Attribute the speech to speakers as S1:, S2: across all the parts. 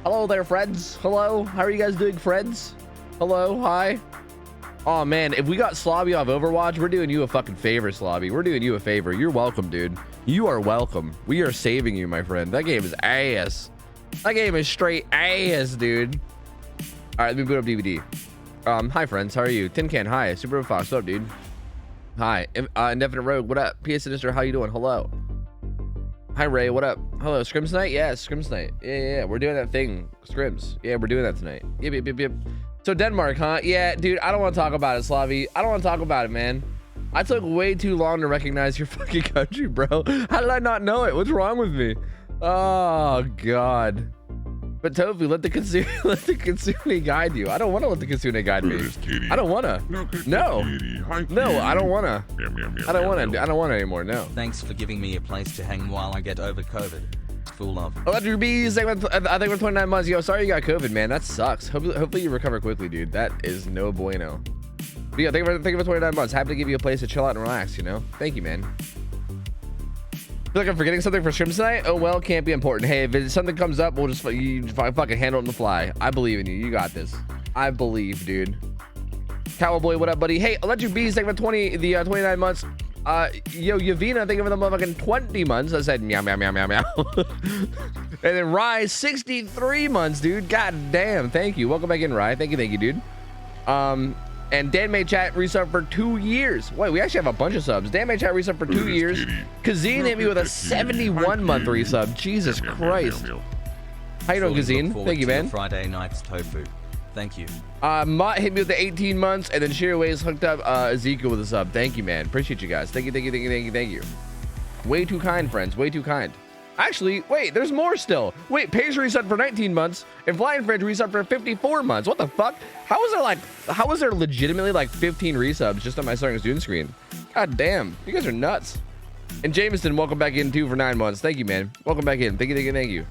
S1: Hello there, friends. Hello. How are you guys doing, friends? Hello. Hi. Oh, man. If we got Slobby off Overwatch, we're doing you a fucking favor, Slobby. We're doing you a favor. You're welcome, dude. You are welcome. We are saving you, my friend. That game is ass. That game is straight ass, dude. All right, let me boot up DVD. Hi, friends. How are you? Tin Can, hi. Super Fox, what up, dude? Hi. Indefinite Rogue, what up? PS Sinister, how you doing? Hello. Hi, Ray, what up? Hello, Scrims Night? Yeah, Scrims Night. Yeah, we're doing that thing. Scrims. Yeah, we're doing that tonight. Yep. So Denmark, huh? Yeah, dude, I don't want to talk about it, Slavi. I don't want to talk about it, man. I took way too long to recognize your fucking country, bro. How did I not know it? What's wrong with me? Oh, God. But Tofu, let the Kitsune guide you. I don't want to let the Kitsune guide me. I don't want to. No, I don't want to. I don't want to. I don't want to anymore. No.
S2: Thanks for giving me a place to hang while I get over COVID. Full love.
S1: Electric Bees, I think we're 29 months. Yo, sorry you got COVID, man. That sucks. Hopefully you recover quickly, dude. That is no bueno. But yeah, thank you for 29 months. Happy to give you a place to chill out and relax, you know? Thank you, man. Feel like I'm forgetting something for streams tonight? Oh, well, can't be important. Hey, if something comes up, we'll just fucking handle it on the fly. I believe in you. You got this. I believe, dude. Cowboy, what up, buddy? Hey, Electric Bees, thank you for 29 months. Yo, Yavina, thank you for the motherfucking 20 months. I said meow, meow, meow, meow, meow. And then Rye, 63 months, dude. God damn. Thank you. Welcome back in, Rye. Thank you, dude. And Dan May Chat resub for 2 years. Wait, we actually have a bunch of subs. Dan May Chat resub for 2 years. Kazine hit me with a 71-month resub. Jesus Christ. How you doing, Kazine? Thank you, man.
S2: Friday night's tofu. Thank you.
S1: Mott hit me with the 18 months, and then Sheerways hooked up Ezekiel with a sub. Thank you, man. Appreciate you guys. Thank you. Way too kind, friends. Way too kind. Actually, wait, there's more still. Wait, Paige reset for 19 months, and Flying Fridge reset for 54 months. What the fuck? How was there legitimately like 15 resubs just on my Starting Student screen? God damn, you guys are nuts. And Jameson, welcome back in too for 9 months. Thank you, man. Welcome back in. Thank you.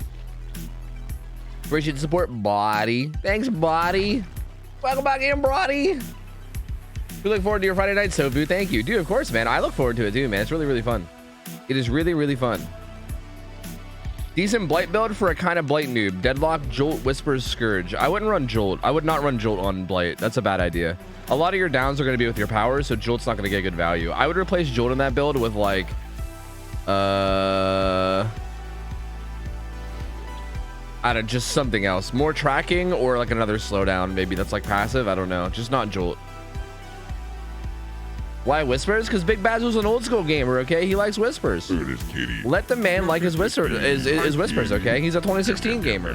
S1: Appreciate the support, Body. Thanks, Body. Welcome back in, Body. We look forward to your Friday night, Sofu. Thank you. Dude, of course, man. I look forward to it too, man. It's really, really fun. It is really, really fun. Decent Blight build for a kind of Blight noob. Deadlock, Jolt, Whispers, Scourge. I wouldn't run Jolt. I would not run Jolt on Blight. That's a bad idea. A lot of your downs are going to be with your powers, so Jolt's not going to get good value. I would replace Jolt in that build with like... I don't know, just something else. More tracking or like another slowdown. Maybe that's like passive. I don't know. Just not Jolt. Why Whispers? Because Big Basil's an old school gamer, okay? He likes Whispers. Let the man like his Whispers, okay? He's a 2016 gamer.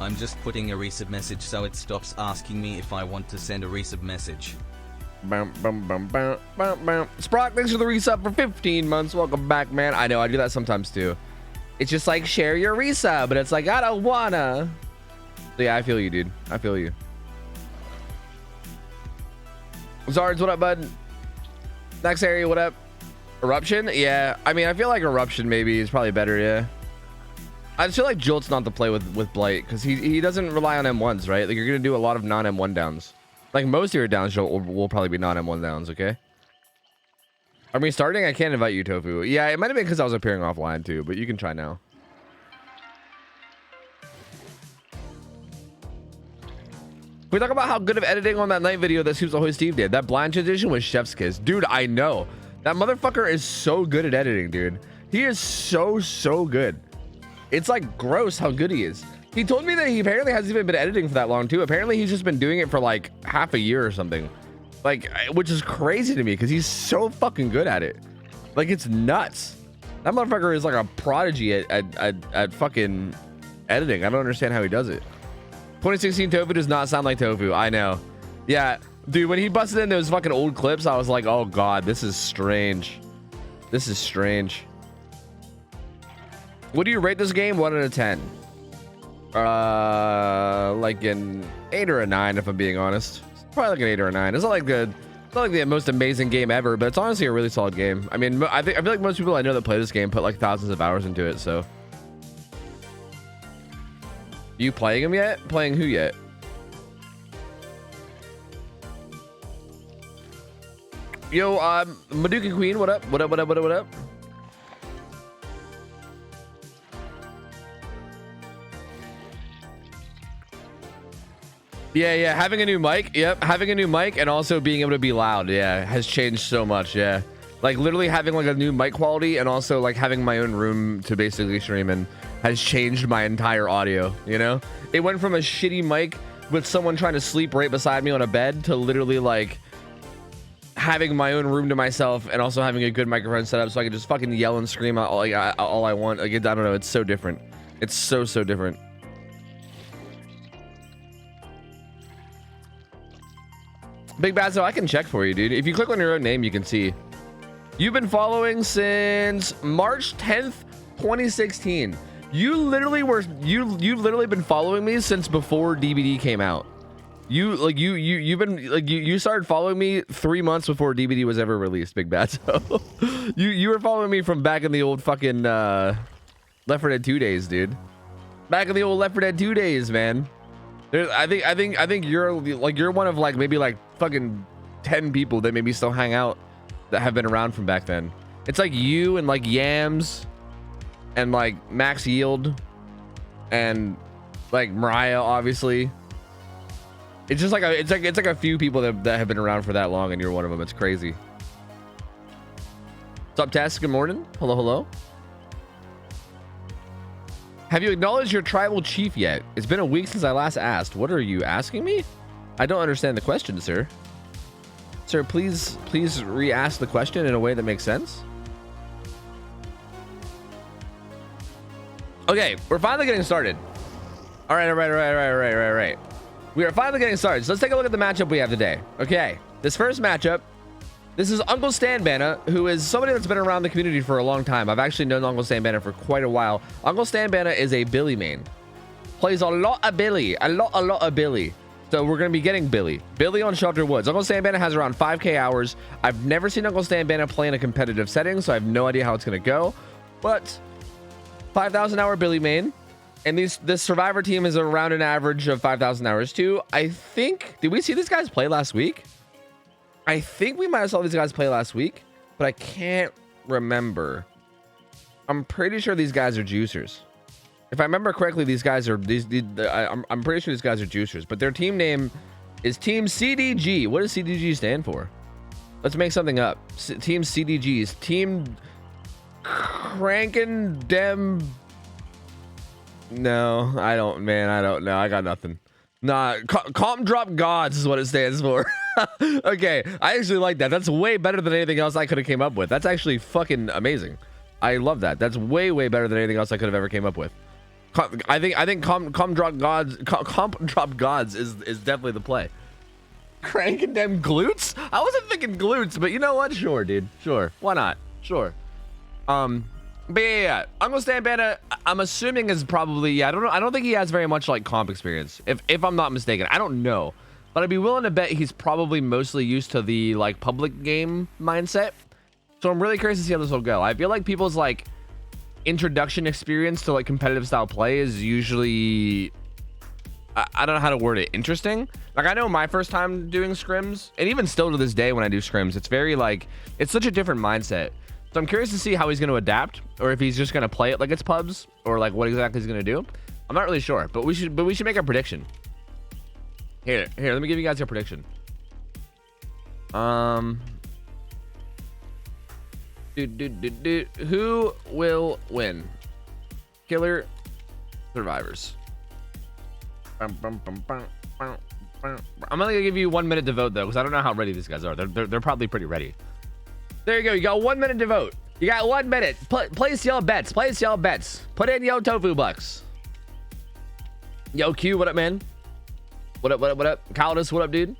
S2: I'm just putting a resub message so it stops asking me if I want to send a resub message.
S1: Sprock, thanks for the resub for 15 months. Welcome back, man. I know, I do that sometimes too. It's just like, share your resub, but it's like, I don't wanna. So yeah, I feel you, dude. I feel you. Zards, what up, bud? Next area, what up? Eruption? Yeah, I mean, I feel like Eruption maybe is probably better, yeah. I just feel like Jolt's not the play with Blight, because he doesn't rely on M1s, right? Like, you're going to do a lot of non-M1 downs. Like, most of your downs will probably be non-M1 downs, okay? Are we starting? I can't invite you, Tofu. Yeah, it might have been because I was appearing offline, too, but you can try now. We talk about how good of editing on that night video that Super Ahoy Steve did. That blind transition was chef's kiss. Dude, I know. That motherfucker is so good at editing, dude. He is so good. It's like gross how good he is. He told me that he apparently hasn't even been editing for that long too. Apparently he's just been doing it for like half a year or something. Like, which is crazy to me because he's so fucking good at it. Like, it's nuts. That motherfucker is like a prodigy at fucking editing. I don't understand how he does it. 2016 Tofu does not sound like Tofu. I know. Yeah, dude, when he busted in those fucking old clips, I was like, oh god, this is strange. This is strange. What do you rate this game? 1 out of 10. Like an 8 or a 9, if I'm being honest. Probably like an 8 or a 9. It's not like the most amazing game ever, but it's honestly a really solid game. I mean, I feel like most people I know that play this game put like thousands of hours into it, so. You playing him yet? Playing who yet? Yo, Maduka Queen, what up? What up? Yeah, having a new mic. Yep, having a new mic and also being able to be loud. Yeah, has changed so much. Yeah, like literally having like a new mic quality and also like having my own room to basically stream in has changed my entire audio. You know, it went from a shitty mic with someone trying to sleep right beside me on a bed to literally like having my own room to myself and also having a good microphone setup so I can just fucking yell and scream out all I want. Like, I don't know. It's so different. It's so different. Big Bad, so I can check for you, dude. If you click on your own name, you can see. You've been following since March 10th, 2016. You've literally been following me since before DVD came out. You've been like you started following me 3 months before DVD was ever released, Big Bad. So you were following me from back in the old fucking Left 4 Dead 2 days, dude. Back in the old Left 4 Dead 2 days, man. I think you're one of like maybe like fucking 10 people that maybe still hang out that have been around from back then. It's like you and like Yams and like Max Yield and like Mariah, obviously. It's just like it's like a few people that have been around for that long, and you're one of them. It's crazy. What's up, Tess? Good morning. Hello. Have you acknowledged your tribal chief yet? It's been a week since I last asked. What are you asking me? I don't understand the question, sir. Sir, please re-ask the question in a way that makes sense. Okay, we're finally getting started. All right. We are finally getting started. So let's take a look at the matchup we have today. Okay, this first matchup, this is Uncle Stan Banna, who is somebody that's been around the community for a long time. I've actually known Uncle Stan Banna for quite a while. Uncle Stan Banna is a Billy main. Plays a lot of Billy. A lot of Billy. So we're going to be getting Billy on Shelter Woods. Uncle Stan Banna has around 5k hours. I've never seen Uncle Stan Banna play in a competitive setting, so I have no idea how it's going to go. But 5,000 hour Billy main. And this Survivor team is around an average of 5,000 hours too. I think, did we see these guys play last week? I think we might have saw these guys play last week, but I can't remember. I'm pretty sure these guys are juicers. If I remember correctly, these guys are I'm pretty sure these guys are juicers, but their team name is Team CDG. What does CDG stand for? Let's make something up. Team CDG's Team Crankin' Dem. No, I don't know. I got nothing. Nah, Calm Drop Gods is what it stands for. Okay, I actually like that. That's way better than anything else I could have came up with. That's actually fucking amazing. I love that. That's way better than anything else I could have ever came up with. I think Calm Drop Gods is definitely the play. Cranking them glutes? I wasn't thinking glutes, but you know what? Sure, dude. Sure. Why not? Sure. But yeah, Uncle Stan Banna, I'm assuming is probably, yeah, I don't think he has very much like comp experience, if I'm not mistaken. I don't know, but I'd be willing to bet he's probably mostly used to the like public game mindset. So I'm really curious to see how this will go. I feel like people's like introduction experience to like competitive style play is usually, I don't know how to word it, interesting. Like I know my first time doing scrims, and even still to this day when I do scrims, it's very like, it's such a different mindset. So I'm curious to see how he's going to adapt, or if he's just going to play it like it's pubs, or like what exactly he's going to do. I'm not really sure, but we should make a prediction. Here, let me give you guys a prediction. Who will win? Killer, Survivors. I'm only gonna give you 1 minute to vote though, because I don't know how ready these guys are. They're probably pretty ready. There you go. You got 1 minute to vote. You got 1 minute. Place y'all bets. Place y'all bets. Put in yo tofu bucks. Yo Q, what up, man? What up? Calidus, what up, dude?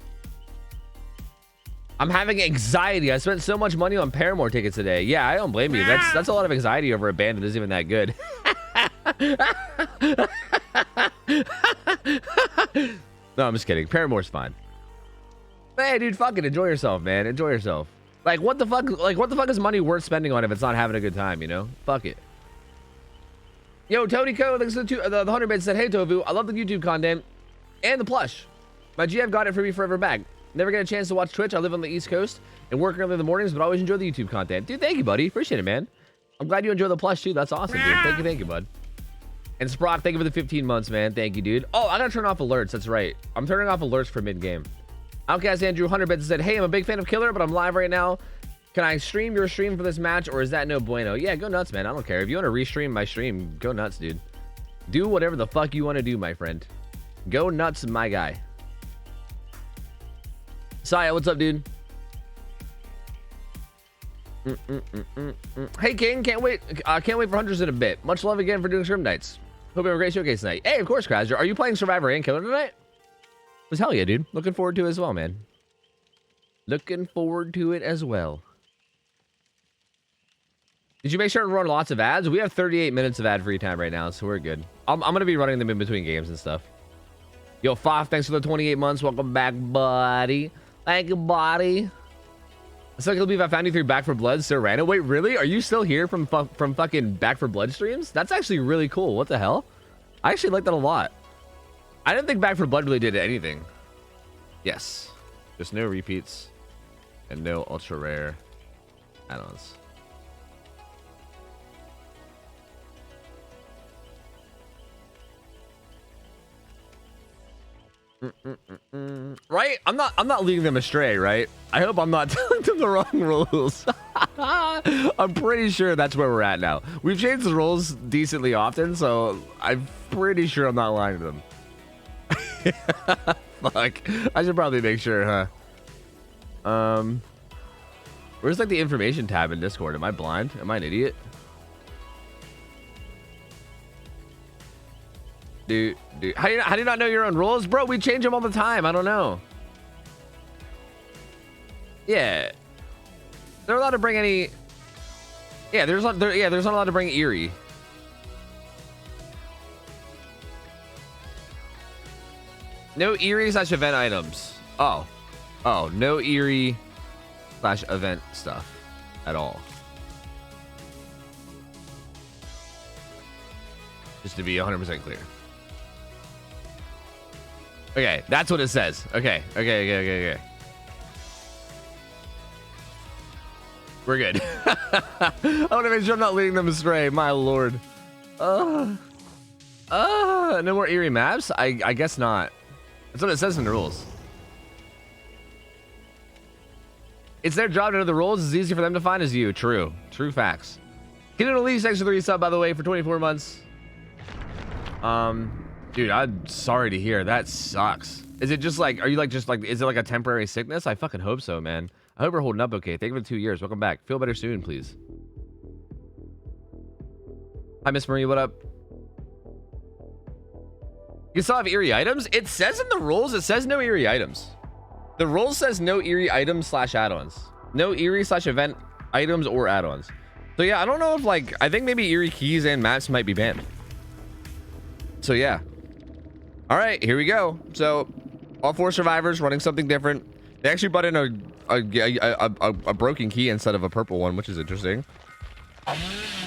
S1: I'm having anxiety. I spent so much money on Paramore tickets today. Yeah, I don't blame you. That's a lot of anxiety over a band that isn't even that good. No, I'm just kidding. Paramore's fine. Hey, dude, fucking enjoy yourself, man. Enjoy yourself. Like, what the fuck? Like, what the fuck is money worth spending on if it's not having a good time? You know? Fuck it. Yo, Tony Co. Thanks to the 100 bits said, "Hey Tofu, I love the YouTube content and the plush. My GF got it for me forever back. Never get a chance to watch Twitch. I live on the East Coast and work early in the mornings, but always enjoy the YouTube content." Dude, thank you, buddy. Appreciate it, man. I'm glad you enjoy the plush too. That's awesome, dude. Thank you, bud. And Sprock, thank you for the 15 months, man. Thank you, dude. Oh, I gotta turn off alerts. That's right. I'm turning off alerts for mid-game. Outcast Andrew 100 bits said, hey, I'm a big fan of Killer, but I'm live right now. Can I stream your stream for this match, or is that no bueno? Yeah, go nuts, man. I don't care. If you want to restream my stream, go nuts, dude. Do whatever the fuck you want to do, my friend. Go nuts, my guy. Saya, what's up, dude? Hey, King, can't wait for Hunters in a bit. Much love again for doing Scrim Nights. Hope you have a great showcase tonight. Hey, of course, Krasher. Are you playing Survivor and Killer tonight? Was hell yeah, dude. Looking forward to it as well, man. Looking forward to it as well. Did you make sure to run lots of ads? We have 38 minutes of ad-free time right now, so we're good. I'm going to be running them in between games and stuff. Yo, Fof, thanks for the 28 months. Welcome back, buddy. Thank you, buddy. So I can't believe I found you through Back for Blood, Serrano. Wait, really? Are you still here from fucking Back for Blood streams? That's actually really cool. What the hell? I actually like that a lot. I didn't think Back for Blood really did anything. Yes. Just no repeats and no ultra rare add-ons. Right? I'm not leading them astray, right? I hope I'm not telling them the wrong rules. I'm pretty sure that's where we're at now. We've changed the rules decently often, so I'm pretty sure I'm not lying to them. Fuck. I should probably make sure, huh? Where's like the information tab in Discord? Am I blind? Am I an idiot? Dude, how do you not know your own rules? Bro, we change them all the time. I don't know. Yeah. They're allowed to bring any... Yeah, there's not allowed to bring Eerie. No Eerie / event items. Oh, no Eerie / event stuff at all. Just to be 100% clear. Okay, that's what it says. Okay. We're good. I want to make sure I'm not leading them astray. My lord. No more Eerie maps? I guess not. That's what it says in the rules. It's their job to know the rules. It's easy for them to find as you. True facts. Get an Elise extra 3 sub, by the way, for 24 months. Dude, I'm sorry to hear. That sucks. Is it just like, is it like a temporary sickness? I fucking hope so, man. I hope you're holding up okay. Thank you for the 2 years. Welcome back. Feel better soon, please. Hi, Miss Marie. What up? You still have Eerie items? It says in the rules, it says no Eerie items. The rules says no Eerie items / add-ons. No Eerie / event items or add-ons. So yeah, I don't know if like, I think maybe Eerie keys and maps might be banned. So yeah. All right, here we go. So all 4 survivors running something different. They actually brought in a broken key instead of a purple one, which is interesting.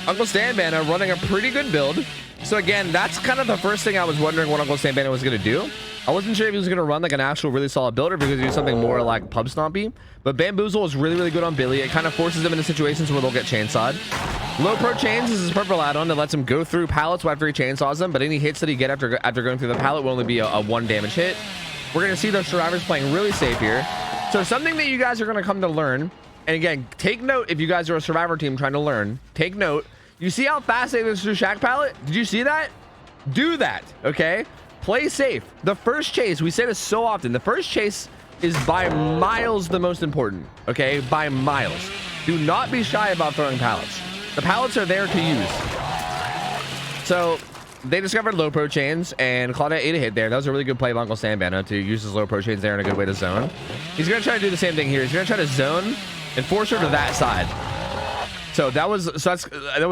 S1: Uncle Stanbana running a pretty good build. So again, that's kind of the first thing I was wondering what Uncle Stanbana was going to do. I wasn't sure if he was going to run like an actual really solid build or if he was going to do something more like pub stompy. But Bamboozle is really good on Billy. It kind of forces him into situations where they'll get chainsawed. Low Pro Chains is his purple add-on that lets him go through pallets after he chainsaws them, but any hits that he get after going through the pallet will only be a 1 damage hit. We're going to see those survivors playing really safe here. So something that you guys are going to come to learn, and again, take note if you guys are a survivor team trying to learn, take note. You see how fast they go through Shack Pallet? Did you see that? Do that, okay? Play safe. The first chase, we say this so often, the first chase is by miles the most important, okay? By miles. Do not be shy about throwing pallets. The pallets are there to use. So they discovered low pro chains and Claudette ate a hit there. That was a really good play by Uncle Stanbana to use his low pro chains there in a good way to zone. He's going to try to do the same thing here. He's going to try to zone and force her to that side. So that was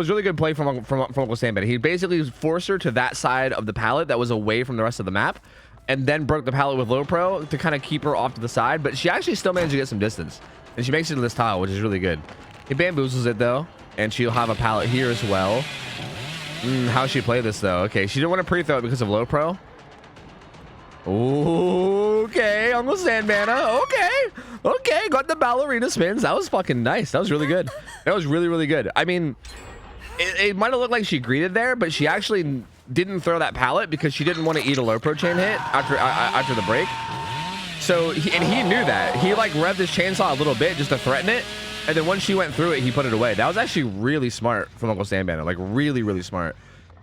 S1: really good play from Uncle Stanbana. He basically forced her to that side of the pallet that was away from the rest of the map, and then broke the pallet with low pro to kind of keep her off to the side. But she actually still managed to get some distance, and she makes it to this tile, which is really good. He bamboozles it though, and she'll have a pallet here as well. How she play this though? Okay, she didn't want to pre-throw it because of low pro. Okay, Uncle Stanbana. Okay, got the ballerina spins. That was fucking nice. That was really good. That was really good. I mean, it might have looked like she greeted there, but she actually didn't throw that pallet because she didn't want to eat a low pro chain hit after the break. So he knew that. He like revved his chainsaw a little bit just to threaten it, and then once she went through it, he put it away. That was actually really smart from Uncle Sandbandit, like really smart.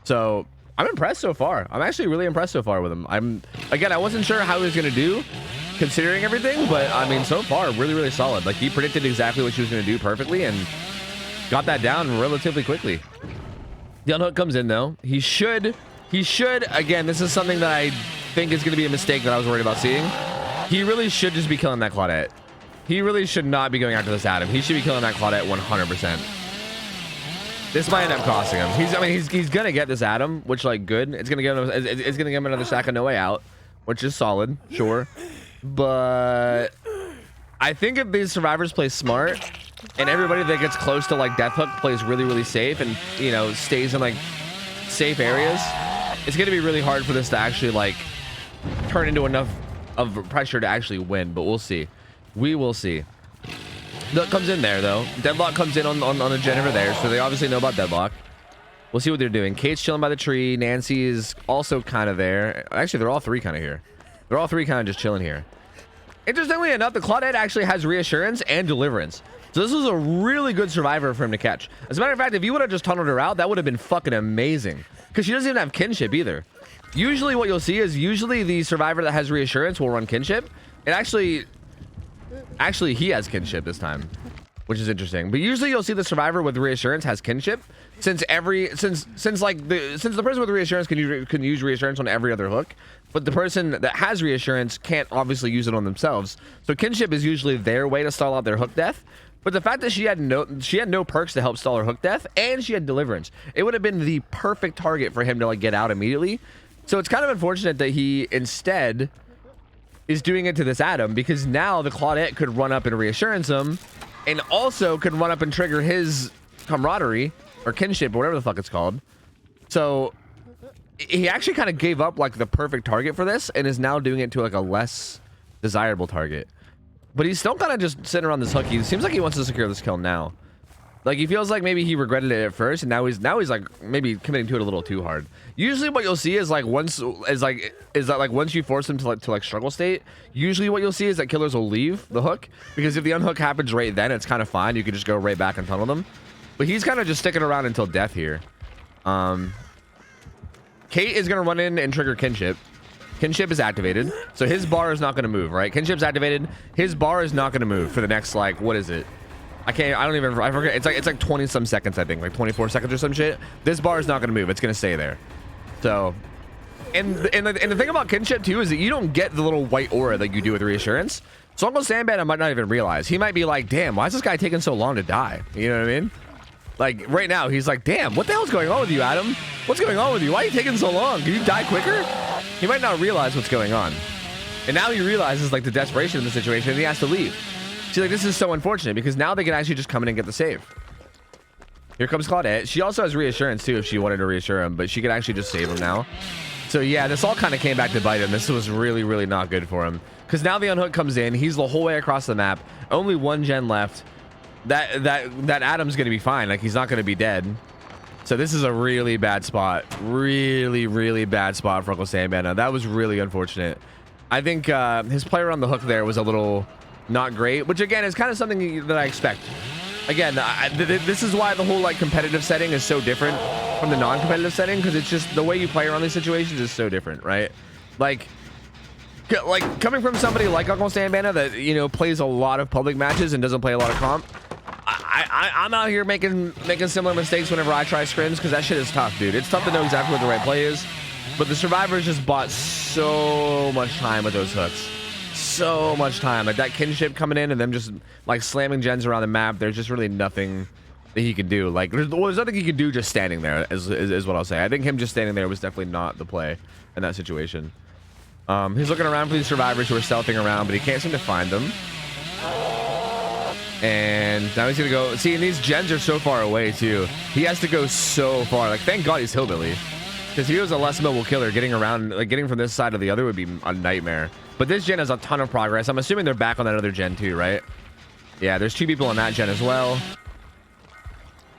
S1: So I'm impressed so far. I'm actually really impressed so far with him. I wasn't sure how he was gonna do considering everything, but I mean, so far really solid. Like he predicted exactly what she was gonna do perfectly and got that down relatively quickly. The unhook comes in though. He should, again, this is something that I think is gonna be a mistake that I was worried about seeing. He really should just be killing that Claudette. He really should not be going after this Adam. He should be killing that Claudette 100%. This might end up costing him. He's gonna get this Adam, which like good. It's gonna give him another stack of No Way Out, which is solid, sure. But I think if these survivors play smart and everybody that gets close to like Death Hook plays really safe and you know stays in like safe areas, it's gonna be really hard for this to actually like turn into enough of pressure to actually win. But we'll see. We will see. That comes in there though. Deadlock comes in on the gen over there, so they obviously know about Deadlock. We'll see what they're doing. Kate's chilling by the tree. Nancy is also kind of there. Actually, they're all three kind of here. They're all three kind of just chilling here. Interestingly enough, the Claudette actually has reassurance and deliverance. So this was a really good survivor for him to catch. As a matter of fact, if you would have just tunneled her out, that would have been fucking amazing. Because she doesn't even have kinship either. Usually what you'll see is the survivor that has reassurance will run kinship. And actually he has kinship this time, which is interesting. But usually you'll see the survivor with reassurance has kinship, since the person with reassurance can use reassurance on every other hook, but the person that has reassurance can't obviously use it on themselves. So kinship is usually their way to stall out their hook death. But the fact that she had no perks to help stall her hook death, and she had deliverance, it would have been the perfect target for him to like get out immediately. So it's kind of unfortunate that he instead is doing it to this Adam, because now the Claudette could run up and reassurance him, and also could run up and trigger his camaraderie or kinship or whatever the fuck it's called. So he actually kind of gave up like the perfect target for this and is now doing it to like a less desirable target. But he's still kind of just sitting around this hook. He seems like he wants to secure this kill now. Like he feels like maybe he regretted it at first, and now he's like maybe committing to it a little too hard. Usually what you'll see is like once you force him to like struggle state, usually what you'll see is that killers will leave the hook, because if the unhook happens right then, it's kind of fine. You can just go right back and tunnel them. But he's kind of just sticking around until death here. Kate is gonna run in and trigger kinship. Kinship is activated, so his bar is not gonna move, right? Kinship's activated. His bar is not gonna move for the next like, what is it? I forget. It's like 20 some seconds, I think, like 24 seconds or some shit. This bar is not going to move. It's going to stay there. So, and the thing about kinship too is that you don't get the little white aura that you do with reassurance. So Uncle Sandbandit might not even realize. He might be like, damn, why is this guy taking so long to die? You know what I mean? Like right now, he's like, damn, what the hell's going on with you, Adam? What's going on with you? Why are you taking so long? Can you die quicker? He might not realize what's going on. And now he realizes like the desperation of the situation, and he has to leave. See, like, this is so unfortunate, because now they can actually just come in and get the save. Here comes Claudette. She also has reassurance too if she wanted to reassure him, but she could actually just save him now. So yeah, this all kind of came back to bite him. This was really not good for him, because now the unhook comes in. He's the whole way across the map. Only one gen left. That Adam's gonna be fine. Like, he's not gonna be dead. So this is a really bad spot. Really bad spot for Uncle Sandbandit. That was really unfortunate. I think his play around the hook there was a little not great, which again is kind of something that I expect. Again, this is why the whole like competitive setting is so different from the non-competitive setting, because it's just the way you play around these situations is so different, right? Like coming from somebody like Uncle Sandbandit that, you know, plays a lot of public matches and doesn't play a lot of comp. I'm out here making similar mistakes whenever I try scrims, because that shit is tough, dude. It's tough to know exactly what the right play is. But the survivors just bought so much time with those hooks. So much time. Like that kinship coming in and them just like slamming gens around the map. There's just really nothing that he could do. Like there's nothing he could do just standing there is what I'll say. I think him just standing there was definitely not the play in that situation. He's looking around for these survivors who are stealthing around, but he can't seem to find them. And now he's gonna go. See, and these gens are so far away too. He has to go so far. Like, thank God he's hillbilly, because if he was a less mobile killer, getting around, like getting from this side to the other would be a nightmare. But this gen has a ton of progress. I'm assuming they're back on that other gen too, right? Yeah, there's 2 people on that gen as well.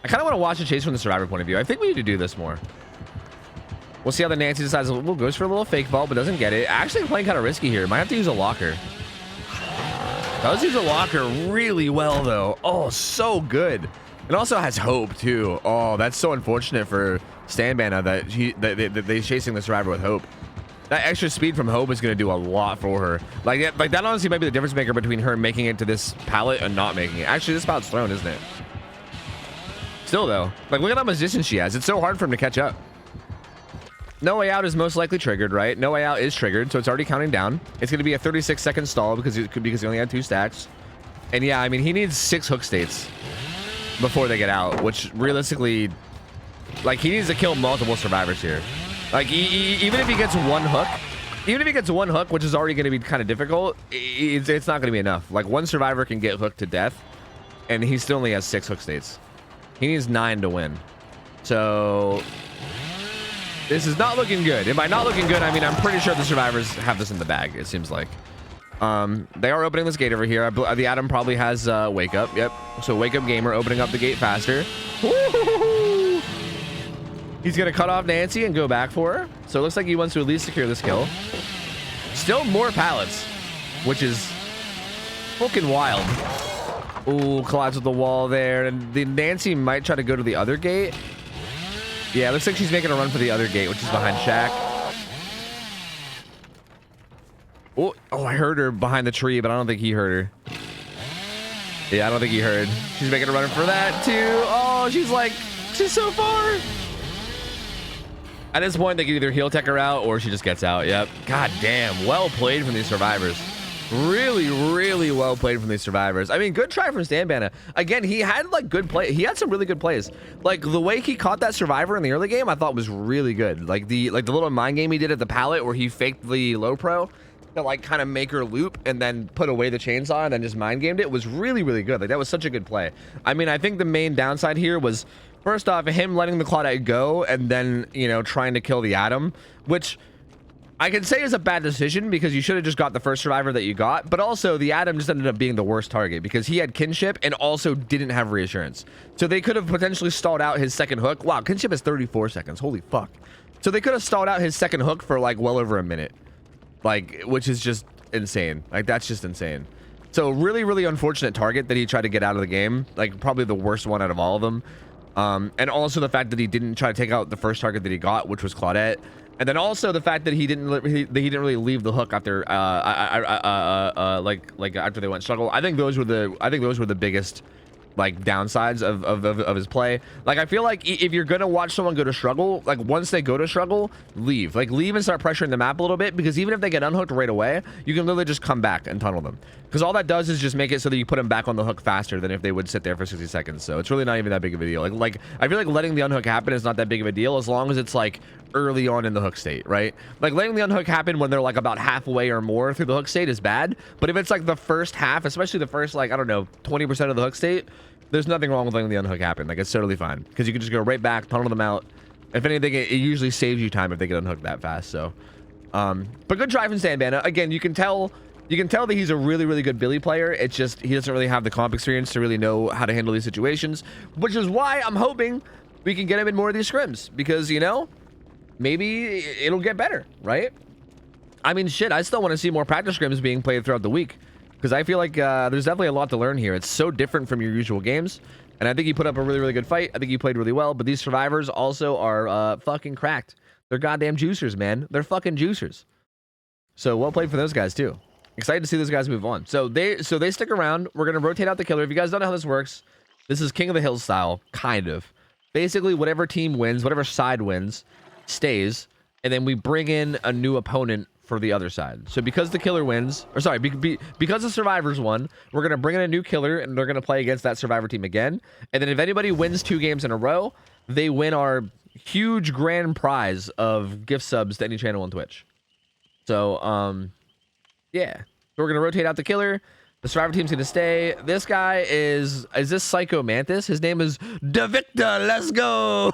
S1: I kind of want to watch the chase from the survivor point of view. I think we need to do this more. We'll see how the Nancy decides. We'll goes for a little fake ball, but doesn't get it. Actually playing kind of risky here. Might have to use a locker. Does use a locker really well though. Oh, so good. It also has hope too. Oh, that's so unfortunate for Stanbana that they're chasing the survivor with hope. That extra speed from hope is going to do a lot for her. Like that honestly might be the difference maker between her making it to this pallet and not making it. Actually, this pallet's thrown, isn't it? Still though, like look at how much distance she has. It's so hard for him to catch up. No way out is most likely triggered, right? No way out is triggered, so it's already counting down. It's going to be a 36-second stall because he only had 2 stacks. And yeah, I mean, he needs 6 hook states before they get out, which realistically, like, he needs to kill multiple survivors here. Like, even if he gets 1 hook, which is already going to be kind of difficult, it's not going to be enough. Like, 1 survivor can get hooked to death, and he still only has 6 hook states. He needs 9 to win. So this is not looking good. And by not looking good, I mean, I'm pretty sure the survivors have this in the bag, it seems like. They are opening this gate over here. The Atom probably has Wake Up. Yep. So Wake Up Gamer opening up the gate faster. Woo-hoo-hoo-hoo. He's going to cut off Nancy and go back for her. So it looks like he wants to at least secure this kill. Still more pallets, which is fucking wild. Ooh, collides with the wall there. And the Nancy might try to go to the other gate. Yeah, it looks like she's making a run for the other gate, which is behind Shaq. Oh, I heard her behind the tree, but I don't think he heard her. Yeah, I don't think he heard. She's making a run for that, too. Oh, she's so far. At this point, they can either heel tech her out or she just gets out. Yep. God damn. Well played from these survivors. Really, really well played from these survivors. I mean, good try from Stanbana. Again, he had like good play. He had some really good plays. Like the way he caught that survivor in the early game, I thought was really good. Like the little mind game he did at the pallet where he faked the low pro to like kind of make her loop and then put away the chainsaw and then just mind gamed it was really, really good. Like that was such a good play. I mean, I think the main downside here was first off him letting the Claudette go and then, you know, trying to kill the Atom, which I can say is a bad decision because you should have just got the first survivor that you got, but also the Atom just ended up being the worst target because he had kinship and also didn't have reassurance. So they could have potentially stalled out his second hook. Wow, kinship is 34 seconds. Holy fuck. So they could have stalled out his second hook for like well over a minute. Like, which is just insane. Like, that's just insane. So really, really unfortunate target that he tried to get out of the game. Like, probably the worst one out of all of them. And also the fact that he didn't try to take out the first target that he got, which was Claudette. And then also the fact that he didn't really leave the hook after like after they went struggle. I think those were the biggest like downsides of his play. Like I feel like if you're gonna watch someone go to struggle, like once they go to struggle, leave and start pressuring the map a little bit, because even if they get unhooked right away, you can literally just come back and tunnel them, because all that does is just make it so that you put them back on the hook faster than if they would sit there for 60 seconds. So it's really not even that big of a deal. Like I feel like letting the unhook happen is not that big of a deal as long as it's like early on in the hook state, right? Like letting the unhook happen when they're like about halfway or more through the hook state is bad, but if it's like the first half, especially the first like, I don't know, 20% of the hook state, there's nothing wrong with letting the unhook happen. Like it's totally fine, because you can just go right back, tunnel them out. If anything, it usually saves you time if they get unhooked that fast. So but good try from Stanbana. Again, you can tell that he's a really, really good Billy player. It's just he doesn't really have the comp experience to really know how to handle these situations, which is why I'm hoping we can get him in more of these scrims, because, you know, maybe it'll get better, right? I mean, shit, I still want to see more practice scrims being played throughout the week, because I feel like there's definitely a lot to learn here. It's so different from your usual games, and I think he put up a really, really good fight. I think he played really well, but these survivors also are fucking cracked. They're goddamn juicers, man. They're fucking juicers. So well played for those guys too. Excited to see those guys move on. So they stick around. We're gonna rotate out the killer. If you guys don't know how this works, this is King of the Hill style, kind of. Basically, whatever team wins, whatever side wins, stays, and then we bring in a new opponent for the other side. So because the killer wins, or sorry, because the survivors won, we're gonna bring in a new killer, and they're gonna play against that survivor team again. And then if anybody wins 2 games in a row, they win our huge grand prize of gift subs to any channel on Twitch. So yeah, so we're gonna rotate out the killer. The survivor team's gonna stay. This guy is this Psycho Mantis? His name is DeVictor. Let's go.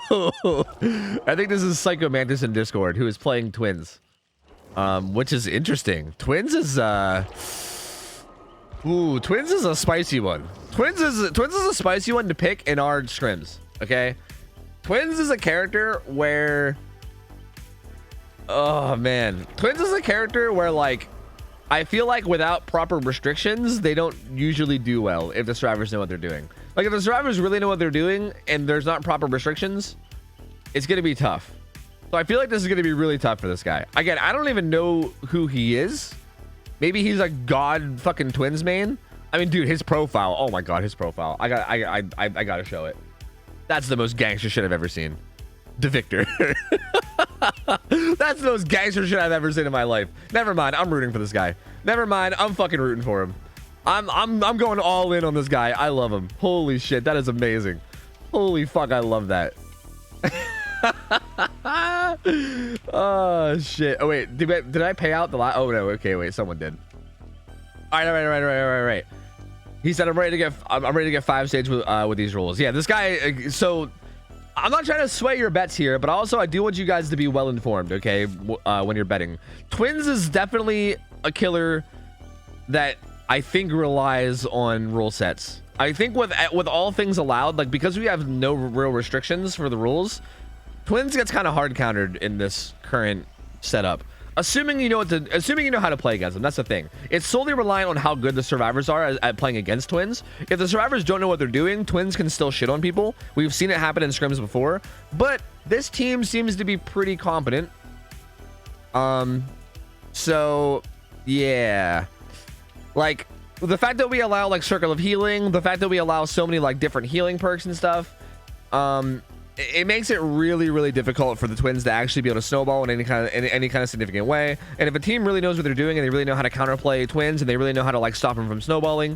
S1: I think this is Psycho Mantis in Discord, who is playing Twins, which is interesting. Twins is Twins is a spicy one. Twins is a spicy one to pick in our scrims. Okay, Twins is a character where Oh man, Twins is a character where like I feel like without proper restrictions they don't usually do well if the survivors know what they're doing. Like if the survivors really know what they're doing and there's not proper restrictions, it's gonna be tough. So I feel like this is gonna be really tough for this guy. Again, I don't even know who he is. Maybe he's a god fucking Twins main. I mean, dude, his profile, oh my god, his profile, I gotta show it. That's the most gangster shit I've ever seen. The Victor. That's the most gangster shit I've ever seen in my life. Never mind, I'm rooting for this guy. Never mind, I'm fucking rooting for him. I'm going all in on this guy. I love him. Holy shit, that is amazing. Holy fuck, I love that. Oh shit. Oh wait, did I pay out the last? Oh no, okay, wait, someone did. All right. He said I'm ready to get 5 stages with these rules. Yeah, this guy. So I'm not trying to sway your bets here, but also I do want you guys to be well informed, okay? When you're betting, Twins is definitely a killer that I think relies on rule sets. I think with all things allowed, like because we have no real restrictions for the rules, Twins gets kind of hard countered in this current setup. Assuming you know how to play against them. That's the thing. It's solely reliant on how good the survivors are at playing against Twins. If the survivors don't know what they're doing, Twins can still shit on people. We've seen it happen in scrims before, but this team seems to be pretty competent. So yeah, like the fact that we allow like Circle of Healing, the fact that we allow so many like different healing perks and stuff, it makes it really difficult for the Twins to actually be able to snowball in any kind of significant way. And if a team really knows what they're doing and they really know how to counterplay Twins and they really know how to like stop them from snowballing,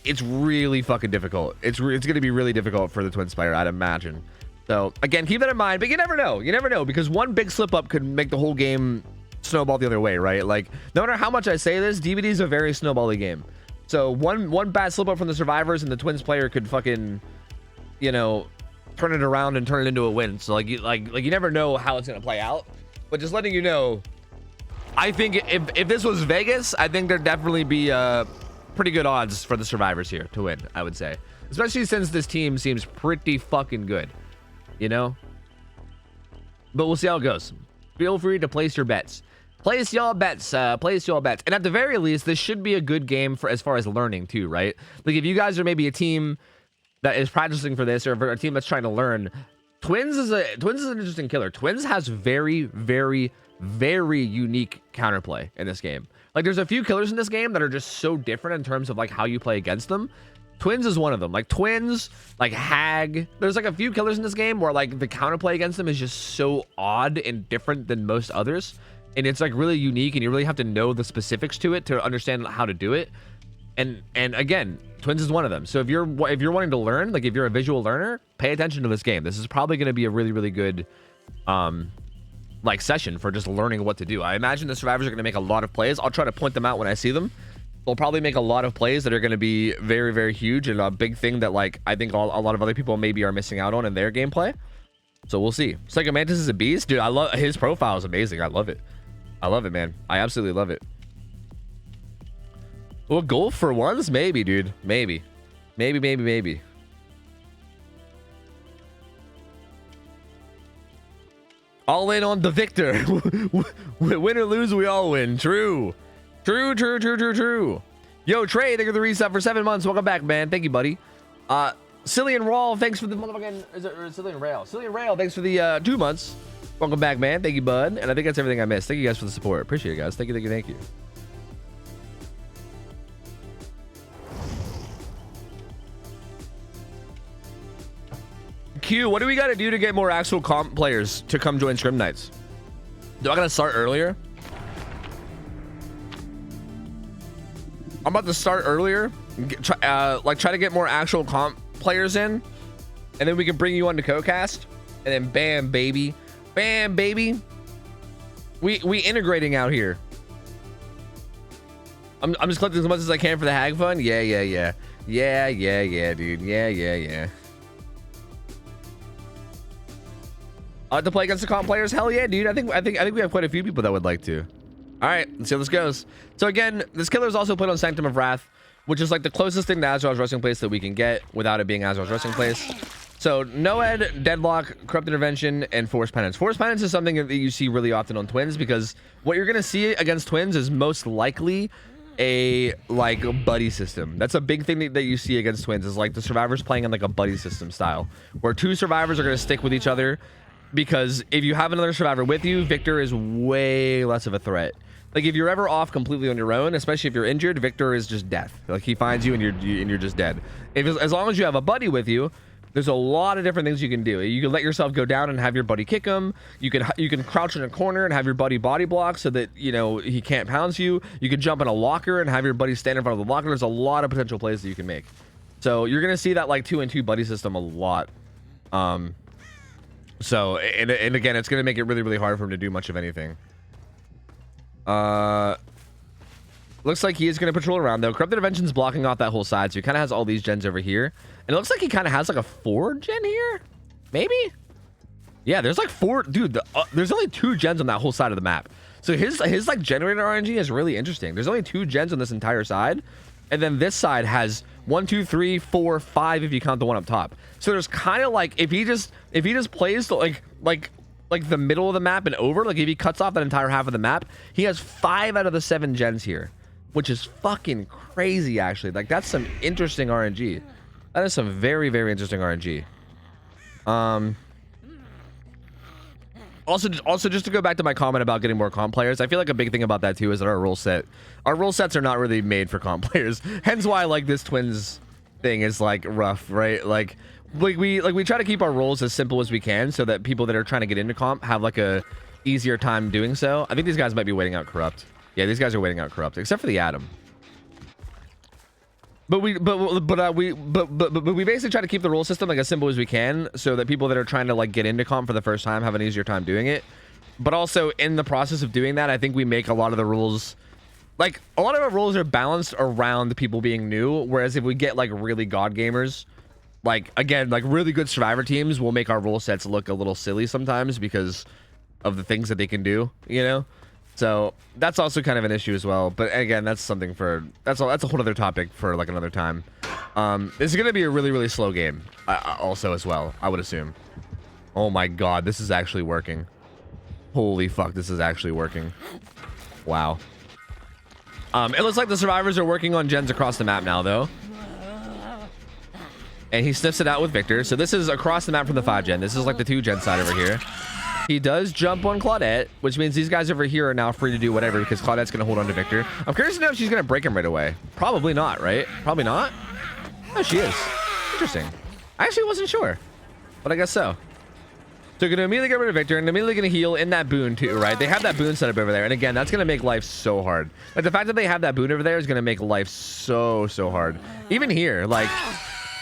S1: it's really fucking difficult. It's going to be really difficult for the Twins player, I'd imagine. So again, keep that in mind, but you never know because one big slip up could make the whole game snowball the other way, right? Like no matter how much I say this, DVD is a very snowbally game. So one bad slip up from the survivors and the Twins player could fucking, you know, turn it around and turn it into a win. So like you never know how it's gonna play out, but just letting you know, I think if this was Vegas, I think there'd definitely be pretty good odds for the survivors here to win, I would say, especially since this team seems pretty fucking good, you know. But we'll see how it goes. Feel free to place your bets. Place y'all bets. And at the very least, this should be a good game for as far as learning too, right? Like if you guys are maybe a team that is practicing for this, or a team that's trying to learn, Twins is an interesting killer. Twins has very unique counterplay in this game. Like there's a few killers in this game that are just so different in terms of like how you play against them. Twins is one of them. Like Twins, like Hag, there's like a few killers in this game where like the counterplay against them is just so odd and different than most others, and it's like really unique, and you really have to know the specifics to it to understand how to do it. And again, Twins is one of them. So if you're wanting to learn, like if you're a visual learner, pay attention to this game. This is probably going to be a really good like session for just learning what to do. I imagine the survivors are going to make a lot of plays. I'll try to point them out when I see them. They'll probably make a lot of plays that are going to be very huge, and a big thing that like I think a lot of other people maybe are missing out on in their gameplay. So we'll see. Psycho Mantis is a beast, dude. I love his profile. Is amazing. I love it, man. I absolutely love it. Well, goal for once, maybe, dude. Maybe. All in on the Victor. Win or lose, we all win. True. Yo, Trey, thank you for the reset for 7 months. Welcome back, man. Thank you, buddy. Cillian Rawl, thanks for the motherfucking... Is it Cillian Rail? Cillian Rail, thanks for the 2 months. Welcome back, man. Thank you, bud. And I think that's everything I missed. Thank you guys for the support. Appreciate it, guys. Thank you. Q, what do we got to do to get more actual comp players to come join Scrim Nights? Do I got to start earlier? I'm about to start earlier. Try to get more actual comp players in, and then we can bring you on to CoCast, and then bam, baby. We integrating out here. I'm just collecting as much as I can for the hag fund. Yeah, dude. Yeah. I like to play against the comp players. Hell yeah, dude. I think we have quite a few people that would like to. All right, let's see how this goes. So again, this killer is also put on Sanctum of Wrath, which is like the closest thing to Azrael's resting place that we can get without it being Azrael's resting place. So Noed, Deadlock, Corrupt Intervention, and Force Penance. Force Penance is something that you see really often on Twins, because what you're going to see against Twins is most likely a like buddy system. That's a big thing that you see against Twins, is like the survivors playing in like a buddy system style, where two survivors are going to stick with each other, because if you have another survivor with you, Victor is way less of a threat. Like if you're ever off completely on your own, especially if you're injured, Victor is just death. Like he finds you and you're just dead. As long as you have a buddy with you, there's a lot of different things you can do. You can let yourself go down and have your buddy kick him. You can crouch in a corner and have your buddy body block so that, you know, he can't pounce you. You can jump in a locker and have your buddy stand in front of the locker. There's a lot of potential plays that you can make. So you're gonna see that like 2-and-2 buddy system a lot. So and again, it's gonna make it really hard for him to do much of anything. Looks like he is going to patrol around though. Corrupt Intervention's blocking off that whole side, so he kind of has all these gens over here, and it looks like he kind of has like a 4 gen here, maybe. Yeah, there's like 4, dude. There's only 2 gens on that whole side of the map, so his like generator RNG is really interesting. There's only 2 gens on this entire side, and then this side has 1, 2, 3, 4, 5 if you count the one up top. So there's kind of like if he just plays like the middle of the map and over, like if he cuts off that entire half of the map, he has 5 out of the 7 gens here, which is fucking crazy actually. Like that's some interesting RNG. That is some very interesting RNG. Also just to go back to my comment about getting more comp players, I feel like a big thing about that too is that our rule sets are not really made for comp players. Hence why like this Twins thing is like rough, right? Like we try to keep our rules as simple as we can so that people that are trying to get into comp have like a easier time doing so. I think these guys might be waiting out Corrupt. Yeah, these guys are waiting out Corrupt, except for the Atom. But we basically try to keep the rule system like as simple as we can, so that people that are trying to like get into comp for the first time have an easier time doing it. But also in the process of doing that, I think we make a lot of the rules, like a lot of our rules are balanced around people being new. Whereas if we get like really god gamers, like again, like really good survivor teams, will make our rule sets look a little silly sometimes because of the things that they can do, you know. So that's also kind of an issue as well. But again, that's something for that's a whole other topic for like another time. This is gonna be a really slow game also as well, I would assume. Oh my god, this is actually working. Holy fuck, this is actually working. Wow. It looks like the survivors are working on gens across the map now though, and he sniffs it out with Victor. So this is across the map from the 5 gen. This is like the 2 gen side over here. He does jump on Claudette, which means these guys over here are now free to do whatever, because Claudette's going to hold on to Victor. I'm curious to know if she's going to break him right away. Probably not, right? Probably not? No, she is. Interesting. I actually wasn't sure, but I guess so. So going to immediately get rid of Victor and immediately going to heal in that boon too, right? They have that boon set up over there. And again, that's going to make life so hard. Like the fact that they have that boon over there is going to make life so hard. Even here, like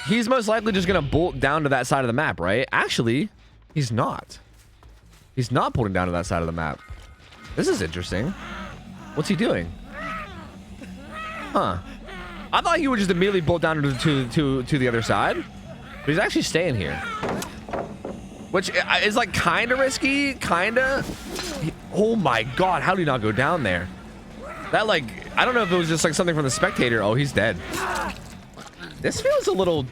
S1: he's most likely just going to bolt down to that side of the map, right? Actually, he's not. He's not pulling down to that side of the map. This is interesting. What's he doing? Huh. I thought he would just immediately bolt down to the other side. But he's actually staying here. Which is like kind of risky, kind of. Oh my god, how did he not go down there? That like, I don't know if it was just like something from the spectator. Oh, he's dead. This feels a little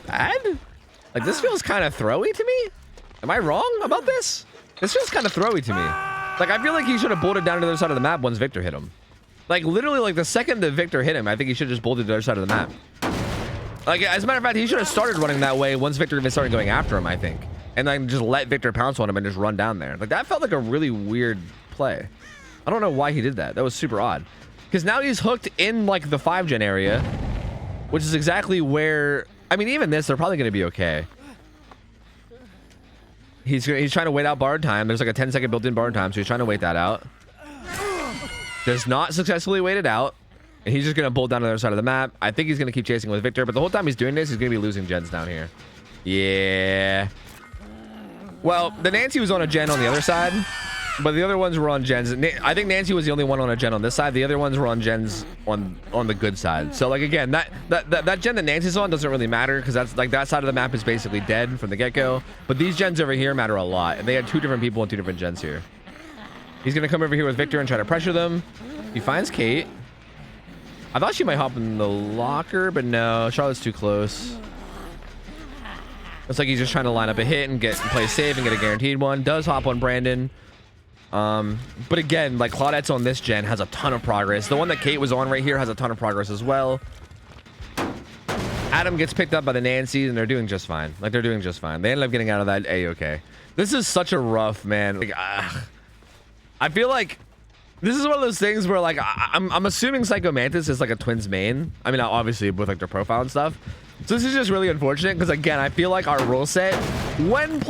S1: bad. Like this feels kind of throwy to me. Am I wrong about this? This feels kind of throwy to me. Like, I feel like he should have bolted down to the other side of the map once Victor hit him. Like, literally, like, the second that Victor hit him, I think he should have just bolted to the other side of the map. Like, as a matter of fact, he should have started running that way once Victor even started going after him, I think. And then just let Victor pounce on him and just run down there. Like, that felt like a really weird play. I don't know why he did that. That was super odd. Because now he's hooked in, like, the 5 gen area, which is exactly where... I mean, even this, they're probably going to be okay. He's trying to wait out borrowed time. There's like a 10-second built-in borrowed time, so he's trying to wait that out. Does not successfully wait it out. And he's just going to bolt down to the other side of the map. I think he's going to keep chasing with Victor, but the whole time he's doing this, he's going to be losing gens down here. Yeah. Well, the Nancy was on a gen on the other side, but the other ones were on gens. I think Nancy was the only one on a gen on this side. The other ones were on gens on the good side. So like again, that gen that Nancy's on doesn't really matter, because that's like that side of the map is basically dead from the get-go. But these gens over here matter a lot, and they had 2 different people on 2 different gens here. He's gonna come over here with Victor and try to pressure them. He finds Kate. I thought she might hop in the locker, but no, Charlotte's too close. Looks like he's just trying to line up a hit and play safe and get a guaranteed one. Does hop on Brandon. But again, like Claudette's on this gen has a ton of progress. The one that Kate was on right here has a ton of progress as well. Adam gets picked up by the Nancy's and they're doing just fine. Like they're doing just fine. They ended up getting out of that A-okay. This is such a rough, man. Like, I feel like this is one of those things where like I'm assuming Psycho Mantis is like a Twins main. I mean, obviously with like their profile and stuff. So this is just really unfortunate because again, I feel like our rule set when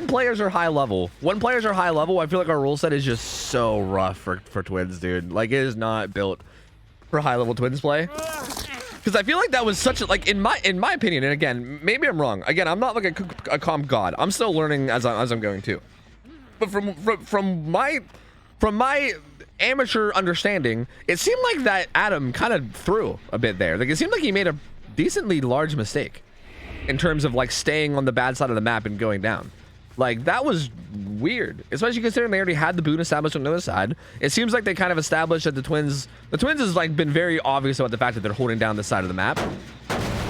S1: players are high level, I feel like our rule set is just so rough for Twins, dude. Like it is not built for high level Twins play. Because I feel like that was such a, like in my opinion, and again, maybe I'm wrong. Again, I'm not like a comp god. I'm still learning as I'm going too. But from my amateur understanding, it seemed like that Adam kind of threw a bit there. Like it seemed like he made a decently large mistake in terms of like staying on the bad side of the map and going down. Like that was weird, especially considering they already had the boon established on the other side. It seems like they kind of established that the Twins has like been very obvious about the fact that they're holding down this side of the map.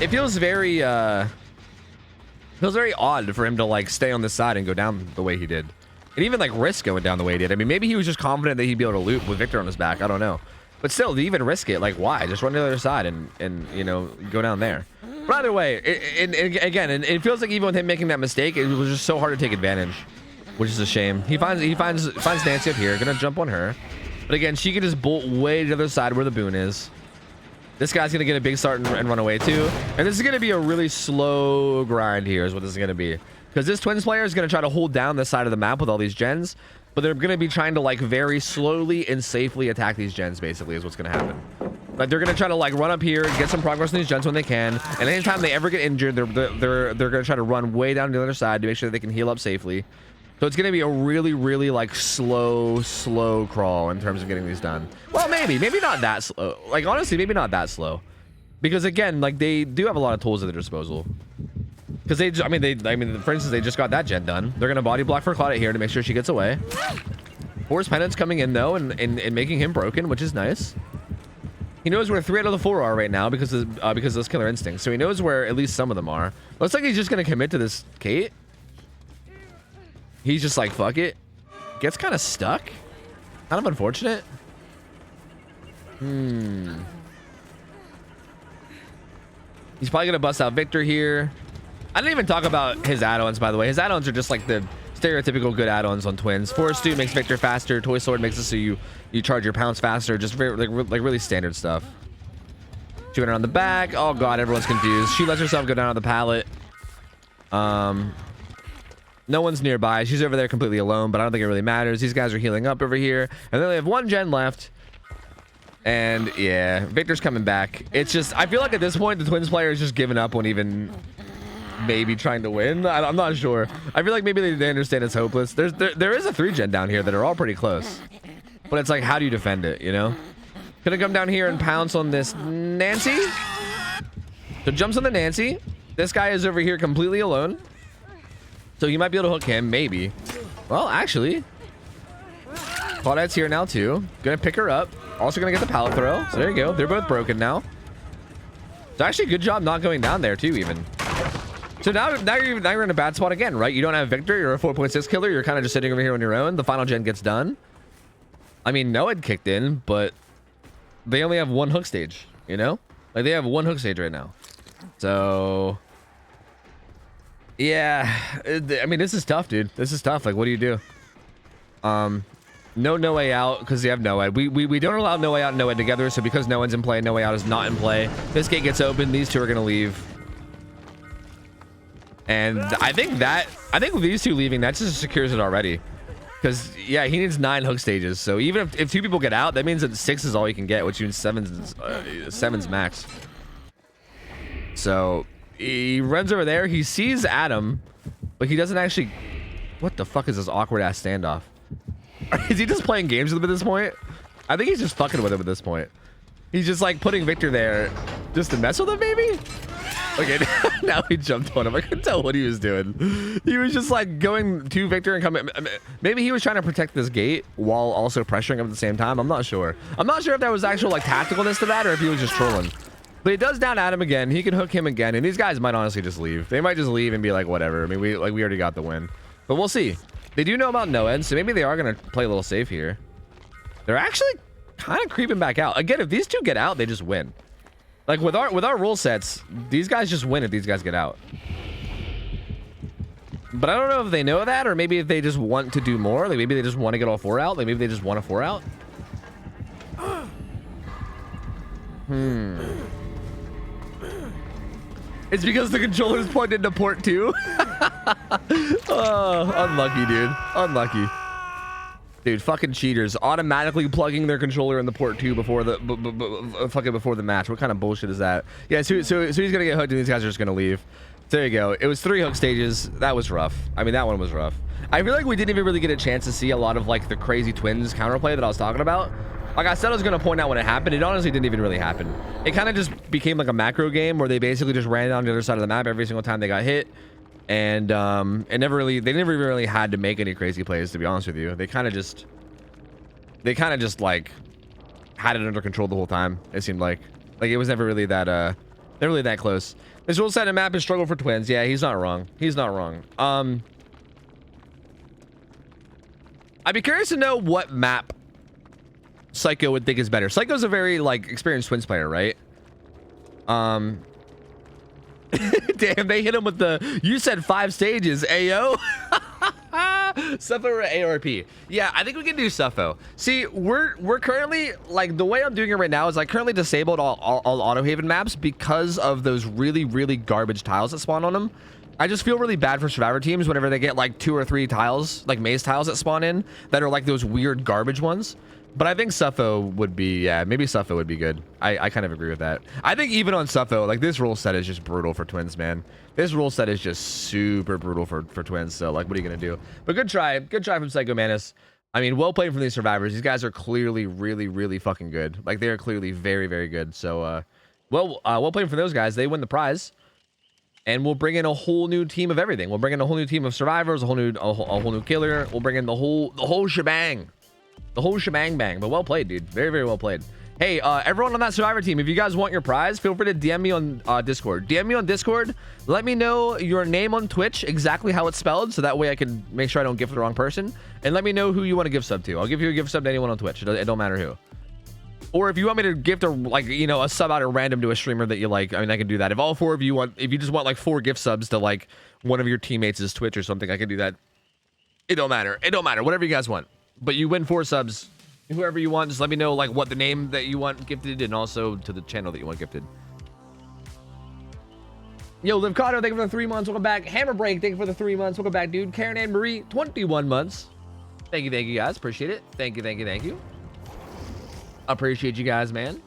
S1: It feels very odd for him to like stay on this side and go down the way he did, and even like risk going down the way he did. I mean, maybe he was just confident that he'd be able to loop with Victor on his back. I don't know, but still, to even risk it, like why? Just run to the other side and you know, go down there. But either way, it feels like even with him making that mistake, it was just so hard to take advantage, which is a shame. He finds Nancy up here, gonna jump on her, but again, she can just bolt way to the other side where the boon is. This guy's gonna get a big start and run away too, and this is gonna be a really slow grind here, is what this is gonna be, because this Twins player is gonna try to hold down this side of the map with all these gens, but they're gonna be trying to like very slowly and safely attack these gens. Basically, is what's gonna happen. Like they're gonna try to like run up here, get some progress on these gens when they can, and anytime they ever get injured, they're gonna try to run way down to the other side to make sure that they can heal up safely. So it's gonna be a really like slow crawl in terms of getting these done. Well, maybe not that slow. Like honestly, maybe not that slow, because again, like they do have a lot of tools at their disposal. Because I mean, for instance, they just got that gen done. They're gonna body block for Claudette here to make sure she gets away. Force Penance coming in though, and making him broken, which is nice. He knows where 3 out of the 4 are right now because of those killer instincts. So he knows where at least some of them are. Looks like he's just gonna commit to this Kate. He's just like, fuck it. Gets kind of stuck. Kind of unfortunate. He's probably gonna bust out Victor here. I didn't even talk about his add-ons, by the way. His add-ons are just like the stereotypical good add-ons on Twins. Force Stew makes Victor faster. Toy Sword makes it so you charge your pounce faster. Just very like really standard stuff. She went around the back. Oh god, everyone's confused. She lets herself go down on the pallet. No one's nearby. She's over there completely alone, but I don't think it really matters. These guys are healing up over here, and then they have 1 gen left. And yeah, Victor's coming back. It's just, I feel like at this point the Twins player is just giving up on even maybe trying to win. I'm not sure. I feel like maybe they understand it's hopeless. There is a 3 gen down here that are all pretty close, but it's like, how do you defend it, you know? Gonna come down here and pounce on this Nancy. So jumps on the Nancy. This guy is over here completely alone, so you might be able to hook him, maybe. Well, actually, Claudette's here now too. Gonna pick her up. Also gonna get the pallet throw. So there you go. They're both broken now. It's actually a good job not going down there too, even. So now you're in a bad spot again, right? You don't have Victor. You're a 4.6 killer. You're kind of just sitting over here on your own. The final gen gets done. I mean, Noah kicked in, but they only have 1 hook stage, you know? Like they have 1 hook stage right now. So yeah, I mean, this is tough, dude. This is tough. Like, what do you do? No way out because you have Noah. We don't allow No Way Out and Noah together. So because no one's in play, No Way Out is not in play. This gate gets open. These 2 are gonna leave. And I think with these 2 leaving, that just secures it already. Because yeah, he needs 9 hook stages. So even if 2 people get out, that means that 6 is all he can get, which means 7's max. So he runs over there. He sees Adam, but he doesn't actually. What the fuck is this awkward ass standoff? Is he just playing games with him at this point? I think he's just fucking with him at this point. He's just like putting Victor there just to mess with him, maybe? Okay, now he jumped on him. I couldn't tell what he was doing. He was just like going to Victor and coming. Maybe he was trying to protect this gate while also pressuring him at the same time. I'm not sure. I'm not sure if there was actual like tacticalness to that or if he was just trolling. But he does down Adam again. He can hook him again, and these guys might honestly just leave. They might just leave and be like, whatever. I mean, we already got the win, but we'll see. They do know about Noed, so maybe they are gonna play a little safe here. They're actually kind of creeping back out again. If these two get out, they just win. Like with our rule sets, these guys just win if these guys get out. But I don't know if they know that, or maybe if they just want to do more. Like maybe they just want to get all 4 out. Like maybe they just want a 4 out. It's because the controller's plugged into port 2. Oh, unlucky, dude. Unlucky. Dude, fucking cheaters. Automatically plugging their controller in the port 2 before the fucking before the match. What kind of bullshit is that? Yeah, so he's gonna get hooked and these guys are just gonna leave. There you go. It was 3 hook stages. That was rough. I mean, that one was rough. I feel like we didn't even really get a chance to see a lot of like the crazy twins counterplay that I was talking about. Like I said, I was going to point out when it happened. It honestly didn't even really happen. It kind of just became like a macro game where they basically just ran down the other side of the map every single time they got hit. And they never really had to make any crazy plays, to be honest with you. They kind of just like had it under control the whole time. It seemed like it was never really that close. This rule set and map is struggle for twins. Yeah, he's not wrong. He's not wrong. I'd be curious to know what map Psycho would think is better. Psycho's a very like experienced twins player, right? Damn, they hit him with the, you said 5 stages, ayo. Suffo or ARP? Yeah, I think we can do Suffo. See, we're currently, like, the way I'm doing it right now is I currently disabled all auto haven maps because of those really garbage tiles that spawn on them. I just feel really bad for survivor teams whenever they get like 2 or 3 tiles, like maze tiles that spawn in that are like those weird garbage ones. But I think Suffo would be, yeah, maybe Suffo would be good. I kind of agree with that. I think even on Suffo, like this rule set is just brutal for twins, man. This rule set is just super brutal for twins. So like, what are you going to do? But good try from Psycho Manus. I mean, well played from these survivors. These guys are clearly really fucking good. Like they are clearly very good. So, well played for those guys. They win the prize. And we'll bring in a whole new team of everything. We'll bring in a whole new team of survivors, a whole new killer. We'll bring in the whole shebang. The whole shebang bang. But well played, dude. Very well played. Hey, everyone on that survivor team, if you guys want your prize, feel free to DM me on Discord. DM me on Discord. Let me know your name on Twitch, exactly how it's spelled, so that way I can make sure I don't gift the wrong person. And let me know who you want to give sub to. I'll give you a gift sub to anyone on Twitch. It don't matter who. Or if you want me to gift a sub out at random to a streamer that you like, I mean, I can do that. If all 4 of you want, if you just want like 4 gift subs to like one of your teammates' Twitch or something, I can do that. It don't matter. It don't matter. Whatever you guys want. But you win 4 subs. Whoever you want, just let me know like what the name that you want gifted and also to the channel that you want gifted. Yo, Livcado, thank you for the 3 months. Welcome back. Hammer Break, thank you for the 3 months. Welcome back, dude. Karen Ann Marie, 21 months. Thank you guys. Appreciate it. Thank you. Appreciate you guys, man.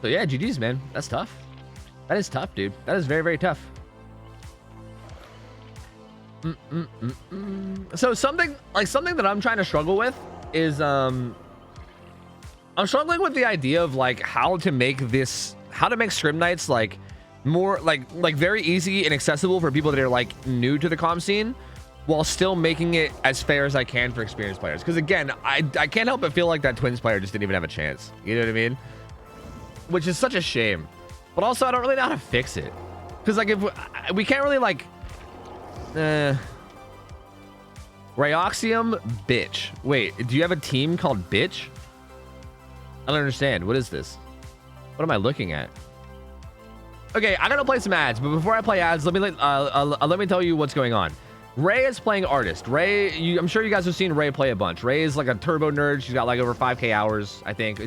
S1: So yeah, GG's, man. That's tough. That is tough, dude. That is very tough. So something that I'm trying to struggle with is I'm struggling with the idea of like how to make Scrim Nights like more like very easy and accessible for people that are like new to the comm scene, while still making it as fair as I can for experienced players. Because again, I can't help but feel like that twins player just didn't even have a chance. You know what I mean? Which is such a shame. But also, I don't really know how to fix it. Because like if we can't really like Ryoxium bitch. Wait, do you have a team called bitch? I don't understand. What is this? What am I looking at? Okay, I gotta play some ads, but before I play ads, let me tell you what's going on. Ray is playing Artist. Ray, I'm sure you guys have seen Ray play a bunch. Ray is like a turbo nerd. She's got like over 5k hours, I think.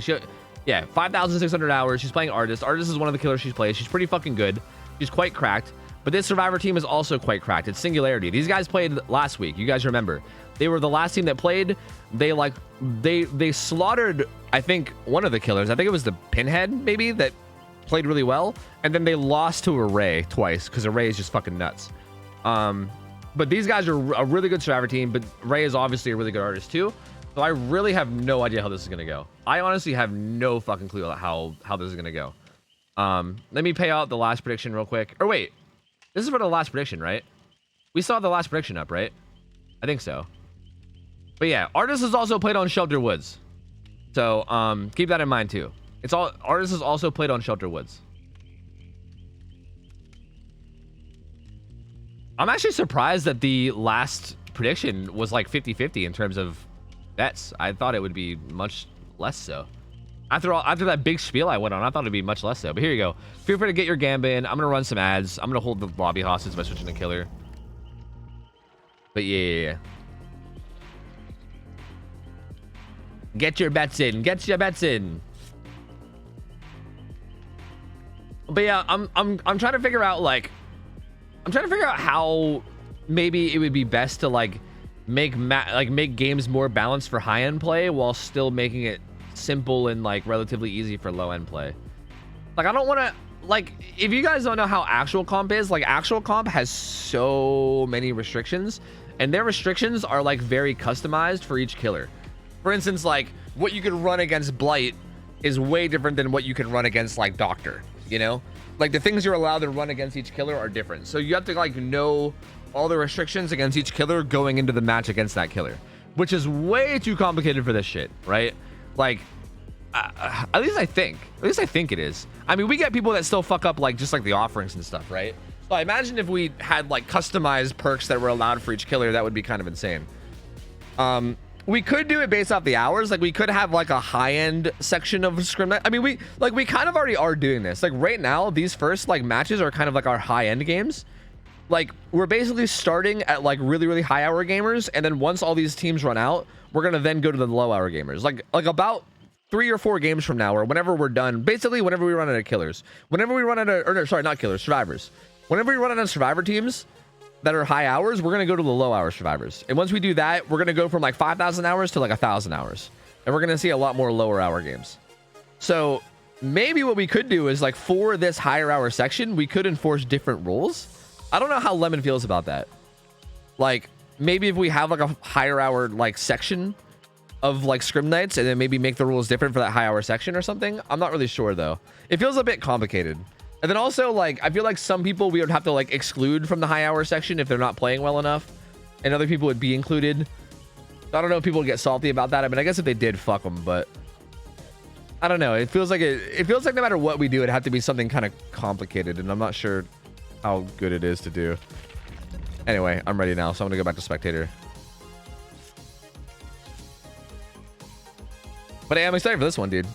S1: Yeah, 5,600 hours. She's playing Artist. Artist is one of the killers she's played. She's pretty fucking good. She's quite cracked. But this survivor team is also quite cracked. It's Singularity. These guys played last week. You guys remember. They were the last team that played. They slaughtered, I think, one of the killers. I think it was the Pinhead, maybe, that played really well. And then they lost to Array twice, because Array is just fucking nuts. But these guys are a really good survivor team, but Ray is obviously a really good artist too. So I really have no idea how this is going to go. I honestly have no fucking clue how this is going to go. Let me pay out the last prediction real quick. Or wait, this is for the last prediction, right? We saw the last prediction up, right? I think so. But yeah, Artist is also played on Shelter Woods. So keep that in mind too. Artist is also played on Shelter Woods. I'm actually surprised that the last prediction was like 50-50 in terms of bets. I thought it would be much less so. After that big spiel I went on, I thought it'd be much less so. But here you go. Feel free to get your gamba in. I'm gonna run some ads. I'm gonna hold the lobby hostage by switching to killer. But yeah. Get your bets in. Get your bets in. But yeah, I'm trying to figure out like how maybe it would be best to like make games more balanced for high-end play while still making it simple and like relatively easy for low-end play. Like I don't want to, like, if you guys don't know how actual comp is, like actual comp has so many restrictions, and their restrictions are like very customized for each killer. For instance, like what you can run against Blight is way different than what you can run against like Doctor, you know? Like the things you're allowed to run against each killer are different. So you have to like know all the restrictions against each killer going into the match against that killer, which is way too complicated for this shit, right? Like at least I think it is. I mean, we get people that still fuck up like just like the offerings and stuff, right? So I imagine if we had like customized perks that were allowed for each killer, that would be kind of insane. We could do it based off the hours. Like we could have like a high-end section of Scrim Night. I mean, we kind of already are doing this. Like right now, these first like matches are kind of like our high-end games. Like we're basically starting at like really, really high hour gamers. And then once all these teams run out, we're going to then go to the low hour gamers. Like about 3 or 4 games from now, or whenever we're done, basically whenever we run out of killers, whenever we run out of, or no, sorry, not killers, survivors. Whenever we run out of survivor teams that are high hours, we're going to go to the low hour survivors. And once we do that, we're going to go from like 5,000 hours to like 1,000 hours. And we're going to see a lot more lower hour games. So maybe what we could do is like for this higher hour section, we could enforce different rules. I don't know how Lemon feels about that. Like maybe if we have like a higher hour like section of like scrim nights and then maybe make the rules different for that high hour section or something. I'm not really sure though. It feels a bit complicated. And then also like, I feel like some people we would have to like exclude from the high hour section if they're not playing well enough, and other people would be included. I don't know if people would get salty about that. I mean, I guess if they did, fuck them, but I don't know. It feels like no matter what we do, it'd have to be something kind of complicated, and I'm not sure how good it is to do. Anyway, I'm ready now, so I'm gonna go back to spectator. But I'm excited for this one, dude.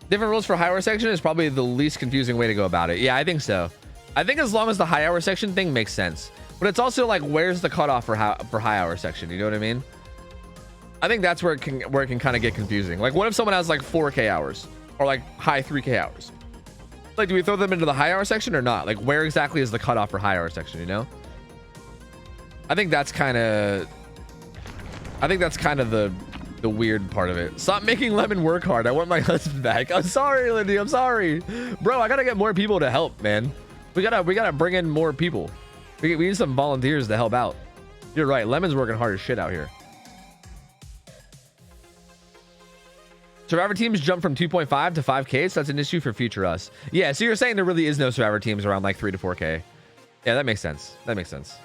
S1: Different rules for high hour section is probably the least confusing way to go about it. Yeah, I think so. I think as long as the high hour section thing makes sense, but it's also like, where's the cutoff for high hour section? You know what I mean? I think that's where it can kind of get confusing. Like, what if someone has like 4K hours or like high 3K hours? Like, do we throw them into the high hour section or not? Like, where exactly is the cutoff for high hour section? You know? I think that's kind of the weird part of it. Stop making Lemon work hard. I want my husband back. I'm sorry, Lindy. I'm sorry, bro. I gotta get more people to help, man. We gotta bring in more people. We need some volunteers to help out. You're right. Lemon's working hard as shit out here. Survivor teams jump from 2.5 to 5K, so that's an issue for future us. Yeah, so you're saying there really is no Survivor teams around like 3 to 4K. Yeah, that makes sense. That makes sense.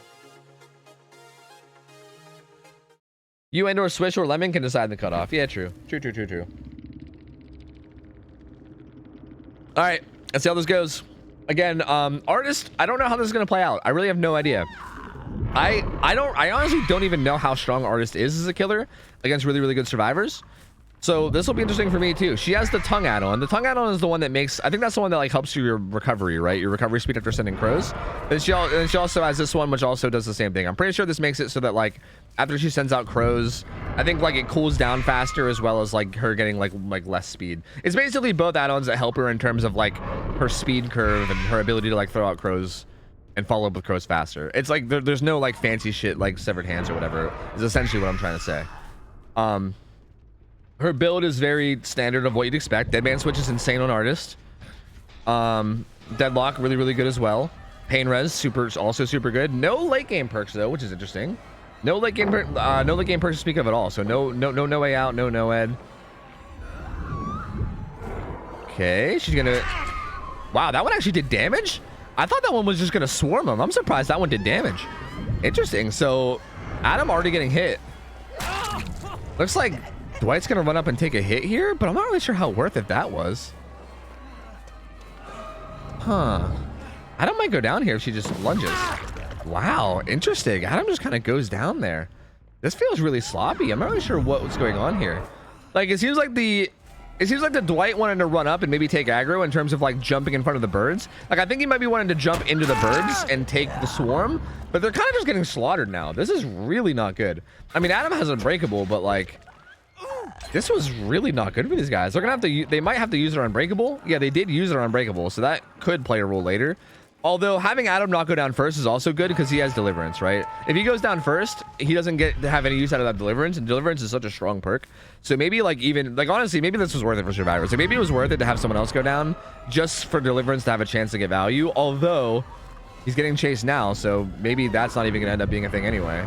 S1: You and or Swish or Lemon can decide the cutoff. Yeah, true. True. All right, let's see how this goes. Again, Artist, I don't know how this is gonna play out. I really have no idea. I honestly don't even know how strong Artist is as a killer against really, really good survivors. So this will be interesting for me too. She has the tongue add-on. The tongue add-on is the one that makes, I think that's the one that like helps your recovery, right? Your recovery speed after sending crows. And she also has this one, which also does the same thing. I'm pretty sure this makes it so that like after she sends out crows, I think like it cools down faster, as well as like her getting like less speed. It's basically both add-ons that help her in terms of like her speed curve and her ability to like throw out crows and follow up with crows faster. It's like there's no like fancy shit like severed hands or whatever, is essentially what I'm trying to say. Her build is very standard of what you'd expect. Deadman Switch is insane on Artist. Deadlock, really, really good as well. Pain Res, also super good. No late game perks though, which is interesting. No late game perks to speak of at all. So no way out, no ed. Okay, she's gonna. Wow, that one actually did damage. I thought that one was just gonna swarm him. I'm surprised that one did damage. Interesting. So Adam already getting hit. Looks like Dwight's gonna run up and take a hit here, but I'm not really sure how worth it that was. Huh. Adam might go down here if she just lunges. Wow, interesting. Adam just kind of goes down there. This feels really sloppy. I'm not really sure what's going on here. Like, it seems like the Dwight wanted to run up and maybe take aggro in terms of like jumping in front of the birds. Like, I think he might be wanting to jump into the birds and take the swarm, but they're kind of just getting slaughtered now. This is really not good. I mean, Adam has Unbreakable, but like, this was really not good for these guys. They're gonna have to, they might have to use their Unbreakable. Yeah, they did use their Unbreakable, so that could play a role later. Although having Adam not go down first is also good because he has Deliverance, right? If he goes down first, he doesn't get to have any use out of that Deliverance, and Deliverance is such a strong perk. So maybe like even, like honestly, maybe this was worth it for survivors. Like maybe it was worth it to have someone else go down just for Deliverance to have a chance to get value. Although he's getting chased now, so maybe that's not even gonna end up being a thing anyway.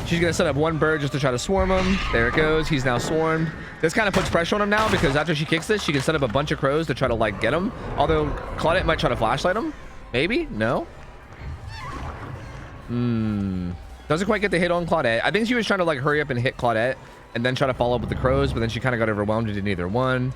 S1: She's gonna set up one bird just to try to swarm him. There it goes. He's now swarmed. This kind of puts pressure on him now because after she kicks this, she can set up a bunch of crows to try to like get him. Although Claudette might try to flashlight him. Maybe? No? Doesn't quite get the hit on Claudette. I think she was trying to like hurry up and hit Claudette and then try to follow up with the crows, but then she kind of got overwhelmed and did neither one.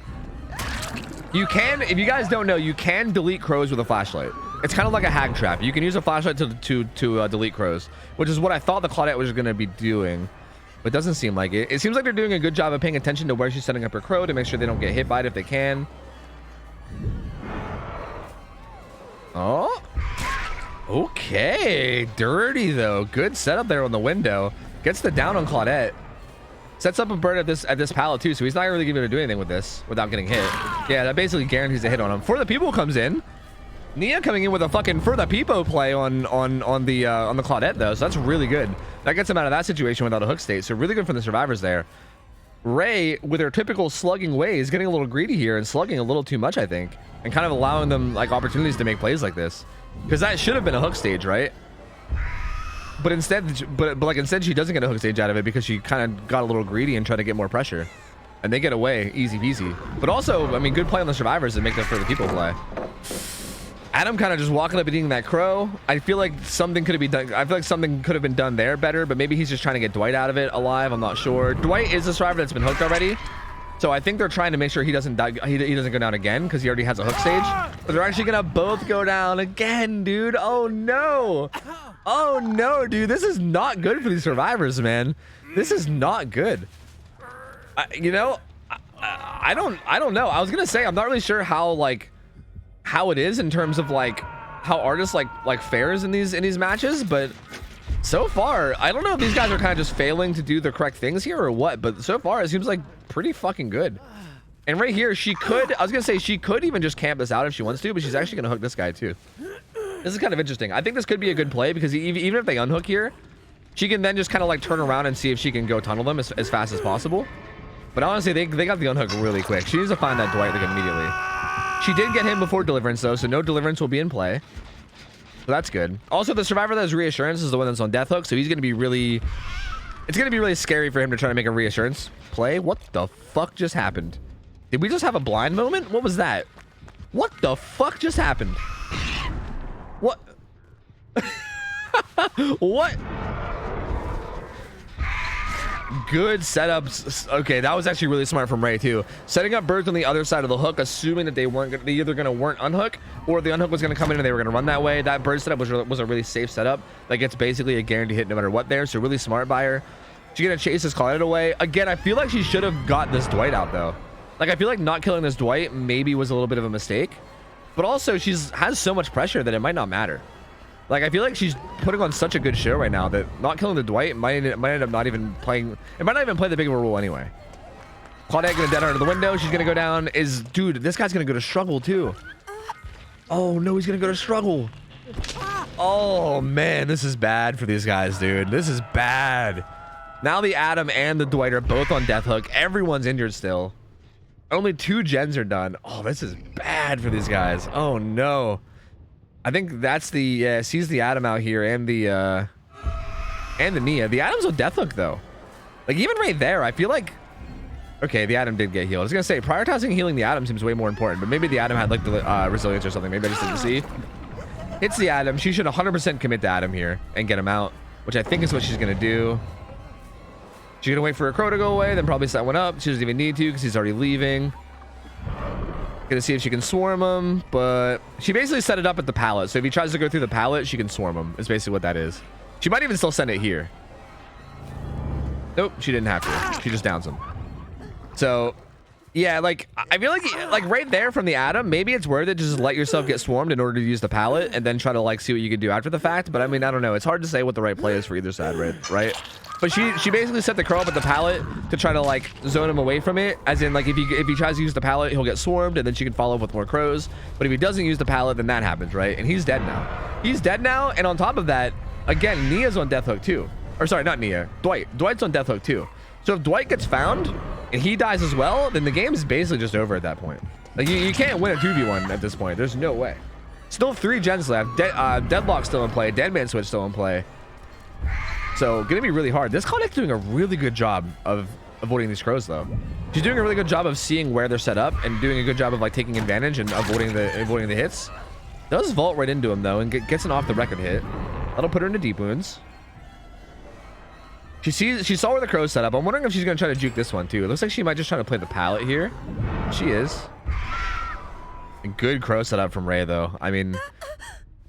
S1: You can, if you guys don't know, you can delete crows with a flashlight. It's kind of like a hag trap. You can use a flashlight to delete crows, which is what I thought the Claudette was going to be doing, but it doesn't seem like it. It seems like they're doing a good job of paying attention to where she's setting up her crow to make sure they don't get hit by it if they can. Oh, okay. Dirty though. Good setup there on the window. Gets the down on Claudette. Sets up a bird at this pallet too, so he's not really going to do anything with this without getting hit. Yeah, that basically guarantees a hit on him. For the People comes in. Nia coming in with a fucking For the People play on the Claudette though, so that's really good. That gets him out of that situation without a hook state, so really good for the survivors there. Ray, with her typical slugging ways, getting a little greedy here and slugging a little too much, I think, and kind of allowing them like opportunities to make plays like this, because that should have been a hook stage, right? But instead, instead she doesn't get a hook stage out of it because she kind of got a little greedy and tried to get more pressure, and they get away easy peasy. But also, I mean, good play on the survivors to make that For the People play. Adam kind of just walking up and eating that crow. I feel like something could have been done. I feel like something could have been done there better, but maybe he's just trying to get Dwight out of it alive. I'm not sure. Dwight is a survivor that's been hooked already, so I think they're trying to make sure he doesn't die. He doesn't go down again because he already has a hook stage. But they're actually gonna both go down again, dude. Oh no! Oh no, dude. This is not good for these survivors, man. This is not good. You know, I don't know. I was gonna say I'm not really sure how it is in terms of like how artists like fares in these matches, but so far I don't know if these guys are kind of just failing to do the correct things here or what, but so far it seems like pretty fucking good. And right here she could, I was gonna say she could even just camp this out if she wants to, but she's actually gonna hook this guy too. This is kind of interesting. I think this could be a good play because even if they unhook here, she can then just kind of like turn around and see if she can go tunnel them as fast as possible. But honestly, they got the unhook really quick. She needs to find that Dwight like immediately. She did get him before Deliverance though, so no Deliverance will be in play. So that's good. Also, the survivor that has Reassurance is the one that's on Death Hook, so he's gonna be really, it's gonna be really scary for him to try to make a Reassurance play. What the fuck just happened? Did we just have a blind moment? What was that? What the fuck just happened? What? What? Good setups. Okay, that was actually really smart from Ray too. Setting up birds on the other side of the hook, assuming that they weren't unhook, or the unhook was gonna come in and they were gonna run that way. That bird setup was a really safe setup. Like, it's basically a guaranteed hit no matter what there. So really smart by her. She's gonna chase this Claudette away. Again, I feel like she should have got this Dwight out though. Like, I feel like not killing this Dwight maybe was a little bit of a mistake, but also has so much pressure that it might not matter. Like, I feel like she's putting on such a good show right now that not killing the Dwight might end up not even playing. It might not even play the big of a role anyway. Claudette gonna dead her to the window. She's gonna go down. Dude, this guy's gonna go to struggle too. Oh no, he's gonna go to struggle. Oh man, this is bad for these guys, dude. This is bad. Now the Adam and the Dwight are both on Death Hook. Everyone's injured still. Only 2 gens are done. Oh, this is bad for these guys. Oh no. I think that's the sees the Adam out here and the Nia. The Adam's on Death Hook though. Like, even right there, I feel like, okay, the Adam did get healed. I was gonna say prioritizing healing the Adam seems way more important, but maybe the Adam had like the resilience or something. Maybe I just didn't see. Hits the Adam. She should 100% commit to Adam here and get him out, which I think is what she's gonna do. She's gonna wait for a crow to go away, then probably set one up. She doesn't even need to because he's already leaving. Gonna see if she can swarm him, but she basically set it up at the pallet. So if he tries to go through the pallet, she can swarm him. It's basically what that is. She might even still send it here. Nope, she didn't have to. She just downs him. So yeah, like I feel like right there from the Atom, maybe it's worth it to just let yourself get swarmed in order to use the pallet and then try to like see what you can do after the fact. But I mean, I don't know. It's hard to say what the right play is for either side, right? But she basically set the crow up at the pallet to try to like zone him away from it. As in, like if he tries to use the pallet, he'll get swarmed, and then she can follow up with more crows. But if he doesn't use the pallet, then that happens, right? And he's dead now. He's dead now, and on top of that, again, Nia's on death hook too. Or sorry, not Nia. Dwight's on death hook too. So if Dwight gets found and he dies as well, then the game is basically just over at that point. Like you can't win a 2v1 at this point. There's no way. Still 3 gens left. Deadlock's still in play. Deadman Switch still in play. So gonna be really hard. This Connic's doing a really good job of avoiding these crows though. She's doing a really good job of seeing where they're set up and doing a good job of like taking advantage and avoiding the hits. Does vault right into him though and gets an off the record hit. That'll put her into deep wounds. She saw where the crow's set up. I'm wondering if she's gonna try to juke this one too. It looks like she might just try to play the pallet here. She is. A good crow setup from Ray though. I mean,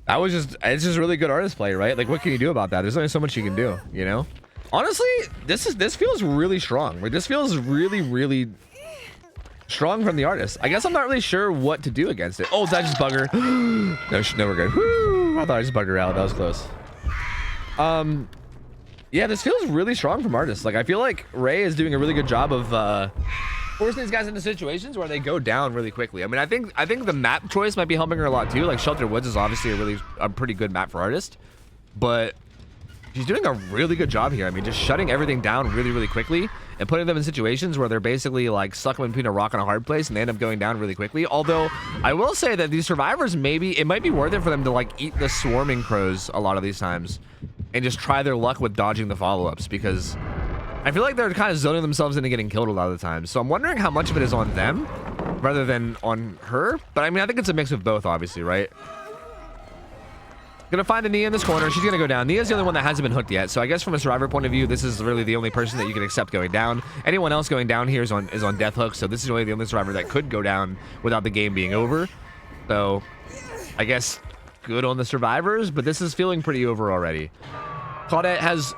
S1: it's just really good artist play, right? Like what can you do about that? There's only so much you can do, you know? Honestly, this feels really strong. Like this feels really strong from the artist. I guess I'm not really sure what to do against it. Oh, did I just bug her? No, we're good. Woo! I thought I just bugged her out. That was close. Yeah, this feels really strong from artists. Like I feel like Ray is doing a really good job of forcing these guys into situations where they go down really quickly. I mean, I think the map choice might be helping her a lot too. Like Shelter Woods is obviously a pretty good map for artist, but she's doing a really good job here. I mean, just shutting everything down really quickly and putting them in situations where they're basically like stuck between a rock and a hard place and they end up going down really quickly. Although I will say that these survivors, it might be worth it for them to like eat the swarming crows a lot of these times and just try their luck with dodging the follow-ups, because I feel like they're kind of zoning themselves into getting killed a lot of the time. So I'm wondering how much of it is on them rather than on her. But I mean, I think it's a mix of both, obviously, right? Gonna find the Nia in this corner. She's gonna go down. Nia's the only one that hasn't been hooked yet. So I guess from a survivor point of view, this is really the only person that you can accept going down. Anyone else going down here is on death hook. So this is really the only survivor that could go down without the game being over. So I guess good on the survivors, but this is feeling pretty over already. Claudette has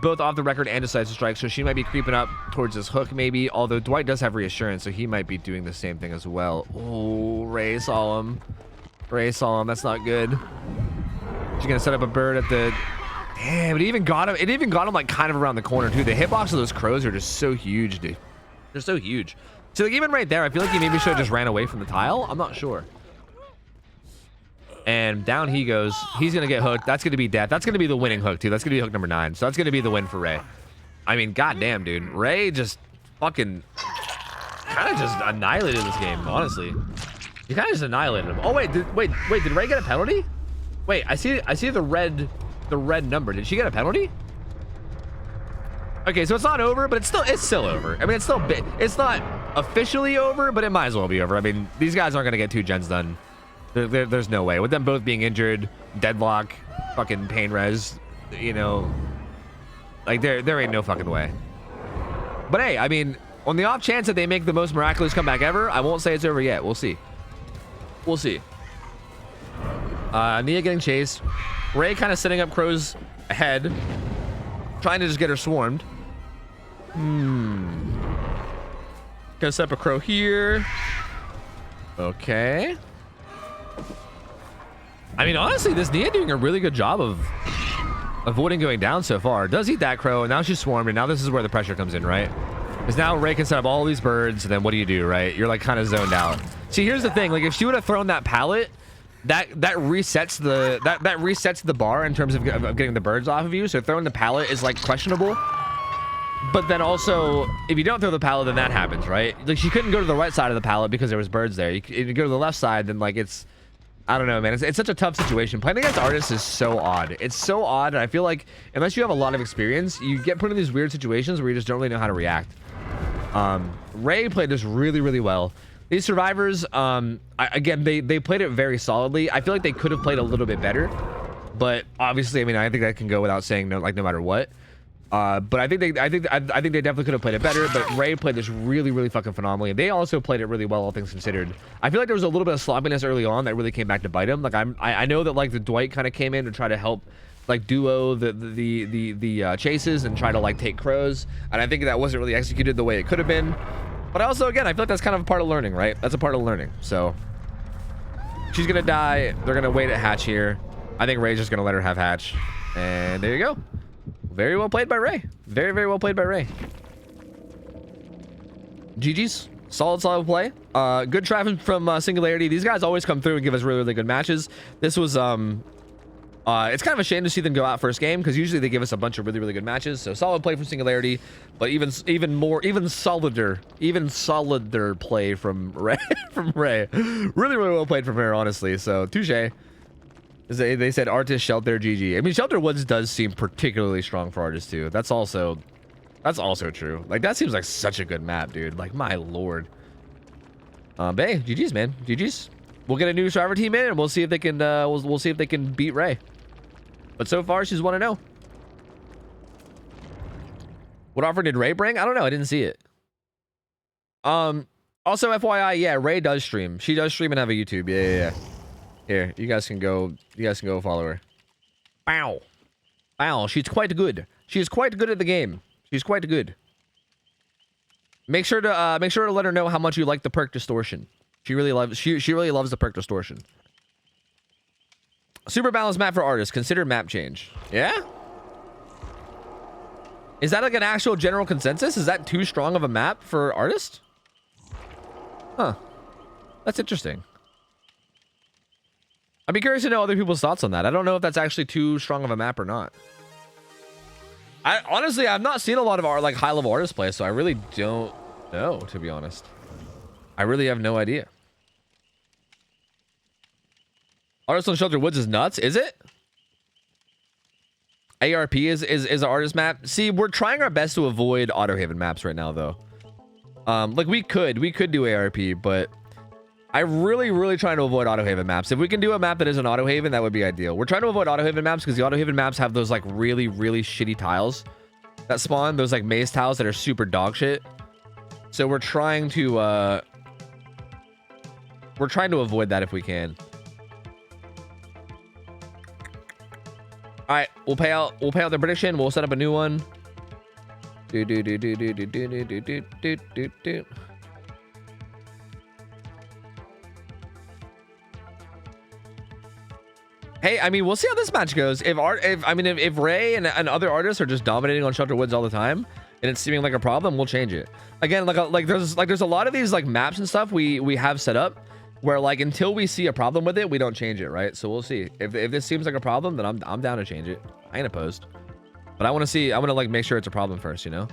S1: both off the record and decisive strike, so she might be creeping up towards this hook maybe, although Dwight does have reassurance, so he might be doing the same thing as well. Oh, Ray saw him. That's not good. She's gonna set up a bird at the... Damn, it even got him like kind of around the corner too. The hitbox of those crows are just so huge, dude. They're so huge. So like even right there, I feel like he maybe should have just ran away from the tile. I'm not sure. And down he goes. He's gonna get hooked. That's gonna be death. That's gonna be the winning hook too. That's gonna be hook number 9. So that's gonna be the win for Ray. I mean, goddamn, dude. Ray just fucking kind of just annihilated this game. Honestly, he kind of just annihilated him. Oh wait, did Ray get a penalty? Wait, I see the red number. Did she get a penalty? Okay, so it's not over, but it's still over. I mean, it's not officially over, but it might as well be over. I mean, these guys aren't gonna get 2 gens done. There's no way. With them both being injured, deadlock, fucking pain res, you know, like there ain't no fucking way. But hey, I mean, on the off chance that they make the most miraculous comeback ever, I won't say it's over yet. We'll see. Nia getting chased. Ray kind of setting up crows ahead, trying to just get her swarmed. Gonna set up a crow here. Okay. I mean, honestly, this Nia doing a really good job of avoiding going down so far. Does eat that crow, and now she's swarmed, and now this is where the pressure comes in, right? Because now Ray can set up all these birds, and then what do you do, right? You're like kind of zoned out. See, here's the thing. Like, if she would have thrown that pallet, that resets the bar in terms of getting the birds off of you. So throwing the pallet is like questionable. But then also, if you don't throw the pallet, then that happens, right? Like, she couldn't go to the right side of the pallet because there was birds there. If you go to the left side, then like it's... I don't know, man. It's such a tough situation. Playing against artists is so odd. It's so odd, and I feel like unless you have a lot of experience, you get put in these weird situations where you just don't really know how to react. Ray played this really well. These survivors, again, they played it very solidly. I feel like they could have played a little bit better, but obviously, I mean, I think that can go without saying no, like no matter what. But I think they definitely could have played it better. But Ray played this really fucking phenomenally. They also played it really well, all things considered. I feel like there was a little bit of sloppiness early on that really came back to bite him. Like I know that like the Dwight kind of came in to try to help like duo the chases and try to like take crows, and I think that wasn't really executed the way it could have been. But also, again, I feel like that's kind of a part of learning, right? That's a part of learning. So she's gonna die. They're gonna wait at hatch here. I think Ray's just gonna let her have hatch, and there you go. Very well played by Ray. Very well played by Ray. GG's. Solid play. Good traffic from Singularity. These guys always come through and give us really good matches. This was it's kind of a shame to see them go out first game, because usually they give us a bunch of really good matches. So solid play from Singularity, but even solider play from Ray. Really well played from her, honestly. So touche. They said Artist, Shelter, GG. I mean, Shelter Woods does seem particularly strong for Artist too. That's also true. Like, that seems like such a good map, dude. Like, my lord. But hey, GG's, man. GG's. We'll get a new survivor team in, and we'll see if they can we'll see if they can beat Ray. But so far, she's 1-0. What offer did Ray bring? I don't know. I didn't see it. Also, FYI, yeah, Ray does stream. She does stream and have a YouTube. Yeah. Here, you guys can go follow her. Wow. She's quite good. She is quite good at the game. She's quite good. Make sure to let her know how much you like the perk distortion. She really loves the perk distortion. Super balanced map for Artists. Consider map change. Yeah? Is that like an actual general consensus? Is that too strong of a map for Artist? Huh. That's interesting. I'd be curious to know other people's thoughts on that. I don't know if that's actually too strong of a map or not. Honestly, I've not seen a lot of our like high-level Artist play, so I really don't know, to be honest. I really have no idea. Artist on Shelter Woods is nuts, is it? ARP is an Artist map. See, we're trying our best to avoid Autohaven maps right now, though. Like we could do ARP, but I'm really trying to avoid Autohaven maps. If we can do a map that isn't Autohaven, that would be ideal. We're trying to avoid Autohaven maps because the Autohaven maps have those like really shitty tiles that spawn, those like maze tiles that are super dog shit. So we're trying to avoid that if we can. All right, we'll pay out the prediction. We'll set up a new one. Hey, I mean, we'll see how this match goes. If Ray and other artists are just dominating on Shelter Woods all the time, and it's seeming like a problem, we'll change it. Again, there's a lot of these like maps and stuff we have set up where like until we see a problem with it, we don't change it, right? So we'll see. If this seems like a problem, then I'm down to change it. I ain't opposed. But I want to like make sure it's a problem first, you know?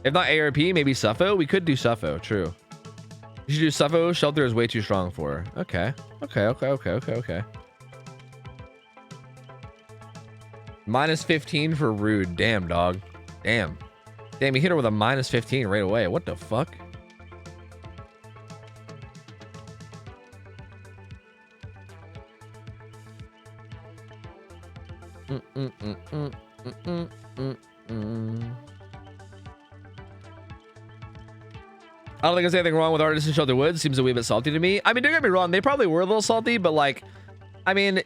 S1: If not ARP, maybe Suffo. We could do Suffo, true. You should do Suffo. Shelter is way too strong for her. Okay. -15 for Rude. Damn, dog. Damn, he hit her with a -15 right away. What the fuck? I don't think there's anything wrong with Artists in Shelter Woods. Seems a wee bit salty to me. I mean, don't get me wrong. They probably were a little salty, but like, I mean,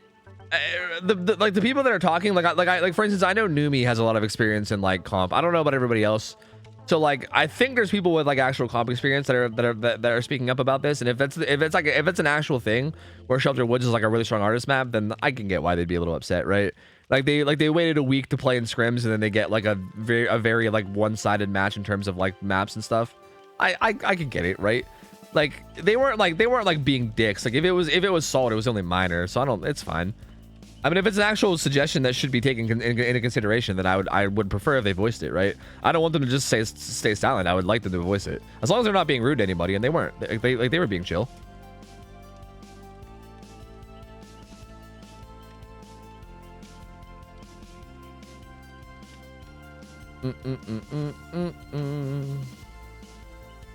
S1: the people that are talking, like for instance, I know Numi has a lot of experience in like comp. I don't know about everybody else. So like, I think there's people with like actual comp experience that are speaking up about this. And if it's an actual thing where Shelter Woods is like a really strong Artist map, then I can get why they'd be a little upset, right? Like they waited a week to play in scrims, and then they get like a very like one-sided match in terms of like maps and stuff. I can get it, right? Like they weren't like being dicks. Like if it was salt, it was only minor, so it's fine. I mean, if it's an actual suggestion that should be taken into consideration, then I would prefer if they voiced it, right? I don't want them to just stay silent. I would like them to voice it, as long as they're not being rude to anybody, and they weren't. They were being chill.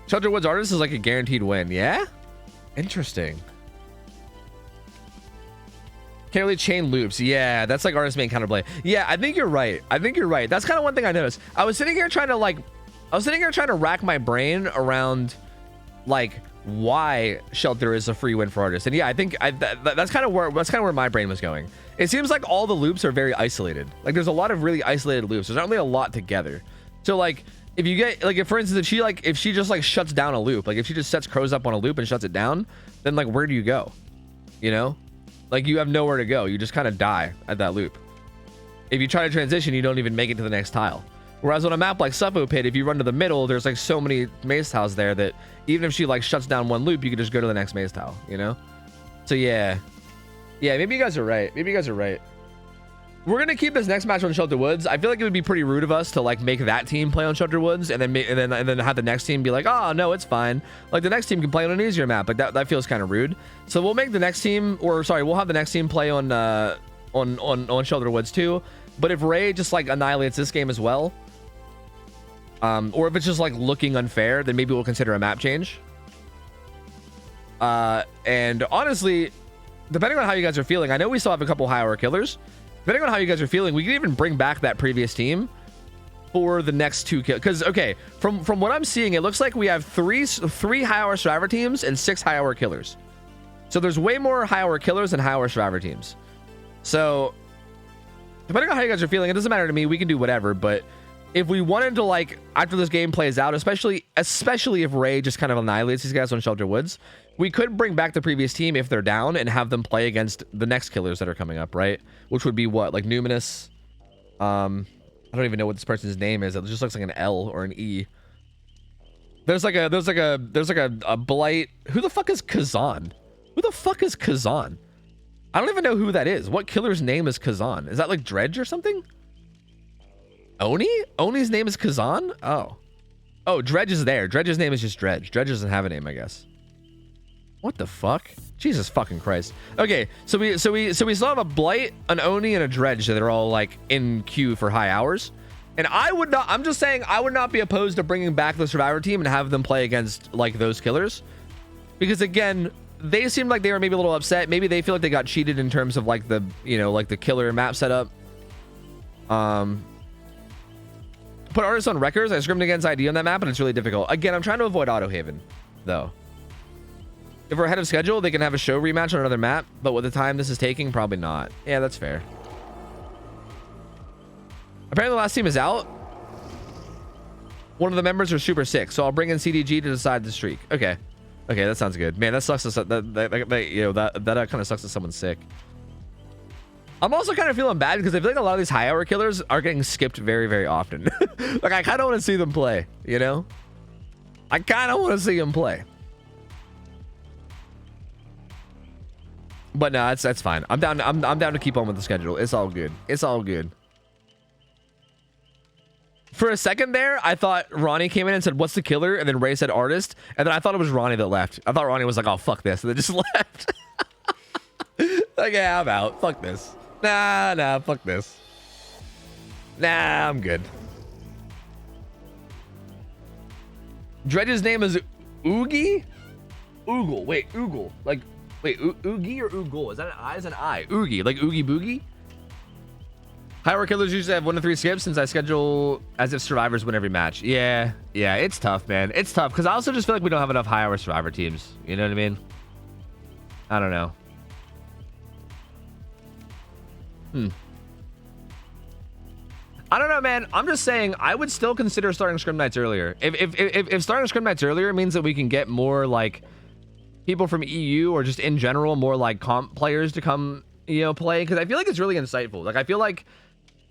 S1: Shelter Woods Artist is like a guaranteed win. Yeah, interesting. Can't really chain loops. Yeah, that's like artist main counterplay. Yeah, I think you're right. I think you're right. That's kind of one thing I noticed. I was sitting here trying to rack my brain around like why Shelter is a free win for artists. And yeah, I think that's kind of where my brain was going. It seems like all the loops are very isolated. Like there's a lot of really isolated loops. There's not really a lot together. So like if you get like, if for instance, if she just like shuts down a loop, like if she just sets crows up on a loop and shuts it down, then like where do you go? You know, like you have nowhere to go. You just kind of die at that loop. If you try to transition, you don't even make it to the next tile. Whereas on a map like Suffo Pit, if you run to the middle, there's like so many maze tiles there that even if she like shuts down one loop, you can just go to the next maze tile, you know? So yeah, maybe you guys are right. Maybe you guys are right. We're gonna keep this next match on Shelter Woods. I feel like it would be pretty rude of us to like make that team play on Shelter Woods and then have the next team be like, oh no, it's fine. Like the next team can play on an easier map. Like that feels kind of rude. So we'll make the next team, or sorry, we'll have the next team play on Shelter Woods too. But if Ray just like annihilates this game as well, or if it's just like looking unfair, then maybe we'll consider a map change. And honestly, depending on how you guys are feeling, I know we still have a couple high hour killers. Depending on how you guys are feeling, we can even bring back that previous team for the next two kills. Because okay, from what I'm seeing, it looks like we have three high hour survivor teams and 6 high hour killers. So there's way more high hour killers than high hour survivor teams. So depending on how you guys are feeling, it doesn't matter to me. We can do whatever. But if we wanted to, like, after this game plays out, especially if Ray just kind of annihilates these guys on Shelter Woods, we could bring back the previous team if they're down and have them play against the next killers that are coming up, right? Which would be what, like Numinous. I don't even know what this person's name is. It just looks like an L or an E. There's like a Blight. Who the fuck is Kazan? Who the fuck is Kazan? I don't even know who that is. What killer's name is Kazan? Is that like Dredge or something? Oni? Oni's name is Kazan? Oh, Dredge is there. Dredge's name is just Dredge. Dredge doesn't have a name, I guess. What the fuck? Jesus fucking Christ. Okay, so we still have a Blight, an Oni, and a Dredge that are all like in queue for high hours. And I'm just saying I would not be opposed to bringing back the survivor team and have them play against like those killers. Because again, they seemed like they were maybe a little upset. Maybe they feel like they got cheated in terms of like the, you know, like the killer map setup. Put artists on records. I scrimmed against ID on that map, and it's really difficult. Again, I'm trying to avoid Auto Haven, though. If we're ahead of schedule, they can have a show rematch on another map, but with the time this is taking, probably not. Yeah, that's fair. Apparently, the last team is out. One of the members are super sick, so I'll bring in CDG to decide the streak. Okay, that sounds good. Man, that sucks. That kind of sucks that someone's sick. I'm also kind of feeling bad because I feel like a lot of these high hour killers are getting skipped very, very often. Like I kind of want to see them play, you know? I kind of want to see them play. But no, that's fine. I'm down to keep on with the schedule. It's all good. It's all good. For a second there, I thought Ronnie came in and said, "What's the killer?" And then Ray said artist. And then I thought it was Ronnie that left. I thought Ronnie was like, "Oh, fuck this." And then just left. Like, yeah, I'm out. Fuck this. Nah, fuck this. Nah, I'm good. Dredge's name is Oogie? Oogle. Wait, Oogle. Like, wait, Oogie or Oogle? Is that an I? Is an I? Oogie. Like Oogie Boogie? High hour killers usually have 1 to 3 skips since I schedule as if survivors win every match. Yeah, it's tough, man. It's tough because I also just feel like we don't have enough high hour survivor teams. You know what I mean? I don't know. I don't know, man. I'm just saying I would still consider starting Scrim Nights earlier. If starting Scrim Nights earlier means that we can get more like people from EU or just in general more like comp players to come, you know, play, because I feel like it's really insightful. Like I feel like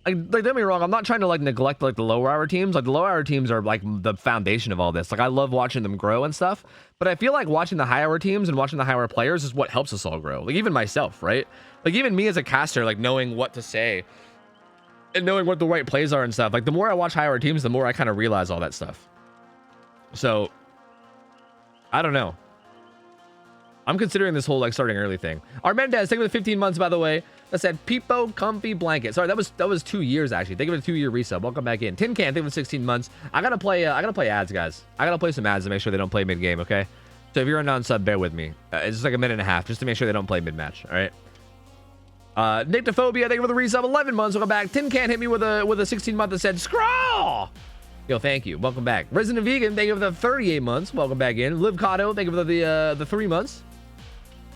S1: don't get me wrong, I'm not trying to like neglect like the lower hour teams. Like the lower hour teams are like the foundation of all this. Like I love watching them grow and stuff, but I feel like watching the high hour teams and watching the high hour players is what helps us all grow. Like even myself, right? Like even me as a caster, like knowing what to say and knowing what the right plays are and stuff. Like the more I watch high hour teams, the more I kind of realize all that stuff. So I don't know. I'm considering this whole like starting early thing. Armendez, thank you for the 15 months, by the way. That said Peepo Comfy Blanket. Sorry, that was 2 years actually. Thank you for the 2-year resub. Welcome back in. Tin Can, thank you for the 16 months. I gotta play ads, guys. I gotta play some ads to make sure they don't play mid game. Okay. So if you're a non-sub, bear with me. It's just like a minute and a half just to make sure they don't play mid match. All right. Nyctophobia, thank you for the resub. 11 months. Welcome back. Tin Can hit me with a 16 month that said scroll. Yo, thank you. Welcome back. Resident Vegan, thank you for the 38 months. Welcome back in. Liv Cotto, thank you for the 3 months.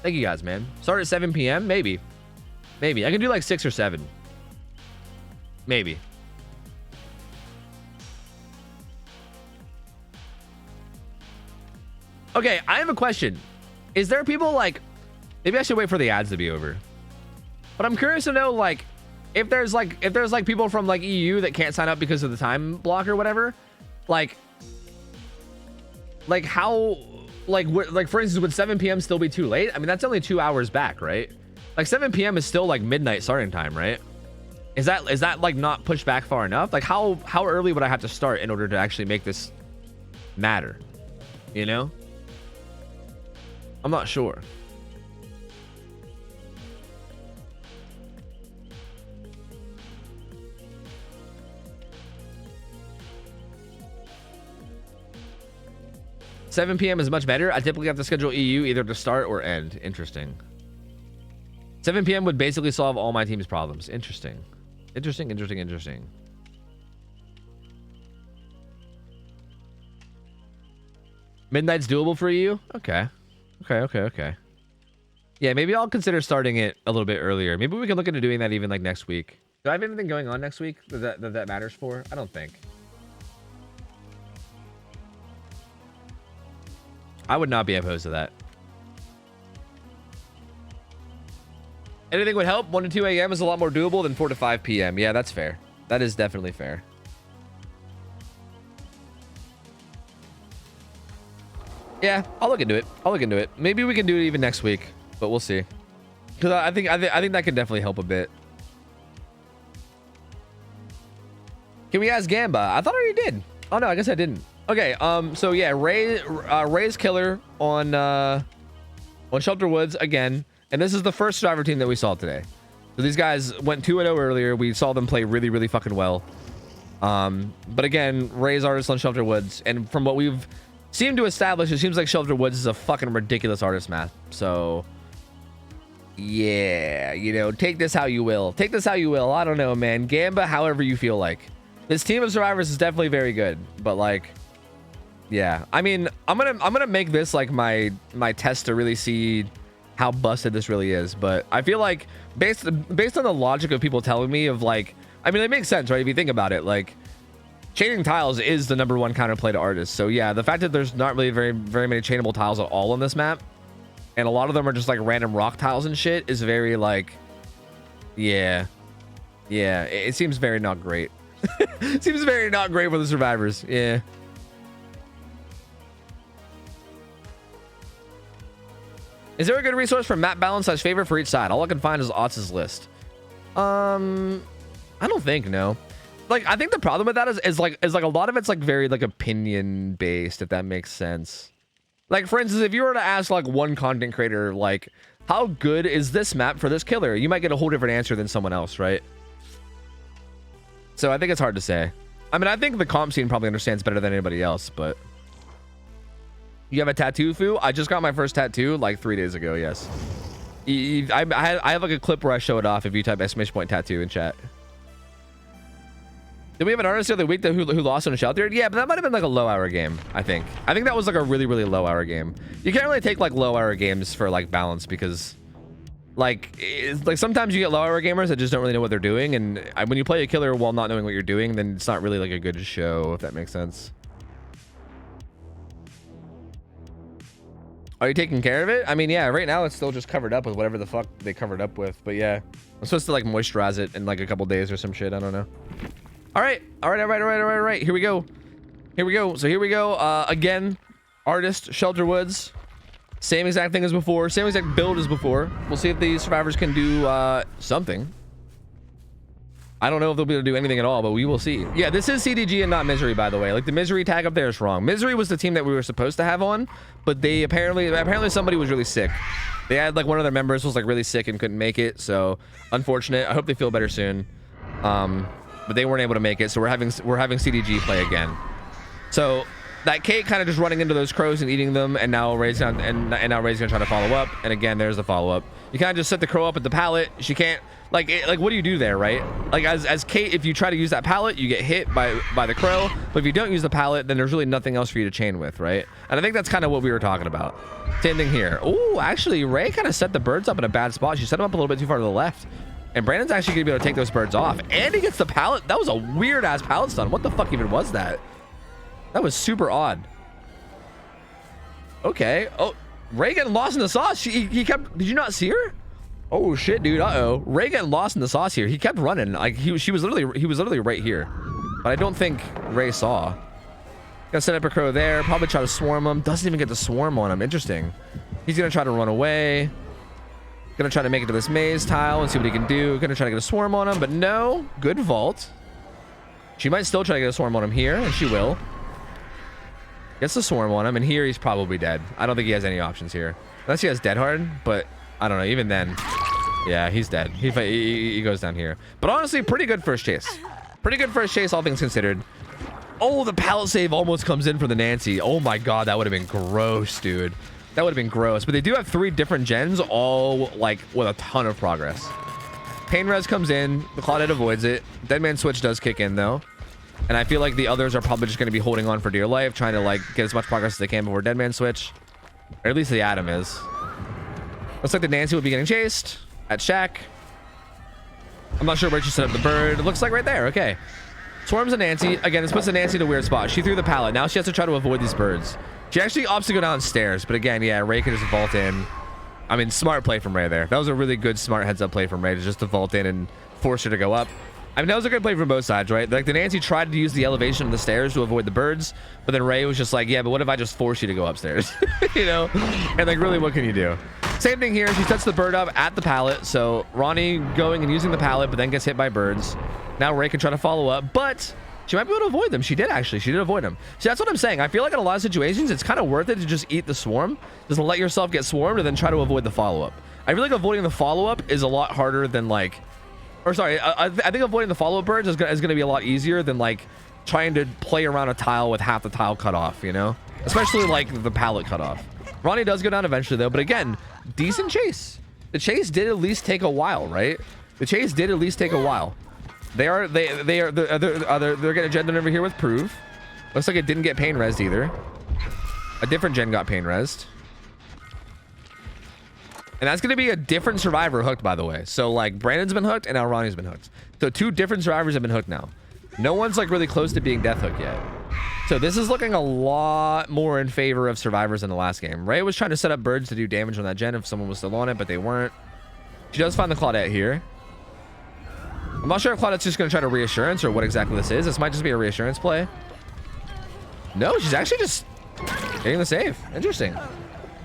S1: Thank you guys, man. Start at 7 p.m. Maybe. Maybe. I can do like 6 or 7. Maybe. Okay, I have a question. Is there people like... Maybe I should wait for the ads to be over. But I'm curious to know, like, if there's like people from like EU that can't sign up because of the time block or whatever, like how, like for instance, would 7 p.m. still be too late? I mean, that's only 2 hours back, right? Like 7 p.m. is still like midnight starting time, right? Is that like not pushed back far enough? Like how early would I have to start in order to actually make this matter? You know? I'm not sure. $7 p.m. is much better. I typically have to schedule EU either to start or end. Interesting. 7 p.m. would basically solve all my team's problems. Interesting. Interesting. Midnight's doable for you? Okay. Yeah, maybe I'll consider starting it a little bit earlier. Maybe we can look into doing that even like next week. Do I have anything going on next week that matters for? I don't think. I would not be opposed to that. Anything would help. 1 to 2 a.m. is a lot more doable than 4 to 5 p.m. Yeah, that's fair. That is definitely fair. Yeah, I'll look into it. Maybe we can do it even next week, but we'll see. Because I think that could definitely help a bit. Can we ask Gamba? I thought I already did. Oh no, I guess I didn't. Okay, so yeah, Ray's killer on Shelter Woods again, and this is the first survivor team that we saw today. So these guys went 2-0 earlier. We saw them play really, really fucking well. But again, Ray's artist on Shelter Woods, and from what we've seemed to establish, it seems like Shelter Woods is a fucking ridiculous artist map. So yeah, you know, take this how you will. Take this how you will. I don't know, man. Gamba, however you feel like. This team of survivors is definitely very good, but like, yeah, I mean, I'm gonna make this like my test to really see how busted this really is. But I feel like based on the logic of people telling me of like, I mean, it makes sense, right? If you think about it, like chaining tiles is the #1 counterplay to artists. So yeah, the fact that there's not really very many chainable tiles at all on this map, and a lot of them are just like random rock tiles and shit, is very like, yeah, it seems very not great. It seems very not great for the survivors. Yeah. Is there a good resource for map balance as favorite for each side? All I can find is Otz's list. I don't think, no. Like, I think the problem with that is like a lot of it's like very like opinion based, if that makes sense. Like, for instance, if you were to ask like one content creator, like, how good is this map for this killer? You might get a whole different answer than someone else, right? So I think it's hard to say. I mean, I think the comp scene probably understands better than anybody else, but... You have a tattoo, Fu? I just got my first tattoo like 3 days ago, yes. I have like a clip where I show it off if you type !tattoo in chat. Did we have an artist the other week who lost on a shelter? Yeah, but that might have been like a low hour game, I think. I think that was like a really, really low hour game. You can't really take like low hour games for like balance because like sometimes you get low hour gamers that just don't really know what they're doing. And when you play a killer while not knowing what you're doing, then it's not really like a good show, if that makes sense. Are you taking care of it? I mean, yeah, right now it's still just covered up with whatever the fuck they covered up with. But yeah, I'm supposed to like moisturize it in like a couple days or some shit. I don't know. All right. Here we go. So here we go. Again, artist, Shelter Woods. Same exact thing as before. Same exact build as before. We'll see if these survivors can do something. I don't know if they'll be able to do anything at all, but we will see. Yeah, this is CDG and not Misery, by the way. Like, the Misery tag up there is wrong. Misery was the team that we were supposed to have on, but they apparently somebody was really sick. They had like one of their members was like really sick and couldn't make it, so unfortunate. I hope they feel better soon. But they weren't able to make it, so we're having CDG play again. So that Kate kind of just running into those crows and eating them, and now Ray's gonna, and now Ray's gonna try to follow up. And again, there's the follow up. You kind of just set the crow up at the pallet. She can't like what do you do there, right? Like as Kate, if you try to use that pallet, you get hit by the crow. But if you don't use the pallet, then there's really nothing else for you to chain with, right? And I think that's kind of what we were talking about. Same thing here. Oh, actually, Ray kind of set the birds up in a bad spot. She set them up a little bit too far to the left. And Brandon's actually gonna be able to take those birds off. And he gets the pallet. That was a weird ass pallet stun. What the fuck even was that? That was super odd. Okay. Oh, Ray getting lost in the sauce. He kept. Did you not see her? Oh shit, dude. Uh-oh. Ray getting lost in the sauce here. He kept running. Like he was literally right here. But I don't think Ray saw. Gonna set up a crow there. Probably try to swarm him. Doesn't even get the swarm on him. Interesting. He's gonna try to run away. Gonna try to make it to this maze tile and see what he can do. Gonna try to get a swarm on him, but no. Good vault. She might still try to get a swarm on him here, and she will. Gets the swarm on him, and here he's probably dead. I don't think he has any options here. Unless he has dead hard, but I don't know. Even then, yeah, he's dead. He goes down here. But honestly, pretty good first chase. Pretty good first chase, all things considered. Oh, the pallet save almost comes in for the Nancy. Oh my god, that would have been gross, dude. That would have been gross. But they do have 3 different gens, all like with a ton of progress. Pain res comes in. The Claudette avoids it. Deadman switch does kick in though. And I feel like the others are probably just going to be holding on for dear life, trying to like get as much progress as they can before Deadman switch. Or at least the Atom is. Looks like the Nancy will be getting chased at Shack. I'm not sure where she set up the bird. It looks like right there. Okay. Swarms a Nancy. Again, this puts the Nancy in a weird spot. She threw the pallet. Now she has to try to avoid these birds. She actually opts to go downstairs. But again, yeah, Ray can just vault in. I mean, smart play from Ray there. That was a really good, smart heads-up play from Ray to just to vault in and force her to go up. I mean, that was a good play from both sides, right? Like, the Nancy tried to use the elevation of the stairs to avoid the birds, but then Ray was just like, yeah, but what if I just force you to go upstairs? You know? And, like, really, what can you do? Same thing here. She sets the bird up at the pallet, so Ronnie going and using the pallet, but then gets hit by birds. Now Ray can try to follow up, but she might be able to avoid them. She did, actually. She did avoid them. See, that's what I'm saying. I feel like in a lot of situations, it's kind of worth it to just eat the swarm. Just let yourself get swarmed and then try to avoid the follow-up. I feel like avoiding the follow-up is a lot harder than, like... Or sorry, I think avoiding the follow-up birds is going to be a lot easier than like trying to play around a tile with half the tile cut off, you know? Especially like the pallet cut off. Ronnie does go down eventually though, but again, decent chase. The chase did at least take a while, right? The chase did at least take a while. They're getting a gen done over here with Prove. Looks like it didn't get pain resed either. A different gen got pain resed. And that's going to be a different survivor hooked, by the way. So, like, Brandon's been hooked, and now Ronnie's been hooked. So, 2 different survivors have been hooked now. No one's, like, really close to being death hooked yet. So, this is looking a lot more in favor of survivors than the last game. Ray was trying to set up birds to do damage on that gen if someone was still on it, but they weren't. She does find the Claudette here. I'm not sure if Claudette's just going to try to reassurance or what exactly this is. This might just be a reassurance play. No, she's actually just getting the save. Interesting.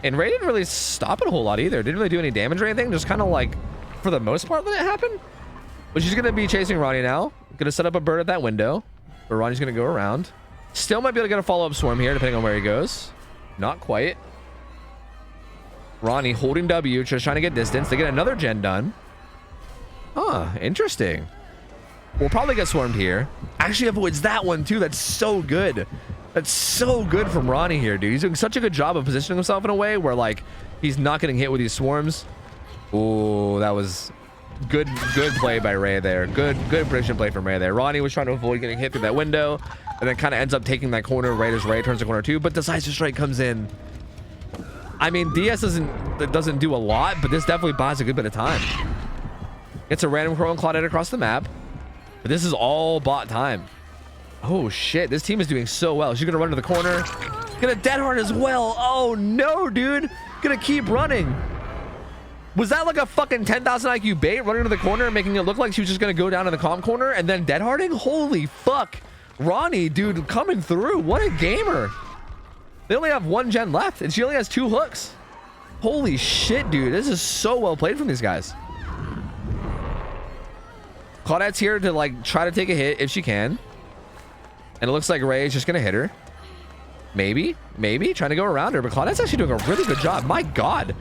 S1: And Ray didn't really stop it a whole lot either. Didn't really do any damage or anything. Just kind of like, for the most part, let it happen. But she's going to be chasing Ronnie now. Going to set up a bird at that window. But Ronnie's going to go around. Still might be able to get a follow-up swarm here, depending on where he goes. Not quite. Ronnie holding W, just trying to get distance. They get another gen done. Huh, interesting. We'll probably get swarmed here. Actually avoids that one too. That's so good. That's so good from Ronnie here, dude. He's doing such a good job of positioning himself in a way where, like, he's not getting hit with these swarms. Oh, that was good play by Ray there. Good prediction play from Ray there. Ronnie was trying to avoid getting hit through that window and then kind of ends up taking that corner right as Ray turns the corner too, but decisive strike comes in. I mean, DS doesn't do a lot, but this definitely buys a good bit of time. It's a random crow and Claudette across the map, but this is all bot time. Oh shit, this team is doing so well. She's gonna run to the corner. Gonna dead hard as well. Oh no, dude. Gonna keep running. Was that like a fucking 10,000 IQ bait running to the corner and making it look like she was just gonna go down to the calm corner and then dead harding? Holy fuck. Ronnie, dude, coming through. What a gamer. They only have 1 gen left and she only has 2 hooks. Holy shit, dude. This is so well played from these guys. Claudette's here to like try to take a hit if she can. And it looks like Ray is just going to hit her. Maybe trying to go around her. But Claudette's actually doing a really good job. My God.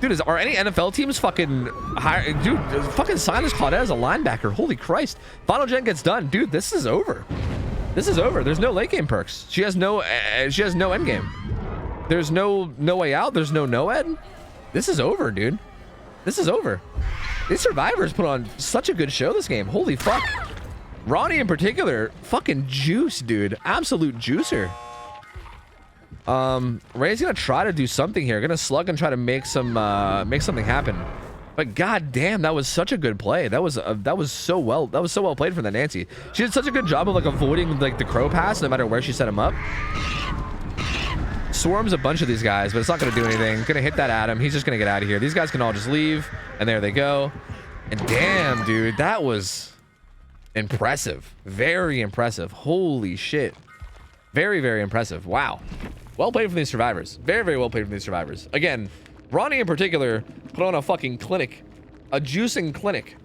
S1: Dude, are any NFL teams fucking higher? Dude, fucking sign this Claudette as a linebacker. Holy Christ. Final gen gets done. Dude, this is over. This is over. There's no late game perks. She has no end game. There's no way out. There's no Noed. This is over, dude. This is over. These survivors put on such a good show this game. Holy fuck. Ronnie in particular, fucking juice, dude. Absolute juicer. Ray's gonna try to do something here. Gonna slug and try to make something happen. But god damn, that was such a good play. That was so well played from the Nancy. She did such a good job of like avoiding like the crow pass no matter where she set him up. Swarms a bunch of these guys, but it's not gonna do anything. Gonna hit that at him. He's just gonna get out of here. These guys can all just leave, and there they go. And damn, dude, that was impressive. Very impressive. Holy shit. Very, very impressive. Wow. Well played from these survivors. Very, very well played from these survivors. Again, Ronnie in particular put on a fucking clinic. A juicing clinic.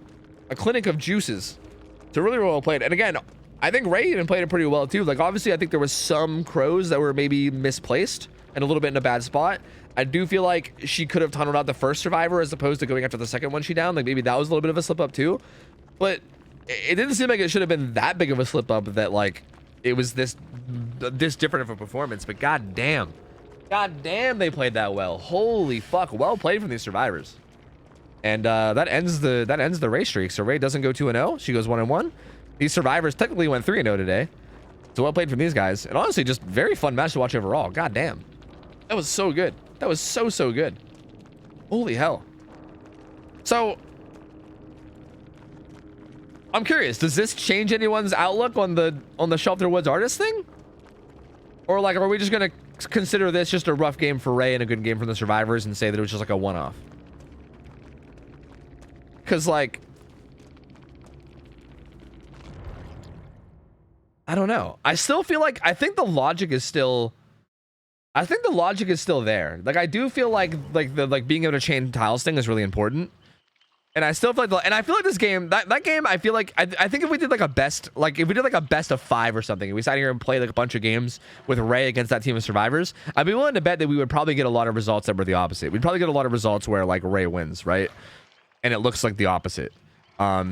S1: A clinic of juices. So really well played. And again, I think Ray even played it pretty well too. Like obviously I think there was some crows that were maybe misplaced and a little bit in a bad spot. I do feel like she could have tunneled out the first survivor as opposed to going after the second one she downed. Like maybe that was a little bit of a slip up too. But it didn't seem like it should have been that big of a slip up that like it was this different of a performance. But god damn they played that well. Holy fuck, well played from these survivors. And that ends the race streak. So Ray doesn't go 2-0, she goes 1-1. These survivors technically went 3-0 today. So well played from these guys. And honestly, just very fun match to watch overall. God damn, that was so good. That was so good. Holy hell. So I'm curious, does this change anyone's outlook on the Shelter Woods artist thing? Or like, are we just gonna consider this just a rough game for Ray and a good game from the survivors and say that it was just like a one-off? Because like, I don't know. I still feel like, I think the logic is still there. Like I do feel like being able to chain tiles thing is really important. And I still feel like, and I feel like this game, that game, I feel like, I think if we did like a best, like if we did like a best of 5 or something, and we sat here and played like a bunch of games with Ray against that team of survivors, I'd be willing to bet that we would probably get a lot of results that were the opposite. We'd probably get a lot of results where like Ray wins, right? And it looks like the opposite. I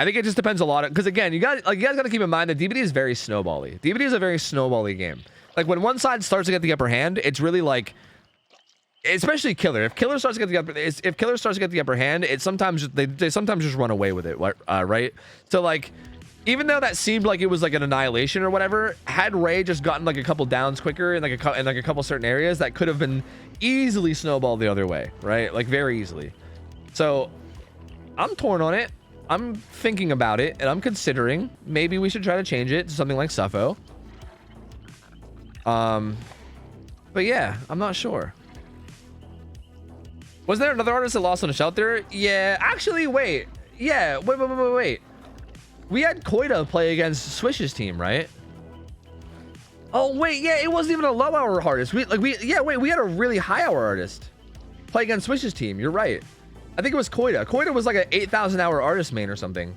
S1: think it just depends a lot, because again, you guys got to keep in mind that DBD is very snowbally. DBD is a very snowbally game. Like when one side starts to get the upper hand, it's really like, especially Killer. If Killer starts to get the upper hand, it's sometimes they sometimes just run away with it, right? So like, even though that seemed like it was like an annihilation or whatever, had Ray just gotten like a couple downs quicker in like a couple certain areas, that could have been easily snowballed the other way, right? Like very easily. So I'm torn on it. I'm thinking about it, and I'm considering maybe we should try to change it to something like Suffo. But yeah, I'm not sure. Was there another artist that lost on a Shelter? Yeah, actually, wait. Yeah, wait. We had Koida play against Swish's team, right? Oh wait, yeah, it wasn't even a low hour artist. We had a really high hour artist play against Swish's team. You're right. I think it was Koida. Koida was like an 8,000 hour artist main or something.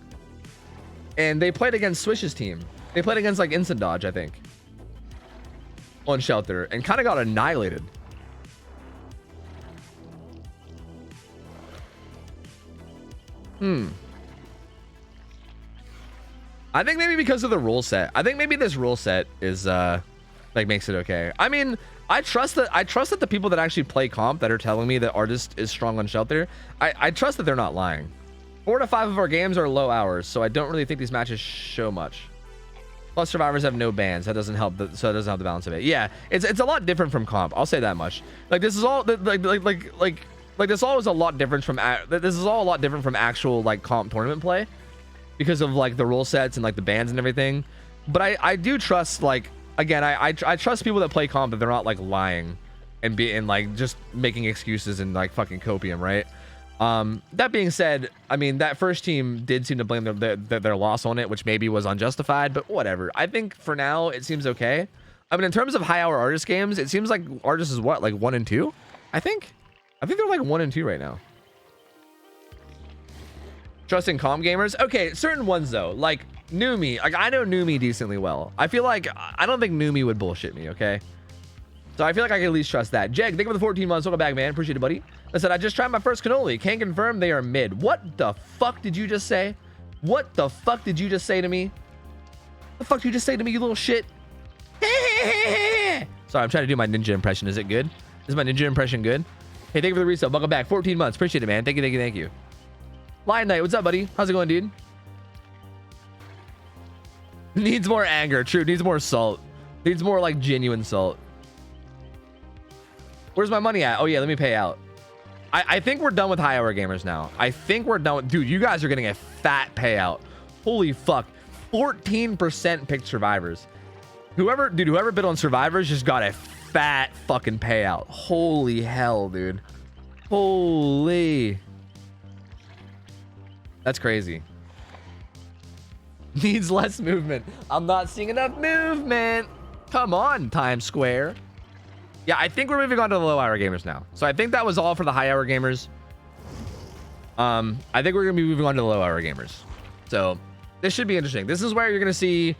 S1: And they played against Swish's team. They played against like Instant Dodge, I think, on Shelter, and kind of got annihilated. I think maybe because of the rule set. I think maybe this rule set is like makes it okay. I mean, I trust that the people that actually play comp that are telling me that artist is strong on Shelter, I trust that they're not lying. 4 to 5 of our games are low hours, so I don't really think these matches show much. Plus survivors have no bans. That doesn't help so it doesn't help the balance of it. Yeah, it's a lot different from comp. I'll say that much. Like this is all like this all is a lot different from actual like comp tournament play, because of like the rule sets and like the bans and everything. But I do trust, like, again, I trust people that play comp that they're not like lying and like just making excuses and like fucking copium, right? That being said, I mean, that first team did seem to blame their loss on it, which maybe was unjustified, but whatever. I think for now it seems okay. I mean, in terms of high hour artist games, it seems like artist is what, like 1 and 2, I think they're like 1 and 2 right now. Trusting comp gamers. Okay, certain ones though, like Numi. Like I know Numi decently well. I feel like I don't think Numi would bullshit me, okay? So I feel like I can at least trust that. Jeg, thank you for the 14 months. Welcome back, man. Appreciate it, buddy. I said I just tried my first cannoli. Can confirm they are mid. What the fuck did you just say? What the fuck did you just say to me? The fuck did you just say to me, you little shit? Sorry, I'm trying to do my ninja impression. Is it good? Is my ninja impression good? Hey, thank you for the resub. Welcome back. 14 months. Appreciate it, man. Thank you, thank you, thank you. Lion Knight, what's up, buddy? How's it going, dude? Needs more anger. True. Needs more salt. Needs more like genuine salt. Where's my money at? Oh yeah, let me pay out. I think we're done with high hour gamers now. I think we're done with, dude, you guys are getting a fat payout. Holy fuck. 14% picked survivors. Whoever bid on survivors just got a fat fucking payout. Holy hell, dude. Holy. That's crazy. Needs less movement. I'm not seeing enough movement. Come on, Times Square. Yeah, I think we're moving on to the low hour gamers now. So I think that was all for the high hour gamers. I think we're gonna be moving on to the low hour gamers. So this should be interesting. This is where you're gonna see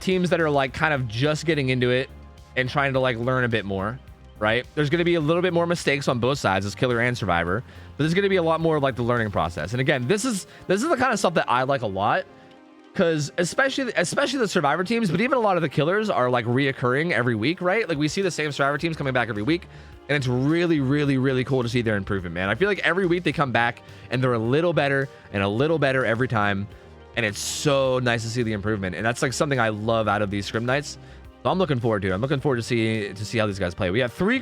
S1: teams that are like kind of just getting into it and trying to like learn a bit more, right? There's gonna be a little bit more mistakes on both sides as killer and survivor, but there's gonna be a lot more of like the learning process. And again, this is the kind of stuff that I like a lot. Because especially the survivor teams, but even a lot of the killers are like reoccurring every week, right? Like we see the same survivor teams coming back every week, and it's really, really, really cool to see their improvement, man. I feel like every week they come back and they're a little better and a little better every time, and it's so nice to see the improvement. And that's like something I love out of these scrim nights. So I'm looking forward to it. I'm looking forward to see how these guys play. We have three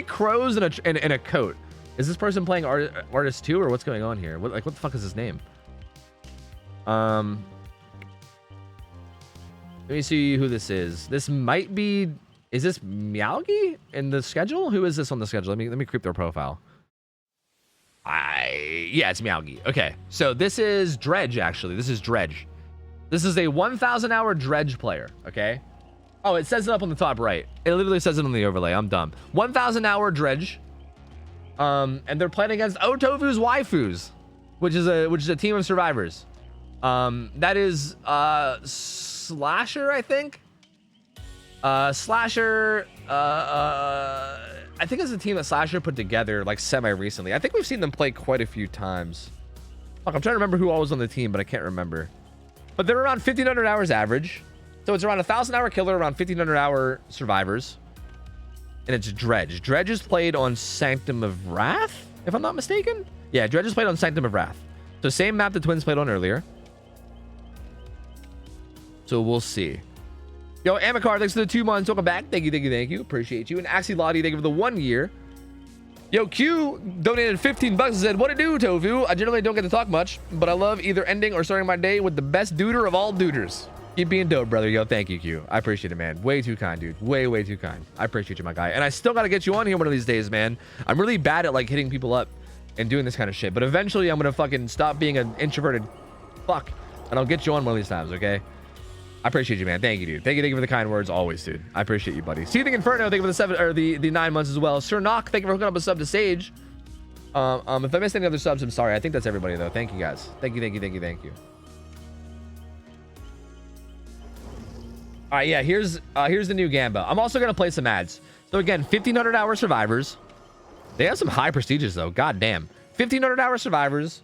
S1: crows and a coat. Is this person playing artist 2 or what's going on here? What the fuck is his name? Let me see who this is. This might be... Is this Meowgi in the schedule? Who is this on the schedule? Let me creep their profile. Yeah, it's Meowgi. Okay, so this is Dredge, actually. This is Dredge. This is a 1,000 hour Dredge player, okay? Oh, it says it up on the top right. It literally says it on the overlay. I'm dumb. 1,000 hour Dredge. And they're playing against OhTofu's waifus, which is a team of survivors. That is Slasher, I think. Slasher, I think it's a team that Slasher put together like semi-recently. I think we've seen them play quite a few times. Fuck, I'm trying to remember who all was on the team, but I can't remember. But they're around 1,500 hours average. So it's around 1,000 hour killer, around 1,500 hour survivors. And it's Dredge. Dredge is played on Sanctum of Wrath, if I'm not mistaken. Yeah, Dredge is played on Sanctum of Wrath. So same map the Twins played on earlier. So we'll see. Yo, Amicar, thanks for the 2 months. Welcome back. Thank you, thank you, thank you. Appreciate you. And Axie Lottie, thank you for the 1 year. Yo, Q donated 15 bucks and said, what it do, Tofu? I generally don't get to talk much, but I love either ending or starting my day with the best duder of all duders. Keep being dope, brother. Yo, thank you, Q. I appreciate it, man. Way too kind, dude. Way, way too kind. I appreciate you, my guy. And I still got to get you on here one of these days, man. I'm really bad at, like, hitting people up and doing this kind of shit. But eventually, I'm going to fucking stop being an introverted fuck, and I'll get you on one of these times, okay? I appreciate you, man. Thank you, dude. Thank you for the kind words always, dude. I appreciate you, buddy. Seething Inferno, thank you for the 9 months as well. Sir Knock, thank you for hooking up a sub to Sage. If I missed any other subs, I'm sorry. I think that's everybody though. Thank you guys. Thank you. All right, yeah. Here's the new Gamba. I'm also gonna play some ads. So again, 1,500 hour survivors. They have some high prestiges though. God damn. 1,500 hour survivors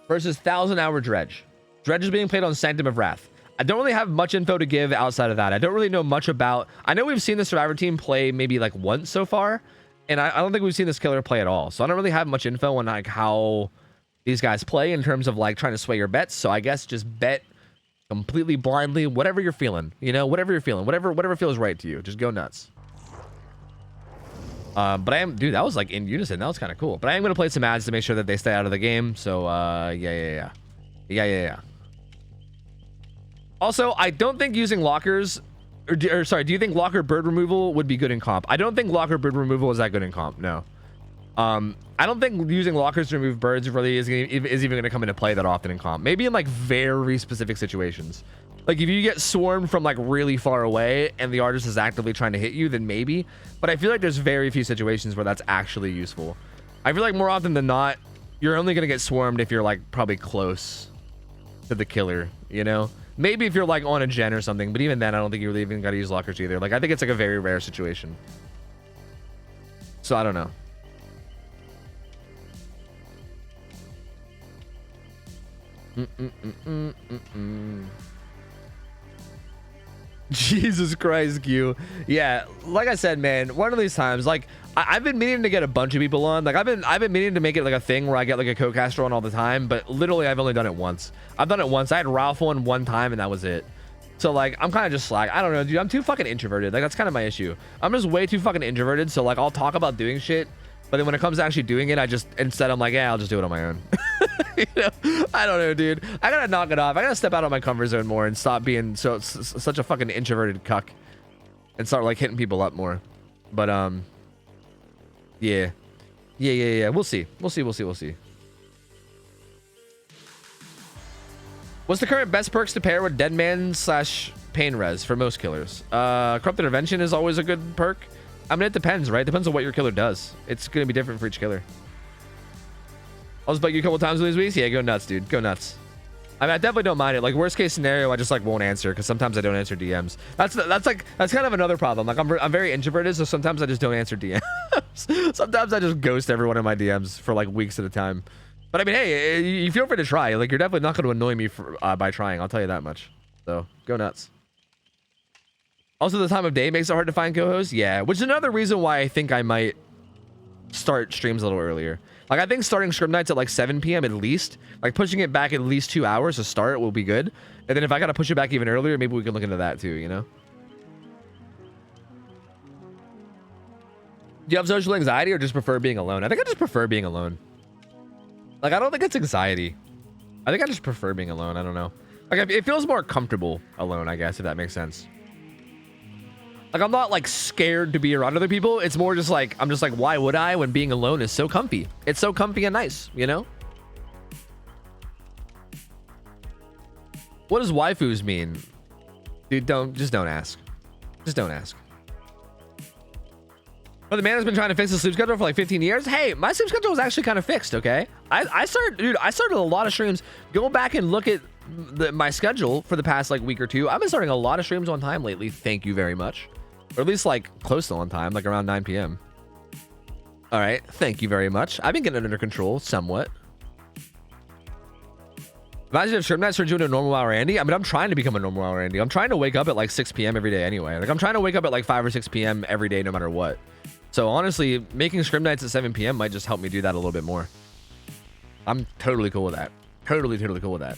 S1: versus 1,000 hour Dredge. Dredge is being played on Sanctum of Wrath. I don't really have much info to give outside of that. I don't really know much about... I know we've seen the survivor team play maybe like once so far, and I don't think we've seen this killer play at all. So I don't really have much info on like how these guys play in terms of like trying to sway your bets. So I guess just bet completely blindly, whatever you're feeling, you know, whatever you're feeling, whatever feels right to you. Just go nuts. But I am... Dude, that was like in unison. That was kind of cool. But I am going to play some ads to make sure that they stay out of the game. So yeah. Also, I don't think using lockers, or sorry, do you think locker bird removal would be good in comp? I don't think locker bird removal is that good in comp. No. I don't think using lockers to remove birds really is even going to come into play that often in comp. Maybe in like very specific situations. Like if you get swarmed from like really far away and the artist is actively trying to hit you, then maybe. But I feel like there's very few situations where that's actually useful. I feel like more often than not, you're only going to get swarmed if you're like probably close to the killer, you know? Maybe if you're like on a gen or something, but even then I don't think you really even got to use lockers either. Like I think it's like a very rare situation. So I don't know. Jesus Christ, Q. Yeah, like I said, man, one of these times, like I've been meaning to get a bunch of people on. Like I've been meaning to make it like a thing where I get like a co-caster on all the time, but literally I've only done it once. I've done it once. I had Ralph on one time and that was it. So like I'm kind of just slack. I don't know, dude. I'm too fucking introverted. Like that's kind of my issue. I'm just way too fucking introverted. So like I'll talk about doing shit, but then when it comes to actually doing it, I just instead I'm like, yeah, I'll just do it on my own. You know? I don't know, dude. I gotta knock it off. I gotta step out of my comfort zone more and stop being such a fucking introverted cuck and start like hitting people up more. But yeah. We'll see. We'll see. What's the current best perks to pair with Deadman / Pain Res for most killers? Corrupt Intervention is always a good perk. I mean, it depends, right? Depends on what your killer does. It's going to be different for each killer. I'll just bug you a couple times in these weeks. Yeah, go nuts, dude. Go nuts. I mean, I definitely don't mind it. Like, worst case scenario, I just like won't answer because sometimes I don't answer DMs. That's kind of another problem. Like, I'm very introverted, so sometimes I just don't answer DMs. Sometimes I just ghost everyone in my DMs for like weeks at a time. But I mean, hey, you feel free to try. Like, you're definitely not going to annoy me by trying. I'll tell you that much. So, go nuts. Also, the time of day makes it hard to find co-hosts. Yeah, which is another reason why I think I might start streams a little earlier. Like, I think starting scrim nights at like 7 p.m. at least, like pushing it back at least 2 hours to start will be good. And then if I got to push it back even earlier, maybe we can look into that too, you know? Do you have social anxiety or just prefer being alone? I think I just prefer being alone. Like, I don't think it's anxiety. I think I just prefer being alone. I don't know. Like, it feels more comfortable alone, I guess, if that makes sense. Like, I'm not, like, scared to be around other people. It's more just, like, I'm just like, why would I when being alone is so comfy? It's so comfy and nice, you know? What does waifus mean? Dude, just don't ask. Just don't ask. But the man has been trying to fix the sleep schedule for like 15 years. Hey, my sleep schedule was actually kind of fixed, okay? I started a lot of streams. Go back and look at my schedule for the past like week or two. I've been starting a lot of streams on time lately. Thank you very much. Or at least like close to on time, like around 9 p.m. All right, thank you very much. I've been getting it under control somewhat. Imagine if stream nights turned you into a normal hour Andy. I mean, I'm trying to become a normal hour Andy. I'm trying to wake up at like 6 p.m. every day anyway. Like I'm trying to wake up at like 5 or 6 p.m. every day no matter what. So honestly, making scrim nights at 7 p.m. might just help me do that a little bit more. I'm totally cool with that. Totally cool with that.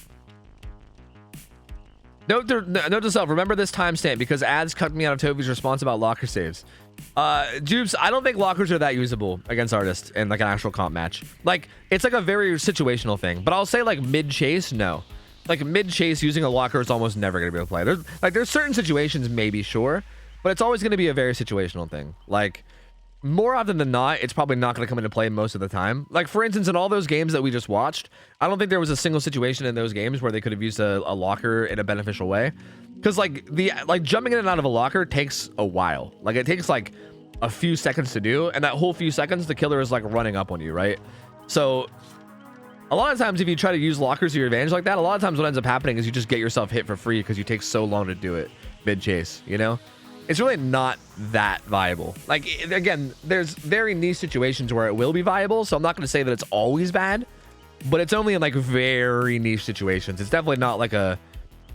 S1: Note to self, remember this timestamp because ads cut me out of Toby's response about locker saves. Jubes, I don't think lockers are that usable against artists in like an actual comp match. Like, it's like a very situational thing. But I'll say like mid-chase, no. Like mid-chase using a locker is almost never going to be able to play. There's certain situations maybe, sure. But it's always going to be a very situational thing. Like, more often than not, it's probably not going to come into play most of the time. Like, for instance, in all those games that we just watched, I don't think there was a single situation in those games where they could have used a locker in a beneficial way. Because, like, jumping in and out of a locker takes a while. Like, it takes, like, a few seconds to do. And that whole few seconds, the killer is, like, running up on you, right? So, a lot of times, if you try to use lockers to your advantage like that, a lot of times what ends up happening is you just get yourself hit for free because you take so long to do it mid-chase, you know? It's really not that viable. Like, again, there's very niche situations where it will be viable, so I'm not going to say that it's always bad, but it's only in, like, very niche situations. It's definitely not, like, a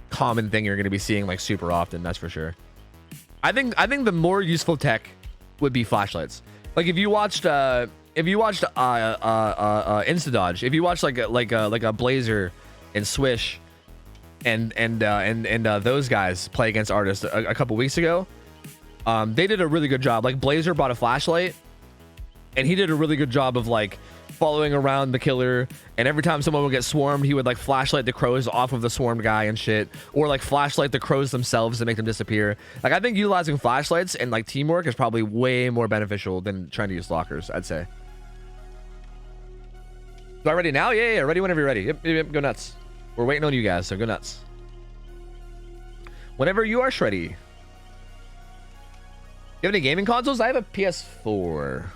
S1: common thing you're going to be seeing, like, super often, that's for sure. I think the more useful tech would be flashlights. Like, if you watched Insta-Dodge, if you watched, like a Blazer and Swish and those guys play against artists a couple weeks ago, they did a really good job. Like, Blazer brought a flashlight and he did a really good job of like following around the killer, and every time someone would get swarmed, he would like flashlight the crows off of the swarmed guy and shit, or like flashlight the crows themselves to make them disappear. Like, I think utilizing flashlights and like teamwork is probably way more beneficial than trying to use lockers, I'd say. So, ready now? Yeah, ready whenever you're ready. Yep, go nuts. We're waiting on you guys, so go nuts. Whenever you are shreddy. You have any gaming consoles? I have a PS4.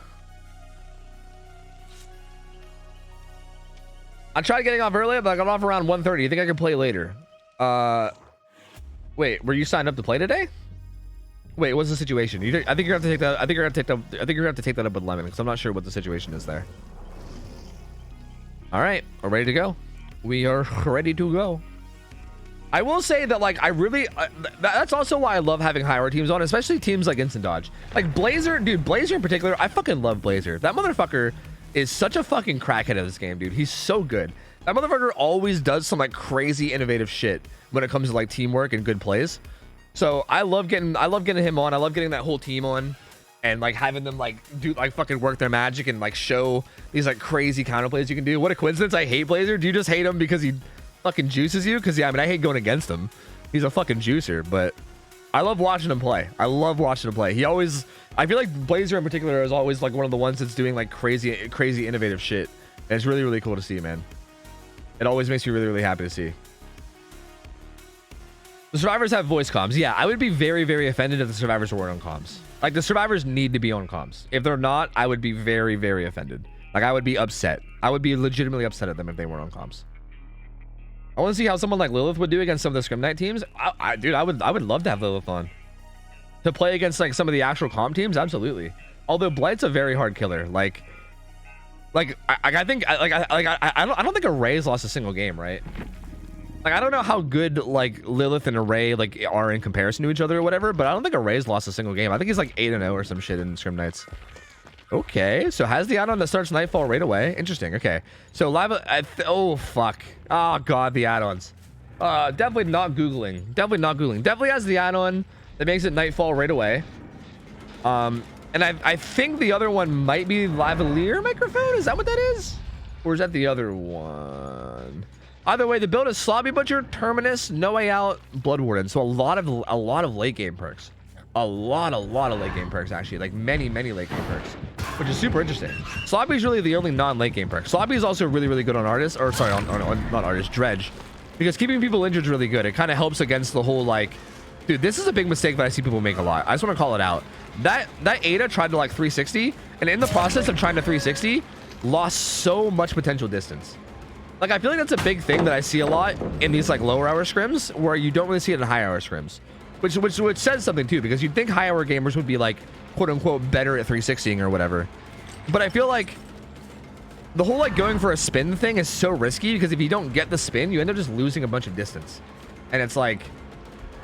S1: I tried getting off earlier, but I got off around 1:30. You think I can play later? Wait, were you signed up to play today? Wait, what's the situation? I think you're gonna have to take that. I think you're gonna have to take that up with Lemon because I'm not sure what the situation is there. All right, we're ready to go. We are ready to go. I will say that, like, I really that's also why I love having higher teams on, especially teams like Instant Dodge. Like Blazer, dude, Blazer in particular, I fucking love Blazer. That motherfucker is such a fucking crackhead of this game, dude. He's so good. That motherfucker always does some like crazy innovative shit when it comes to like teamwork and good plays. So I love getting him on. I love getting that whole team on and like having them like do like fucking work their magic and like show these like crazy counter plays you can do. What a coincidence. I hate Blazer. Do you just hate him because he fucking juices you? Because yeah, I mean, I hate going against him. He's a fucking juicer, but I love watching him play. I love watching him play. He always, I feel like Blazer in particular is always like one of the ones that's doing like crazy innovative shit. And it's really, really cool to see, man. It always makes me really, really happy to see. The survivors have voice comms. Yeah, I would be very, very offended if the survivors weren't on comms. Like, the survivors need to be on comms. If they're not, I would be very, very offended. Like, I would be upset. I would be legitimately upset at them if they weren't on comms. I want to see how someone like Lilith would do against some of the Scrim Knight teams. Dude, I would love to have Lilith on to play against like some of the actual comm teams. Absolutely. Although Blight's a very hard killer. I don't think Array's lost a single game, right? Like, I don't know how good like Lilith and Array like are in comparison to each other or whatever, but I don't think Array's lost a single game. I think he's like 8-0 or some shit in Scrim Knights. Okay, so has the add-on that starts Nightfall right away. Interesting. Okay, so live. Oh fuck. Oh god, the add-ons. Definitely not googling. Definitely has the add-on that makes it Nightfall right away. And I think the other one might be Lavalier microphone. Is that what that is? Or is that the other one? Either way, the build is Slobby Butcher, Terminus, No Way Out, Blood Warden. So a lot of late game perks. A lot of late game perks, actually. Like many late game perks, which is super interesting. Slobby's really the only non-late game perk. Slobby is also really, really good on Artist, or sorry, on not Artist, Dredge. Because keeping people injured is really good. It kind of helps against the whole, like, dude, this is a big mistake that I see people make a lot. I just want to call it out. That Ada tried to like 360, and in the process of trying to 360, lost so much potential distance. Like, I feel like that's a big thing that I see a lot in these like lower hour scrims, where you don't really see it in high hour scrims. Which says something too, because you'd think high hour gamers would be like, quote unquote, better at 360ing or whatever. But I feel like the whole like going for a spin thing is so risky, because if you don't get the spin, you end up just losing a bunch of distance. And it's like,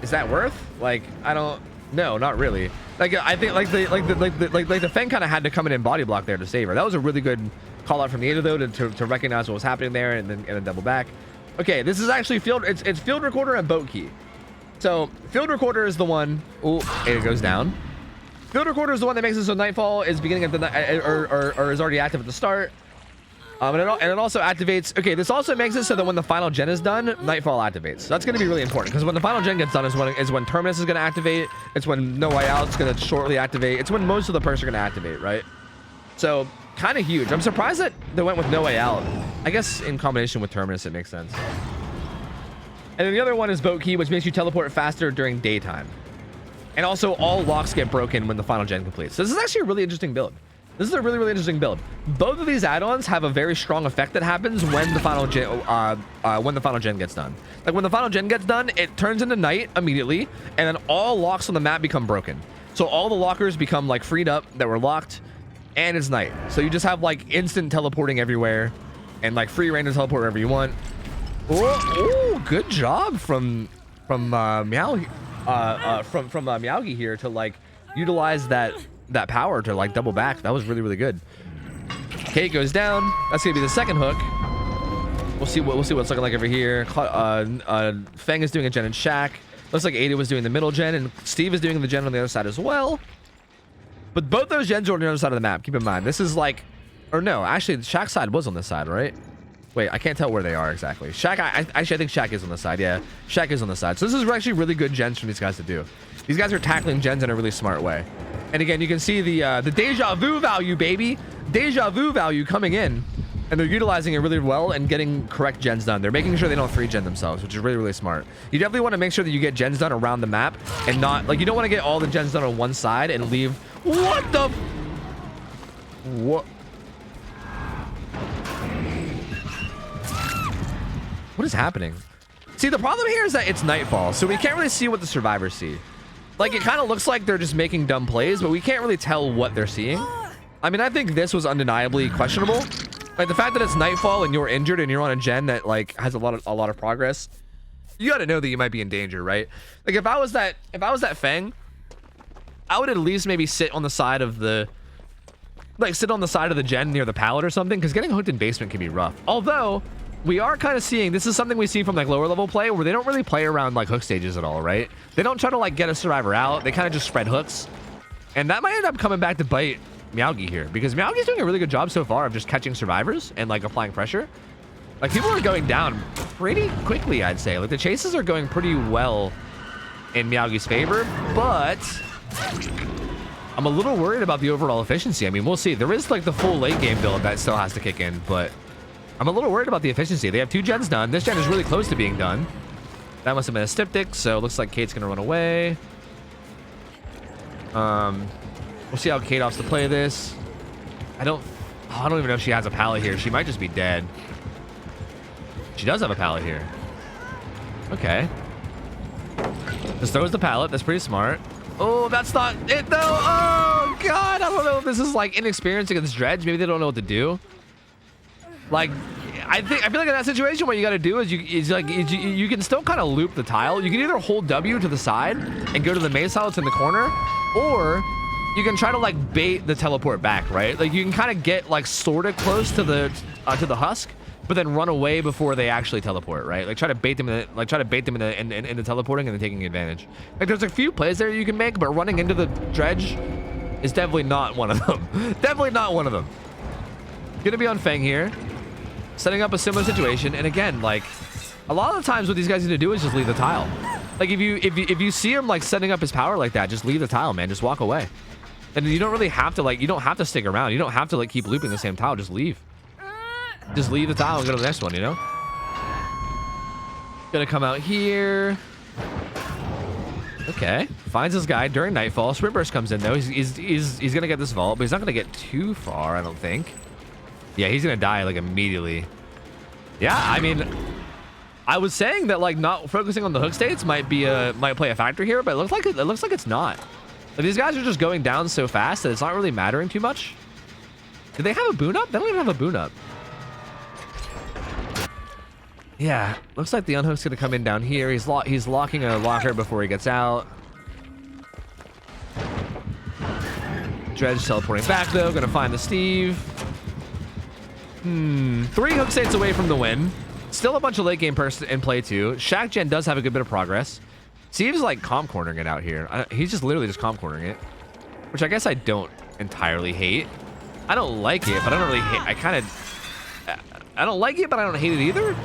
S1: is that worth? Like, I don't, no, not really. Like, I think like the Feng kind of had to come in and body block there to save her. That was a really good call out from the Ada though, to recognize what was happening there and then double back. Okay, this is actually field, it's field recorder and boat key. So field recorder is the one. Oh, it goes down. Field recorder is the one that makes it so Nightfall is beginning at the night, or is already active at the start. And it also activates. Okay, this also makes it so that when the final gen is done, Nightfall activates. So that's going to be really important, because when the final gen gets done is when Terminus is going to activate. It's when No Way Out is going to shortly activate. It's when most of the perks are going to activate, right? So kind of huge. I'm surprised that they went with No Way Out. I guess in combination with Terminus, it makes sense. And then the other one is Boat Key, which makes you teleport faster during daytime. And also all locks get broken when the final gen completes. So this is actually a really interesting build. This is a really, really interesting build. Both of these add-ons have a very strong effect that happens when the final gen gets done. Like when the final gen gets done, it turns into night immediately, and then all locks on the map become broken. So all the lockers become like freed up that were locked, and it's night. So you just have like instant teleporting everywhere, and like free reign to teleport wherever you want. Oh, good job from Meowgi here to like utilize that power to like double back. That was really, really good. Kate goes down. That's gonna be the second hook. We'll see what it's looking like over here. Feng is doing a gen in Shack. Looks like Ada was doing the middle gen, and Steve is doing the gen on the other side as well. But both those gens are on the other side of the map. Keep in mind, this is like, or no, actually, the Shack side was on this side, right? Wait, I can't tell where they are exactly. Shack, I think Shack is on the side. Yeah, Shack is on the side. So this is actually really good gens for these guys to do. These guys are tackling gens in a really smart way. And again, you can see the deja vu value, baby. Deja vu value coming in. And they're utilizing it really well and getting correct gens done. They're making sure they don't 3-gen themselves, which is really, really smart. You definitely want to make sure that you get gens done around the map and not, like, you don't want to get all the gens done on one side and leave. What the? What? What is happening? See, the problem here is that it's nightfall, so we can't really see what the survivors see. Like, it kind of looks like they're just making dumb plays, but we can't really tell what they're seeing. I mean, I think this was undeniably questionable. Like, the fact that it's nightfall and you're injured and you're on a gen that, like, has a lot of progress you got to know that you might be in danger, right? Like if I was that Fang, I would at least maybe sit on the side of the gen near the pallet or something, because getting hooked in basement can be rough. Although we are kind of seeing, this is something we see from like lower level play where they don't really play around like hook stages at all, right? They don't try to like get a survivor out. They kind of just spread hooks, and that might end up coming back to bite Meowgi here, because Meowgi's doing a really good job so far of just catching survivors and like applying pressure. Like people are going down pretty quickly, I'd say. Like the chases are going pretty well in Meowgi's favor, but I'm a little worried about the overall efficiency. I mean, we'll see. There is like the full late game build that still has to kick in, but I'm a little worried about the efficiency. They have 2 gens done. This gen is really close to being done. That must have been a styptic, so it looks like Kate's gonna run away. We'll see how Kate opts to play this. I don't even know if she has a pallet here. She might just be dead. She does have a pallet here. Okay. Just throws the pallet. That's pretty smart. Oh, that's not it though. Oh God, I don't know if this is like inexperienced against Dredge. Maybe they don't know what to do. Like, I feel like in that situation, what you got to do is you can still kind of loop the tile. You can either hold W to the side and go to the maze tile that's in the corner, or you can try to like bait the teleport back, right? Like you can kind of get like sort of close to the husk, but then run away before they actually teleport, right? Like try to bait them in the teleporting and then taking advantage. Like there's a few plays there you can make, but running into the Dredge is definitely not one of them. Definitely not one of them. Gonna be on Fang here, setting up a similar situation, and again, like a lot of the times what these guys need to do is just leave the tile. Like if you see him like setting up his power like that, just leave the tile, man. Just walk away. And you don't really have to like, you don't have to stick around. You don't have to like keep looping the same tile. Just leave. Just leave the tile and go to the next one, you know? Gonna come out here. Okay. Finds this guy during nightfall. Sprint burst comes in though. He's gonna get this vault, but he's not gonna get too far, I don't think. Yeah, he's gonna die like immediately. Yeah, I mean, I was saying that like not focusing on the hook states might play a factor here, but it looks like it's not. Like, these guys are just going down so fast that it's not really mattering too much. Do they have a boon up? They don't even have a boon up. Yeah, looks like the unhook's gonna come in down here. He's locking a locker before he gets out. Dredge teleporting back though, gonna find the Steve. 3 hook states away from the win. Still a bunch of late game in play too. Shaq Gen does have a good bit of progress. Steve's like comp cornering it out here. He's just literally just comp cornering it, which I guess I don't entirely hate. I don't like it, but I don't really hate. I don't like it, but I don't hate it either.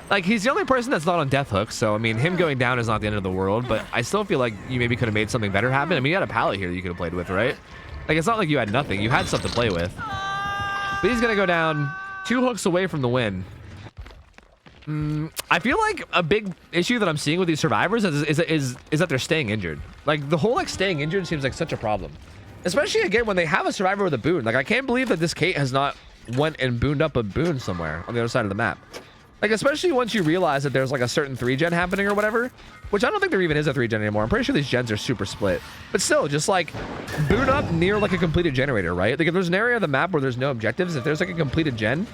S1: Like, he's the only person that's not on death hook, so I mean, him going down is not the end of the world, but I still feel like you maybe could have made something better happen. I mean, you had a pallet here that you could have played with, right? Like, it's not like you had nothing. You had stuff to play with. But he's gonna go down 2 hooks away from the win. I feel like a big issue that I'm seeing with these survivors is that they're staying injured. Like, the whole like staying injured seems like such a problem, especially again when they have a survivor with a boon. Like, I can't believe that this Kate has not went and booned up a boon somewhere on the other side of the map. Like, especially once you realize that there's like a certain 3-gen happening or whatever, which I don't think there even is a 3-gen anymore. I'm pretty sure these gens are super split, but still, just like boon up near like a completed generator, right? Like, if there's an area of the map where there's no objectives, if there's like a completed gen,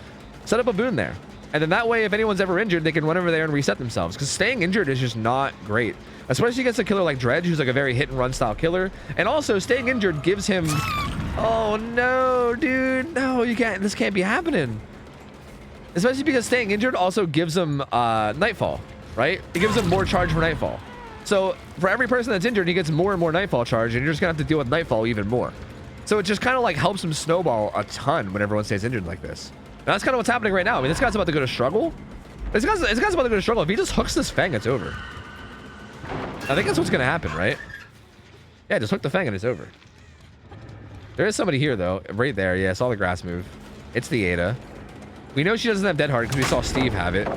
S1: set up a boon there. And then that way, if anyone's ever injured, they can run over there and reset themselves. Because staying injured is just not great. Especially against a killer like Dredge, who's like a very hit and run style killer. And also, staying injured gives him... Oh, no, dude. No, you can't. This can't be happening. Especially because staying injured also gives him Nightfall, right? It gives him more charge for Nightfall. So for every person that's injured, he gets more and more Nightfall charge, and you're just going to have to deal with Nightfall even more. So it just kind of like helps him snowball a ton when everyone stays injured like this. And that's kind of what's happening right now. I mean, this guy's about to go to struggle. This guy's about to go to struggle. If he just hooks this Fang, it's over. I think that's what's going to happen, right? Yeah, just hook the Fang and it's over. There is somebody here, though. Right there. Yeah, I saw the grass move. It's the Ada. We know she doesn't have Dead Heart because we saw Steve have it.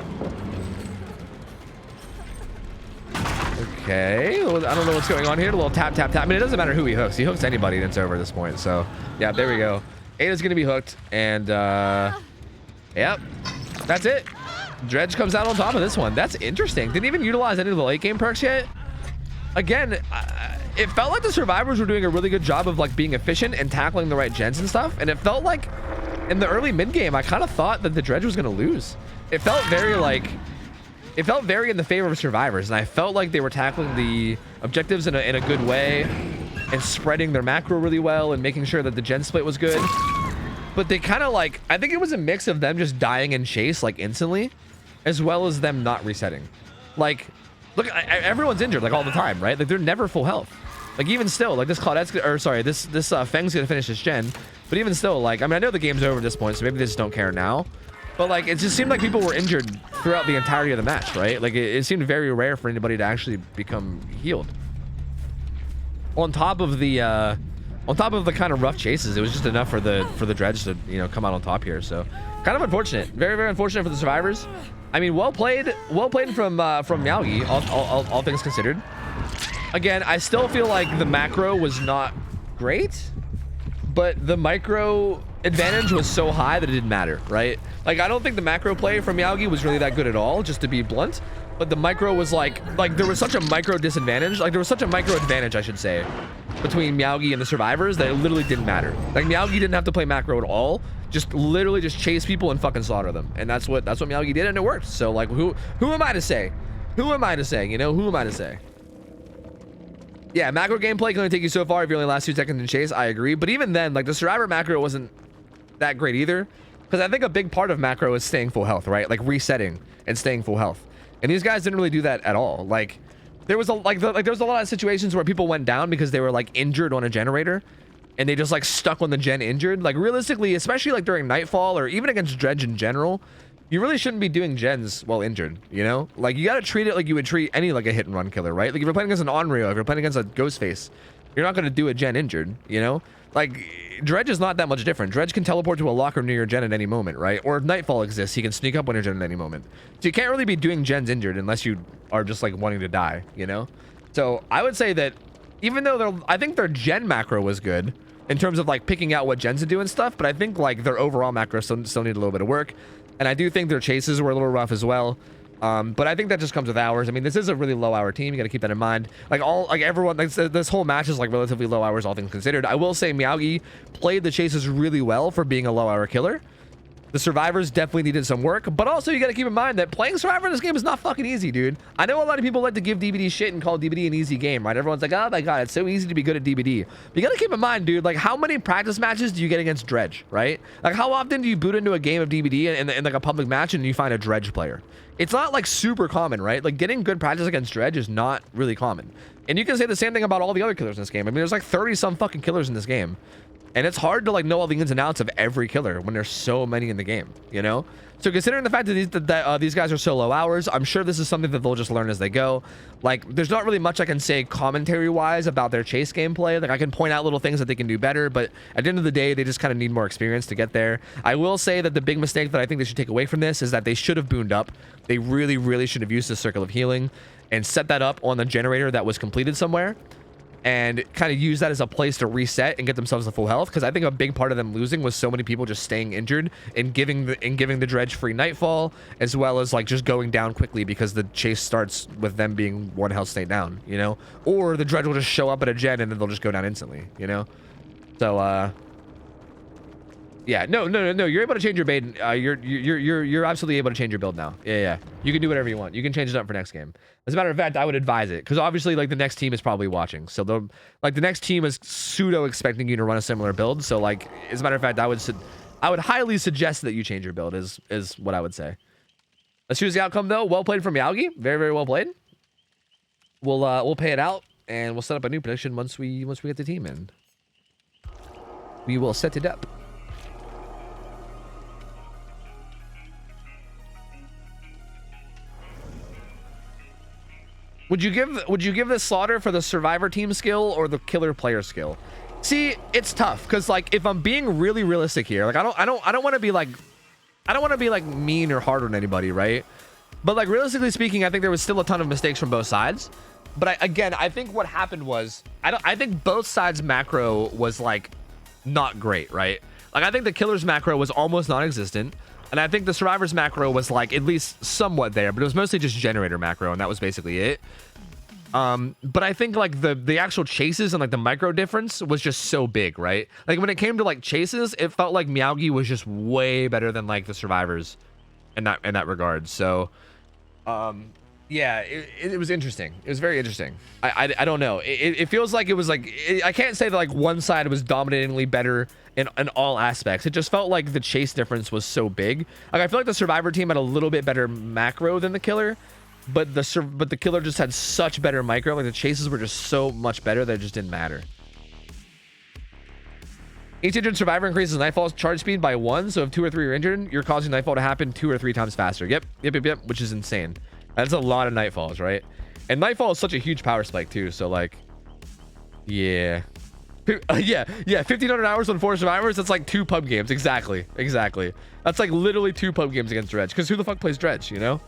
S1: Okay. I don't know what's going on here. A little tap, tap, tap. I mean, it doesn't matter who he hooks. He hooks anybody and it's over at this point. So, yeah, there we go. Ada's going to be hooked. And, yep. That's it. Dredge comes out on top of this one. That's interesting. Didn't even utilize any of the late game perks yet. Again, it felt like the survivors were doing a really good job of like being efficient and tackling the right gens and stuff. And it felt like in the early mid game, I kind of thought that the Dredge was going to lose. It felt very like it felt very in the favor of survivors, and I felt like they were tackling the objectives in a good way and spreading their macro really well and making sure that the gen split was good. But they kind of like, I think it was a mix of them just dying in chase like instantly, as well as them not resetting. Like, look, everyone's injured like all the time, right? Like they're never full health. Like even still, like this Claudette's, or sorry, this Feng's gonna finish his gen, but even still, like, I mean, I know the game's over at this point, so maybe they just don't care now. But like, it just seemed like people were injured throughout the entirety of the match, right? Like it seemed very rare for anybody to actually become healed. On top of the kind of rough chases, it was just enough for the Dredge to, you know, come out on top here. So kind of unfortunate, very, very unfortunate for the survivors. I mean, well played from Meowgi, all things considered. Again, I still feel like the macro was not great, but the micro advantage was so high that it didn't matter, right? Like, I don't think the macro play from Meowgi was really that good at all, just to be blunt. But the micro was like there was such a micro disadvantage, like there was such a micro advantage, I should say, between Meowgi and the survivors that it literally didn't matter. Like Meowgi didn't have to play macro at all, just literally just chase people and fucking slaughter them, and that's what Meowgi did, and it worked. So like, who am I to say? Who am I to say? You know, who am I to say? Yeah, macro gameplay can only take you so far if you only last 2 seconds in chase. I agree, but even then, like the survivor macro wasn't that great either, because I think a big part of macro is staying full health, right? Like resetting and staying full health. And these guys didn't really do that at all. Like there was a lot of situations where people went down because they were like injured on a generator, and they just like stuck on the gen injured. Like realistically, especially like during Nightfall or even against Dredge in general, you really shouldn't be doing gens while injured, you know? Like you gotta treat it like you would treat any like a hit and run killer, right? Like if you're playing against an Onryo, if you're playing against a Ghostface, you're not gonna do a gen injured, you know? Like Dredge is not that much different. Dredge can teleport to a locker near your gen at any moment, right? Or if Nightfall exists, he can sneak up on your gen at any moment. So you can't really be doing gens injured unless you are just like wanting to die, you know? So I would say that even though I think their gen macro was good in terms of like picking out what gens to do and stuff, but I think like their overall macro still need a little bit of work. And I do think their chases were a little rough as well. But I think that just comes with hours. I mean, this is a really low hour team. You got to keep that in mind. Like everyone, like this whole match is like relatively low hours, all things considered. I will say Meowgi played the chases really well for being a low hour killer. The survivors definitely needed some work, but also you got to keep in mind that playing survivor in this game is not fucking easy, dude. I know a lot of people like to give DBD shit and call DBD an easy game, right? Everyone's like, oh my god, it's so easy to be good at DBD. But you got to keep in mind, dude, like how many practice matches do you get against Dredge, right? Like how often do you boot into a game of DBD in like a public match and you find a Dredge player? It's not like super common, right? Like getting good practice against Dredge is not really common. And you can say the same thing about all the other killers in this game. I mean, there's like 30 some fucking killers in this game. And it's hard to like know all the ins and outs of every killer when there's so many in the game, you know? So considering the fact that these guys are so low hours, I'm sure this is something that they'll just learn as they go. Like, there's not really much I can say commentary-wise about their chase gameplay. Like, I can point out little things that they can do better, but at the end of the day, they just kind of need more experience to get there. I will say that the big mistake that I think they should take away from this is that they should have booned up. They really, really should have used the Circle of Healing and set that up on the generator that was completed somewhere, and kind of use that as a place to reset and get themselves to full health, because I think a big part of them losing was so many people just staying injured and giving the Dredge free Nightfall, as well as like just going down quickly because the chase starts with them being 1 health state down, you know? Or the Dredge will just show up at a gen and then they'll just go down instantly, you know? So yeah, no, you're able to change your build. You're absolutely able to change your build now. Yeah, you can do whatever you want. You can change it up for next game. As a matter of fact, I would advise it, because obviously like the next team is probably watching, so the next team is pseudo expecting you to run a similar build. So like, as a matter of fact, I would highly suggest that you change your build. Is what I would say. Let's choose the outcome though. Well played from Meowgi. Very, very well played. We'll pay it out and we'll set up a new prediction once we get the team in. We will set it up. Would you give this slaughter for the survivor team skill or the killer player skill? See, it's tough because like if I'm being really realistic here, like I don't want to be like mean or hard on anybody, right? But like realistically speaking, I think there was still a ton of mistakes from both sides. But I think what happened was I think both sides macro was like not great, right? Like I think the killer's macro was almost non-existent. And I think the survivor's macro was like at least somewhat there, but it was mostly just generator macro, and that was basically it. But I think like the actual chases and like the micro difference was just so big, right? Like when it came to like chases, it felt like Meowgi was just way better than like the survivors in that regard. So Yeah, it was interesting. It was very interesting. I don't know. It feels like it was like, I can't say that like one side was dominatingly better in all aspects. It just felt like the chase difference was so big. Like I feel like the survivor team had a little bit better macro than the killer, but the killer just had such better micro. Like the chases were just so much better that it just didn't matter. Each injured survivor increases Nightfall's charge speed by 1. So if 2 or 3 are injured, you're causing Nightfall to happen 2 or 3 times faster. Yep, which is insane. That's a lot of Nightfalls, right? And Nightfall is such a huge power spike too. So like, yeah. Yeah, 1,500 hours on 4 survivors. That's like 2 pub games. Exactly. That's like literally 2 pub games against Dredge. Because who the fuck plays Dredge, you know?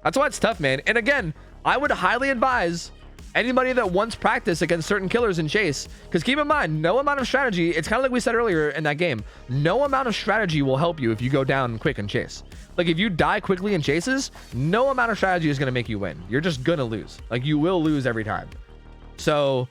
S1: That's why it's tough, man. And again, I would highly advise anybody that wants practice against certain killers in chase, because keep in mind, no amount of strategy, it's kind of like we said earlier in that game, no amount of strategy will help you if you go down quick in chase. Like if you die quickly in chases, no amount of strategy is going to make you win. You're just gonna lose. Like you will lose every time. So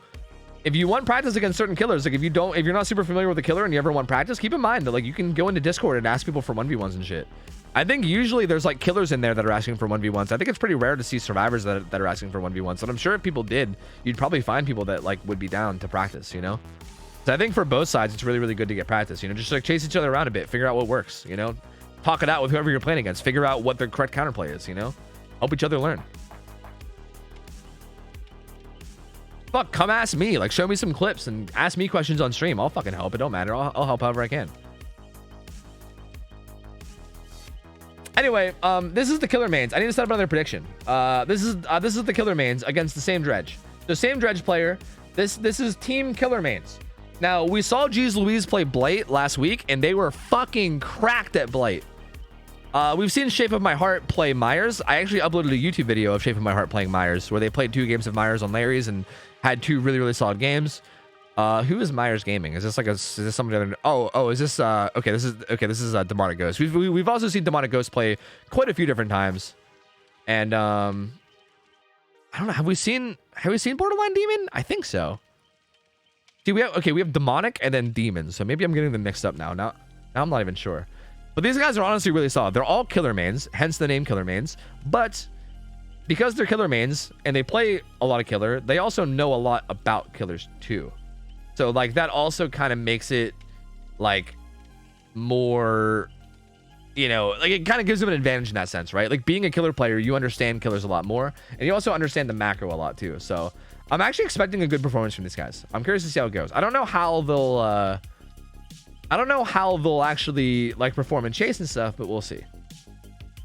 S1: if you want practice against certain killers, like if you're not super familiar with the killer and you ever want practice, keep in mind that like you can go into Discord and ask people for 1v1s and shit. I think usually there's like killers in there that are asking for 1v1s. I think it's pretty rare to see survivors that are asking for 1v1s. And I'm sure if people did, you'd probably find people that like would be down to practice, you know? So I think for both sides, it's really, really good to get practice, you know? Just like chase each other around a bit, figure out what works, you know? Talk it out with whoever you're playing against, figure out what the correct counterplay is, you know? Help each other learn. Fuck, come ask me, like show me some clips and ask me questions on stream. I'll fucking help. It don't matter. I'll help however I can. Anyway, this is the killer mains. I need to set up another prediction. This is the killer mains against the same Dredge. The same Dredge player. This is team killer mains. Now, we saw Jeez Louise play Blight last week, and they were fucking cracked at Blight. We've seen Shape of My Heart play Myers. I actually uploaded a YouTube video of Shape of My Heart playing Myers, where they played 2 games of Myers on Larry's and had 2 really, really solid games. Who is Myers Gaming? Is this like is this somebody other? Oh, is this okay, this is Demonic Ghost. We've also seen Demonic Ghost play quite a few different times. And I don't know, have we seen Borderline Demon? I think so. See, we have Demonic and then Demon. So maybe I'm getting them mixed up now. Now I'm not even sure. But these guys are honestly really solid. They're all killer mains, hence the name killer mains. But because they're killer mains and they play a lot of killer, they also know a lot about killers too. So like that also kind of makes it like more, you know, like it kind of gives them an advantage in that sense, right? Like being a killer player, you understand killers a lot more and you also understand the macro a lot too. So I'm actually expecting a good performance from these guys. I'm curious to see how it goes. I don't know how they'll actually like perform in chase and stuff, but we'll see.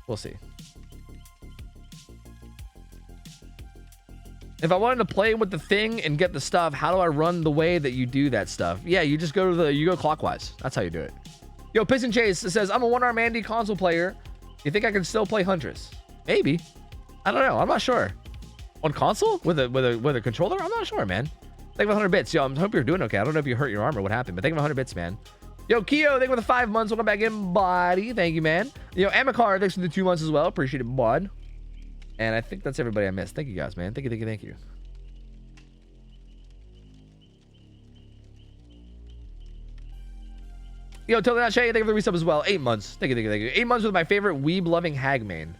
S1: We'll see. If I wanted to play with the thing and get the stuff, how do I run the way that you do that stuff? Yeah, you just go clockwise. That's how you do it. Yo, Piss and Chase says, I'm a 1-arm Andy console player. You think I can still play Huntress? Maybe. I don't know. I'm not sure. On console? With a controller? I'm not sure, man. Thank you for 100 bits. Yo, I hope you're doing okay. I don't know if you hurt your arm or what happened, but thank you for 100 bits, man. Yo, Keo, thank you for the 5 months. Welcome back in, buddy. Thank you, man. Yo, Amakar, thanks for the 2 months as well. Appreciate it, bud. And I think that's everybody I missed. Thank you guys, man. Thank you. Yo, totally not Shay. Thank you for the resub as well. 8 months. Thank you. 8 months with my favorite weeb-loving hag main.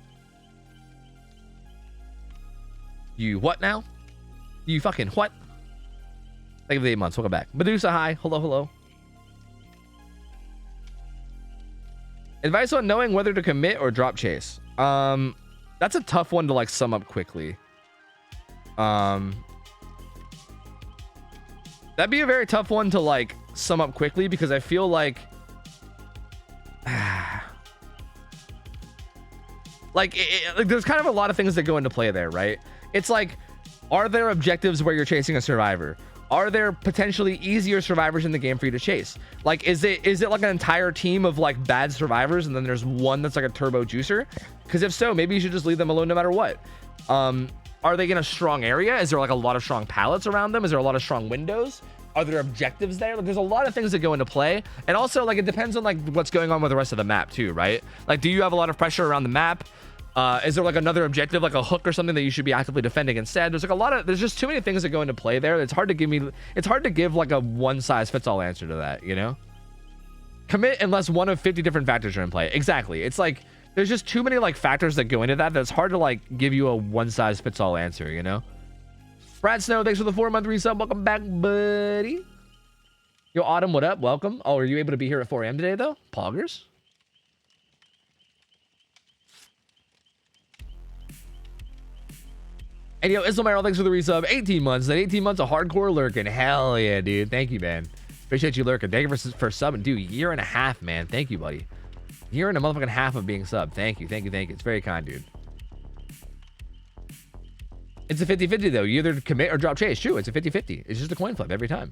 S1: You what now? You fucking what? Thank you for the 8 months. Welcome back. Medusa, hi. Hello. Advice on knowing whether to commit or drop chase. That's a tough one to like sum up quickly. That'd be a very tough one to like sum up quickly because I feel like like there's kind of a lot of things that go into play there, right? It's like, are there objectives where you're chasing a survivor? Are there potentially easier survivors in the game for you to chase? Like, is it like an entire team of like bad survivors and then there's one that's like a turbo juicer? Because if so, maybe you should just leave them alone no matter what. Are they in a strong area? Is there like a lot of strong pallets around them? Is there a lot of strong windows? Are there objectives there? Like, there's a lot of things that go into play. And also, like, it depends on like what's going on with the rest of the map too, right? Like, do you have a lot of pressure around the map? Is there like another objective, like a hook or something that you should be actively defending instead? There's like there's just too many things that go into play there. It's hard to give like a one size fits all answer to that, you know? Commit unless one of 50 different factors are in play. Exactly. It's like there's just too many like factors that go into that it's hard to like give you a one-size-fits-all answer, you know? Brad Snow, thanks for the 4-month resub. Welcome back, buddy. Yo, Autumn, what up? Welcome. Oh, are you able to be here at 4 a.m. today, though? Poggers? And yo, Islamero, thanks for the resub. 18 months. That 18 months of hardcore lurking. Hell yeah, dude. Thank you, man. Appreciate you lurking. Thank you for subbing. Dude, year and a half, man. Thank you, buddy. Year and a motherfucking half of being subbed. Thank you, thank you, thank you. It's very kind, dude. It's a 50-50, though. You either commit or drop chase. True, it's a 50-50. It's just a coin flip every time.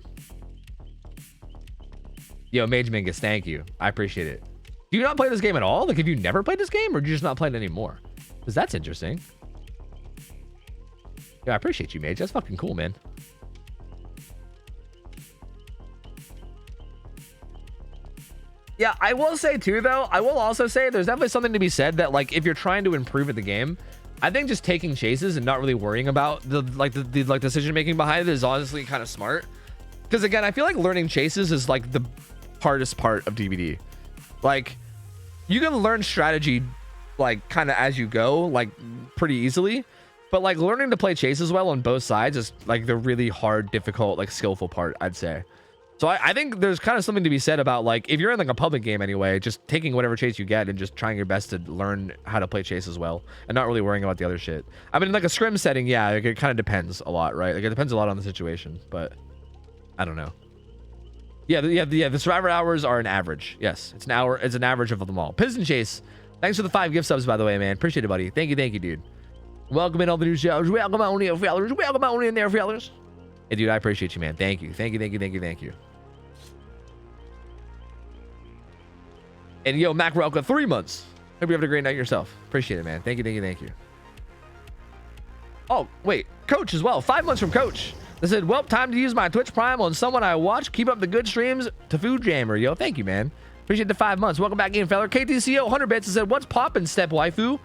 S1: Yo, Mage Mingus, thank you. I appreciate it. Do you not play this game at all? Like, have you never played this game, or do you just not play it anymore? Because that's interesting. Yeah, I appreciate you, Mage. That's fucking cool, man. Yeah, I will say too, though. I will also say there's definitely something to be said that, like, if you're trying to improve at the game, I think just taking chases and not really worrying about the decision making behind it is honestly kind of smart. Because again, I feel like learning chases is like the hardest part of DBD. Like, you can learn strategy like kind of as you go, like pretty easily. But like learning to play chases well on both sides is like the really hard, difficult, like skillful part, I'd say. So I think there's kind of something to be said about like if you're in like a public game anyway, just taking whatever chase you get and just trying your best to learn how to play chases well and not really worrying about the other shit. I mean, like a scrim setting, yeah, like it kind of depends a lot, right? Like it depends a lot on the situation, but I don't know. Yeah, the survivor hours are an average. Yes, it's an hour. It's an average of them all. Piston Chase, thanks for the 5 gift subs, by the way, man. Appreciate it, buddy. Thank you, dude. Welcome in all the new shows. Welcome out in fellas. Welcome out in there, fellas. Hey, dude, I appreciate you, man. Thank you. And yo, Mac Relka, 3 months. Hope you have a great night yourself. Appreciate it, man. Thank you. Oh, wait. Coach as well. 5 months from Coach. They said, well, time to use my Twitch Prime on someone I watch. Keep up the good streams. OhTofu Jammer. Yo, thank you, man. Appreciate the 5 months. Welcome back in, fella. KTCO, 100 bits. They said, what's poppin', step waifu?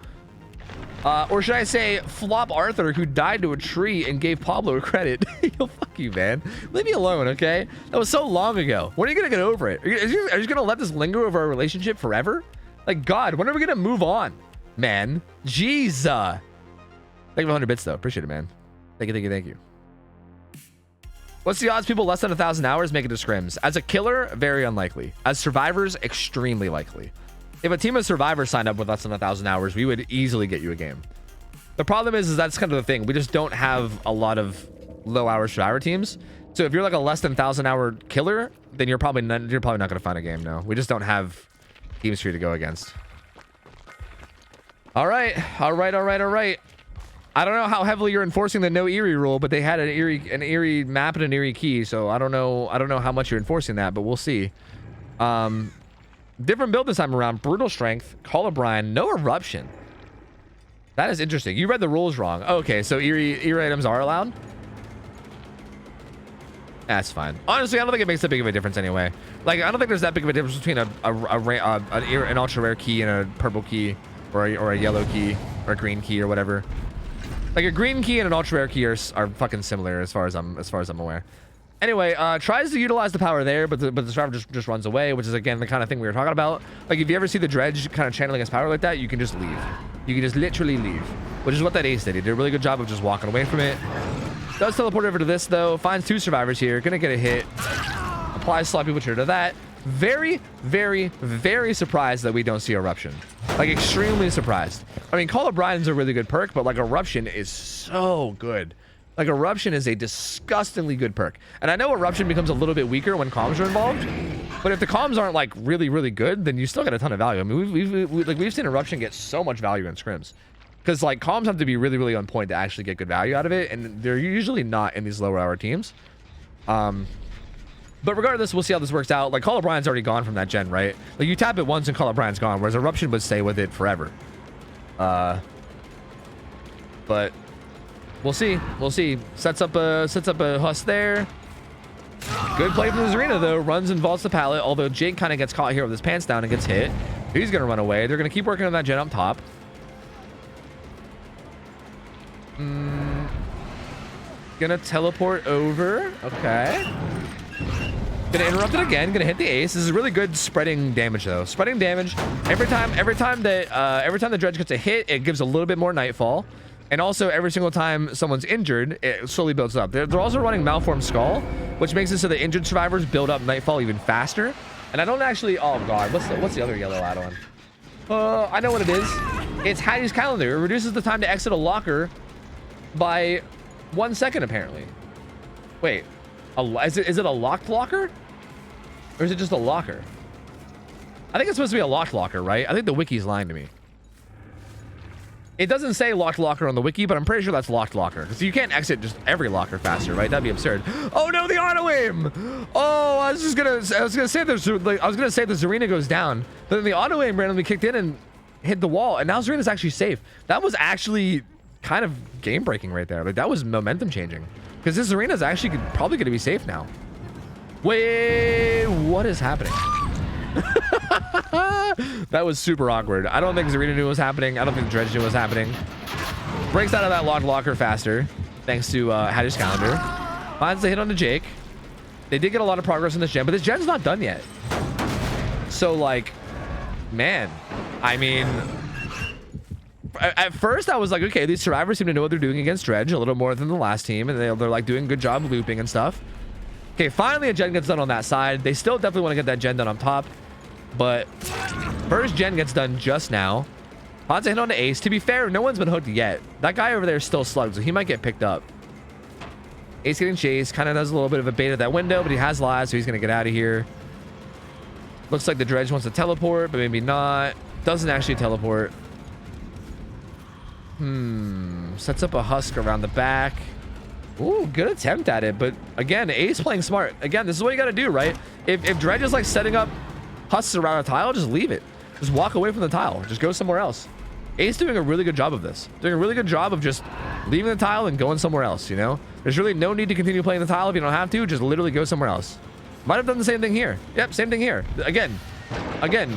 S1: Or should I say, Flop Arthur, who died to a tree and gave Pablo credit. Yo, fuck you, man. Leave me alone, okay? That was so long ago. When are you gonna get over it? Are you just gonna let this linger over our relationship forever? Like, God, when are we gonna move on, man? Jeez. Thank you for 100 bits, though. Appreciate it, man. Thank you. What's the odds people less than 1,000 hours make it to scrims? As a killer, very unlikely. As survivors, extremely likely. If a team of survivors signed up with less than 1,000 hours, we would easily get you a game. The problem is that's kind of the thing. We just don't have a lot of low-hour survivor teams. So if you're like a less than 1,000-hour killer, then you're probably not going to find a game. No, we just don't have teams for you to go against. All right. I don't know how heavily you're enforcing the no Eerie rule, but they had an Eerie map and an Eerie key, so I don't know how much you're enforcing that, but we'll see. Different build this time around. Brutal Strength, Call of Brian, no Eruption. That is interesting. You read the rules wrong. Okay, so Eerie items are allowed? That's fine. Honestly, I don't think it makes that big of a difference anyway. Like, I don't think there's that big of a difference between an ultra rare key and a purple key, or a yellow key, or a green key, or whatever. Like a green key and an ultra rare key are fucking similar as far as I'm aware. Anyway, tries to utilize the power there, but the survivor just runs away, which is again the kind of thing we were talking about. Like if you ever see the dredge kind of channeling his power like that, you can just leave. You can just literally leave, which is what that ace did. He did a really good job of just walking away from it. Does teleport over to this though. Finds 2 survivors here. Gonna get a hit. Applies sloppy butcher to that. Very surprised that we don't see Eruption. Like extremely surprised. I mean, Call of Brian's a really good perk, but like Eruption is so good. Like Eruption is a disgustingly good perk. And I know Eruption becomes a little bit weaker when comms are involved, but if the comms aren't like really good, then you still get a ton of value. I mean, we've seen Eruption get so much value in scrims. Because like comms have to be really on point to actually get good value out of it, and they're usually not in these lower hour teams. But regardless, we'll see how this works out. Like Call of Brian's already gone from that gen, right? Like you tap it once and Call of Brian's gone, whereas Eruption would stay with it forever. But we'll see. Sets up a Huss there. Good play from Zarina though. Runs and vaults the pallet, although Jake kind of gets caught here with his pants down and gets hit. He's gonna run away. They're gonna keep working on that gen up top. Gonna teleport over. Okay. Gonna interrupt it again. Gonna hit the ace. This is really good spreading damage though. Spreading damage. Every time the dredge gets a hit, it gives a little bit more nightfall. And also every single time someone's injured, it slowly builds up. They're also running Malformed Skull, which makes it so the injured survivors build up nightfall even faster. And I don't actually, oh god, what's the other yellow add-on? I know what it is. It's Hattie's Calendar. It reduces the time to exit a locker by 1 second apparently. Wait, is it a locked locker? Or is it just a locker? I think it's supposed to be a locked locker, right? I think the wiki's lying to me. It doesn't say locked locker on the wiki, but I'm pretty sure that's locked locker. Because you can't exit just every locker faster, right? That'd be absurd. Oh no, the auto aim! Oh, I was gonna say the Zarina goes down, but then the auto aim randomly kicked in and hit the wall, and now Zarina's actually safe. That was actually kind of game breaking right there. Like that was momentum changing. Because this Zarina's actually probably gonna be safe now. Wait, what is happening? That was super awkward. I don't think Zarina knew what was happening. I don't think Dredge knew what was happening. Breaks out of that locked locker faster, thanks to Hattie's Calendar. Finds the hit on the Jake. They did get a lot of progress in this gen, but this gen's not done yet. So, like, man, I mean, at first I was like, okay, these survivors seem to know what they're doing against Dredge a little more than the last team, and they're like doing a good job looping and stuff. Okay, finally a gen gets done on that side. They still definitely want to get that gen done on top, but first gen gets done just now. Ponce hit on the ace. To be fair, no one's been hooked yet. That guy over there is still slugged, so he might get picked up. Ace getting chased. Kind of does a little bit of a bait at that window, but he has lives, so he's going to get out of here. Looks like the Dredge wants to teleport, but maybe not. Doesn't actually teleport. Sets up a husk around the back. Ooh, good attempt at it, but again, Ace playing smart. Again, this is what you got to do, right? If Dredge is like setting up husks around a tile, just leave it. Just walk away from the tile. Just go somewhere else. Ace doing a really good job of this. Doing a really good job of just leaving the tile and going somewhere else, you know? There's really no need to continue playing the tile if you don't have to. Just literally go somewhere else. Might have done the same thing here. Yep, same thing here. Again,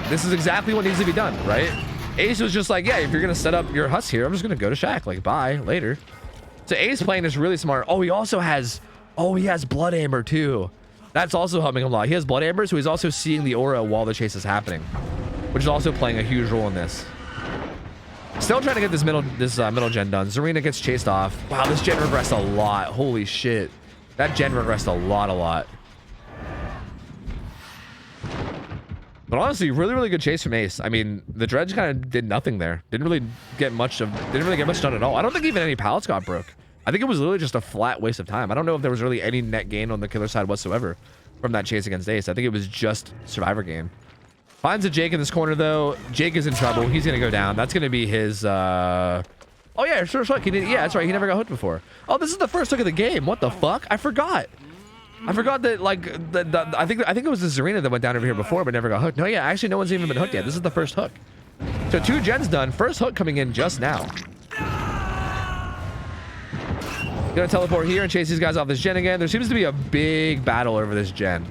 S1: this is exactly what needs to be done, right? Ace was just like, yeah, if you're going to set up your husk here, I'm just going to go to Shack. Like, bye, later. So Ace playing is really smart. Oh, he also has... Oh, he has Blood Amber, too. That's also helping him a lot. He has Blood Amber, so he's also seeing the aura while the chase is happening, which is also playing a huge role in this. Still trying to get this middle gen done. Zarina gets chased off. Wow, this gen regressed a lot. Holy shit. That gen regressed a lot. But honestly, really good chase from Ace. I mean, the Dredge kind of did nothing there. Didn't really get much done at all. I don't think even any pallets got broke. I think it was literally just a flat waste of time. I don't know if there was really any net gain on the killer side whatsoever from that chase against Ace. I think it was just survivor gain. Finds a Jake in this corner though. Jake is in trouble. He's gonna go down. That's gonna be his oh yeah, first hook. Yeah, that's right. He never got hooked before. Oh, this is the first hook of the game. What the fuck? I forgot that, like, I think it was the Zarina that went down over here before but never got hooked. No, yeah, actually no one's even been hooked yet. This is the first hook. So 2 gens done. First hook coming in just now. Gonna teleport here and chase these guys off this gen again. There seems to be a big battle over this gen.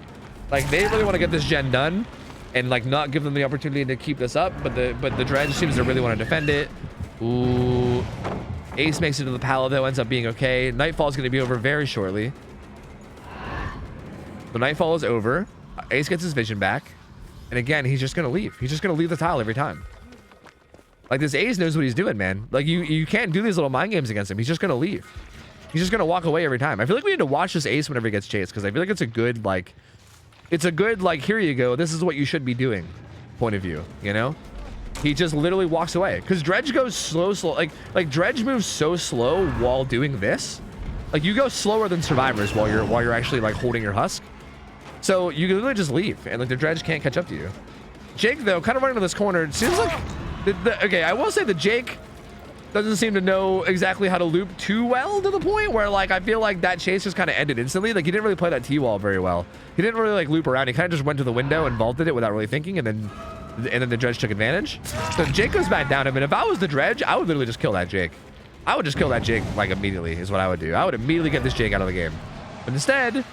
S1: Like, they really want to get this gen done and like not give them the opportunity to keep this up, but the Dredge seems to really want to defend it. Ooh. Ace makes it to the pallet though, ends up being okay. Nightfall is going to be over very shortly. The Nightfall is over. Ace gets his vision back. And again, he's just going to leave. He's just going to leave the tile every time. Like, this Ace knows what he's doing, man. Like, you can't do these little mind games against him. He's just going to leave. He's just going to walk away every time. I feel like we need to watch this Ace whenever he gets chased, because I feel like it's a good, like, here you go, this is what you should be doing point of view, you know? He just literally walks away. Because Dredge goes slow. Like Dredge moves so slow while doing this. Like, you go slower than survivors while you're actually, like, holding your husk. So you can literally just leave, and like the Dredge can't catch up to you. Jake though, kind of running to this corner. It seems like okay, I will say that Jake doesn't seem to know exactly how to loop too well, to the point where, like, I feel like that chase just kind of ended instantly. Like, he didn't really play that T-wall very well. He didn't really like loop around. He kind of just went to the window and vaulted it without really thinking, and then the Dredge took advantage. So Jake goes back down him, and if I was the Dredge, I would literally just kill that Jake. I would just kill that Jake like immediately is what I would do. I would immediately get this Jake out of the game. But instead,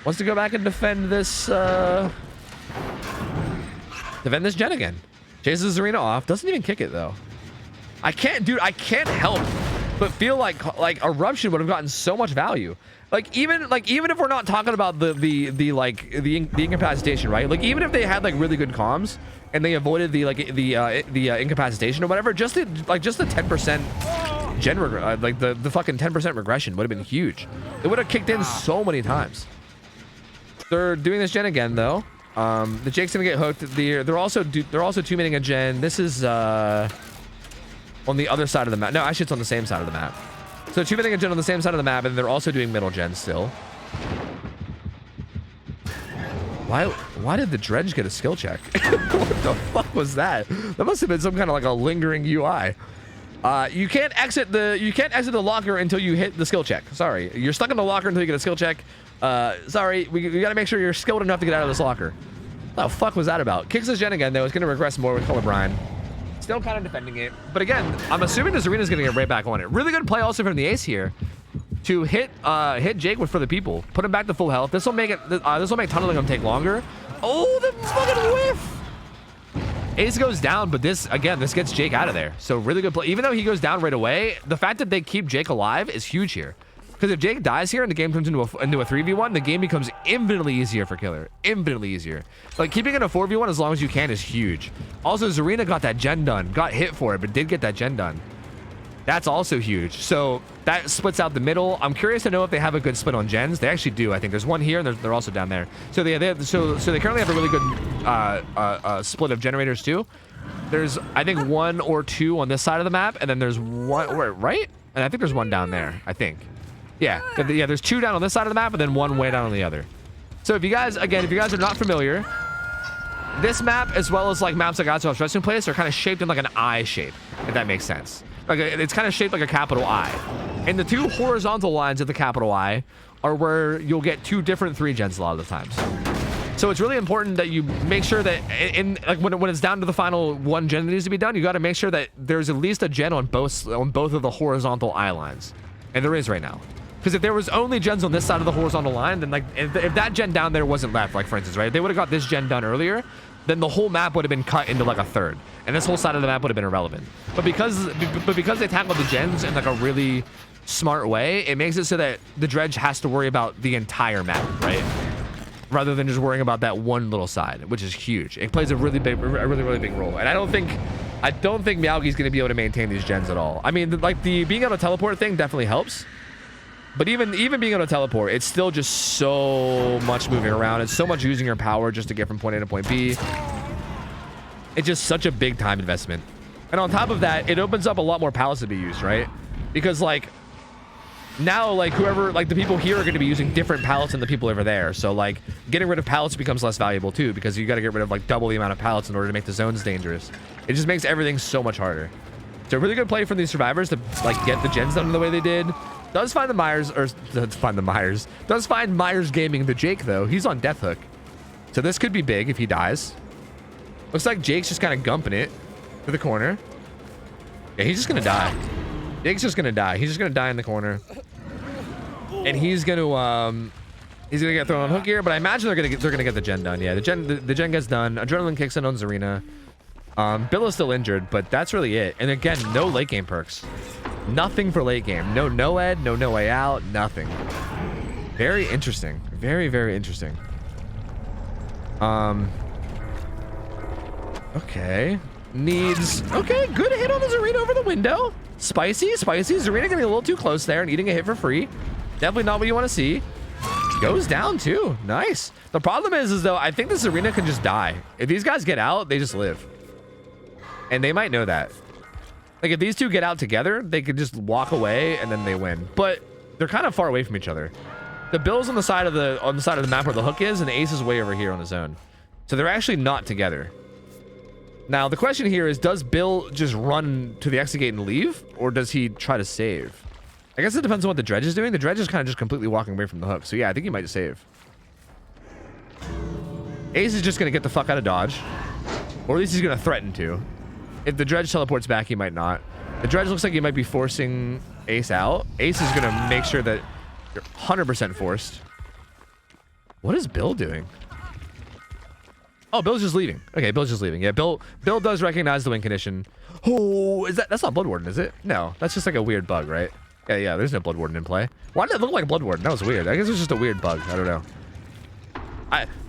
S1: wants to go back and defend this gen again. Chases Zarina off. Doesn't even kick it though. I can't help but feel like Eruption would have gotten so much value. Like even if we're not talking about the incapacitation, right? Like even if they had like really good comms and they avoided the incapacitation or whatever, just the 10% the fucking 10% regression would have been huge. It would have kicked in so many times. They're doing this gen again though. The Jake's gonna get hooked. They're also two-minning a gen. This is on the other side of the map. No, actually it's on the same side of the map. So two-minning a gen on the same side of the map, and they're also doing middle gen still. Why did the dredge get a skill check? What the fuck was that? That must have been some kind of like a lingering UI. You can't exit the locker until you hit the skill check. Sorry, you're stuck in the locker until you get a skill check. Sorry, we gotta make sure you're skilled enough to get out of this locker. What the fuck was that about? Kicks his gen again though. It's gonna regress more with Colorblind. Still kind of defending it, but again, I'm assuming this arena's gonna get right back on it. Really good play also from the ace here to hit Jake with for the people, put him back to full health. This will make tunneling him take longer. Oh, the fucking whiff! Ace goes down, but this gets Jake out of there. So really good play. Even though he goes down right away, the fact that they keep Jake alive is huge here. Because if Jake dies here and the game turns into a 3v1, the game becomes infinitely easier for Killer. Infinitely easier. Like, keeping it a 4v1 as long as you can is huge. Also, Zarina got that gen done. Got hit for it, but did get that gen done. That's also huge. So, that splits out the middle. I'm curious to know if they have a good split on gens. They actually do. I think there's one here, and they're also down there. So, they currently have a really good split of generators, too. There's, I think, 1 or 2 on this side of the map, and then there's one, right? And I think there's one down there, I think. Yeah, there's 2 down on this side of the map and then 1 way down on the other. So if you guys are not familiar, this map as well as like maps like God's Resting Place are kind of shaped in like an I shape, if that makes sense. Like it's kind of shaped like a capital I. And the 2 horizontal lines of the capital I are where you'll get 2 different 3 gens a lot of the times. So it's really important that you make sure that when it's down to the final 1 gen that needs to be done, you got to make sure that there's at least a gen on both of the horizontal I lines. And there is right now. Because if there was only gens on this side of the horizontal line, then like if that gen down there wasn't left, like for instance, right, if they would have got this gen done earlier, then the whole map would have been cut into like a third, and this whole side of the map would have been irrelevant. But because they tackled the gens in like a really smart way, it makes it so that the dredge has to worry about the entire map, right? Rather than just worrying about that one little side, which is huge. It plays a really big role, and I don't think Meowgi's gonna be able to maintain these gens at all. I mean, like the being able to teleport thing definitely helps. But even being able to teleport, it's still just so much moving around. It's so much using your power just to get from point A to point B. It's just such a big time investment. And on top of that, it opens up a lot more pallets to be used, right? Because like now, like whoever, like the people here are going to be using different pallets than the people over there. So like getting rid of pallets becomes less valuable too, because you got to get rid of like double the amount of pallets in order to make the zones dangerous. It just makes everything so much harder. So a really good play from these survivors to like get the gens done the way they did. Does find Myers Gaming the Jake though. He's on death hook. So this could be big if he dies. Looks like Jake's just kind of gumping it to the corner. Yeah, he's just gonna die. Jake's just gonna die. He's just gonna die in the corner. And he's gonna get thrown on hook here, but I imagine they're gonna get the gen done. Yeah, the gen gets done. Adrenaline kicks in on Zarina. Bill is still injured, but that's really it. And again, no late game perks. Nothing for late game. No NOED, no way out, nothing. Very interesting. Very, very interesting. Okay. Okay, good hit on the Zarina over the window. Spicy. Zarina getting a little too close there and eating a hit for free. Definitely not what you want to see. Goes down too. Nice. The problem is though, I think the Zarina can just die. If these guys get out, they just live. And they might know that. Like if these two get out together, they could just walk away and then they win. But they're kind of far away from each other. The Bill's on the side of the map where the hook is, and the Ace is way over here on his own. So they're actually not together. Now the question here is, does Bill just run to the exit gate and leave, or does he try to save? I guess it depends on what the dredge is doing. The dredge is kind of just completely walking away from the hook. So yeah, I think he might save. Ace is just gonna get the fuck out of dodge, or at least he's gonna threaten to. If the dredge teleports back, he might not. The dredge looks like he might be forcing Ace out. Ace is gonna make sure that you're 100% forced. What is Bill doing? Oh, Bill's just leaving. Okay, Bill's just leaving. Yeah, Bill does recognize the win condition. Oh, that's not Blood Warden, is it? No, that's just like a weird bug, right? Yeah, there's no Blood Warden in play. Why did it look like Blood Warden? That was weird. I guess it's just a weird bug. I don't know.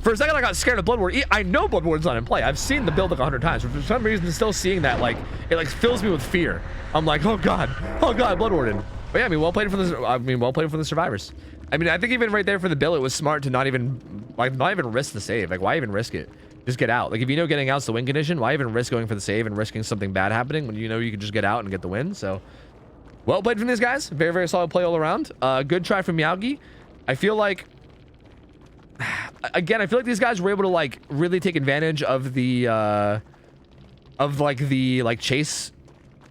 S1: For a second, I got scared of Blood Warden. I know Blood Warden's not in play. I've seen the build like 100 times. But for some reason, still seeing that, like, it like fills me with fear. I'm like, oh god, Blood Warden. But yeah, I mean, well played from the survivors. I mean, I think even right there for the bill, it was smart to not even risk the save. Like, why even risk it? Just get out. Like, if you know getting out's the win condition, why even risk going for the save and risking something bad happening when you know you can just get out and get the win? So, well played from these guys. Very, very solid play all around. Good try from Miyagi. I feel like, again, I feel like these guys were able to like really take advantage of the chase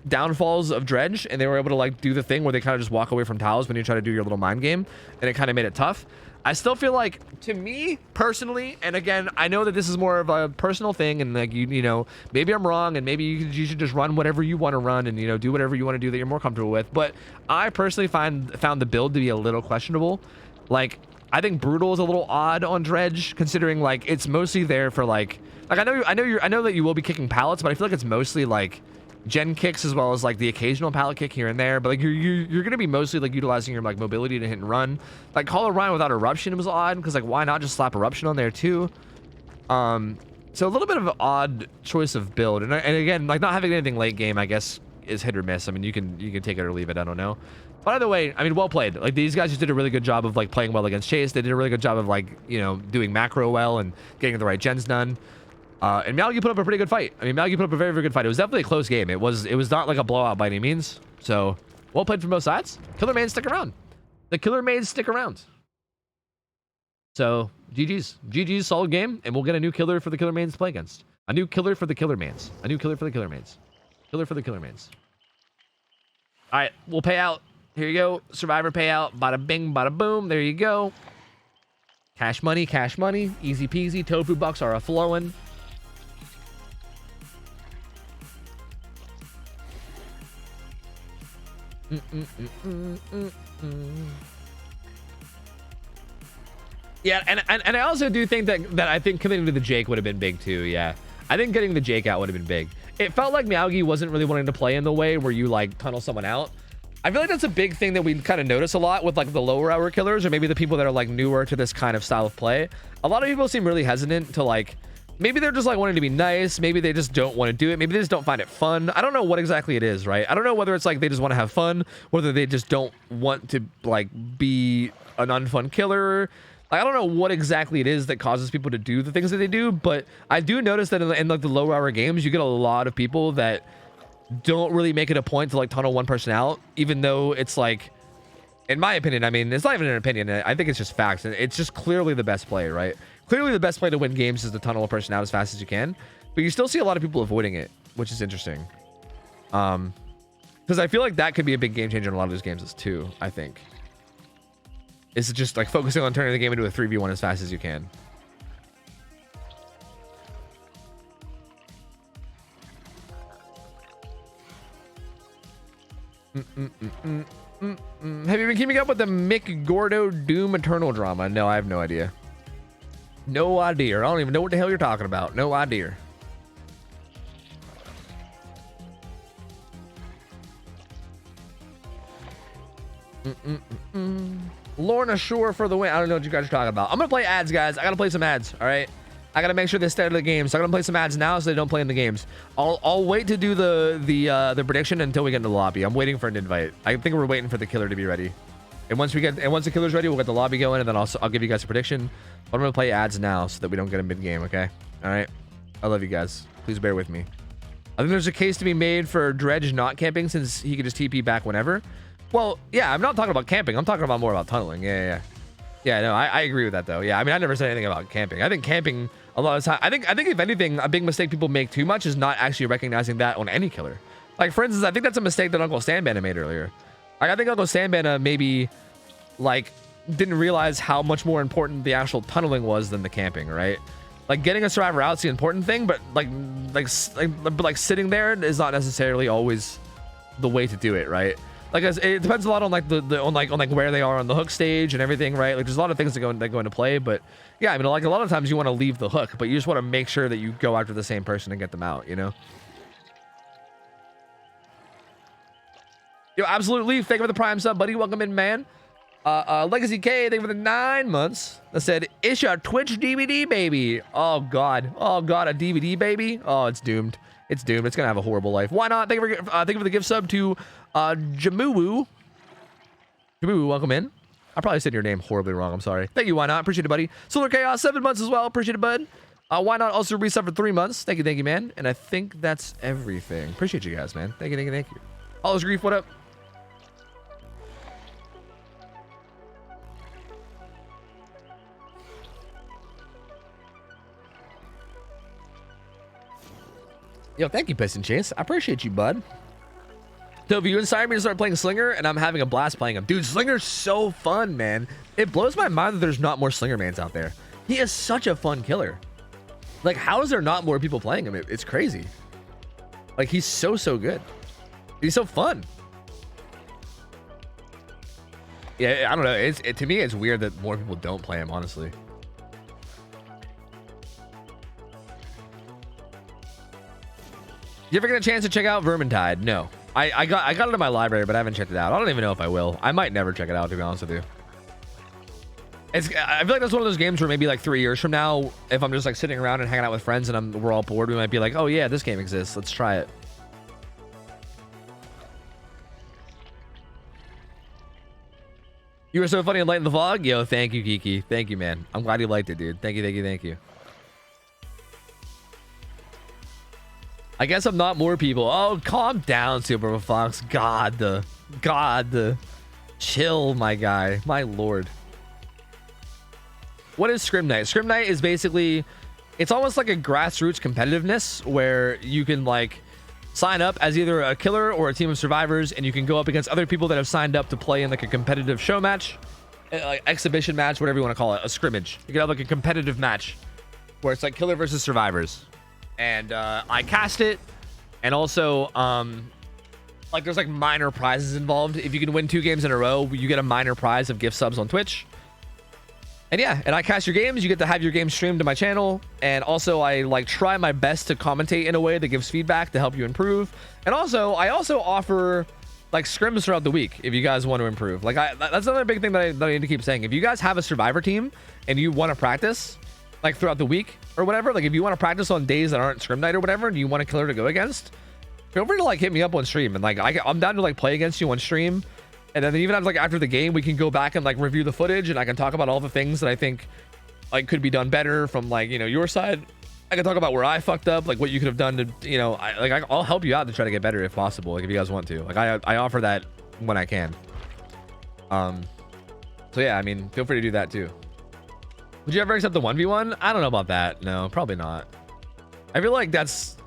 S1: downfalls of Dredge, and they were able to like do the thing where they kind of just walk away from towers when you try to do your little mind game, and it kind of made it tough. I still feel like, to me personally, and again, I know that this is more of a personal thing, and like you know, maybe I'm wrong, and maybe you should just run whatever you want to run, and you know, do whatever you want to do that you're more comfortable with. But I personally found the build to be a little questionable. Like, I think Brutal is a little odd on Dredge, considering like it's mostly there for like I know that you will be kicking pallets, but I feel like it's mostly like gen kicks as well as like the occasional pallet kick here and there, but like you're gonna be mostly like utilizing your like mobility to hit and run. Like Call of Ryan without Eruption was odd, because like why not just slap Eruption on there too? So a little bit of an odd choice of build, and again, like not having anything late game I guess is hit or miss. I mean, you can take it or leave it, I don't know. But either way, I mean, well played. Like, these guys just did a really good job of like playing well against Chase. They did a really good job of like, you know, doing macro well and getting the right gens done. And Miyagi put up a pretty good fight. I mean, Miyagi put up a very, very good fight. It was definitely a close game. It was not like a blowout by any means. So, well played from both sides. Killer mains stick around. The Killer mains stick around. So, GG's, solid game, and we'll get a new killer for the Killer mains to play against. A new killer for the Killer mains. A new killer for the Killer mains. Killer for the Killer mains. All right, we'll pay out. Here you go. Survivor payout. Bada bing, bada boom. There you go. Cash money, cash money. Easy peasy. Tofu bucks are a-flowing. Yeah, and I also do think that I think committing to the Jake would have been big too. Yeah, I think getting the Jake out would have been big. It felt like Miyagi wasn't really wanting to play in the way where you like tunnel someone out. I feel like that's a big thing that we kind of notice a lot with like the lower hour killers, or maybe the people that are like newer to this kind of style of play. A lot of people seem really hesitant to like, maybe they're just like wanting to be nice. Maybe they just don't want to do it. Maybe they just don't find it fun. I don't know what exactly it is, right? I don't know whether it's like they just want to have fun, whether they just don't want to like be an unfun killer. I don't know what exactly it is that causes people to do the things that they do, but I do notice that in like the lower hour games, you get a lot of people that don't really make it a point to like tunnel one person out, even though it's like, in my opinion, I mean, it's not even an opinion. I think it's just facts. And it's just clearly the best play, right? Clearly the best play to win games is to tunnel a person out as fast as you can, but you still see a lot of people avoiding it, which is interesting. Because I feel like that could be a big game changer in a lot of those games too, I think. Is just like focusing on turning the game into a 3v1 as fast as you can. Have you been keeping up with the Mick Gordo Doom Eternal drama? No, I have no idea. No idea. I don't even know what the hell you're talking about. No idea. Lorna Shore for the win. I don't know what you guys are talking about. I'm gonna play ads, guys. I gotta play some ads. All right. I gotta make sure they stay out of the game, so I'm gonna play some ads now so they don't play in the games. I'll wait to do the prediction until we get into the lobby. I'm waiting for an invite. I think we're waiting for the killer to be ready. And once the killer's ready, we'll get the lobby going, and then I'll give you guys a prediction. But I'm gonna play ads now so that we don't get a mid game. Okay. All right. I love you guys. Please bear with me. I think there's a case to be made for Dredge not camping, since he could just TP back whenever. Well, yeah, I'm not talking about camping. I'm talking about more about tunneling. Yeah. No, I agree with that though. Yeah, I mean, I never said anything about camping. I think camping a lot of time. I think if anything, a big mistake people make too much is not actually recognizing that on any killer. Like for instance, I think that's a mistake that Uncle Sandbana made earlier. Like I think Uncle Sandbana maybe like didn't realize how much more important the actual tunneling was than the camping, right? Like getting a survivor out's the important thing, but like sitting there is not necessarily always the way to do it, right? Like it depends a lot on like on where they are on the hook stage and everything, right? Like there's a lot of things that go into play, but yeah, I mean, like a lot of times you want to leave the hook, but you just want to make sure that you go after the same person and get them out, you know? Yo, Absolute Leaf, thank you for the prime sub, buddy. Welcome in, man. Legacy K, thank you for the 9 months. That said, it's a Twitch DVD, baby. Oh, God. Oh, God, a DVD, baby. Oh, it's doomed. It's doomed. It's going to have a horrible life. Why not? Thank you for the gift sub to Jamuwu. Jamuwu, welcome in. I probably said your name horribly wrong. I'm sorry. Thank you, Why Not? Appreciate it, buddy. Solar Chaos, 7 months as well. Appreciate it, bud. Why Not? Also resub for 3 months. Thank you, man. And I think that's everything. Appreciate you guys, man. Thank you. Hollis Grief, what up? Yo, thank you, Piston Chase. I appreciate you, bud. So if you inspired me to start playing Slinger, and I'm having a blast playing him. Dude, Slinger's so fun, man. It blows my mind that there's not more Slinger mans out there. He is such a fun killer. Like, how is there not more people playing him? It's crazy. Like, he's so good. He's so fun. Yeah, I don't know. To me, it's weird that more people don't play him, honestly. You ever get a chance to check out Vermintide? No. I got it in my library, but I haven't checked it out. I don't even know if I will. I might never check it out, to be honest with you. I feel like that's one of those games where maybe like 3 years from now, if I'm just like sitting around and hanging out with friends and we're all bored, we might be like, oh yeah, this game exists. Let's try it. You were so funny and light in the vlog. Yo, thank you, Kiki. Thank you, man. I'm glad you liked it, dude. Thank you. I guess I'm not more people. Oh, calm down, Super Fox. God, chill, my guy. My lord. What is Scrim Night? Scrim Night is basically, it's almost like a grassroots competitiveness where you can like sign up as either a killer or a team of survivors, and you can go up against other people that have signed up to play in like a competitive show match, like exhibition match, whatever you want to call it, a scrimmage. You can have like a competitive match where it's like killer versus survivors. And I cast it, and also like there's like minor prizes involved. If you can win 2 games in a row, you get a minor prize of gift subs on Twitch. And yeah, and I cast your games. You get to have your game streamed to my channel, and also I like try my best to commentate in a way that gives feedback to help you improve. And also I also offer like scrims throughout the week if you guys want to improve. Like that's another big thing that I need to keep saying. If you guys have a survivor team and you want to practice like throughout the week or whatever, like if you want to practice on days that aren't scrim night or whatever, and you want a killer to go against, feel free to like hit me up on stream, and like I'm down to like play against you on stream. And then even like after the game, we can go back and like review the footage, and I can talk about all the things that I think like could be done better from like, you know, your side. I can talk about where I fucked up, like what you could have done to, you know, I'll help you out to try to get better if possible, like if you guys want to. Like I offer that when I can. So yeah, I mean, feel free to do that too. Would you ever accept the 1v1? I don't know about that. No, probably not. I feel like that's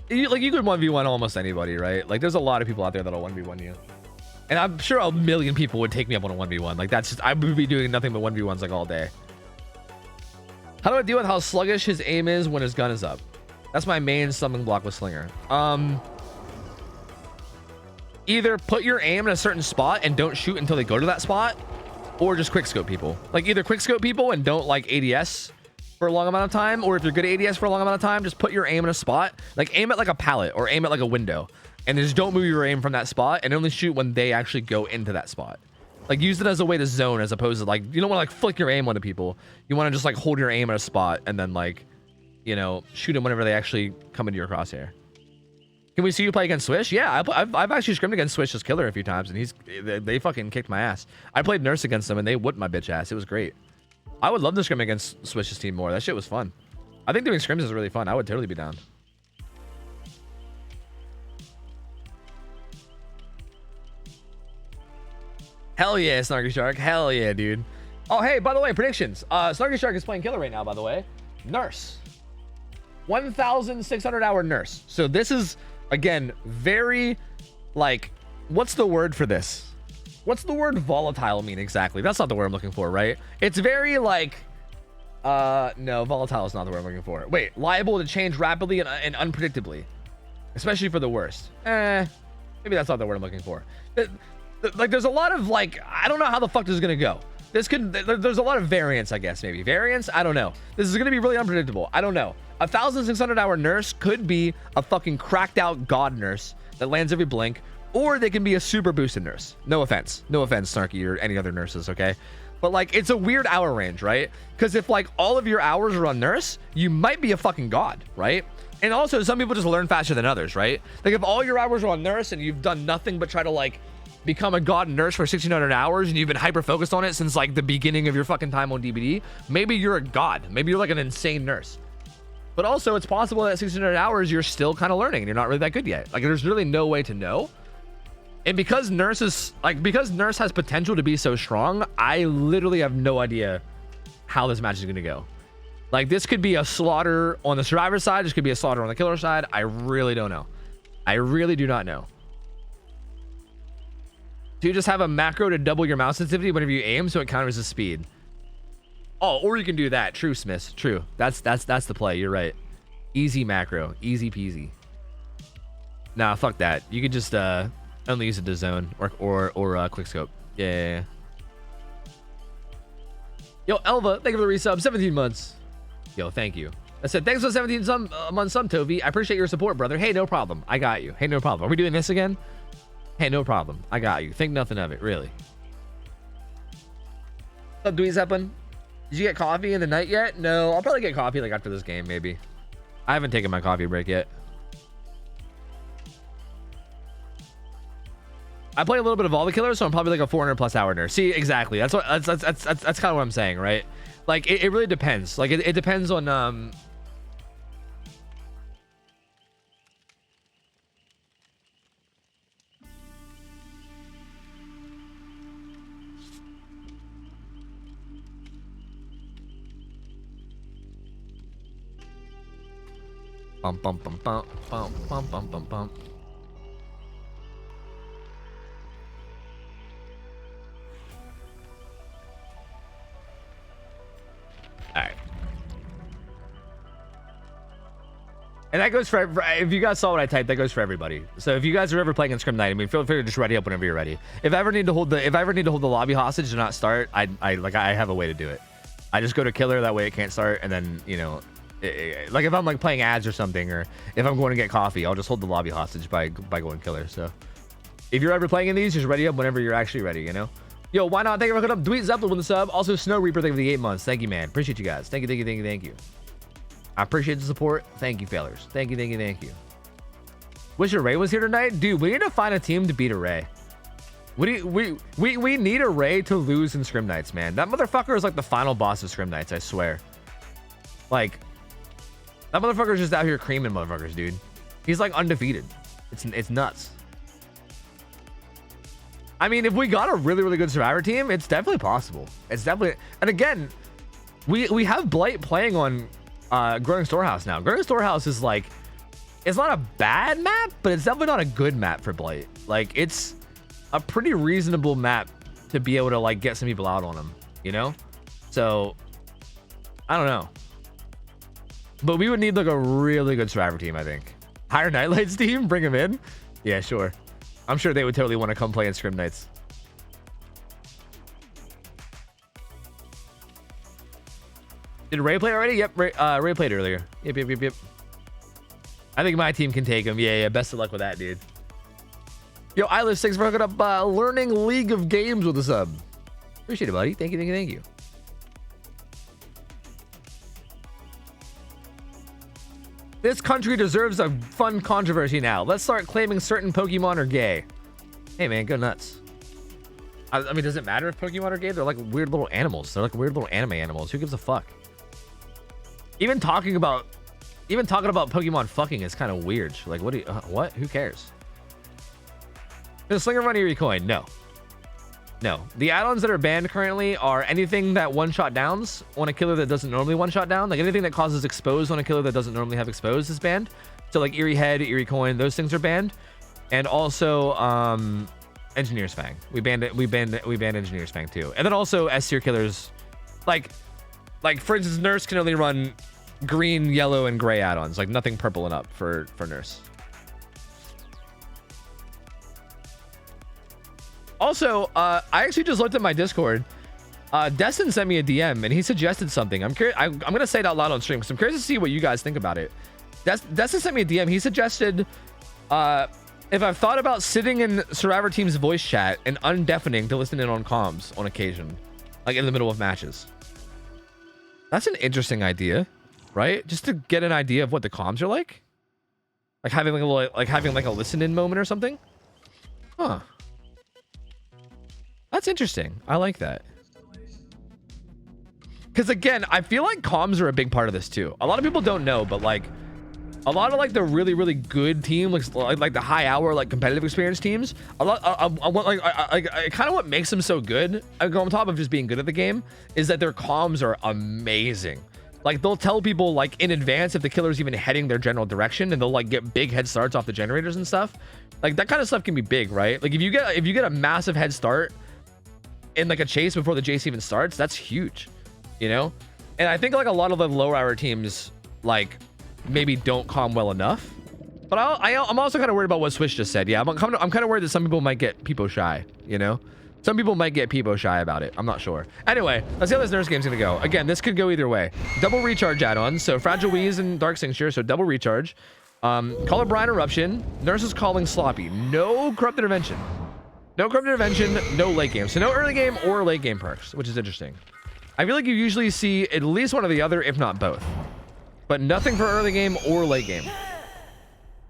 S1: like you could 1v1 almost anybody, right? Like there's a lot of people out there that'll 1v1 you. And I'm sure a million people would take me up on a 1v1. Like that's just, I would be doing nothing but 1v1s like all day. How do I deal with how sluggish his aim is when his gun is up? That's my main stumbling block with Slinger. Either put your aim in a certain spot and don't shoot until they go to that spot, or just quickscope people. Like either quickscope people and don't like ADS for a long amount of time, or if you're good at ADS for a long amount of time, just put your aim in a spot. Like aim at like a pallet or aim at like a window, and just don't move your aim from that spot, and only shoot when they actually go into that spot. Like use it as a way to zone, as opposed to like, you don't want to like flick your aim onto people. You want to just like hold your aim at a spot and then like, you know, shoot them whenever they actually come into your crosshair. Can we see you play against Swish? Yeah, I've actually scrimmed against Swish's killer a few times, and they fucking kicked my ass. I played Nurse against them, and they whooped my bitch ass. It was great. I would love to scrim against Swish's team more. That shit was fun. I think doing scrims is really fun. I would totally be down. Hell yeah, Snarky Shark. Hell yeah, dude. Oh, hey, by the way, predictions. Snarky Shark is playing killer right now, by the way. Nurse. 1,600 hour Nurse. So this is, again, very, like, what's the word for this? What's the word volatile mean exactly? That's not the word I'm looking for, right? It's very, like, no, volatile is not the word I'm looking for. Wait, liable to change rapidly and unpredictably. Especially for the worst. Maybe that's not the word I'm looking for. Like, there's a lot of, like, I don't know how the fuck this is gonna go. There's a lot of variance, I guess, maybe. Variance? I don't know. This is gonna be really unpredictable. I don't know. 1,600 hour Nurse could be a fucking cracked out god Nurse that lands every blink, or they can be a super boosted nurse. No offense, Snarky or any other nurses, okay? But like, it's a weird hour range, right? Because if like all of your hours are on nurse, you might be a fucking god, right? And also, some people just learn faster than others, right? Like if all your hours are on nurse and you've done nothing but try to like become a god nurse for 1600 hours and you've been hyper focused on it since like the beginning of your fucking time on DBD, maybe you're a god. Maybe you're like an insane nurse. But also, it's possible that 1600 hours you're still kind of learning and you're not really that good yet. Like there's really no way to know. And because nurse has potential to be so strong, I literally have no idea how this match is going to go. Like this could be a slaughter on the survivor side. This could be a slaughter on the killer side. I really don't know. I really do not know. Do you just have a macro to double your mouse sensitivity whenever you aim so it counters the speed? Oh, or you can do that. True, Smiths. True. That's the play. You're right. Easy macro. Easy peasy. Nah, fuck that. You could just only use it to zone or quick scope. Yeah. Yo, Elva, thank you for the resub. 17 months. Yo, thank you. I said, thanks for 17 months, Tovi. I appreciate your support, brother. Hey, no problem. I got you. Hey, no problem. Are we doing this again? Hey, no problem. I got you. Think nothing of it, really. What's up, Dwee Zeppelin? Did you get coffee in the night yet? No, I'll probably get coffee like after this game, maybe. I haven't taken my coffee break yet. I play a little bit of all the killers, so I'm probably like a 400 plus hour nurse. See, exactly. That's kind of what I'm saying, right? Like it really depends. Like it depends on bum bum bum bum bum bum bum bum bum. All right. And that goes for, if you guys saw what I typed, that goes for everybody. So if you guys are ever playing in Scrim Night, I mean, feel free to just ready up whenever you're ready. If I ever need to hold the lobby hostage to not start, I have a way to do it. I just go to killer, that way it can't start, and then, you know, like if I'm like playing ads or something, or if I'm going to get coffee, I'll just hold the lobby hostage by going killer. So if you're ever playing in these, just ready up whenever you're actually ready, you know? Yo, why not? Thank you for hooking up. Dweet Zeppelin with the sub. Also, Snow Reaper, thank you for the 8 months. Thank you, man. Appreciate you guys. Thank you. I appreciate the support. Thank you, failures. Thank you. Wish a Ray was here tonight. Dude, we need to find a team to beat a Ray. We need a Ray to lose in Scrim Nights, man. That motherfucker is like the final boss of Scrim Nights, I swear. Like, that motherfucker's just out here creaming motherfuckers, dude. He's like undefeated. It's nuts. I mean, if we got a really, really good survivor team, it's definitely possible. It's definitely, and again, we have Blight playing on Growing Storehouse now. Growing Storehouse is like, it's not a bad map, but it's definitely not a good map for Blight. Like, it's a pretty reasonable map to be able to like get some people out on them, you know? So I don't know, but we would need like a really good survivor team, I think. Hire Nightlight's team, bring him in. Yeah, sure. I'm sure they would totally want to come play in Scrim Nights. Did Ray play already? Yep, Ray played earlier. Yep. I think my team can take him. Yeah, best of luck with that, dude. Yo, Eyeless, thanks for hooking up Learning League of Games with a sub. Appreciate it, buddy. Thank you. This country deserves a fun controversy now. Let's start claiming certain Pokemon are gay. Hey, man, go nuts. I mean, does it matter if Pokemon are gay? They're like weird little animals. They're like weird little anime animals. Who gives a fuck? Even talking about Pokemon fucking is kind of weird. Like, what? Who cares? Does Slinger run Eerie Coin? No. The add-ons that are banned currently are anything that one-shot downs on a killer that doesn't normally one-shot down. Like anything that causes exposed on a killer that doesn't normally have exposed is banned. So like Eerie Head, Eerie Coin, those things are banned. And also Engineer's Fang. We banned Engineer's Fang too. And then also S-tier killers, like for instance, Nurse can only run green, yellow, and gray add-ons. Like nothing purple and up for Nurse. Also, I actually just looked at my Discord. Destin sent me a DM and he suggested something. I'm curious. I'm gonna say it out loud on stream because I'm curious to see what you guys think about it. Destin sent me a DM. He suggested if I've thought about sitting in Survivor Team's voice chat and undeafening to listen in on comms on occasion, like in the middle of matches. That's an interesting idea, right? Just to get an idea of what the comms are like having like a little, like having like a listen-in moment or something. Huh. That's interesting. I like that. Because again, I feel like comms are a big part of this too. A lot of people don't know, but like a lot of like the really, really good team, like the high hour, like competitive experience teams, a lot, kind of what makes them so good, on top of just being good at the game, is that their comms are amazing. Like they'll tell people like in advance if the killer's even heading their general direction, and they'll like get big head starts off the generators and stuff. Like that kind of stuff can be big, right? Like if you get a massive head start in like a chase before the chase even starts, that's huge, you know? And I think like a lot of the lower hour teams like maybe don't comm well enough. But I'm also kind of worried about what Swish just said. Yeah, I'm kind of worried that some people might get peepo shy, you know? Some people might get peepo shy about it. I'm not sure. Anyway, let's see how this nurse game's gonna go. Again, this could go either way. Double recharge add-ons. So Fragile Wheeze and Dark Cincture, so double recharge. Call of Brine Eruption. Nurse is calling Sloppy. No Corrupt Intervention. No Corrupt Intervention, no late game. So no early game or late game perks, which is interesting. I feel like you usually see at least one or the other, if not both. But nothing for early game or late game.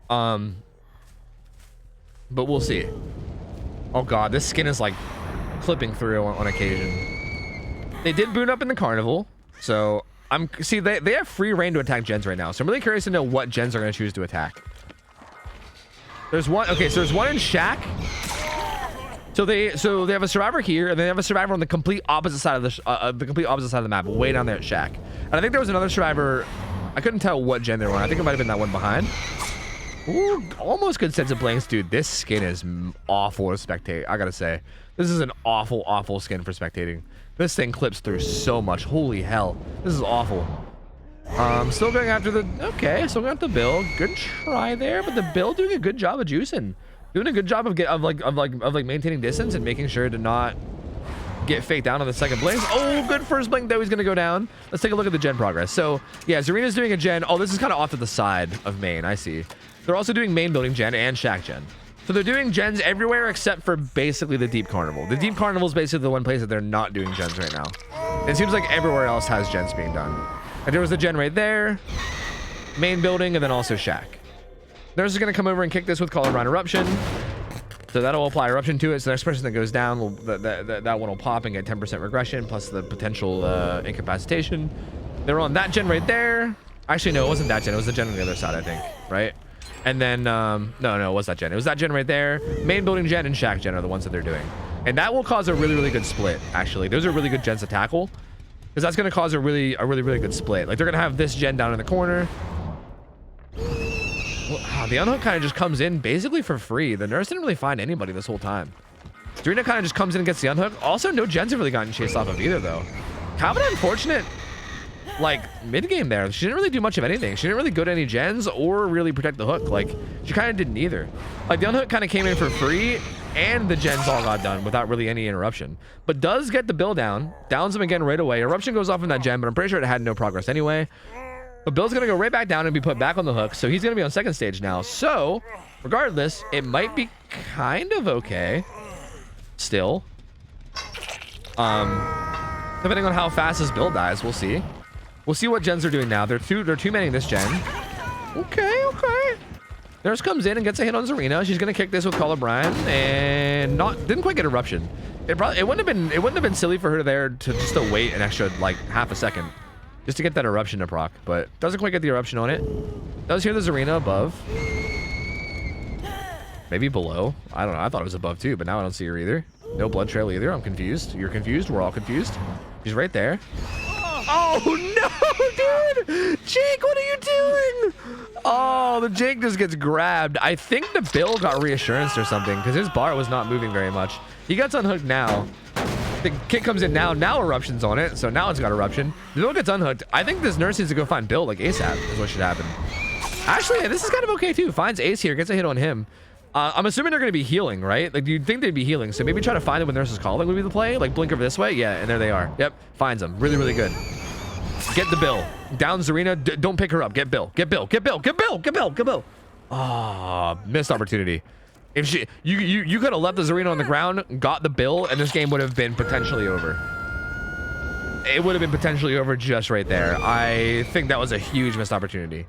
S1: But we'll see. Oh god, this skin is like clipping through on occasion. They did boot up in the carnival, so they have free reign to attack gens right now. So I'm really curious to know what gens are going to choose to attack. There's one. Okay, so there's one in Shack. So they have a survivor here, and they have a survivor on the complete opposite side of the map, way down there at Shack. And I think there was another survivor. I couldn't tell what gen they were on. I think it might have been that one behind. Ooh, almost good sense of blanks, dude. This skin is awful to spectate. I gotta say, this is an awful, awful skin for spectating. This thing clips through so much. Holy hell, this is awful. Still going after the. Okay, still going after the Bill. Good try there, but the Bill doing a good job of juicing. Doing a good job of maintaining distance and making sure to not get faked down on the second blink. Oh, good first blink though. He's gonna go down. Let's take a look at the gen progress. So yeah, Zarina's doing a gen. Oh, this is kind of off to the side of main. I see. They're also doing main building gen and Shack gen. So they're doing gens everywhere except for basically the Deep Carnival. The Deep Carnival is basically the one place that they're not doing gens right now. It seems like everywhere else has gens being done. And there was a gen right there, main building, and then also Shack. Nurse is going to come over and kick this with Call of Brine Eruption. So that'll apply Eruption to it. So the next person that goes down, that one will pop and get 10% regression, plus the potential incapacitation. They're on that gen right there. Actually, no, it wasn't that gen. It was the gen on the other side, I think, right? And then, no, it was that gen. It was that gen right there. Main building gen and Shack gen are the ones that they're doing. And that will cause a really, really good split, actually. Those are really good gens to tackle. Because that's going to cause a really good split. Like, they're going to have this gen down in the corner. Well, the unhook kind of just comes in basically for free. The nurse didn't really find anybody this whole time. Serena kind of just comes in and gets the unhook. Also, no gens have really gotten chased off of either, though. Kind of an unfortunate, like, mid-game there. She didn't really do much of anything. She didn't really go to any gens or really protect the hook. Like, she kind of didn't either. Like, the unhook kind of came in for free, and the gens all got done without really any interruption. But does get the Bill down. Downs him again right away. Eruption goes off in that gen, but I'm pretty sure it had no progress anyway. But Bill's going to go right back down and be put back on the hook. So he's going to be on second stage now. So, regardless, it might be kind of okay. Still. Depending on how fast this Bill dies, we'll see. We'll see what gens are doing now. They're two manning this gen. Okay. Nurse comes in and gets a hit on Zarina. She's going to kick this with Call of Brine. And didn't quite get Eruption. It wouldn't have been silly for her there to just to wait an extra, like, half a second. Just to get that Eruption to proc, but doesn't quite get the Eruption on it. Does hear the Zarina above. Maybe below. I don't know. I thought it was above too, but now I don't see her either. No blood trail either. I'm confused. You're confused. We're all confused. She's right there. Oh no, dude! Jake, what are you doing? Oh, the Jake just gets grabbed. I think the Bill got reassurance or something because his bar was not moving very much. He gets unhooked now. The kick comes in now. Now Eruption's on it, so now it's got Eruption. The Bill gets unhooked. I think this nurse needs to go find Bill like ASAP is what should happen. Actually, yeah, this is kind of okay too. Finds Ace here, gets a hit on him. I'm assuming they're going to be healing, right? Like, you'd think they'd be healing, so maybe try to find them when nurse is calling would be the play. Like, blink over this way. Yeah, and there they are. Yep, finds them. Really, really good. Get the Bill. Down Zarina. Don't pick her up. Get Bill. Get Bill. Get Bill. Get Bill. Get Bill. Get Bill. Oh, missed opportunity. If you could have left the Zarina on the ground, got the Bill, and this game would have been potentially over. It would have been potentially over just right there. I think that was a huge missed opportunity.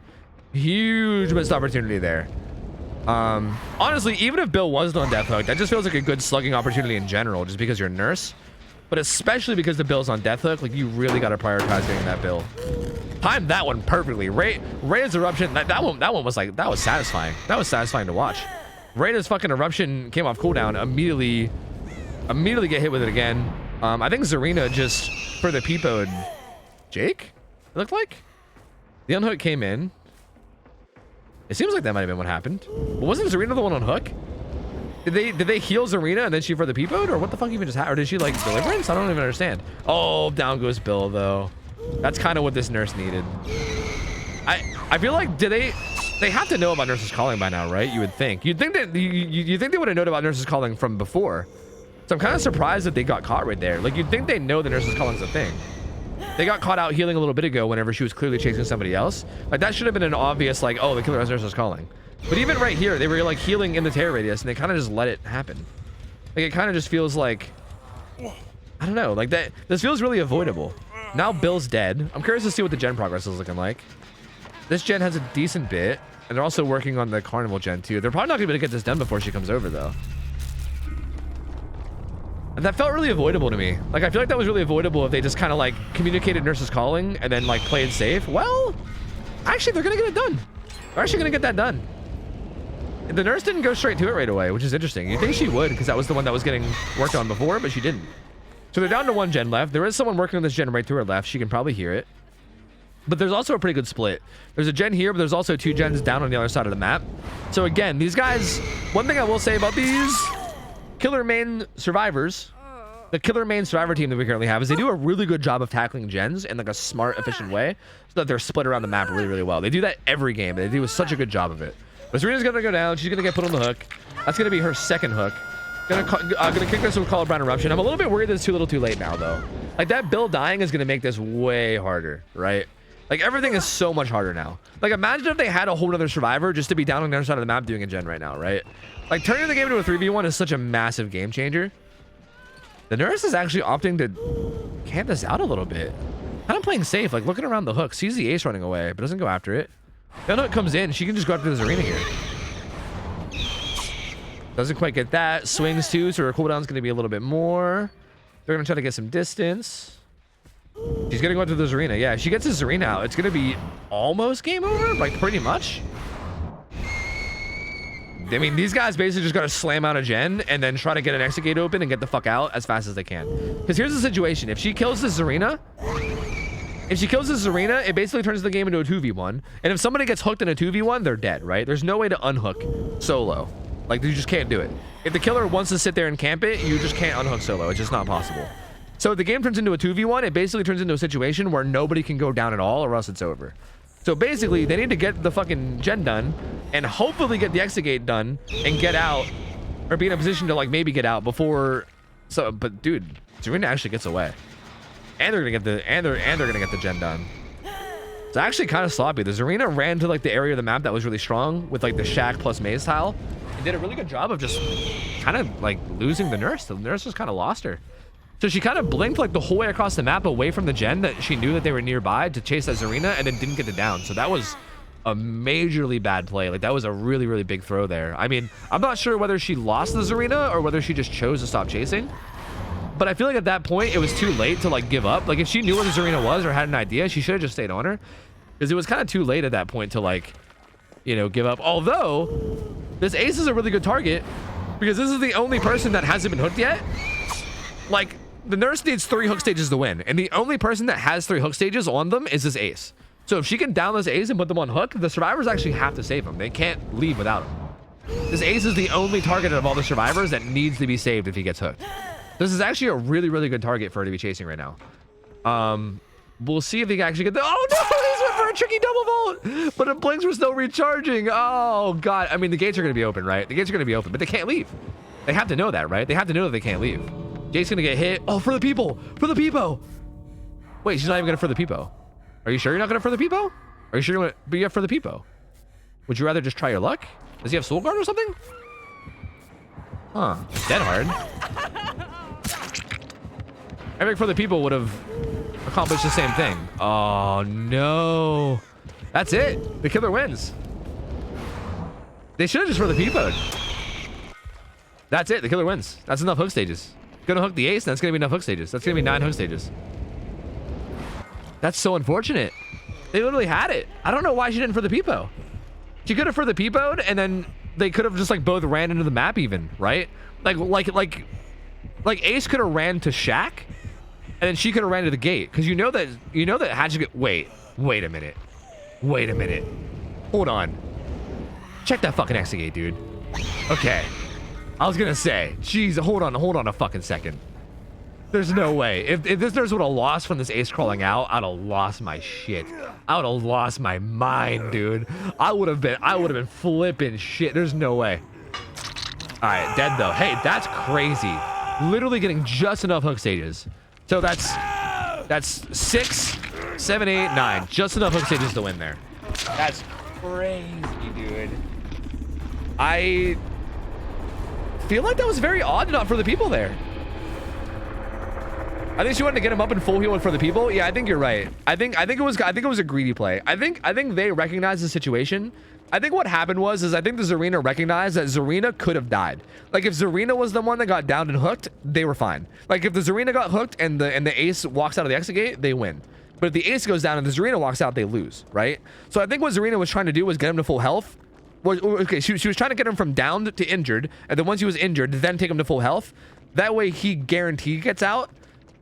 S1: Huge missed opportunity there. Honestly, even if Bill wasn't on death hook, that just feels like a good slugging opportunity in general, just because you're nurse. But especially because the Bill's on death hook, like you really got to prioritize getting that Bill. Timed that one perfectly. Reyna's eruption, that one was like, that was satisfying. That was satisfying to watch. Reyna's fucking eruption came off cooldown, immediately get hit with it again. I think Zarina just for the peepoed Jake, it looked like. The unhook came in. It seems like that might have been what happened. But wasn't Zarina the one on hook? Did they heal Zarina and then she for the peepoed, or what the fuck even just happened? Or did she like deliverance? I don't even understand. Oh, down goes Bill though. That's kind of what this nurse needed. I feel like they have to know about Nurse's Calling by now, right? You would think. You'd think that you think they would have known about Nurse's Calling from before. So I'm kind of surprised that they got caught right there. Like you'd think they know the Nurse's Calling's a thing. They got caught out healing a little bit ago whenever she was clearly chasing somebody else. Like that should have been an obvious like, oh, the killer has Nurse's Calling. But even right here, they were like healing in the terror radius and they kind of just let it happen. Like it kind of just feels like, I don't know, like that. This feels really avoidable. Now Bill's dead. I'm curious to see what the gen progress is looking like. This gen has a decent bit, and they're also working on the carnival gen too. They're probably not gonna be able to get this done before she comes over though. And that felt really avoidable to me. Like I feel like that was really avoidable if they just kind of like communicated Nurse's Calling and then like played safe. Well, actually they're gonna get it done. They're actually gonna get that done. The nurse didn't go straight to it right away, which is interesting. You'd think she would, because that was the one that was getting worked on before, but she didn't. So they're down to one gen left. There is someone working on this gen right to her left. She can probably hear it. But there's also a pretty good split. There's a gen here, but there's also two gens down on the other side of the map. So again, these guys, one thing I will say about these killer main survivors, the killer main survivor team that we currently have, is they do a really good job of tackling gens in like a smart, efficient way, so that they're split around the map really, really well. They do that every game. They do such a good job of it. But Serena's gonna go down. She's gonna get put on the hook. That's gonna be her second hook. Gonna kick this with Call of Brown Eruption. I'm a little bit worried that it's too little too late now though. Like that Bill dying is gonna make this way harder, right? Like everything is so much harder now. Like imagine if they had a whole other survivor just to be down on the other side of the map doing a gen right now, right? Like turning the game into a 3v1 is such a massive game changer. The nurse is actually opting to camp this out a little bit. Kind of playing safe, like looking around the hook, sees the ace running away, but doesn't go after it. Then when it comes in, she can just go after this arena here. Doesn't quite get that. Swings too, so her cooldown's going to be a little bit more. They're going to try to get some distance. She's going to go into this arena. Yeah, if she gets this arena out, it's going to be almost game over, like pretty much. I mean, these guys basically just got to slam out a gen and then try to get an exit gate open and get the fuck out as fast as they can. Because here's the situation. If she kills this arena... If she kills this arena, it basically turns the game into a 2v1. And if somebody gets hooked in a 2v1, they're dead, right? There's no way to unhook solo. Like, you just can't do it. If the killer wants to sit there and camp it, you just can't unhook solo. It's just not possible. So if the game turns into a 2v1, it basically turns into a situation where nobody can go down at all or else it's over. So basically, they need to get the fucking gen done and hopefully get the exit gate done and get out or be in a position to, like, maybe get out before... So, but dude, Serena actually gets away. And they're gonna get the they're gonna get the gen done. It's actually kind of sloppy. The Zarina ran to like the area of the map that was really strong with like the shack plus maze tile, and did a really good job of just kind of like losing the nurse. The nurse just kind of lost her. So she kind of blinked like the whole way across the map away from the gen that she knew that they were nearby to chase that Zarina, and then didn't get it down. So that was a majorly bad play. Like that was a really, really big throw there. I mean, I'm not sure whether she lost the Zarina or whether she just chose to stop chasing. But I feel like at that point, it was too late to like give up. Like if she knew what the Zarina was or had an idea, she should have just stayed on her. Because it was kind of too late at that point to like, you know, give up. Although, this ace is a really good target. Because this is the only person that hasn't been hooked yet. Like, the nurse needs 3 hook stages to win. And the only person that has 3 hook stages on them is this ace. So if she can down this ace and put them on hook, the survivors actually have to save him. They can't leave without him. This ace is the only target of all the survivors that needs to be saved if he gets hooked. This is actually a really, really good target for her to be chasing right now. We'll see if he can actually get the... Oh, no! He's went for a tricky double vault! But it blinks, we're still recharging. Oh, God. I mean, the gates are going to be open, right? The gates are going to be open, but they can't leave. They have to know that, right? They have to know that they can't leave. Jake's going to get hit. Oh, for the people! For the peepo! Wait, she's not even going to for the peepo. Are you sure you're not going to for the peepo? Are you sure you're going to... But you have for the peepo. Would you rather just try your luck? Does he have soul guard or something? Huh. Dead hard. I think for the people would have accomplished the same thing. Oh no. That's it. The killer wins. They should have just for the people. That's it. The killer wins. That's enough hook stages. Gonna hook the ace, and that's gonna be enough hook stages. That's gonna be 9 hook stages. That's so unfortunate. They literally had it. I don't know why she didn't for the peepo. She could have for the peepoed, and then they could have just like both ran into the map even, right? Like Ace could have ran to Shack, and then she could have ran to the gate, because you know that had you get. Wait a minute. Hold on. Check that fucking exit gate, dude. Okay. I was gonna say, jeez, hold on a fucking second. There's no way. If this nurse would have lost from this ace crawling out, I'd have lost my shit. I would have lost my mind, dude. I would have been flipping shit. There's no way. All right, dead though. Hey, that's crazy. Literally getting just enough hook stages. So that's 6, 7, 8, 9. Just enough hook stages to win there. That's crazy, dude. I feel like that was very odd not for the people there. I think she wanted to get him up in full heal for the people. Yeah, I think you're right. I think it was a greedy play. I think they recognized the situation. I think what happened was I think the Zarina recognized that Zarina could have died. Like if Zarina was the one that got downed and hooked, they were fine. Like if the Zarina got hooked and the ace walks out of the exit gate, they win. But if the ace goes down and the Zarina walks out, they lose, right? So I think what Zarina was trying to do was get him to full health. Okay, she was trying to get him from downed to injured, and then once he was injured, then take him to full health. That way he guaranteed gets out,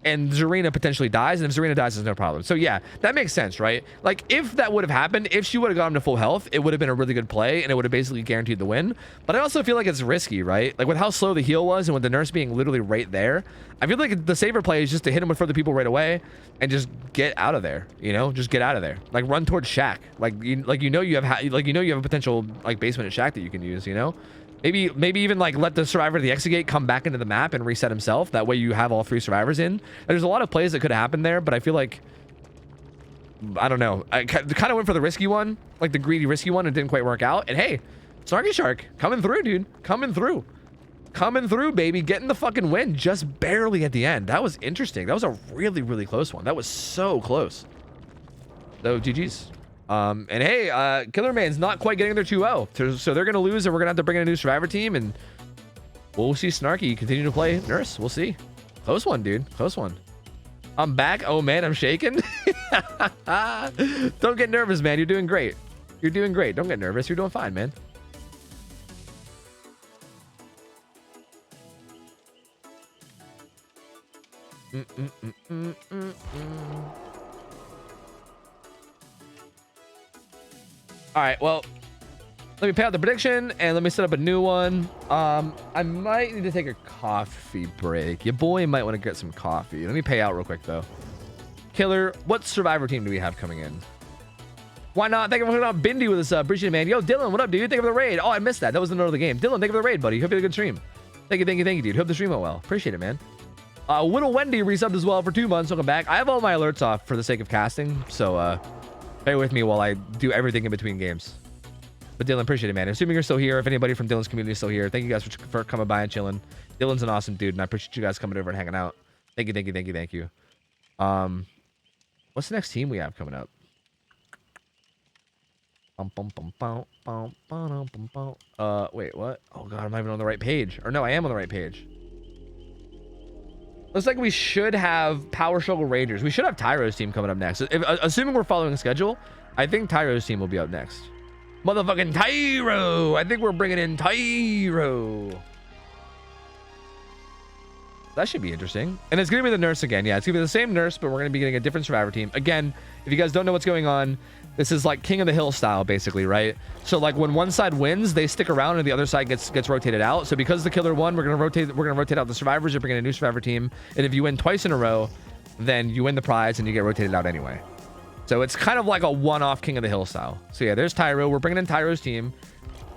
S1: and Zarina potentially dies, and if Zarina dies, there's no problem. So yeah, that makes sense, right? Like if that would have happened, if she would have got him to full health, it would have been a really good play, and it would have basically guaranteed the win. But I also feel like it's risky, right? Like with how slow the heal was, and with the nurse being literally right there, I feel like the safer play is just to hit him with further people right away, and just get out of there. You know, just get out of there. Like run towards Shack. Like you have a potential like basement at Shack that you can use. You know. Maybe even like let the survivor of the exit gate come back into the map and reset himself. That way you have all 3 survivors in. There's a lot of plays that could have happened there, but I feel like, I don't know. I kind of went for the risky one, like the greedy risky one. It didn't quite work out. And hey, Snarky Shark coming through, dude. Coming through, baby. Getting the fucking win just barely at the end. That was interesting. That was a really, really close one. That was so close. So GG's. And hey, Killer Man's not quite getting their 2-0, so they're gonna lose, and we're gonna have to bring in a new survivor team, and we'll see Snarky continue to play nurse. We'll see. Close one, dude. Close one. I'm back. Oh man, I'm shaking. Don't get nervous, man. You're doing great. You're doing great. Don't get nervous. You're doing fine, man. All right, well, let me pay out the prediction and let me set up a new one. I might need to take a coffee break. Your boy might want to get some coffee. Let me pay out real quick, though. Killer, what survivor team do we have coming in? Why not? Thank you for hooking up Bindi with us. Appreciate it, man. Yo, Dylan, what up, dude? Thank you for the raid. Oh, I missed that. That was the note of the game. Dylan, thank you for the raid, buddy. Hope you had a good stream. Thank you, dude. Hope the stream went well. Appreciate it, man. Little Wendy resubbed as well for 2 months. Welcome back. I have all my alerts off for the sake of casting, so bear with me while I do everything in between games. But Dylan, appreciate it, man. Assuming you're still here, if anybody from Dylan's community is still here, thank you guys for coming by and chilling. Dylan's an awesome dude, and I appreciate you guys coming over and hanging out. Thank you. What's the next team we have coming up? Wait, what? Oh god, I'm not even on the right page. Or no, I am on the right page. Looks like we should have Power Struggle Rangers. We should have Tyro's team coming up next. Assuming we're following the schedule, I think Tyro's team will be up next. Motherfucking Tyro! I think we're bringing in Tyro. That should be interesting. And it's going to be the nurse again. Yeah, it's going to be the same nurse, but we're going to be getting a different survivor team. Again, if you guys don't know what's going on, this is like King of the Hill style, basically, right? So like when one side wins, they stick around and the other side gets rotated out. So because the killer won, we're going to rotate out the survivors. You're bringing a new survivor team. And if you win twice in a row, then you win the prize and you get rotated out anyway. So it's kind of like a one-off King of the Hill style. So yeah, there's Tyro. We're bringing in Tyro's team.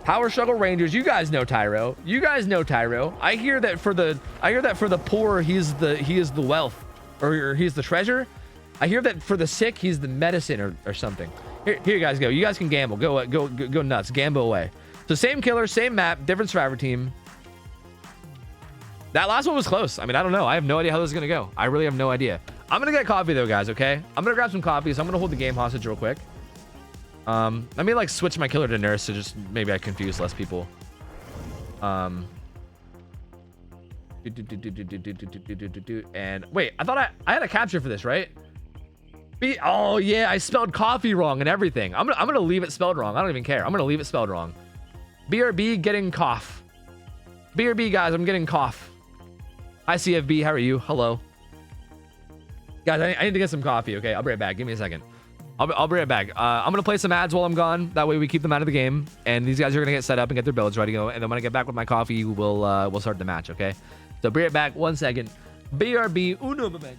S1: Power Struggle Rangers. You guys know Tyro. I hear that for the poor, he is the wealth, or he's the treasure. I hear that for the sick, he's the medicine or something. Here you guys go. You guys can gamble. Go nuts. Gamble away. So same killer, same map, different survivor team. That last one was close. I mean, I don't know. I have no idea how this is gonna go. I really have no idea. I'm gonna get coffee though, guys. Okay, I'm gonna grab some coffee. So I'm gonna hold the game hostage real quick. Let me like switch my killer to nurse so just maybe I confuse less people. And wait, I thought I had a capture for this, right? Oh yeah, I spelled coffee wrong and everything. I'm gonna leave it spelled wrong. I don't even care. I'm gonna leave it spelled wrong. BRB getting cough. BRB guys, I'm getting cough. Hi CFB, how are you? Hello. Guys, I need to get some coffee. Okay, I'll be right back. Give me a second. I'll be right back. I'm gonna play some ads while I'm gone. That way we keep them out of the game. And these guys are gonna get set up and get their builds ready to go. And then when I get back with my coffee, we'll start the match. Okay. So be right back. 1 second. BRB uno moment.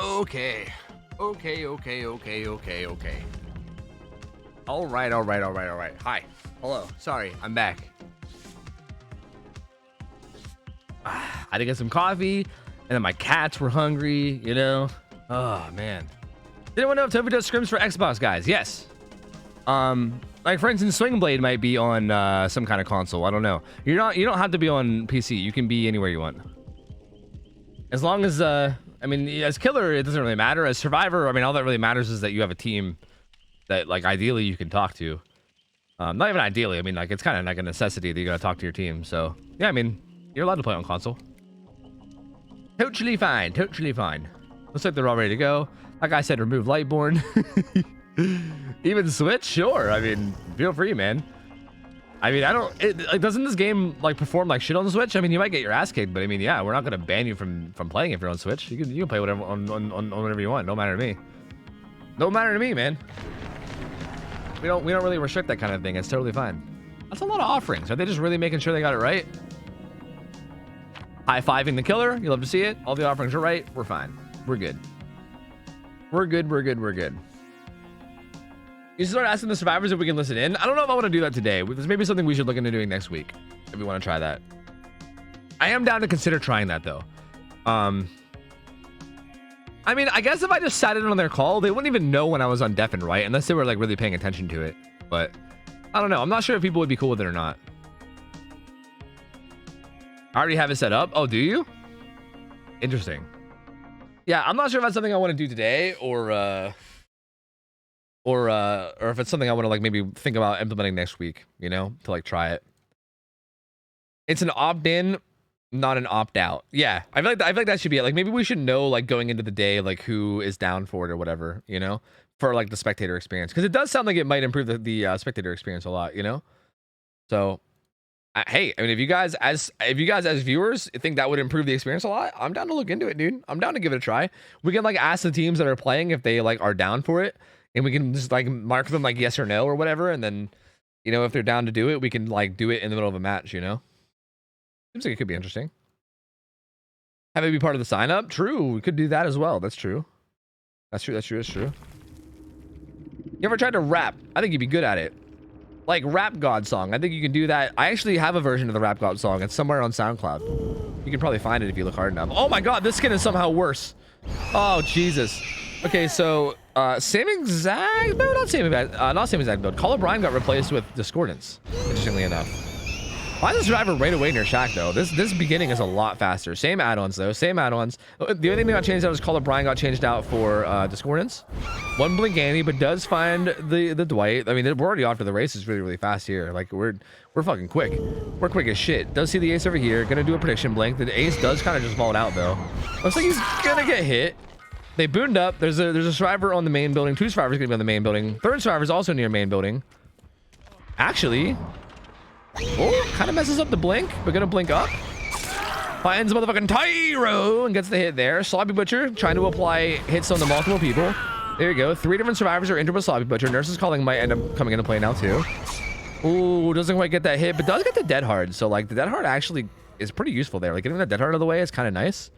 S1: Okay. Okay. All right. Hi. Hello. Sorry, I'm back. I had to get some coffee, and then my cats were hungry, you know? Oh, man. Did anyone know if Tofu does scrims for Xbox, guys? Yes. Like for instance, Swing Blade might be on some kind of console. I don't know. You don't have to be on PC. You can be anywhere you want. As long as I mean, as killer, it doesn't really matter. As survivor, I mean, all that really matters is that you have a team that like ideally you can talk to. Not even ideally. I mean, like it's kind of like a necessity that you gotta talk to your team. So yeah, I mean, you're allowed to play on console. Totally fine. Totally fine. Looks like they're all ready to go. Like I said, remove Lightborn. Even Switch, sure. I mean, feel free, man. I mean, like, doesn't this game like perform like shit on the Switch? I mean, you might get your ass kicked, but I mean, yeah, we're not gonna ban you from playing if you're on Switch. You can play whatever on whatever you want. No matter to me. No matter to me, man. We don't really restrict that kind of thing. It's totally fine. That's a lot of offerings. Are they just really making sure they got it right? High-fiving the killer. You love to see it. All the offerings are right. We're fine. We're good. We're good. We're good. We're good. You should start asking the survivors if we can listen in. I don't know if I want to do that today. There's maybe something we should look into doing next week if we want to try that. I am down to consider trying that though. I mean, I guess if I just sat in on their call, they wouldn't even know when I was on deaf and right unless they were like really paying attention to it. But I don't know. I'm not sure if people would be cool with it or not. I already have it set up. Oh, do you? Interesting. Yeah, I'm not sure if that's something I want to do today or if it's something I want to like maybe think about implementing next week, you know, to like try it. It's an opt-in, not an opt-out. Yeah, I feel like that should be it. Like maybe we should know like going into the day like who is down for it or whatever, you know, for like the spectator experience, because it does sound like it might improve the spectator experience a lot, you know. So hey, I mean, if you guys as viewers think that would improve the experience a lot, I'm down to look into it, dude. I'm down to give it a try. We can like ask the teams that are playing if they like are down for it, and we can just like mark them like yes or no or whatever, and then, you know, if they're down to do it, we can like do it in the middle of a match, you know. Seems like it could be interesting. Have it be part of the sign up. True, we could do that as well. That's true. That's true. You ever tried to rap? I think you'd be good at it. Like Rap God song. I think you can do that. I actually have a version of the Rap God song. It's somewhere on SoundCloud. You can probably find it if you look hard enough. Oh my god, this skin is somehow worse. Oh Jesus. Okay, so same exact, no, not same exact build. Call of Brian got replaced with Discordance, interestingly enough. Why is the survivor right away near Shack though? This beginning is a lot faster. Same add-ons though, same add-ons. The only thing that got changed out is Call of Brian got changed out for Discordance. One Blink Annie, but does find the Dwight. I mean, we're already off to the races really fast here. Like we're fucking quick. We're quick as shit. Does see the ace over here. Gonna do a prediction blink. The ace does kind of just vault out though. Looks like he's gonna get hit. They boomed up. There's a survivor on the main building. Two survivors gonna be on the main building. Third survivor's also near main building. Actually, oh, kind of messes up the blink, but gonna blink up. Finds the motherfucking Tyro and gets the hit there. Sloppy Butcher trying to apply hits on the multiple people. There you go. 3 different survivors are injured with Sloppy Butcher. Nurse's Calling might end up coming into play now too. Ooh, doesn't quite get that hit, but does get the Dead Hard. So like the Dead Hard actually is pretty useful there. Like getting that Dead Hard out of the way is kind of nice.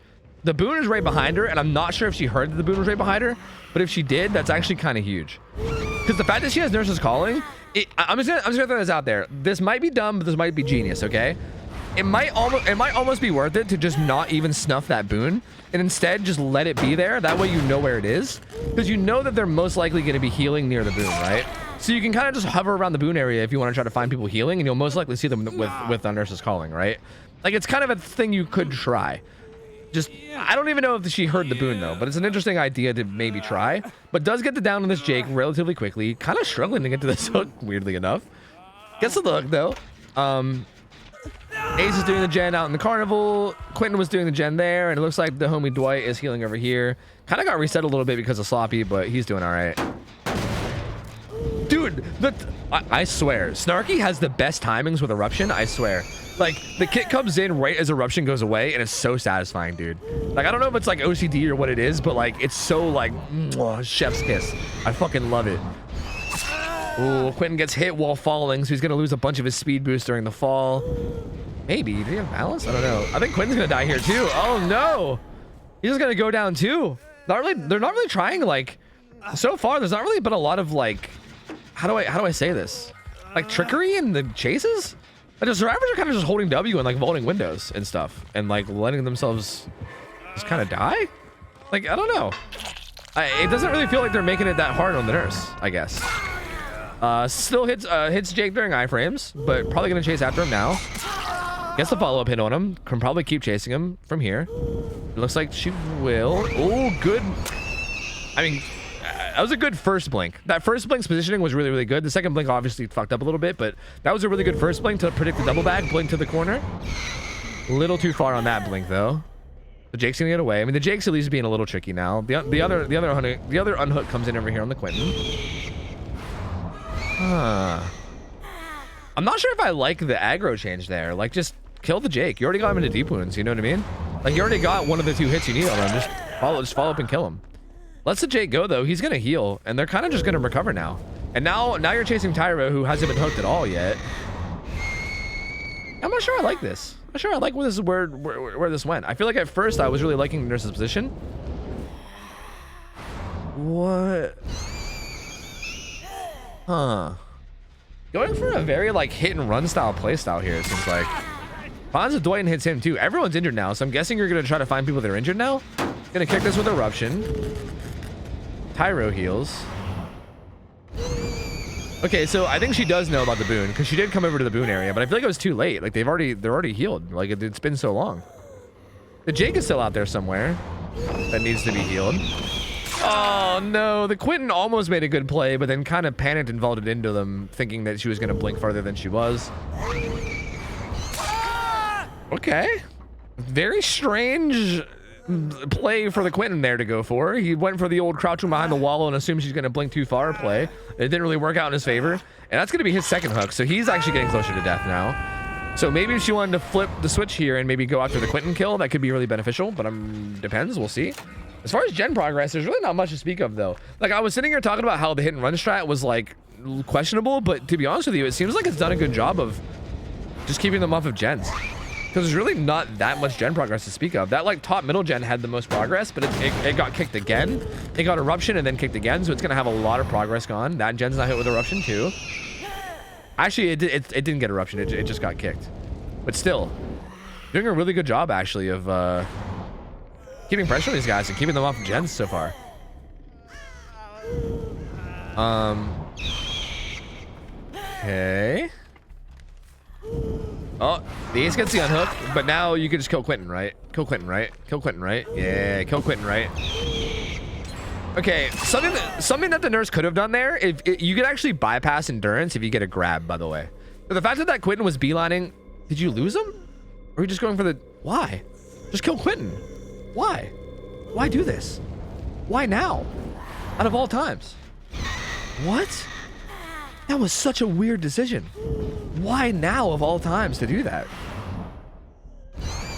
S1: The boon is right behind her, and I'm not sure if she heard that the boon was right behind her, but if she did, that's actually kind of huge. Because the fact that she has Nurse's Calling, I'm just gonna throw this out there. This might be dumb, but this might be genius, okay? It might almost be worth it to just not even snuff that boon, and instead just let it be there. That way you know where it is, because you know that they're most likely going to be healing near the boon, right? So you can kind of just hover around the boon area if you want to try to find people healing, and you'll most likely see them with Nurse's Calling, right? Like it's kind of a thing you could try. Just, I don't even know if she heard the boon though, but it's an interesting idea to maybe try. But does get the down on this Jake relatively quickly. Kind of struggling to get to this hook, weirdly enough. Gets the hook though. Ace is doing the gen out in the carnival. Quentin was doing the gen there, and it looks like the homie Dwight is healing over here. Kind of got reset a little bit because of Sloppy, but he's doing all right. Dude, I swear, Snarky has the best timings with Eruption, I swear. Like, the kit comes in right as Eruption goes away, and it's so satisfying, dude. Like, I don't know if it's, like, OCD or what it is, but, like, it's so, like, chef's kiss. I fucking love it. Ooh, Quentin gets hit while falling, so he's gonna lose a bunch of his speed boost during the fall. Maybe. Do he have balance? I don't know. I think Quentin's gonna die here, too. Oh, no! He's just gonna go down, too. They're not really trying, like... So far, there's not really been a lot of, like... How do I say this? Like, trickery in the chases? Like, the survivors are kind of just holding W and like vaulting windows and stuff, and like letting themselves just kind of die. Like, I don't know. It doesn't really feel like they're making it that hard on the nurse, I guess. Still hits Jake during iframes, but probably gonna chase after him now. Gets the follow-up hit on him. Can probably keep chasing him from here. It looks like she will. Oh, good. I mean, that was a good first blink. That first blink's positioning was really, really good. The second blink obviously fucked up a little bit, but that was a really good first blink to predict the double back, blink to the corner. A little too far on that blink though. The Jake's gonna get away. I mean, the Jake's at least being a little tricky now. The other unhook comes in over here on the Quentin. I'm not sure if I like the aggro change there. Like, just kill the Jake. You already got him into deep wounds. You know what I mean? Like, you already got one of the 2 hits you need on him. Just follow up and kill him. Lets the Jake go though. He's gonna heal, and they're kind of just gonna recover now. And now you're chasing Tyro, who hasn't been hooked at all yet. I'm not sure I like this. I'm not sure I like where this went. I feel like at first I was really liking the nurse's position. What? Huh. Going for a very like hit and run style play style here, it seems like. Fonz Doyen hits him too. Everyone's injured now, so I'm guessing you're gonna try to find people that are injured now. Gonna kick this with Eruption. Tyro heals. Okay, so I think she does know about the boon because she did come over to the boon area, but I feel like it was too late. Like they're already healed. Like it's been so long. The Jake is still out there somewhere that needs to be healed. Oh no, the Quentin almost made a good play, but then kind of panicked and vaulted into them, thinking that she was gonna blink farther than she was. Okay, very strange play for the Quentin there to go for. He went for the old crouching behind the wall and assumed she's going to blink too far play. It didn't really work out in his favor, and that's going to be his second hook, so he's actually getting closer to death now. So maybe if she wanted to flip the switch here and maybe go after the Quentin kill, that could be really beneficial, but depends. We'll see. As far as gen progress, there's really not much to speak of though. Like, I was sitting here talking about how the hit and run strat was like questionable, but to be honest with you, it seems like it's done a good job of just keeping them off of gens. Because there's really not that much gen progress to speak of. That like top middle gen had the most progress, but it got kicked again. It got Eruption and then kicked again, so it's gonna have a lot of progress gone. That gen's not hit with Eruption too. Actually, it didn't get Eruption. It just got kicked. But still, doing a really good job actually of keeping pressure on these guys and keeping them off of gens so far. Okay. Oh, the ace gets the unhook, but now you can just kill Quentin, right? Kill Quentin, right? Kill Quentin, right? Yeah, kill Quentin, right? Okay, something that the nurse could have done there, if you could actually bypass endurance if you get a grab, by the way. But the fact that Quentin was beelining, did you lose him? Or are you just going for the... Why? Just kill Quentin. Why? Why do this? Why now? Out of all times. What? That was such a weird decision. Why now of all times to do that?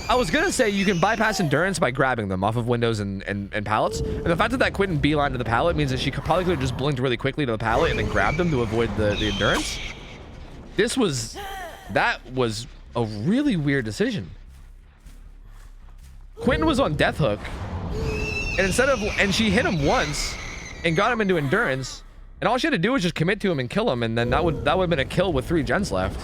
S1: I was gonna say you can bypass endurance by grabbing them off of windows and pallets. And the fact that Quentin beeline to the pallet means that she probably could have just blinked really quickly to the pallet and then grabbed them to avoid the endurance. That was a really weird decision. Quentin was on death hook, and she hit him once and got him into endurance. And all she had to do was just commit to him and kill him, and then that would have been a kill with 3 gens left.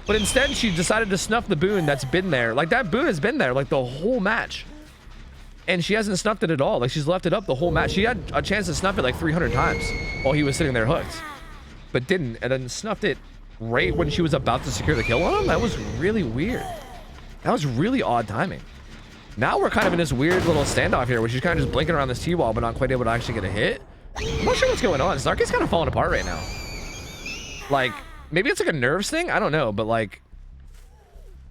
S1: But instead, she decided to snuff the boon that's been there. Like, that boon has been there, like, the whole match. And she hasn't snuffed it at all. Like, she's left it up the whole match. She had a chance to snuff it like 300 times while he was sitting there hooked. But didn't, and then snuffed it right when she was about to secure the kill on him. That was really weird. That was really odd timing. Now we're kind of in this weird little standoff here where she's kind of just blinking around this T-wall but not quite able to actually get a hit. I'm not sure what's going on. Snarky's kind of falling apart right now. Like, maybe it's like a nerves thing? I don't know, but like...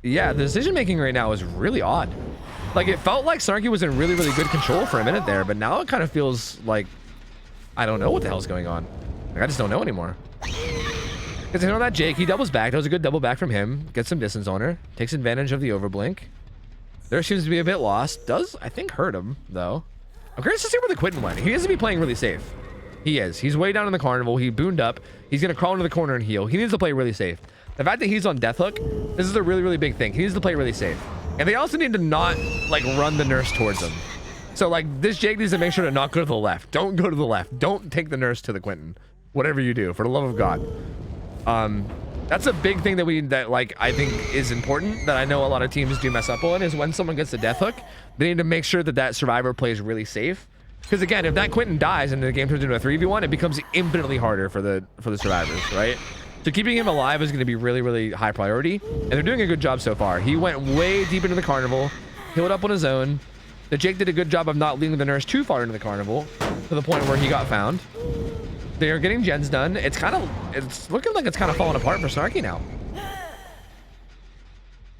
S1: Yeah, the decision making right now is really odd. Like, it felt like Snarky was in really, really good control for a minute there, but now it kind of feels like... I don't know what the hell's going on. Like, I just don't know anymore. Because I know that Jake, he doubles back. That was a good double back from him. Gets some distance on her. Takes advantage of the overblink. There seems to be a bit lost. Does, I think, hurt him, though. I'm curious to see where the Quentin went. He has to be playing really safe. He is. He's way down in the carnival. He booned up. He's going to crawl into the corner and heal. He needs to play really safe. The fact that he's on death hook, this is a really, really big thing. He needs to play really safe. And they also need to not, like, run the nurse towards him. So, like, this Jake needs to make sure to not go to the left. Don't go to the left. Don't take the nurse to the Quentin. Whatever you do, for the love of God. That's a big thing that like I think is important that I know a lot of teams do mess up on, is when someone gets the death hook, they need to make sure that that survivor plays really safe Because again, if that Quentin dies and the game turns into a 3v1, it becomes infinitely harder for the survivors, right? So keeping him alive is going to be really, really high priority, and they're doing a good job so far. He went way deep into the carnival, healed up on his own. The Jake did a good job of not leading the nurse too far into the carnival to the point where he got found. They are getting gens done. It's looking like it's kind of falling apart for Snarky now.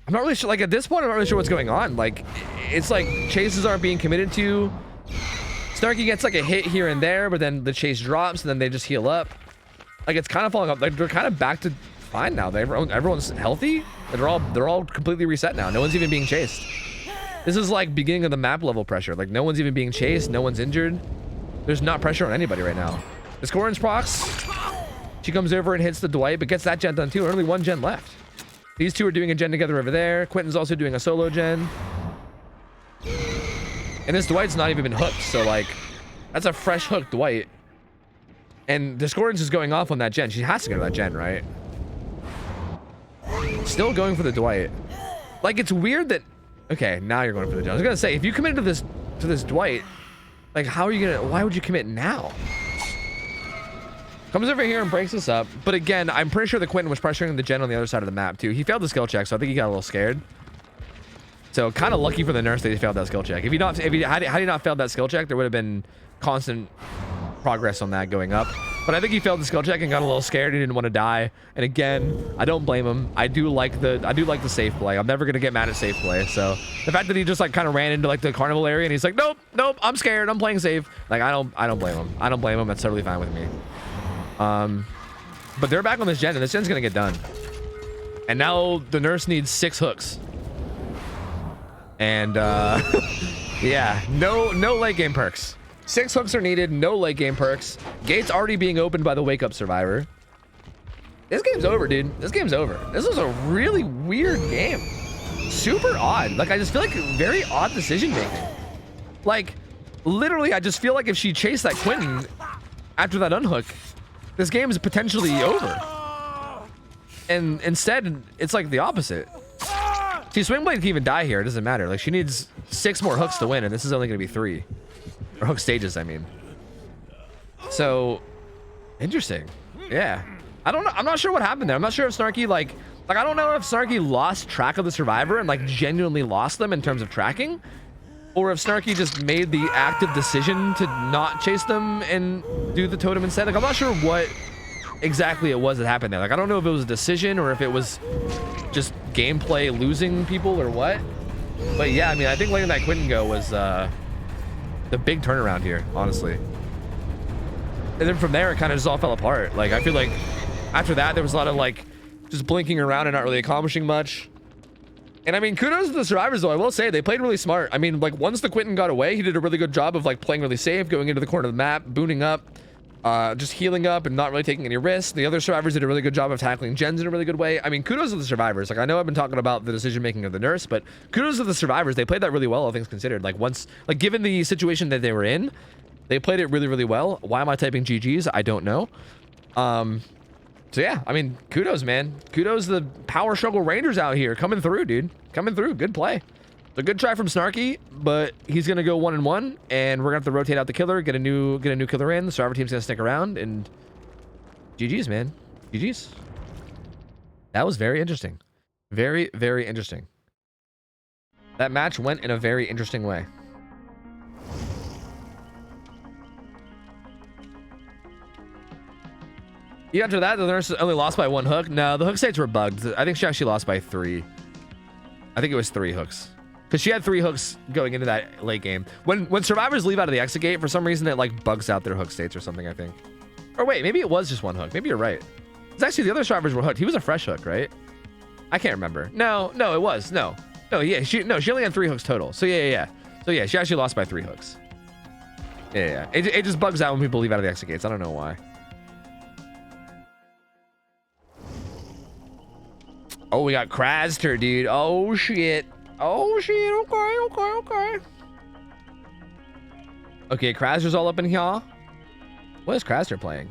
S1: I'm not really sure. Like at this point, I'm not really sure what's going on. Like it's like chases aren't being committed to. Snarky gets like a hit here and there, but then the chase drops and then they just heal up. Like it's kind of falling off. Like they're kind of back to fine now. Everyone's healthy. They're all completely reset now. No one's even being chased. This is like beginning of the map level pressure. Like no one's even being chased. No one's injured. There's not pressure on anybody right now. The Scorns procs. She comes over and hits the Dwight, but gets that gen done too. Only one gen left. These two are doing a gen together over there. Quentin's also doing a solo gen. And this Dwight's not even been hooked, so like, that's a fresh hook Dwight. And Discordance is going off on that gen. She has to go to that gen, right? Still going for the Dwight. Like, it's weird that... Okay, now you're going for the gen. I was gonna say, if you commit to this Dwight, like, how are you gonna... Why would you commit now? Comes over here and breaks this up. But again, I'm pretty sure the Quentin was pressuring the gen on the other side of the map, too. He failed the skill check, so I think he got a little scared. So kind of lucky for the nurse that he failed that skill check. Had he not failed that skill check, there would have been constant progress on that going up. But I think he failed the skill check and got a little scared. He didn't want to die. And again, I don't blame him. I do like the safe play. I'm never gonna get mad at safe play. So the fact that he just like kind of ran into like the carnival area and he's like, nope, I'm scared. I'm playing safe. Like I don't blame him. I don't blame him. That's totally fine with me. But they're back on this gen, and this gen's gonna get done. And now the nurse needs 6 hooks. And yeah, no late game perks. 6 hooks are needed, no late game perks. Gates already being opened by the wake up survivor. This game's over, dude. This game's over. This was a really weird game. Super odd. Like, I just feel like very odd decision making. Like, literally, I just feel like if she chased that Quentin after that unhook, this game is potentially over. And instead, it's like the opposite. See, Swingblade can even die here. It doesn't matter. Like, she needs 6 more hooks to win, and this is only going to be 3. Or hook stages, I mean. So, interesting. Yeah. I don't know. I'm not sure what happened there. I'm not sure if Snarky, like I don't know if Snarky lost track of the survivor and, like, genuinely lost them in terms of tracking. Or if Snarky just made the active decision to not chase them and do the totem instead. Like, I'm not sure what exactly it was that happened there. Like, I don't know if it was a decision or if it was just gameplay losing people or what. But yeah, I mean, I think letting that Quentin go was the big turnaround here, honestly. And then from there, it kind of just all fell apart. Like, I feel like after that, there was a lot of, like, just blinking around and not really accomplishing much. And I mean, kudos to the survivors, though. I will say they played really smart. I mean, like, once the Quentin got away, he did a really good job of, like, playing really safe, going into the corner of the map, booting up, just healing up and not really taking any risks. The other survivors did a really good job of tackling gens in a really good way. I mean, kudos to the survivors. Like, I know I've been talking about the decision making of the nurse, but kudos to the survivors. They played that really well, all things considered. Like, once, like, given the situation that they were in, they played it really, really well. Why am I typing GGs? I don't know. So yeah, I mean, kudos, man. Kudos to the Power Struggle Rangers out here coming through, dude. Coming through. Good play. A good try from Snarky, but he's gonna go 1-1, and we're gonna have to rotate out the killer, get a new killer in. The survivor team's gonna stick around, and GG's, man. GG's. That was very interesting. Very, very interesting. That match went in a very interesting way. Yeah, after that, the nurse only lost by 1 hook. No, the hook states were bugged. I think she actually lost by 3. I think it was 3 hooks. Because she had 3 hooks going into that late game. When survivors leave out of the exit gate, for some reason it like bugs out their hook states or something, I think. Or wait, maybe it was just 1 hook. Maybe you're right. It's actually the other survivors were hooked. He was a fresh hook, right? I can't remember. No, it was. No, yeah, she only had 3 hooks total. So yeah. So yeah, she actually lost by 3 hooks. Yeah. It just bugs out when people leave out of the exit gates. I don't know why. Oh, we got Kraster, dude. Oh shit. Okay. Okay, Kraster's all up in here. What is Kraster playing?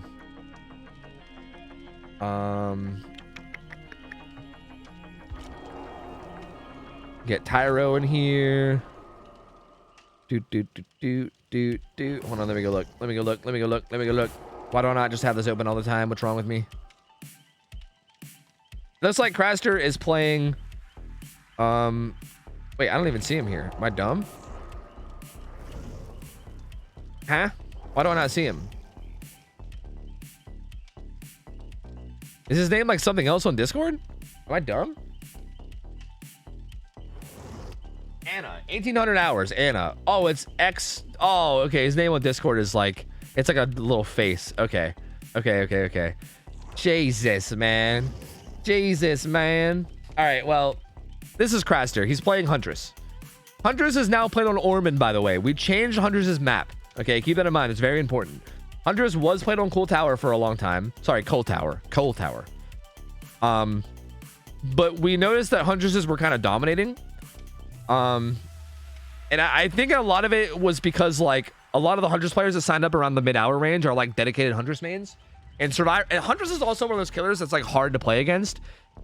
S1: Get Tyro in here. Hold on, let me go look. Let me go look. Let me go look. Let me go look. Why do I not just have this open all the time? What's wrong with me? Looks like Craster is playing. Wait, I don't even see him here. Am I dumb? Huh? Why do I not see him? Is his name like something else on Discord? Am I dumb? Anna, 1800 hours. Anna. Oh, it's X. Oh, okay. His name on Discord is like, it's like a little face. Okay. Okay. Jesus, man. Jesus, man. All right. Well, this is Craster. He's playing Huntress. Huntress is now played on Ormond, by the way. We changed Huntress's map. Okay. Keep that in mind. It's very important. Huntress was played on Coal Tower for a long time. Sorry, Coal Tower. But we noticed that Huntresses were kind of dominating. And I think a lot of it was because like a lot of the Huntress players that signed up around the mid-hour range are like dedicated Huntress mains. And Huntress is also one of those killers that's like hard to play against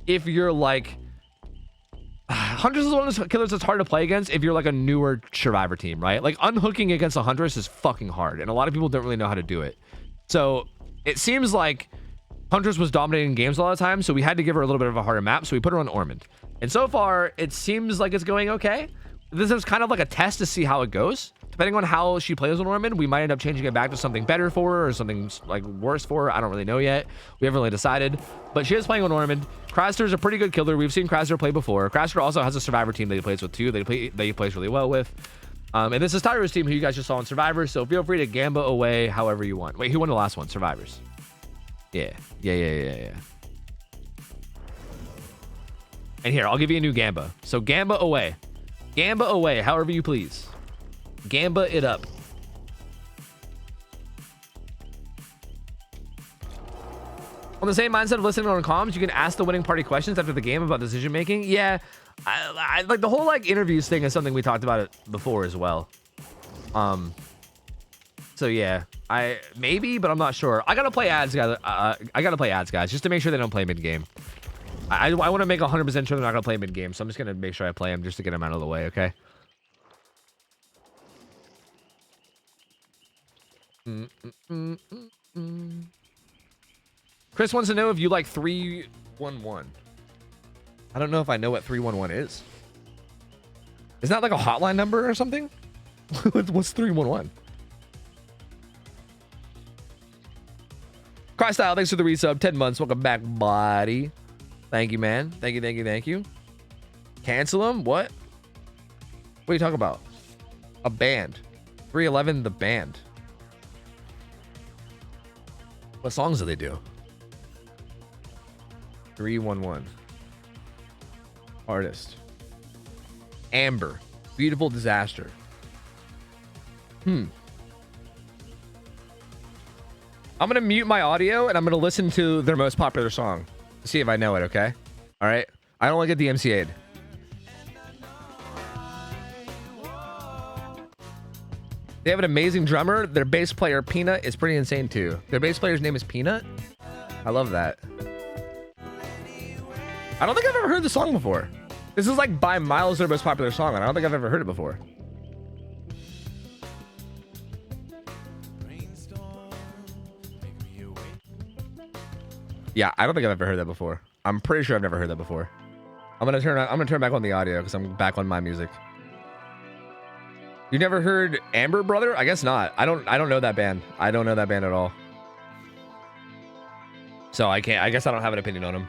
S1: if you're like Huntress is one of those killers that's hard to play against if you're like a newer Survivor team, right? Like unhooking against a Huntress is fucking hard, and a lot of people don't really know how to do it. So it seems like Huntress was dominating games a lot of times, so we had to give her a little bit of a harder map, so we put her on Ormond. And so far, it seems like it's going okay. This is kind of like a test to see how it goes. Depending on how she plays on Ormond, we might end up changing it back to something better for her or something like worse for her. I don't really know yet. We haven't really decided. But she is playing on Ormond. Craster's a pretty good killer. We've seen Craster play before. Craster also has a Survivor team that he plays with too. That he plays really well with. And this is Tyro's team, who you guys just saw on Survivor. So feel free to gamba away however you want. Wait, who won the last one? Survivors. Yeah. And here, I'll give you a new gamba. So gamba away. Gamba away, however you please. Gamba it up. On the same mindset of listening on comms, you can ask the winning party questions after the game about decision making. Yeah, I like the whole like interviews thing is something we talked about it before as well. So yeah, maybe, but I'm not sure. I gotta play ads, guys. I gotta play ads, guys, just to make sure they don't play mid game. I want to make 100% sure they're not gonna play mid game, so I'm just gonna make sure I play them just to get them out of the way. Okay. Chris wants to know if you like 311. I don't know if I know what 311 is. Is that like a hotline number or something? What's 311? Crystyle, thanks for the resub. 10 months. Welcome back, buddy. Thank you, man. Thank you. Cancel them? What? What are you talking about? A band. 311, the band. What songs do they do? 311. Artist. Amber. Beautiful Disaster. I'm going to mute my audio and I'm going to listen to their most popular song. See if I know it, okay? All right? I don't want to get DMCA'd. They have an amazing drummer. Their bass player, Peanut, is pretty insane too. Their bass player's name is Peanut. I love that. I don't think I've ever heard the song before. This is like by miles their most popular song, and I don't think I've ever heard it before. Yeah, I don't think I've ever heard that before. I'm pretty sure I've never heard that before. I'm gonna turn back on the audio because I'm back on my music. You never heard Amber Brother? I guess not. I don't know that band. I don't know that band at all. So I guess I don't have an opinion on them.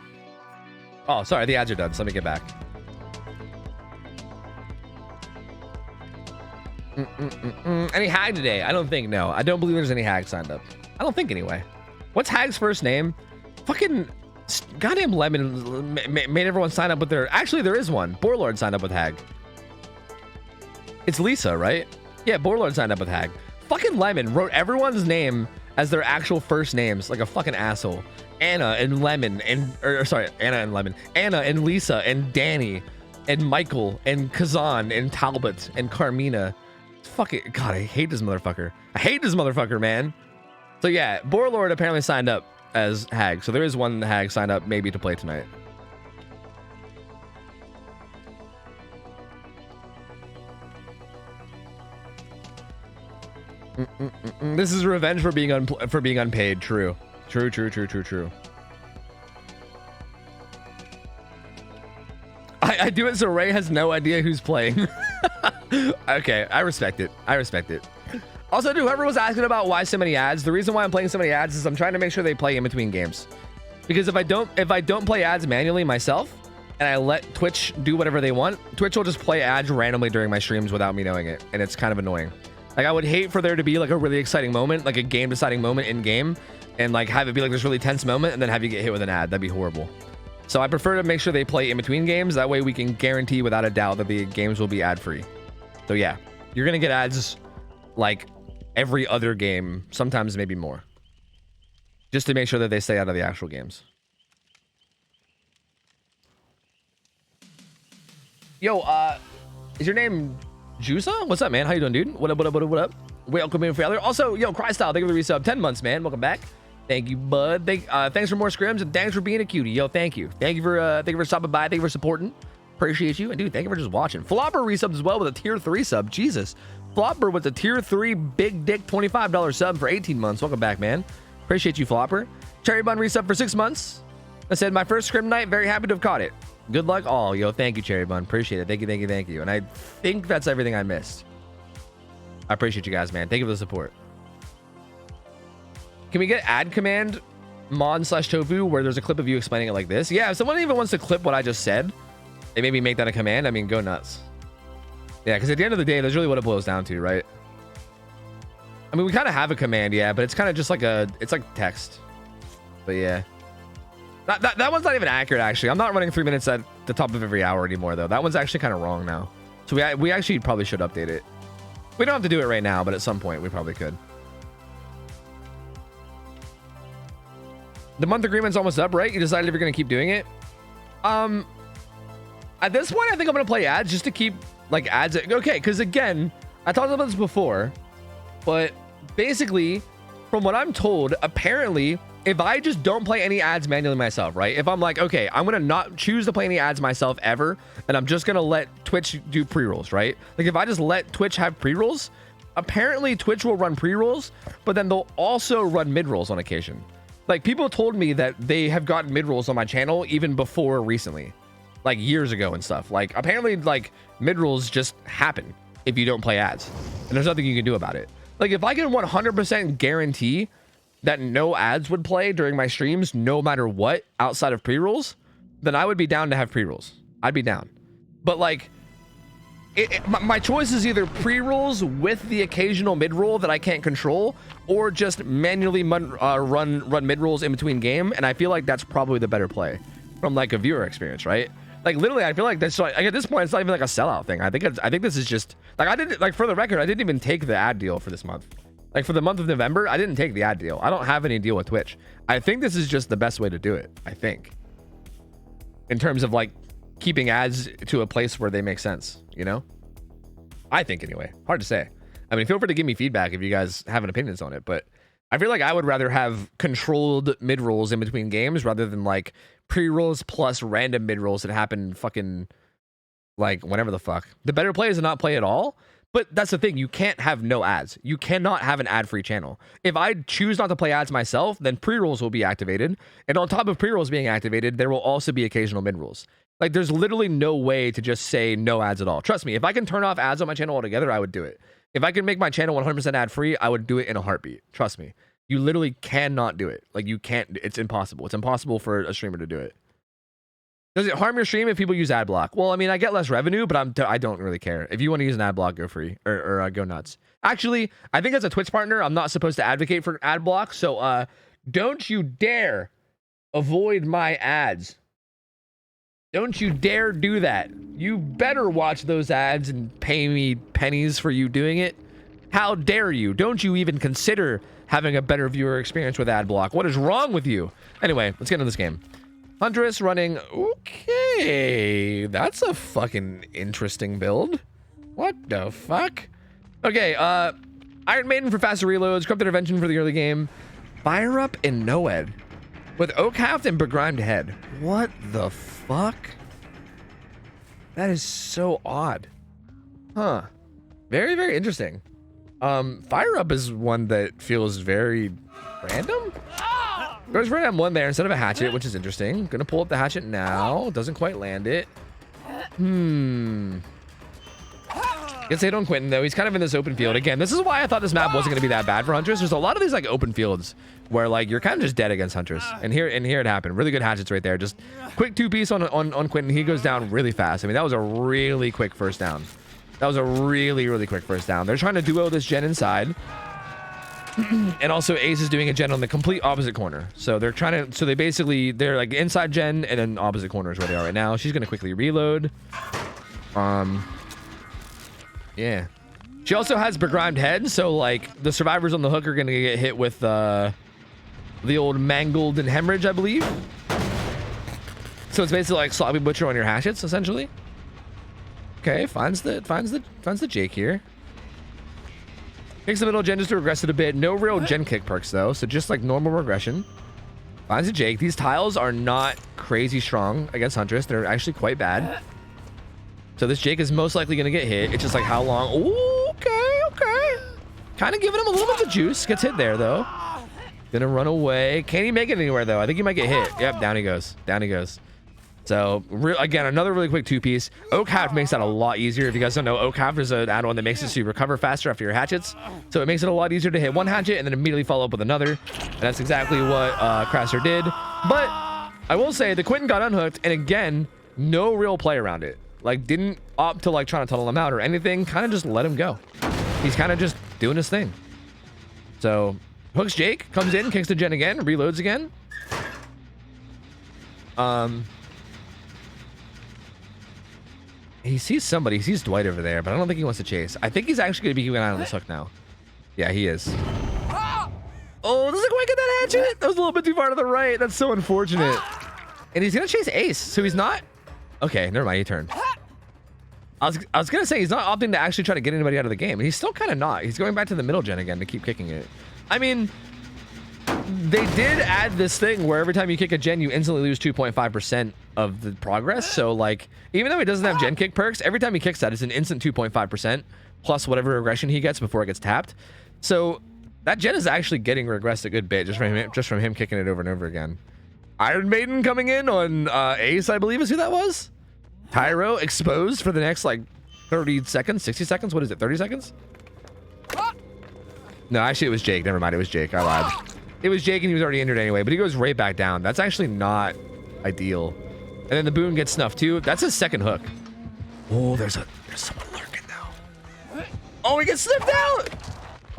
S1: Oh, sorry, the ads are done, so let me get back. Any hag today? I don't think, no. I don't believe there's any hag signed up. I don't think anyway. What's hag's first name? Fucking goddamn Lemon made everyone sign up with their... Actually, there is one. Borlord signed up with hag. It's Lisa, right? Yeah, Borlord signed up with hag. Fucking Lemon wrote everyone's name as their actual first names like a fucking asshole. Anna and Lemon and... sorry, Anna and Lemon. Anna and Lisa and Danny and Michael and Kazan and Talbot and Carmina. Fuck it. God, I hate this motherfucker. I hate this motherfucker, man. So yeah, Borlord apparently signed up as hag. So there is one hag signed up maybe to play tonight. This is revenge for being unpaid. True. True. I do it so Ray has no idea who's playing. Okay, I respect it. Also, dude, whoever was asking about why so many ads, the reason why I'm playing so many ads is I'm trying to make sure they play in between games. Because if I don't play ads manually myself and I let Twitch do whatever they want, Twitch will just play ads randomly during my streams without me knowing it, and it's kind of annoying. Like, I would hate for there to be like a really exciting moment, like a game deciding moment in game, and like have it be like this really tense moment and then have you get hit with an ad. That'd be horrible. So I prefer to make sure they play in between games. That way we can guarantee without a doubt that the games will be ad free. So yeah, you're gonna get ads like every other game, sometimes maybe more, just to make sure that they stay out of the actual games. Yo, is your name Jusa? What's up, man? How you doing, dude? What up? Welcome in, Failure. Also, yo, Crystyle, thank you for the resub. 10 months, man. Welcome back. Thank you, bud. Thanks for more scrims, and thanks for being a cutie. Yo, thank you. Thank you for stopping by. Thank you for supporting. Appreciate you. And dude, thank you for just watching. Flopper resubbed as well with a tier 3 sub. Jesus. Flopper with a tier 3 big dick $25 sub for 18 months. Welcome back, man. Appreciate you, Flopper. Cherry Bun resub for 6 months. I said my first scrim night. Very happy to have caught it. Good luck all. Yo, thank you, Cherry Bun. Appreciate it. Thank you. And I think that's everything I missed. I appreciate you guys, man. Thank you for the support. Can we get ad command mon/tofu where there's a clip of you explaining it like this? Yeah, if someone even wants to clip what I just said, they maybe make that a command. I mean, go nuts. Yeah, because at the end of the day, that's really what it boils down to, right? I mean, we kind of have a command, yeah, but it's kind of just like it's like text. But yeah. That one's not even accurate, actually. I'm not running 3 minutes at the top of every hour anymore, though. That one's actually kind of wrong now. So we actually probably should update it. We don't have to do it right now, but at some point we probably could. The month agreement's almost up, right? You decided if you're going to keep doing it? At this point, I think I'm going to play ads just to keep, like, ads. Okay, because again, I talked about this before, but basically, from what I'm told, apparently, if I just don't play any ads manually myself, right? If I'm like, okay, I'm going to not choose to play any ads myself ever, and I'm just going to let Twitch do pre-rolls, right? Like, if I just let Twitch have pre-rolls, apparently Twitch will run pre-rolls, but then they'll also run mid-rolls on occasion. Like, people told me that they have gotten mid-rolls on my channel even before recently, like years ago and stuff. Like, apparently, like, mid-rolls just happen if you don't play ads, and there's nothing you can do about it. Like, if I can 100% guarantee that no ads would play during my streams, no matter what, outside of pre-rolls, then I would be down to have pre-rolls. I'd be down. But like, my choice is either pre-rolls with the occasional mid-roll that I can't control, or just manually run mid-rolls in between game. And I feel like that's probably the better play from like a viewer experience, right? Like, literally, I feel like that's like, at this point, it's not even like a sellout thing. I think this is just like, I didn't, like, for the record, I didn't even take the ad deal for this month. Like, for the month of November, I didn't take the ad deal. I don't have any deal with Twitch. I think this is just the best way to do it, I think. In terms of, like, keeping ads to a place where they make sense, you know? I think, anyway. Hard to say. I mean, feel free to give me feedback if you guys have an opinions on it, but I feel like I would rather have controlled mid-rolls in between games rather than, like, pre-rolls plus random mid-rolls that happen fucking, like, whenever the fuck. The better play is to not play at all. But that's the thing, you can't have no ads. You cannot have an ad-free channel. If I choose not to play ads myself, then pre-rolls will be activated. And on top of pre-rolls being activated, there will also be occasional mid-rolls. Like, there's literally no way to just say no ads at all. Trust me, if I can turn off ads on my channel altogether, I would do it. If I can make my channel 100% ad-free, I would do it in a heartbeat. Trust me. You literally cannot do it. Like, you can't. It's impossible. It's impossible for a streamer to do it. Does it harm your stream if people use ad block? Well, I mean, I get less revenue, but I don't really care. If you want to use an ad block, go free or go nuts. Actually, I think as a Twitch partner, I'm not supposed to advocate for ad block. So don't you dare avoid my ads. Don't you dare do that. You better watch those ads and pay me pennies for you doing it. How dare you? Don't you even consider having a better viewer experience with ad block? What is wrong with you? Anyway, let's get into this game. Huntress running. Okay, that's a fucking interesting build. What the fuck? Okay, Iron Maiden for faster reloads, Corrupt Intervention for the early game, Fire Up and Noed with Oakhaft and Begrimed Head. What the fuck? That is so odd. Huh. Very, very interesting. Fire up is one that feels very random. Goes for an M1 there instead of a hatchet, which is interesting. Gonna pull up the hatchet now. Doesn't quite land it. Gets hit on Quentin though. He's kind of in this open field. Again, this is why I thought this map wasn't gonna be that bad for Huntress. There's a lot of these like open fields where like you're kind of just dead against Huntress. And here it happened. Really good hatchets right there. Just quick 2-piece on Quentin. He goes down really fast. I mean, that was a really quick first down. That was a really, really quick first down. They're trying to duo this gen inside. And also Ace is doing a gen on the complete opposite corner. So they're trying to, they're like inside gen and then opposite corner is where they are right now. She's going to quickly reload. Yeah. She also has begrimed head. So like the survivors on the hook are going to get hit with the old mangled and hemorrhage, I believe. So it's basically like sloppy butcher on your hatchets essentially. Okay, finds the Jake here. Kicks the middle gen just to regress it a bit. No real gen kick perks though, so just like normal regression. Finds a Jake. These tiles are not crazy strong against Huntress. They're actually quite bad. So this Jake is most likely going to get hit. It's just like how long. Ooh, okay. Kind of giving him a little bit of juice. Gets hit there though. Gonna run away. Can he make it anywhere though? I think he might get hit. Yep, down he goes. So again, another really quick 2-piece. OhTofu makes that a lot easier. If you guys don't know, OhTofu is an add-on that makes it so you recover faster after your hatchets. So it makes it a lot easier to hit one hatchet and then immediately follow up with another. And that's exactly what Crasser did. But I will say the Quentin got unhooked, and again, no real play around it. Like didn't opt to like trying to tunnel him out or anything. Kind of just let him go. He's kind of just doing his thing. So hooks Jake, comes in, kicks the gen again, reloads again. He sees somebody. He sees Dwight over there, but I don't think he wants to chase. I think he's actually going to be keeping an eye on this hook now. Yeah, he is. Oh, doesn't quite get that hatchet. That was a little bit too far to the right. That's so unfortunate. And he's going to chase Ace, so he's not... Okay, never mind. He turned. I was going to say he's not opting to actually try to get anybody out of the game. And he's still kind of not. He's going back to the middle gen again to keep kicking it. I mean... They did add this thing where every time you kick a gen, you instantly lose 2.5% of the progress. So, like, even though he doesn't have gen kick perks, every time he kicks that, it's an instant 2.5% plus whatever regression he gets before it gets tapped. So that gen is actually getting regressed a good bit just from him kicking it over and over again. Iron Maiden coming in on Ace, I believe is who that was. Tyro exposed for the next, like, 30 seconds, 60 seconds. What is it, 30 seconds? No, actually, it was Jake. Never mind, it was Jake. I lied. It was Jake and he was already injured anyway, but he goes right back down. That's actually not ideal. And then the boon gets snuffed too. That's his second hook. Oh, there's someone lurking now. Oh, he gets sniffed out.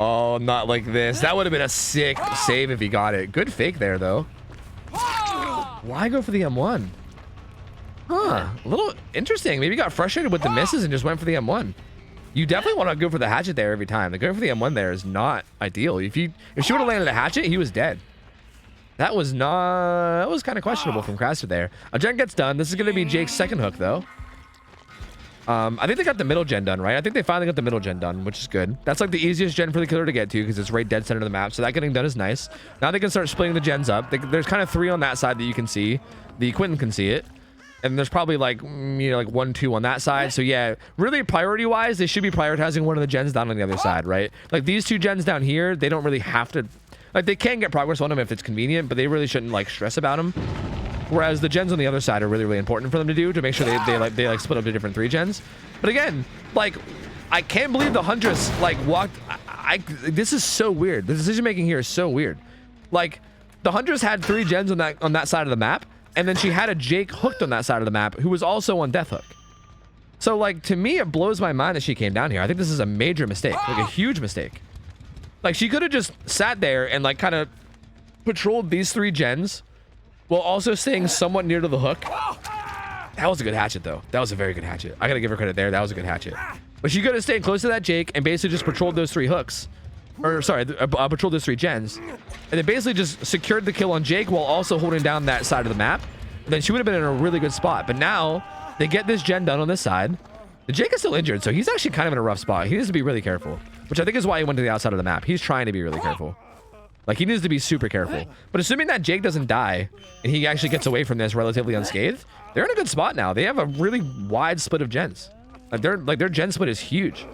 S1: Oh, not like this. That would have been a sick save if he got it. Good fake there though. Why go for the M1? Huh, a little interesting. Maybe he got frustrated with the misses and just went for the M1. You definitely want to go for the hatchet there every time. The going for the M1 there is not ideal. If she would have landed a hatchet, he was dead. That was kind of questionable from Crasser there. A gen gets done. This is going to be Jake's second hook though. I think they got the middle gen done, right? I think they finally got the middle gen done, which is good. That's like the easiest gen for the killer to get to because it's right dead center of the map. So that getting done is nice. Now they can start splitting the gens up. There's kind of 3 on that side that you can see. The Quentin can see it. And there's probably like, like 1, 2 on that side. So yeah, really priority wise, they should be prioritizing one of the gens down on the other side, right? Like these 2 gens down here, they don't really have to, like they can get progress on them if it's convenient, but they really shouldn't like stress about them. Whereas the gens on the other side are really, really important for them to do to make sure they split up to different 3 gens. But again, like I can't believe the Huntress like walked. This is so weird. The decision making here is so weird. Like the Huntress had 3 gens on that side of the map. And then she had a Jake hooked on that side of the map who was also on Death Hook. So like to me, it blows my mind that she came down here. I think this is a major mistake, like a huge mistake. Like she could have just sat there and like kind of patrolled these 3 gens while also staying somewhat near to the hook. That was a good hatchet though. That was a very good hatchet. I gotta give her credit there. That was a good hatchet. But she could have stayed close to that Jake and basically just patrolled those 3 hooks. Or sorry, patrolled those 3 gens. And then basically just secured the kill on Jake while also holding down that side of the map. And then she would have been in a really good spot. But now they get this gen done on this side. The Jake is still injured, so he's actually kind of in a rough spot. He needs to be really careful, which I think is why he went to the outside of the map. He's trying to be really careful. Like he needs to be super careful. But assuming that Jake doesn't die and he actually gets away from this relatively unscathed, they're in a good spot now. They have a really wide split of gens. Like their gen split is huge.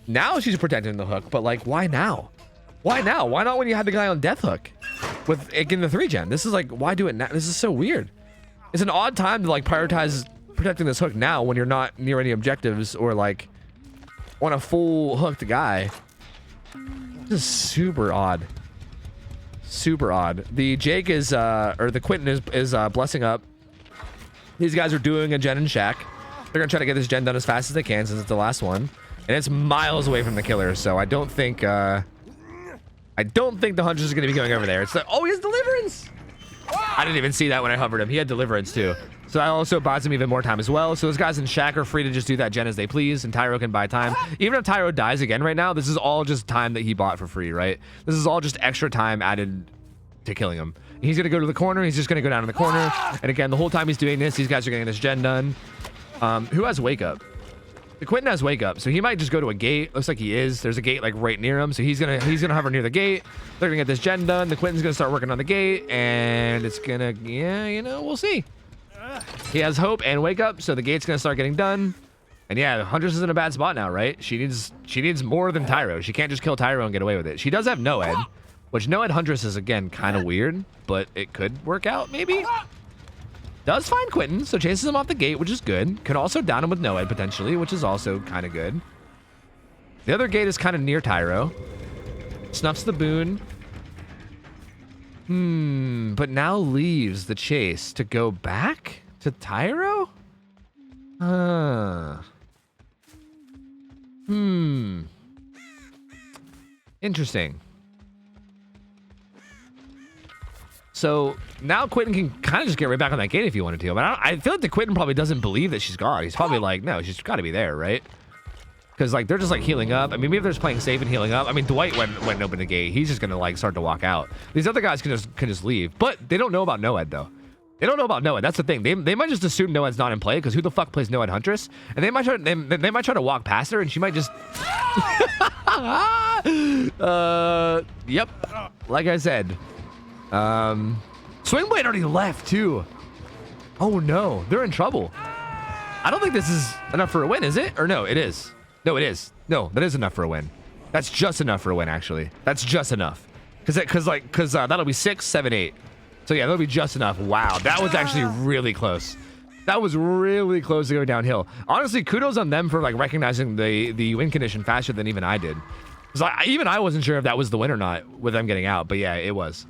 S1: Now she's protecting the hook, but like, why now? Why now? Why not when you had the guy on death hook with in the 3-gen? This is like, why do it now? This is so weird. It's an odd time to like prioritize protecting this hook now when you're not near any objectives or like on a full hooked guy. This is super odd. Super odd. The Jake is, or the Quentin is blessing up. These guys are doing a gen and shack. They're gonna try to get this gen done as fast as they can since it's the last one. And it's miles away from the killer, so I don't think the Huntress is gonna be going over there. It's like, oh, he has deliverance! I didn't even see that when I hovered him. He had deliverance too. So that also buys him even more time as well. So those guys in shack are free to just do that gen as they please, and Tyro can buy time. Even if Tyro dies again right now, this is all just time that he bought for free, right? This is all just extra time added to killing him. He's gonna go to the corner. He's just gonna go down in the corner. And again, the whole time he's doing this, these guys are getting this gen done. Who has wake up? The Quentin has wake up, so he might just go to a gate. Looks like he is. There's a gate like right near him, so he's gonna hover near the gate. They're gonna get this gen done. The Quentin's gonna start working on the gate, and it's gonna, yeah, you know, we'll see. He has hope and wake up, so the gate's gonna start getting done. And yeah, Huntress is in a bad spot now, right? She needs more than Tyro. She can't just kill Tyro and get away with it. She does have Noed, which Noed Huntress is again kind of weird, but it could work out maybe. Does find Quentin, so chases him off the gate, which is good. Could also down him with Noed potentially, which is also kind of good. The other gate is kind of near Tyro. Snuffs the boon. But now leaves the chase to go back to Tyro? Interesting. So now Quentin can kind of just get right back on that gate if he wanted to. But I feel like the Quentin probably doesn't believe that she's gone. He's probably like, no, she's got to be there, right? Because like they're just like healing up. I mean, maybe they're just playing safe and healing up. I mean, Dwight went and opened the gate. He's just gonna like start to walk out. These other guys can just leave. But they don't know about Noed though. They don't know about Noed. That's the thing. They might just assume Noed's not in play because who the fuck plays Noed Huntress? And they might try to walk past her and she might just. Yep. Like I said. Swingblade already left too. Oh no, they're in trouble. I don't think this is enough for a win, is it? Or no, it is. No, it is. No, that is enough for a win. That's just enough for a win, actually. That's just enough. Cause that'll be 6, 7, 8. So yeah, that'll be just enough. Wow, that was actually really close. That was really close to going downhill. Honestly, kudos on them for like recognizing the win condition faster than even I did. Cause even I wasn't sure if that was the win or not with them getting out, but yeah, it was.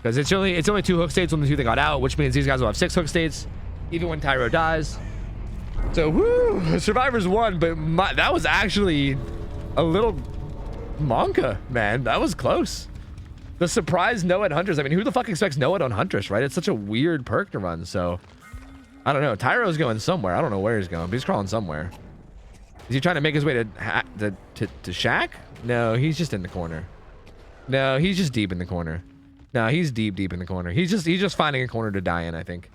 S1: Because it's only 2 hook states on the 2 that got out, which means these guys will have 6 hook states, even when Tyro dies. So woo, Survivors won, but that was actually a little Monka, man. That was close. The surprise Noed Huntress. I mean, who the fuck expects Noed on Huntress, right? It's such a weird perk to run. So I don't know. Tyro's going somewhere. I don't know where he's going, but he's crawling somewhere. Is he trying to make his way to shack? No, he's just in the corner. No, he's just deep in the corner. No, he's deep in the corner. He's just finding a corner to die in, I think.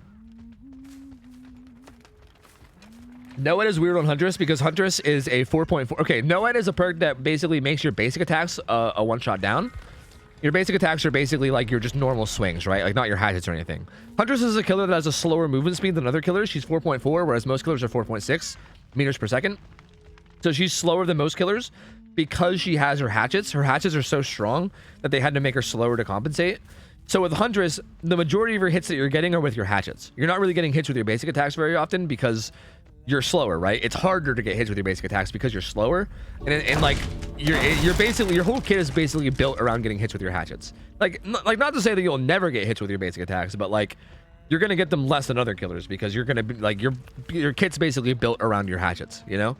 S1: Noed is weird on Huntress because Huntress is a 4.4. Okay, Noed is a perk that basically makes your basic attacks a one-shot down. Your basic attacks are basically like your just normal swings, right? Like not your hatchets or anything. Huntress is a killer that has a slower movement speed than other killers. She's 4.4, whereas most killers are 4.6 meters per second. So she's slower than most killers because she has her hatchets. Her hatchets are so strong that they had to make her slower to compensate. So with Huntress, the majority of your hits that you're getting are with your hatchets. You're not really getting hits with your basic attacks very often because you're slower, right? It's harder to get hits with your basic attacks because you're slower, and like you're basically, your whole kit is basically built around getting hits with your hatchets. Like not to say that you'll never get hits with your basic attacks, but like you're gonna get them less than other killers because you're gonna be like your kit's basically built around your hatchets, you know.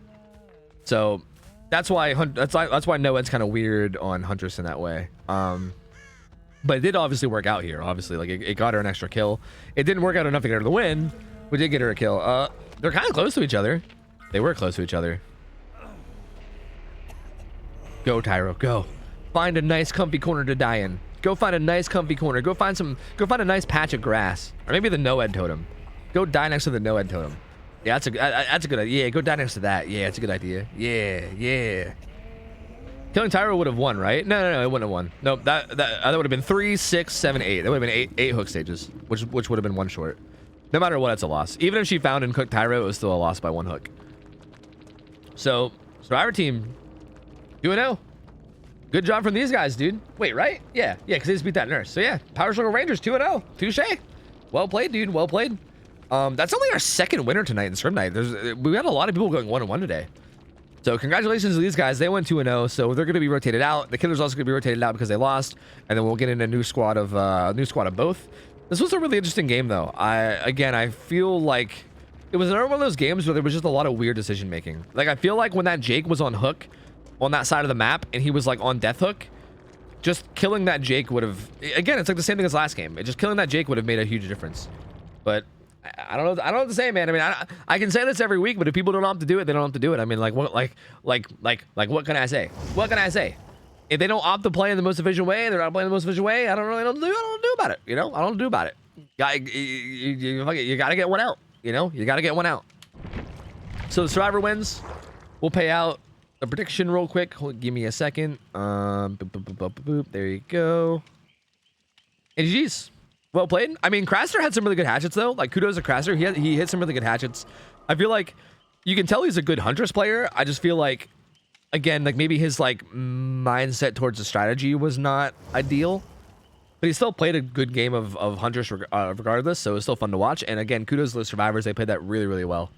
S1: So that's why Noed's kind of weird on Huntress in that way. But it did obviously work out here. Obviously, like it got her an extra kill. It didn't work out enough to get her the win. We did get her a kill. They're kind of close to each other. They were close to each other. Go, Tyro, go. Find a nice comfy corner to die in. Go find a nice comfy corner. Go find a nice patch of grass. Or maybe the Noed totem. Go die next to the Noed totem. Yeah, that's a good idea. Yeah, go die next to that. Yeah, that's a good idea. Yeah. Killing Tyro would have won, right? No, it wouldn't have won. No, that would have been 3, 6, 7, 8. That would have been eight hook stages, which would have been 1 short. No matter what, it's a loss. Even if she found and cooked Tyro, it was still a loss by 1 hook. So, Survivor team 2-0. Good job from these guys, dude. Wait, right? Yeah, because they just beat that nurse. So yeah, Power Struggle Rangers 2-0. Touche. Well played, dude. Well played. That's only our second winner tonight in Scrim Night. We had a lot of people going 1-1 today. So congratulations to these guys. They went 2-0, so they're going to be rotated out. The Killers also going to be rotated out because they lost, and then we'll get in a new squad of both. This was a really interesting game, though. I feel like it was another one of those games where there was just a lot of weird decision making. Like, I feel like when that Jake was on hook on that side of the map and he was like on death hook, just killing that Jake would have, again, it's like the same thing as last game. Just killing that Jake would have made a huge difference. But I don't know what to say, man. I mean, I can say this every week, but if people don't have to do it, they don't have to do it. I mean, like what what can I say? What can I say? If they don't opt to play in the most efficient way, they're not playing the most efficient way, I don't do about it. You know, I don't do about it. You gotta get one out. You know, you gotta get one out. So the survivor wins. We'll pay out a prediction real quick. Give me a second. Boop, boop, boop, boop, boop. There you go. And GG's. Well played. I mean, Craster had some really good hatchets, though. Like, kudos to Craster. He hit some really good hatchets. I feel like you can tell he's a good Huntress player. I just feel like, again, like maybe his like mindset towards the strategy was not ideal. But he still played a good game of Huntress regardless, so it was still fun to watch. And again, kudos to the survivors. They played that really, really well.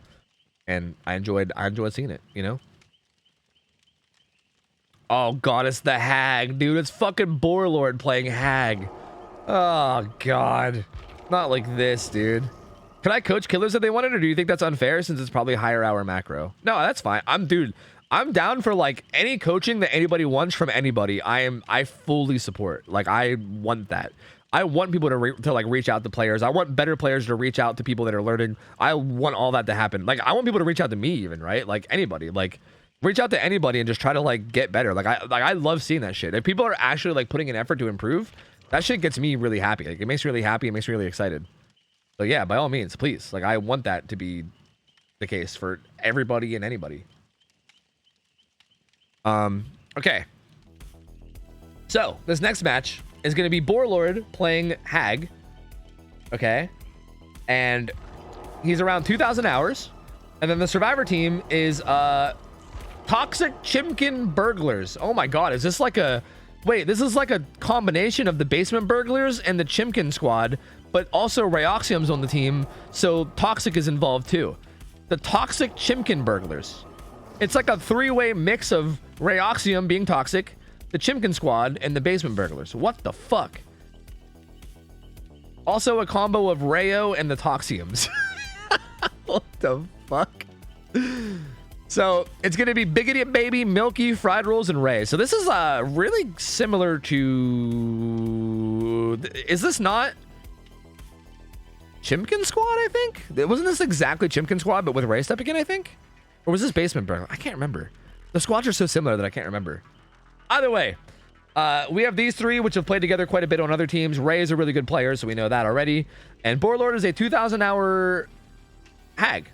S1: And I enjoyed seeing it, you know? Oh, God, it's the Hag, dude. It's fucking Boarlord playing Hag. Oh, God. Not like this, dude. Can I coach killers if they wanted, or do you think that's unfair since it's probably higher hour macro? No, that's fine. I'm down for like any coaching that anybody wants from anybody. I fully support. Like, I want that. I want people to like reach out to players. I want better players to reach out to people that are learning. I want all that to happen. Like, I want people to reach out to me even, right? Like anybody. Like, reach out to anybody and just try to like get better. I love seeing that shit. If people are actually like putting an effort to improve, that shit gets me really happy. Like, it makes me really happy. It makes me really excited. So yeah, by all means, please. Like, I want that to be the case for everybody and anybody. Okay. So this next match is going to be Boarlord playing Hag. Okay. And he's around 2,000 hours. And then the survivor team is Toxic Chimkin Burglars. Oh my God. Is this like a... Wait, this is like a combination of the Basement Burglars and the Chimkin squad, but also Ryoxium's on the team, so Toxic is involved too. The Toxic Chimkin Burglars. It's like a three-way mix of Ryoxium being Toxic, the Chimkin squad, and the Basement Burglars. What the fuck? Also a combo of Rayo and the Toxiums. What the fuck? So it's going to be Biggity Baby, Milky, Fried Rolls, and Ray. So this is really similar to... Is this not Chimkin Squad, I think? Wasn't this exactly Chimkin Squad, but with Ray stepping in, I think? Or was this Basement Burglar? I can't remember. The squads are so similar that I can't remember. Either way, we have these three, which have played together quite a bit on other teams. Ray is a really good player, so we know that already. And Boarlord is a 2,000-hour Hag.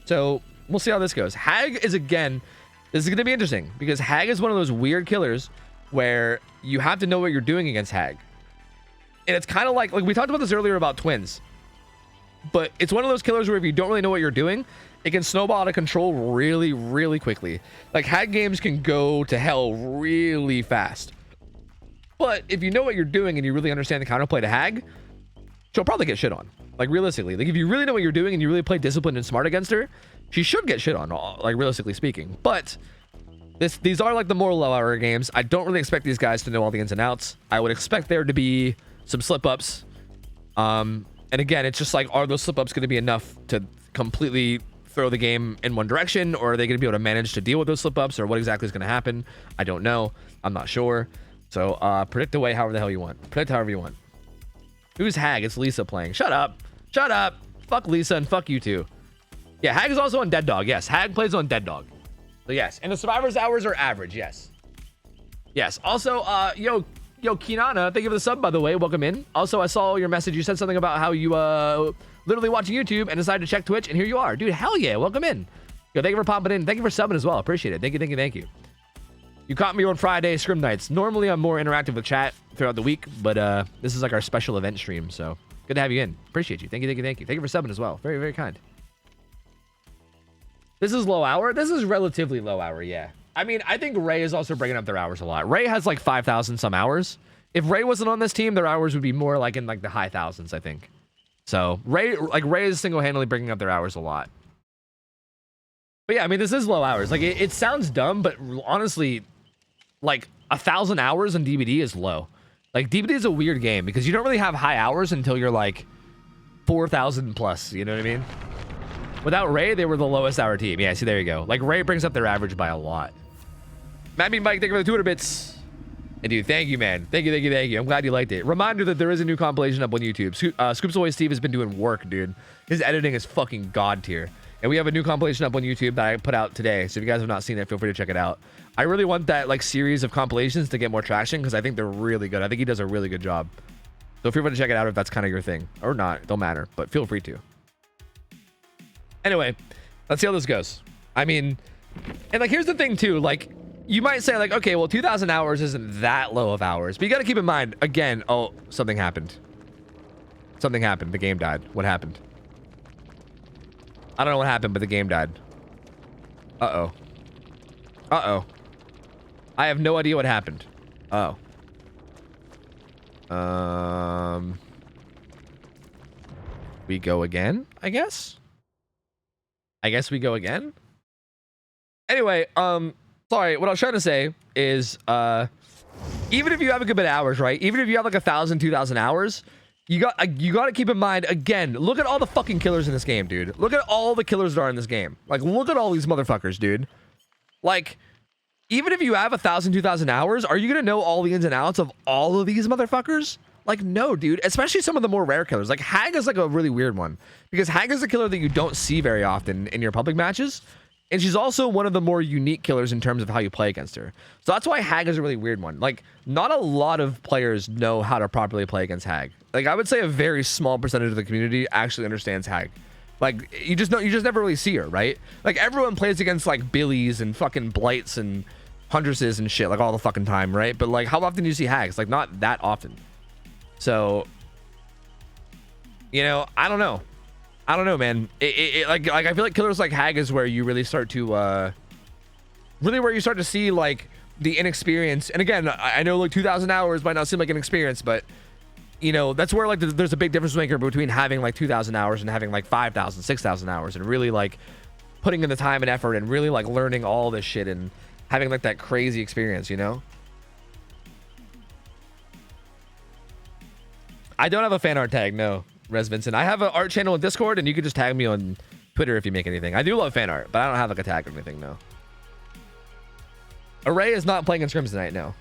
S1: So... we'll see how this goes. Hag is, again, this is going to be interesting because Hag is one of those weird killers where you have to know what you're doing against Hag. And it's kind of like we talked about this earlier about twins. But it's one of those killers where if you don't really know what you're doing, it can snowball out of control really, really quickly. Like, Hag games can go to hell really fast. But if you know what you're doing and you really understand the counterplay to Hag, she'll probably get shit on. Like, realistically. Like, if you really know what you're doing and you really play disciplined and smart against her, she should get shit on, like, realistically speaking. But these are like the more low-hour games. I don't really expect these guys to know all the ins and outs. I would expect there to be some slip-ups. And again, it's just like, are those slip-ups going to be enough to completely throw the game in one direction? Or are they going to be able to manage to deal with those slip-ups? Or what exactly is going to happen? I don't know. I'm not sure. So predict away however the hell you want. Predict however you want. Who's Hag? It's Lisa playing. Shut up. Shut up. Fuck Lisa and fuck you too. Yeah, Hag is also on Dead Dog. Yes, Hag plays on Dead Dog. So yes, and the survivors' hours are average. Yes. Yes. Also, yo, Kinana, thank you for the sub, by the way. Welcome in. Also, I saw your message. You said something about how you literally watching YouTube and decided to check Twitch, and here you are, dude. Hell yeah, welcome in. Yo, thank you for popping in. Thank you for subbing as well. Appreciate it. Thank you, thank you, thank you. You caught me on Friday Scrim Nights. Normally, I'm more interactive with chat throughout the week, but this is like our special event stream, so good to have you in. Appreciate you. Thank you, thank you, thank you. Thank you for subbing as well. Very, very kind. This is low hour? This is relatively low hour, yeah. I mean, I think Ray is also bringing up their hours a lot. Ray has like 5,000 some hours. If Ray wasn't on this team, their hours would be more like in like the high thousands, I think. So Ray is single-handedly bringing up their hours a lot. But yeah, I mean, this is low hours. Like it sounds dumb, but honestly, like 1,000 hours on DBD is low. Like DBD is a weird game because you don't really have high hours until you're like 4,000 plus. You know what I mean? Without Ray, they were the lowest hour team. Yeah, see, there you go. Like Ray brings up their average by a lot. Matt Mike, thank you for the 200 bits. And dude, thank you, man. Thank you. I'm glad you liked it. Reminder that there is a new compilation up on YouTube. Scoops Away Steve has been doing work, dude. His editing is fucking god tier. And we have a new compilation up on YouTube that I put out today. So if you guys have not seen it, feel free to check it out. I really want that like series of compilations to get more traction because I think they're really good. I think he does a really good job. So feel free to check it out if that's kind of your thing. Or not, don't matter. But feel free to. Anyway, let's see how this goes. I mean, and like here's the thing too, like you might say like, okay, well 2,000 hours isn't that low of hours, but you got to keep in mind again, oh, something happened. Something happened. The game died. What happened? I don't know what happened, but the game died. Uh-oh. Uh-oh. I have no idea what happened. Oh. We go again, I guess? I guess we go again? Anyway, sorry, what I was trying to say is, even if you have a good bit of hours, right? Even if you have like 1,000, 2,000 hours, you got to keep in mind, again, look at all the fucking killers in this game, dude. Look at all the killers that are in this game. Like, look at all these motherfuckers, dude. Like, even if you have 1,000, 2,000 hours, are you going to know all the ins and outs of all of these motherfuckers? Like, no, dude. Especially some of the more rare killers. Like, Hag is like a really weird one. Because Hag is a killer that you don't see very often in your public matches. And she's also one of the more unique killers in terms of how you play against her. So that's why Hag is a really weird one. Like, not a lot of players know how to properly play against Hag. Like, I would say a very small percentage of the community actually understands Hag. Like, you just never really see her, right? Like, everyone plays against, like, Billies and fucking Blights and Huntresses and shit, like, all the fucking time, right? But, like, how often do you see Hags? Like, not that often. So, you know, I don't know. I don't know, man. Like I feel like killers like Hag is where you really start to, really where you start to see, like, the inexperience. And again, I know, like, 2,000 hours might not seem like an experience, but, you know, that's where, like, there's a big difference maker between having, like, 2,000 hours and having, like, 5,000, 6,000 hours and really, like, putting in the time and effort and really, like, learning all this shit and having, like, that crazy experience, you know? I don't have a fan art tag, no, Res Vincent. I have an art channel in Discord, and you can just tag me on Twitter if you make anything. I do love fan art, but I don't have, like, a tag or anything, no. Array is not playing in scrims tonight, no.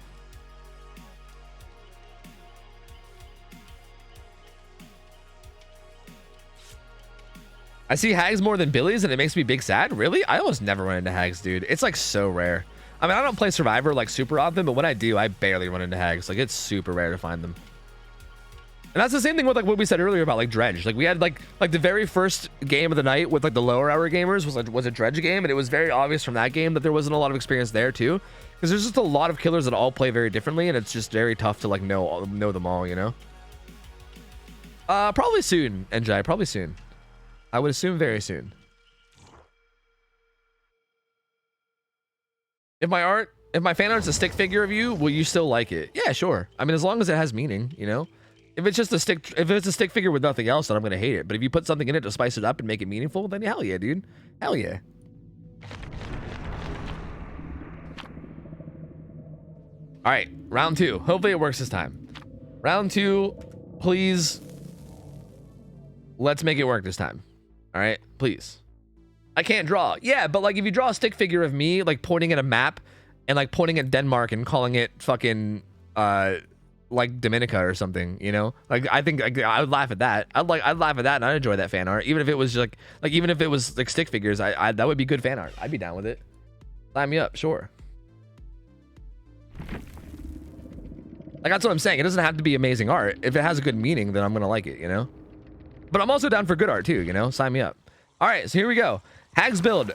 S1: I see Hags more than Billies, and it makes me big sad. Really? I almost never run into Hags, dude. It's, like, so rare. I mean, I don't play Survivor, like, super often, but when I do, I barely run into Hags. Like, it's super rare to find them. And that's the same thing with, like, what we said earlier about, like, Dredge. Like, we had, like the very first game of the night with, like, the lower hour gamers was a Dredge game, and it was very obvious from that game that there wasn't a lot of experience there, too. Because there's just a lot of killers that all play very differently, and it's just very tough to, like, know them all, you know? Probably soon, NJ. Probably soon. I would assume very soon. If my fan art's a stick figure of you, will you still like it? Yeah, sure. I mean, as long as it has meaning, you know? If it's just a stick figure with nothing else, then I'm gonna hate it. But if you put something in it to spice it up and make it meaningful, then hell yeah, dude. Hell yeah. All right, round 2. Hopefully it works this time. Round 2, please. Let's make it work this time. All right, please. I can't draw. Yeah, but like if you draw a stick figure of me, like pointing at a map and like pointing at Denmark and calling it fucking like Dominica or something, you know? Like I think I would laugh at that. I'd laugh at that and I'd enjoy that fan art. Even if it was like even if it was like stick figures, I that would be good fan art. I'd be down with it. Sign me up, sure. Like that's what I'm saying. It doesn't have to be amazing art. If it has a good meaning, then I'm gonna like it, you know? But I'm also down for good art too, you know? Sign me up. All right, so here we go. Hag's build.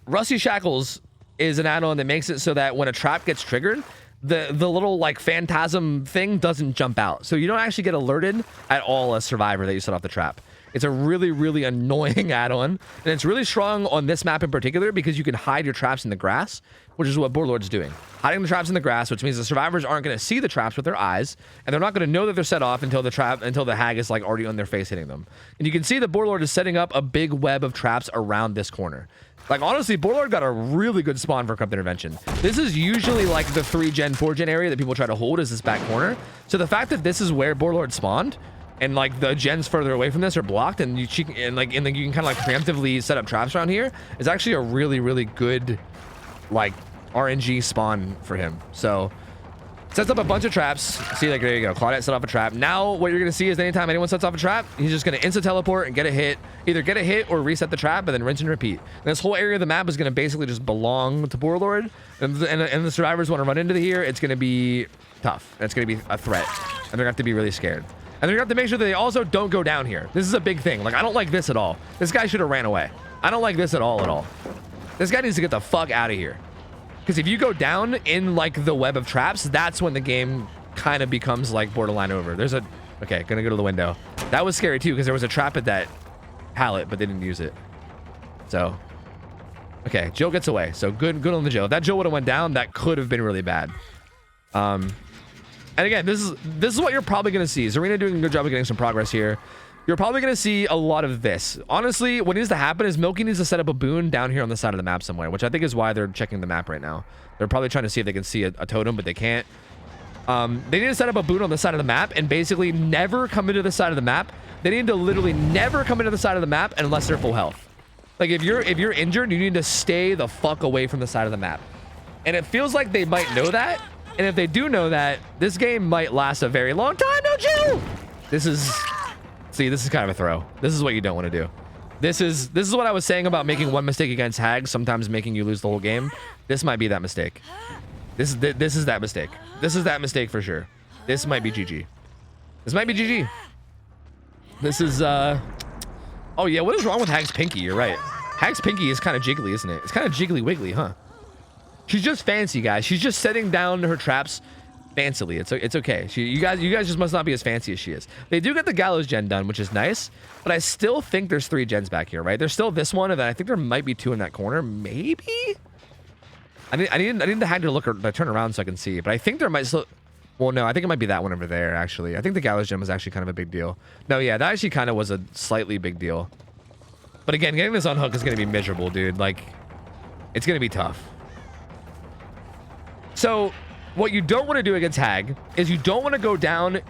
S1: Rusty Shackles is an add-on that makes it so that when a trap gets triggered, the little like phantasm thing doesn't jump out. So you don't actually get alerted at all as survivor that you set off the trap. It's a really, really annoying add-on. And it's really strong on this map in particular because you can hide your traps in the grass, which is what Borderlord's doing. Hiding the traps in the grass, which means the survivors aren't going to see the traps with their eyes, and they're not going to know that they're set off until the hag is like already on their face hitting them. And you can see the Borderlord is setting up a big web of traps around this corner. Like, honestly, Borderlord got a really good spawn for Corrupt Intervention. This is usually like the 3-gen, 4-gen area that people try to hold is this back corner. So the fact that this is where Borderlord spawned, and like the gens further away from this are blocked, and you can kind of like preemptively set up traps around here, is actually a really, really good like RNG spawn for him. So sets up a bunch of traps. See, like, there you go. Claudette set off a trap. Now what you're gonna see is anytime anyone sets off a trap, he's just gonna insta teleport and get a hit. Either get a hit or reset the trap, and then rinse and repeat. And this whole area of the map is gonna basically just belong to Borderlord. And the survivors want to run into here. It's gonna be tough. It's gonna be a threat, and they're gonna have to be really scared. And they're gonna have to make sure that they also don't go down here. This is a big thing. Like, I don't like this at all. This guy should have ran away. I don't like this at all. This guy needs to get the fuck out of here. Because if you go down in like the web of traps, that's when the game kind of becomes like borderline over. Okay, gonna go to the window. That was scary too, because there was a trap at that pallet, but they didn't use it. So, okay, Jill gets away. So good on the Jill. If that Jill would have went down, that could have been really bad. And again, this is what you're probably gonna see. Zarina doing a good job of getting some progress here. You're probably going to see a lot of this. Honestly, what needs to happen is Milky needs to set up a boon down here on the side of the map somewhere, which I think is why they're checking the map right now. They're probably trying to see if they can see a totem, but they can't. They need to set up a boon on the side of the map and basically never come into the side of the map. They need to literally never come into the side of the map unless they're full health. Like, if you're injured, you need to stay the fuck away from the side of the map. And it feels like they might know that. And if they do know that, this game might last a very long time, don't you? See, this is kind of a throw. This is what you don't want to do. This is what I was saying about making one mistake against hags, sometimes making you lose the whole game. This might be that mistake. This is that mistake. This is that mistake for sure. This might be GG. This might be GG. This is, oh yeah, what is wrong with Hag's Pinky? You're right. Hag's Pinky is kind of jiggly, isn't it? It's kind of jiggly wiggly, huh? She's just fancy, guys. She's just setting down her traps fancily. It's okay. You guys just must not be as fancy as she is. They do get the gallows gen done, which is nice, but I still think there's 3 gens back here, right? There's still this one, and then I think there might be 2 in that corner, maybe. I need the hag to look or turn around so I can see, but I think there might still. Well, no, I think it might be that one over there. Actually, I think the gallows gen was actually kind of a big deal. No, yeah, that actually kind of was a slightly big deal. But again, getting this unhook is gonna be miserable, dude. Like, it's gonna be tough. So what you don't want to do against Hag is you don't want to go down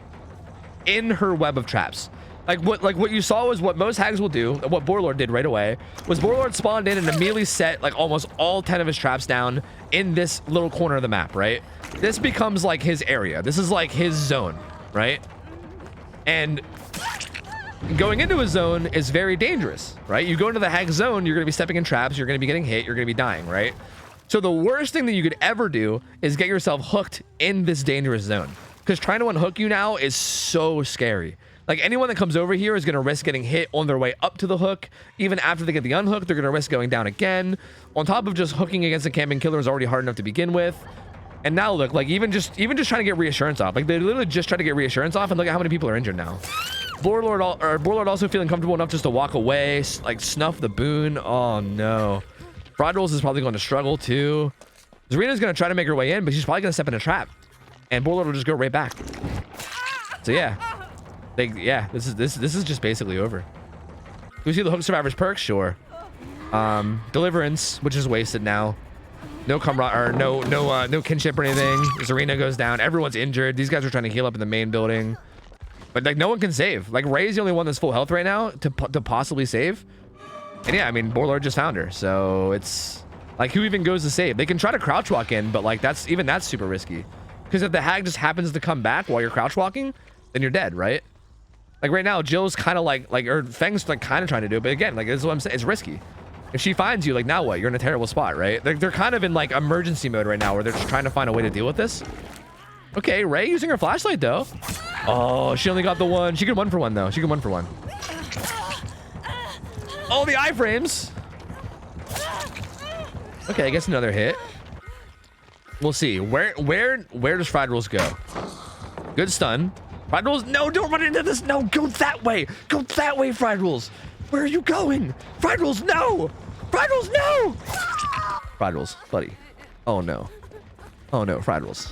S1: in her web of traps. Like what you saw was what most hags will do. What Borderlord did right away was Borderlord spawned in and immediately set like almost all 10 of his traps down in this little corner of the map, right? This becomes like his area. This is like his zone, right? And going into a zone is very dangerous, right? You go into the hag zone, you're going to be stepping in traps, you're going to be getting hit, you're going to be dying, right? So the worst thing that you could ever do is get yourself hooked in this dangerous zone, because trying to unhook you now is so scary. Like, anyone that comes over here is going to risk getting hit on their way up to the hook. Even after they get the unhook, they're going to risk going down again. On top of just hooking against a camping killer is already hard enough to begin with. And now look, like even just trying to get reassurance off. Like, they literally just tried to get reassurance off, and look at how many people are injured now. Borderlord also feeling comfortable enough just to walk away, like snuff the boon. Oh no. Fraud Rolls is probably going to struggle too. Zarina's going to try to make her way in, but she's probably going to step in a trap, and Borderlord will just go right back. So yeah, this is just basically over. Do we see the hook survivors perks? Sure. Deliverance, which is wasted now. No no kinship or anything. Zarina goes down. Everyone's injured. These guys are trying to heal up in the main building, but like no one can save. Like, Ray's the only one that's full health right now to possibly save. And yeah, I mean, Borderlord just found her, so it's like, who even goes to save? They can try to crouch walk in, but like that's super risky, because if the hag just happens to come back while you're crouch walking, then you're dead, right? Like right now, Jill's kind of like or Feng's like kind of trying to do it, but again, like, this is what I'm saying, it's risky. If she finds you, like, now what? You're in a terrible spot, right? They're kind of in like emergency mode right now, where they're just trying to find a way to deal with this. Okay, Ray using her flashlight though. Oh, she only got the one. She could 1-for-1 though. She could 1-for-1. Oh, the iframes. Okay, I guess another hit. We'll see. Where does Fried Rolls go? Good stun. Fried Rules, no, don't run into this. No, go that way. Go that way, Fried Rules. Where are you going? Fried Rules, no. Fried Rules, no. Fried Rules, buddy. Oh, no. Oh, no, Fried Rules.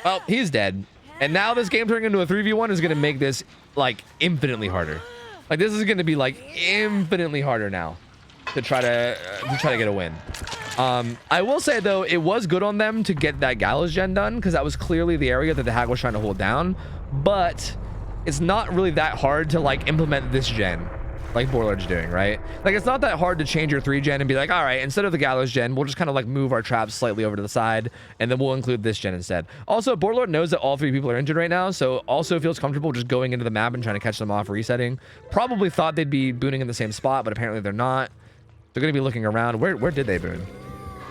S1: Well, he's dead. And now this game turning into a 3v1 is going to make this, like, infinitely harder. Like, this is going to be, like, infinitely harder now to try to get a win. I will say, though, it was good on them to get that Gallows gen done, because that was clearly the area that the Hag was trying to hold down. But it's not really that hard to, like, implement this gen, like Borlord's doing, right? Like, it's not that hard to change your 3 gen and be like, all right, instead of the Gallows gen, we'll just kind of, like, move our traps slightly over to the side, and then we'll include this gen instead. Also, Borlord knows that all 3 people are injured right now, so also feels comfortable just going into the map and trying to catch them off resetting. Probably thought they'd be booning in the same spot, but apparently they're not. They're going to be looking around. Where did they boon?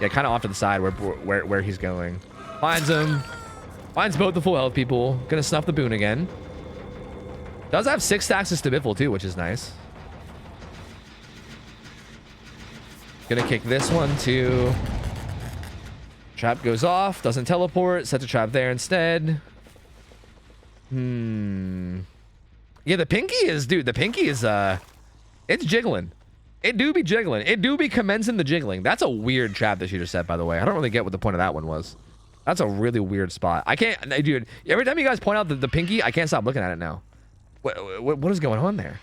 S1: Yeah, kind of off to the side where he's going. Finds him. Finds both the full health people. Gonna snuff the boon again. Does have 6 stacks of Stabiffle too, which is nice. Gonna kick this one too. Trap goes off. Doesn't teleport. Sets a trap there instead. Yeah, the pinky is, dude, the pinky is, it's jiggling. It do be jiggling. It do be commencing the jiggling. That's a weird trap that she just set, by the way. I don't really get what the point of that one was. That's a really weird spot. I can't, dude, every time you guys point out the pinky, I can't stop looking at it now. What is going on there?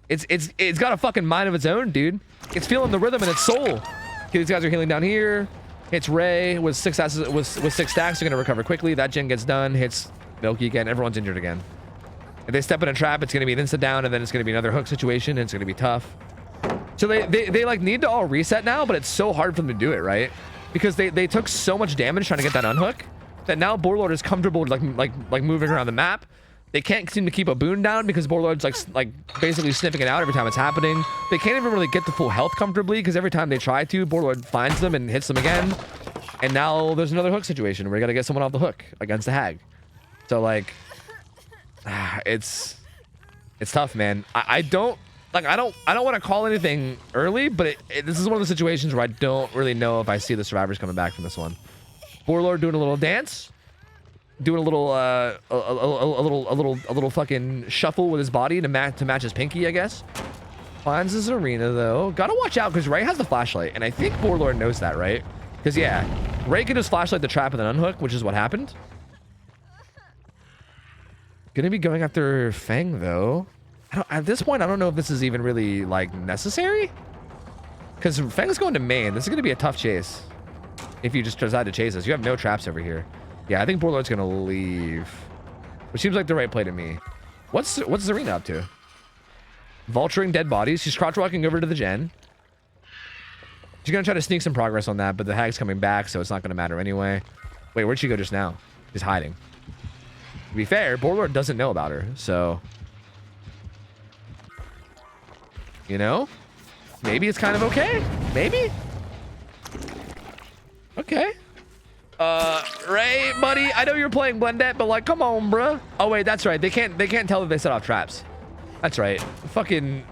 S1: It's got a fucking mind of its own, dude. It's feeling the rhythm in its soul. Okay, these guys are healing down here. Hits Ray with 6 stacks. With 6 stacks, they're gonna recover quickly. That gen gets done. Hits Milky again. Everyone's injured again. If they step in a trap, it's gonna be an instant down, and then it's gonna be another hook situation, and it's gonna be tough. So they like need to all reset now, but it's so hard for them to do it, right? Because they took so much damage trying to get that unhook that now Borlord is comfortable like moving around the map. They can't seem to keep a boon down because Borlord's like basically sniffing it out every time it's happening. They can't even really get the full health comfortably because every time they try to, Borlord finds them and hits them again. And now there's another hook situation where you gotta get someone off the hook against the Hag. So like, it's tough, man. I don't want to call anything early, but this is one of the situations where I don't really know if I see the survivors coming back from this one. Borlord doing a little dance, doing a little fucking shuffle with his body to match his pinky, I guess. Finds his arena though. Gotta watch out because Ray has the flashlight, and I think Borlord knows that, right? Because yeah, Ray could just flashlight the trap and then unhook, which is what happened. Gonna be going after Feng though. At this point, I don't know if this is even really, like, necessary. Because Feng's going to main. This is going to be a tough chase. If you just decide to chase us. You have no traps over here. Yeah, I think Borlord's going to leave. Which seems like the right play to me. What's Zarina up to? Vulturing dead bodies. She's crouch walking over to the gen. She's going to try to sneak some progress on that, but the Hag's coming back, so it's not going to matter anyway. Wait, where'd she go just now? She's hiding. To be fair, Borlord doesn't know about her, so... You know? Maybe it's kind of okay? Maybe? Okay. Ray, buddy, I know you're playing Blendette, but like, come on, bruh. Oh, wait, that's right. They can't tell that they set off traps. That's right. Fucking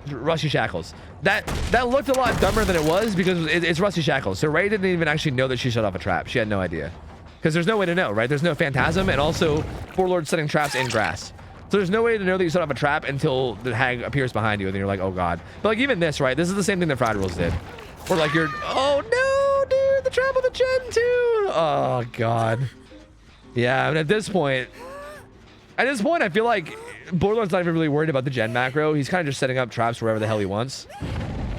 S1: Rusty Shackles. That looked a lot dumber than it was because it's Rusty Shackles. So Ray didn't even actually know that she set off a trap. She had no idea. Because there's no way to know, right? There's no Phantasm, and also Borlord setting traps in grass. So there's no way to know that you set off a trap until the Hag appears behind you, and then you're like, oh god. But like even this, right? This is the same thing that Fried Rules did. Where like you're, oh no, dude, the trap of the gen too. Oh god. Yeah, I mean at this point, I feel like Borlord's not even really worried about the gen macro. He's kind of just setting up traps wherever the hell he wants,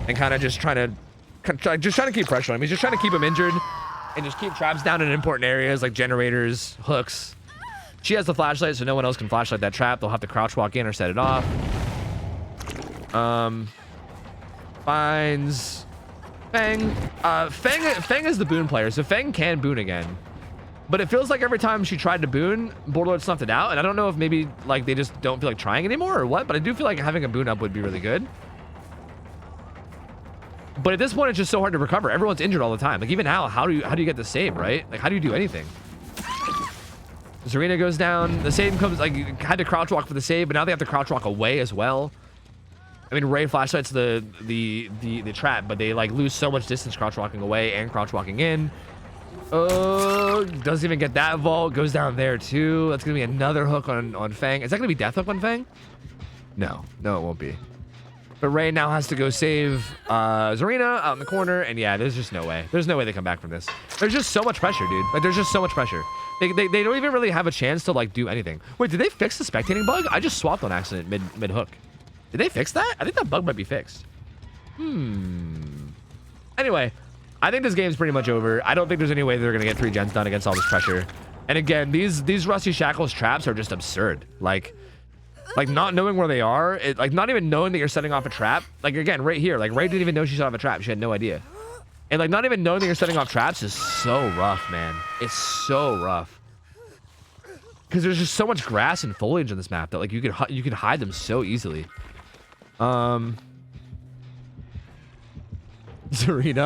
S1: and kind of just trying to keep pressure on him. He's just trying to keep him injured, and just keep traps down in important areas like generators, hooks. She has the flashlight, so no one else can flashlight that trap. They'll have to crouch walk in or set it off. Finds Feng. Feng is the boon player, so Feng can boon again. But it feels like every time she tried to boon, Borlord snuffed it out. And I don't know if maybe like they just don't feel like trying anymore or what, but I do feel like having a boon up would be really good. But at this point, it's just so hard to recover. Everyone's injured all the time. Like even now, how do you get the save, right? Like how do you do anything? Zarina goes down. The save comes, like, you had to crouch walk for the save, but now they have to crouch walk away as well. I mean, Ray flashlights the trap, but they, like, lose so much distance crouch walking away and crouch walking in. Oh, doesn't even get that vault. Goes down there too. That's gonna be another hook on Fang. Is that gonna be death hook on Fang? No, it won't be. But Ray now has to go save Zarina out in the corner, and yeah, there's just no way. There's no way they come back from this. There's just so much pressure, dude. Like, there's just so much pressure. They don't even really have a chance to like do anything. Wait, did they fix the spectating bug? I just swapped on accident mid hook. Did they fix that? I think that bug might be fixed. Anyway, I think this game's pretty much over. I don't think there's any way they're gonna get 3 gens done against all this pressure. And again, these Rusty Shackles traps are just absurd. Like not knowing where they are, like not even knowing that you're setting off a trap. Like again, right here, like Ray didn't even know she set off a trap. She had no idea. And like not even knowing that you're setting off traps is so rough, man. It's so rough. Because there's just so much grass and foliage on this map that like you could hide them so easily. Zarina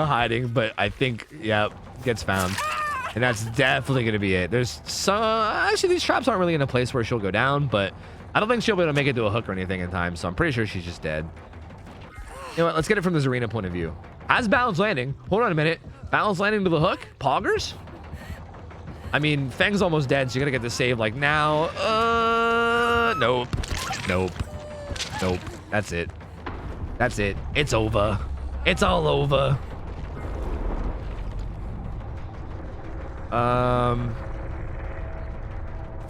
S1: hiding, but I think gets found. And that's definitely gonna be it. There's some actually these traps aren't really in a place where she'll go down, but I don't think she'll be able to make it to a hook or anything in time, so I'm pretty sure she's just dead. You know what? Let's get it from the Zarina point of view. Has balance landing. Hold on a minute. Balance landing to the hook? Poggers? I mean, Fang's almost dead, so you're gonna get the save like now. Nope. That's it. It's over. It's all over.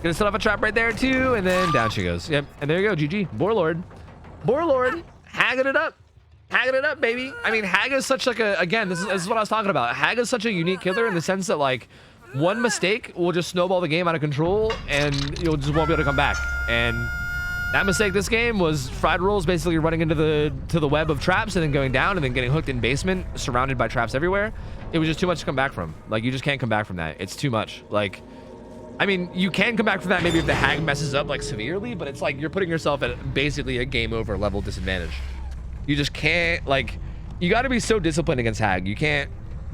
S1: Gonna set off a trap right there too, and then down she goes. Yep, and there you go, GG. Boarlord, hagging it up, baby. I mean, Hag is such like again, this is what I was talking about. Hag is such a unique killer in the sense that like one mistake will just snowball the game out of control, and you'll just won't be able to come back. And that mistake this game was Fried Rolls basically running into the web of traps and then going down and then getting hooked in basement, surrounded by traps everywhere. It was just too much to come back from. Like, you just can't come back from that. It's too much. Like, I mean, you can come back from that maybe if the Hag messes up like severely, but it's like you're putting yourself at basically a game over level disadvantage. You just can't, like, you got to be so disciplined against Hag. You can't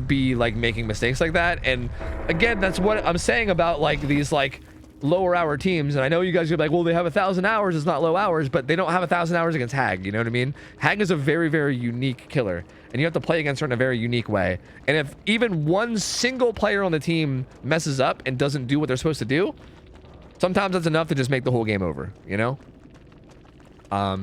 S1: be like making mistakes like that. And again, that's what I'm saying about like these like lower hour teams. And I know you guys are like, well, they have 1,000 hours. It's not low hours, but they don't have 1,000 hours against Hag. You know what I mean? Hag is a very, very unique killer, and you have to play against her in a very unique way. And if even one single player on the team messes up and doesn't do what they're supposed to do, sometimes that's enough to just make the whole game over, you know? So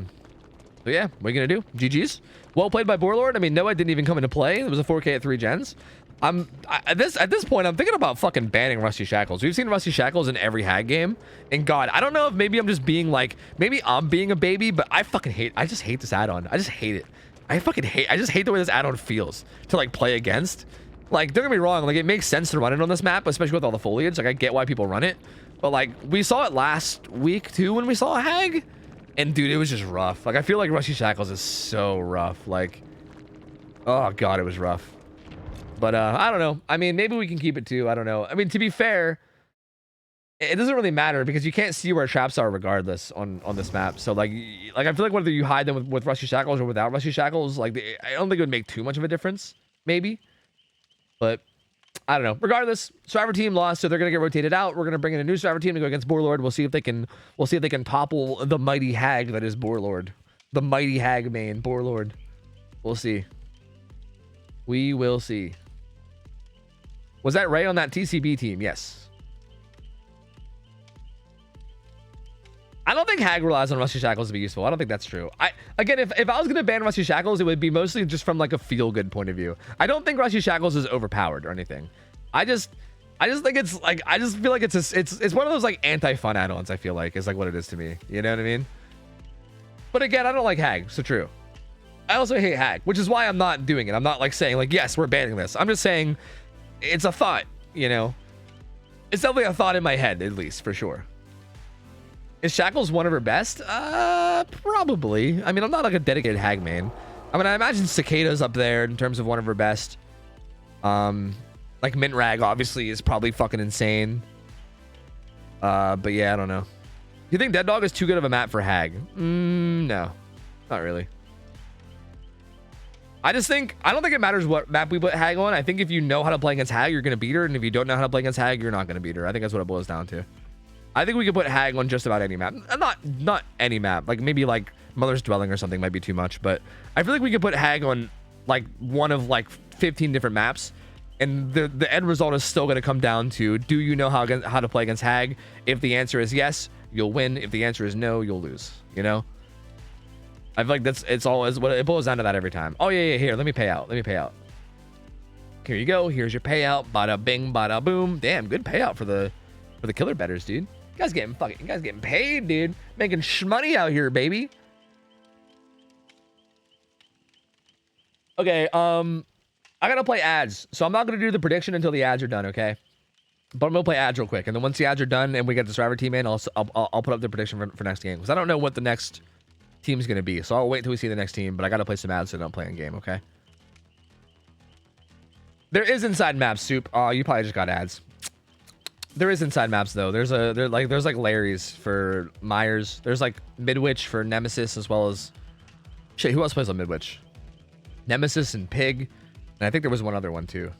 S1: yeah, what are you gonna do? GG's. Well played by Boarlord. I mean, Noah didn't even come into play. It was a 4K at 3 gens. At this point, I'm thinking about fucking banning Rusty Shackles. We've seen Rusty Shackles in every Hag game. And God, I don't know if maybe I'm just being like, maybe I'm being a baby, but I just hate this add-on. I just hate it. I just hate the way this add-on feels to like play against. Like, don't get me wrong, like it makes sense to run it on this map, especially with all the foliage. Like, I get why people run it. But like, we saw it last week too when we saw a Hag. And dude, it was just rough. Like, I feel like Rusty Shackles is so rough. Like, oh God, it was rough. But I don't know. I mean, maybe we can keep it too. I don't know. I mean, to be fair, it doesn't really matter because you can't see where traps are regardless on this map. So like I feel like whether you hide them with Rusty Shackles or without Rusty Shackles, like I don't think it would make too much of a difference. Maybe, but I don't know. Regardless, Survivor team lost, so they're gonna get rotated out. We're gonna bring in a new Survivor team to go against Boarlord. We'll see if they can topple the mighty Hag that is Boarlord, the mighty Hag main Boarlord. We'll see. We will see. Was that Ray on that TCB team? Yes. I don't think Hag relies on Rusty Shackles to be useful. I don't think that's true. Again, if I was going to ban Rusty Shackles, it would be mostly just from like a feel-good point of view. I don't think Rusty Shackles is overpowered or anything. I just think it's like, I just feel like it's one of those like anti-fun add-ons, I feel like, is like what it is to me. You know what I mean? But again, I don't like Hag, so true. I also hate Hag, which is why I'm not doing it. I'm not like saying like, yes, we're banning this. I'm just saying it's a thought, you know? It's definitely a thought in my head, at least, for sure. Is Shackles one of her best? Probably. I mean, I'm not like a dedicated Hag main. I mean, I imagine Cicada's up there in terms of one of her best. Like Mint Rag, obviously, is probably fucking insane. But yeah, I don't know. You think Dead Dog is too good of a map for Hag? No, not really. I don't think it matters what map we put Hag on. I think if you know how to play against Hag, you're going to beat her. And if you don't know how to play against Hag, you're not going to beat her. I think that's what it boils down to. I think we could put Hag on just about any map. Not any map. Like maybe like Mother's Dwelling or something might be too much. But I feel like we could put Hag on like one of like 15 different maps. And the end result is still going to come down to, do you know how to play against Hag? If the answer is yes, you'll win. If the answer is no, you'll lose. You know? I feel like it's always what it boils down to, that every time. Oh yeah, here, let me pay out. Here you go. Here's your payout. Bada bing, bada boom. Damn, good payout for the killer betters, dude. You guys getting paid, dude. Making shmoney out here, baby. Okay, I gotta play ads, so I'm not gonna do the prediction until the ads are done, okay? But I'm gonna play ads real quick, and then once the ads are done and we get the survivor team in, I'll put up the prediction for next game, because I don't know what the next team's gonna be, so I'll wait until we see the next team. But I gotta play some ads so I don't play in game, okay? There is inside maps, Soup. Oh, you probably just got ads. There is inside maps though. There's like Larry's for Myers. There's like Midwich for Nemesis, as well as shit. Who else plays on Midwich? Nemesis and Pig. And I think there was one other one too.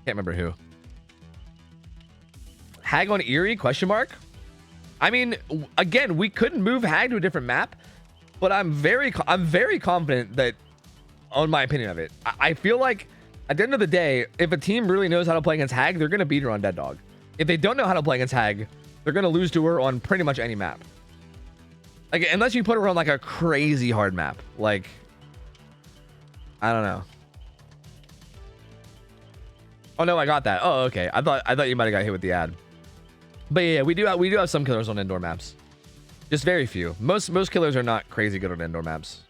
S1: Can't remember who. Hag on Erie? Question mark. I mean, again, we couldn't move Hag to a different map, but I'm very confident that, on my opinion of it, I feel like at the end of the day, if a team really knows how to play against Hag, they're gonna beat her on Dead Dog. If they don't know how to play against Hag, they're gonna lose to her on pretty much any map. Like, unless you put her on like a crazy hard map, like, I don't know. Oh no, I got that. Oh, okay. I thought you might have got hit with the ad. But yeah, we do have some killers on indoor maps. Just very few. Most killers are not crazy good on indoor maps.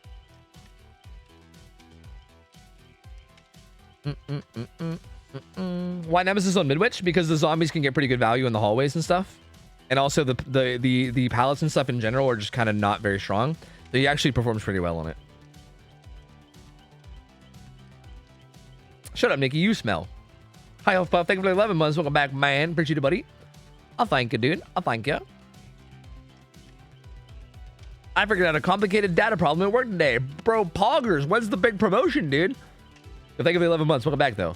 S1: Why Nemesis on Midwich? Because the zombies can get pretty good value in the hallways and stuff. And also the pallets and stuff in general are just kind of not very strong. So he actually performs pretty well on it. Shut up, Nikki. You smell. Hi, Health Puff. Thank you for the 11 months. Welcome back, man. Appreciate it, buddy. I'll thank you, dude. I'll thank you. I figured out a complicated data problem at work today. Bro, poggers. When's the big promotion, dude? Thank you for the 11 months. Welcome back, though.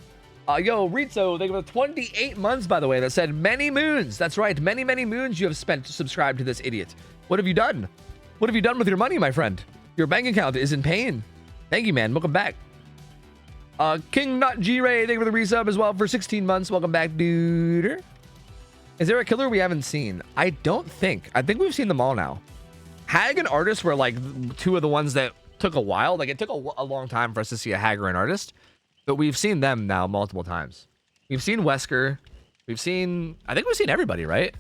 S1: Yo, Rizzo, thank you for the 28 months, by the way, that said many moons. That's right. Many, many moons you have spent to subscribe to this idiot. What have you done? What have you done with your money, my friend? Your bank account is in pain. Thank you, man. Welcome back. King Nut G-Ray, thank you for the resub as well for 16 months. Welcome back, dude. Is there a killer we haven't seen? I don't think. I think we've seen them all now. Hag and Artist were like two of the ones that took a while. Like, it took a long time for us to see a Hag or an Artist. But we've seen them now multiple times. We've seen Wesker. I think we've seen everybody, right?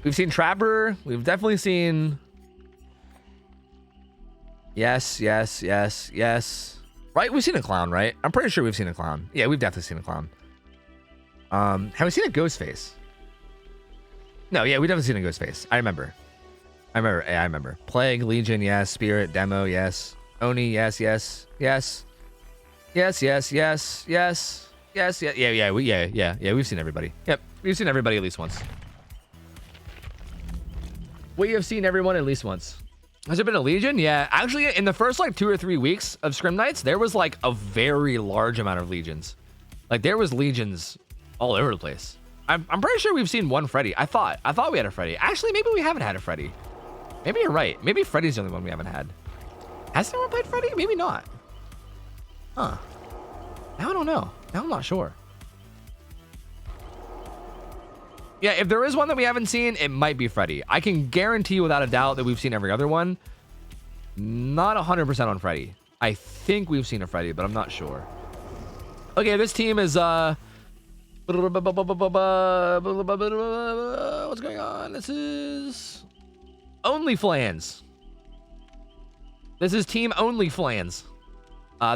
S1: We've seen Trapper. We've definitely seen... Yes. Right? We've seen a clown, right? I'm pretty sure we've seen a clown. Yeah, we've definitely seen a clown. Have we seen a ghost face? No, yeah, we've definitely seen a ghost face. I remember. Yeah, I remember. Plague, Legion, yes. Spirit, Demo, yes. Oni, yes. Yes. Yeah. We've seen everybody. Yep, we've seen everybody at least once. We have seen everyone at least once. Has there been a Legion? Yeah, actually, in the first like 2 or 3 weeks of Scrim Nights, there was like a very large amount of Legions. Like, there was Legions all over the place. I'm pretty sure we've seen one Freddy. I thought we had a Freddy. Actually, maybe we haven't had a Freddy. Maybe you're right. Maybe Freddy's the only one we haven't had. Has anyone played Freddy? Maybe not. Huh. Now I don't know. Now I'm not sure. Yeah, if there is one that we haven't seen, it might be Freddy. I can guarantee without a doubt that we've seen every other one. Not 100% on Freddy. I think we've seen a Freddy, but I'm not sure. Okay, this team is what's going on? This is OnlyFlans. This is Team OnlyFlans.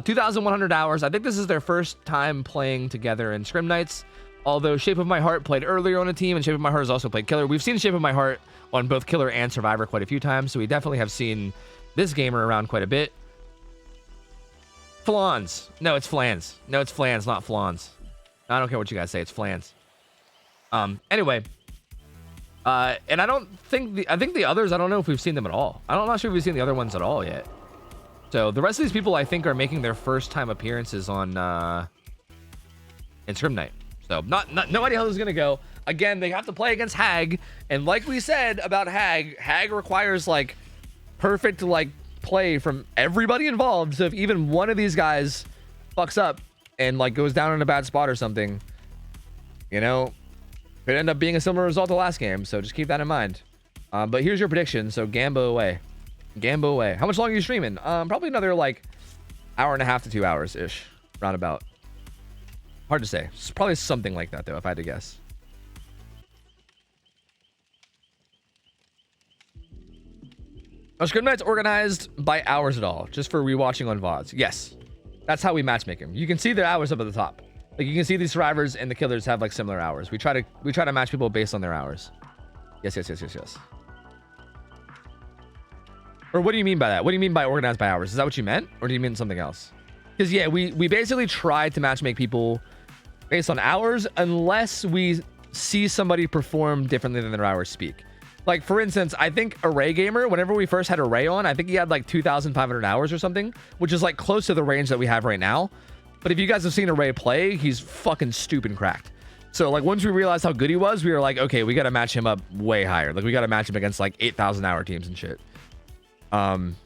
S1: 2,100 hours. I think this is their first time playing together in Scrim Nights. Although Shape of My Heart played earlier on a team, and Shape of My Heart has also played Killer. We've seen Shape of My Heart on both Killer and Survivor quite a few times, so we definitely have seen this gamer around quite a bit. Flans. No, it's Flans. No, it's Flans, not Flans. I don't care what you guys say. It's Flans. Anyway. And I think the others, I don't know if we've seen them at all. I'm not sure if we've seen the other ones at all yet. So the rest of these people, I think, are making their first time appearances on in Scrim Night. So no idea how this is gonna go. Again, they have to play against Hag, and like we said about Hag requires like perfect like play from everybody involved. So if even one of these guys fucks up and like goes down in a bad spot or something, you know, could end up being a similar result to last game. So just keep that in mind. But here's your prediction. So Gambo away. Gambo away. How much longer are you streaming? Probably another like hour and a half to 2 hours ish, roundabout. Hard to say. It's probably something like that though, if I had to guess. Are Scrim nights organized by hours at all, just for rewatching on VODs? Yes, that's how we matchmake them. You can see their hours up at the top. Like you can see the survivors and the killers have like similar hours. We try to match people based on their hours. Yes. Or what do you mean by that? What do you mean by organized by hours? Is that what you meant, or do you mean something else? Because yeah, we basically try to matchmake people based on hours, unless we see somebody perform differently than their hours speak. Like, for instance, I think Array Gamer, whenever we first had Array on, I think he had like 2,500 hours or something, which is like close to the range that we have right now. But if you guys have seen Array play, he's fucking stupid cracked. So like once we realized how good he was, we were like, okay, we got to match him up way higher. Like we got to match him against like 8,000 hour teams and shit. And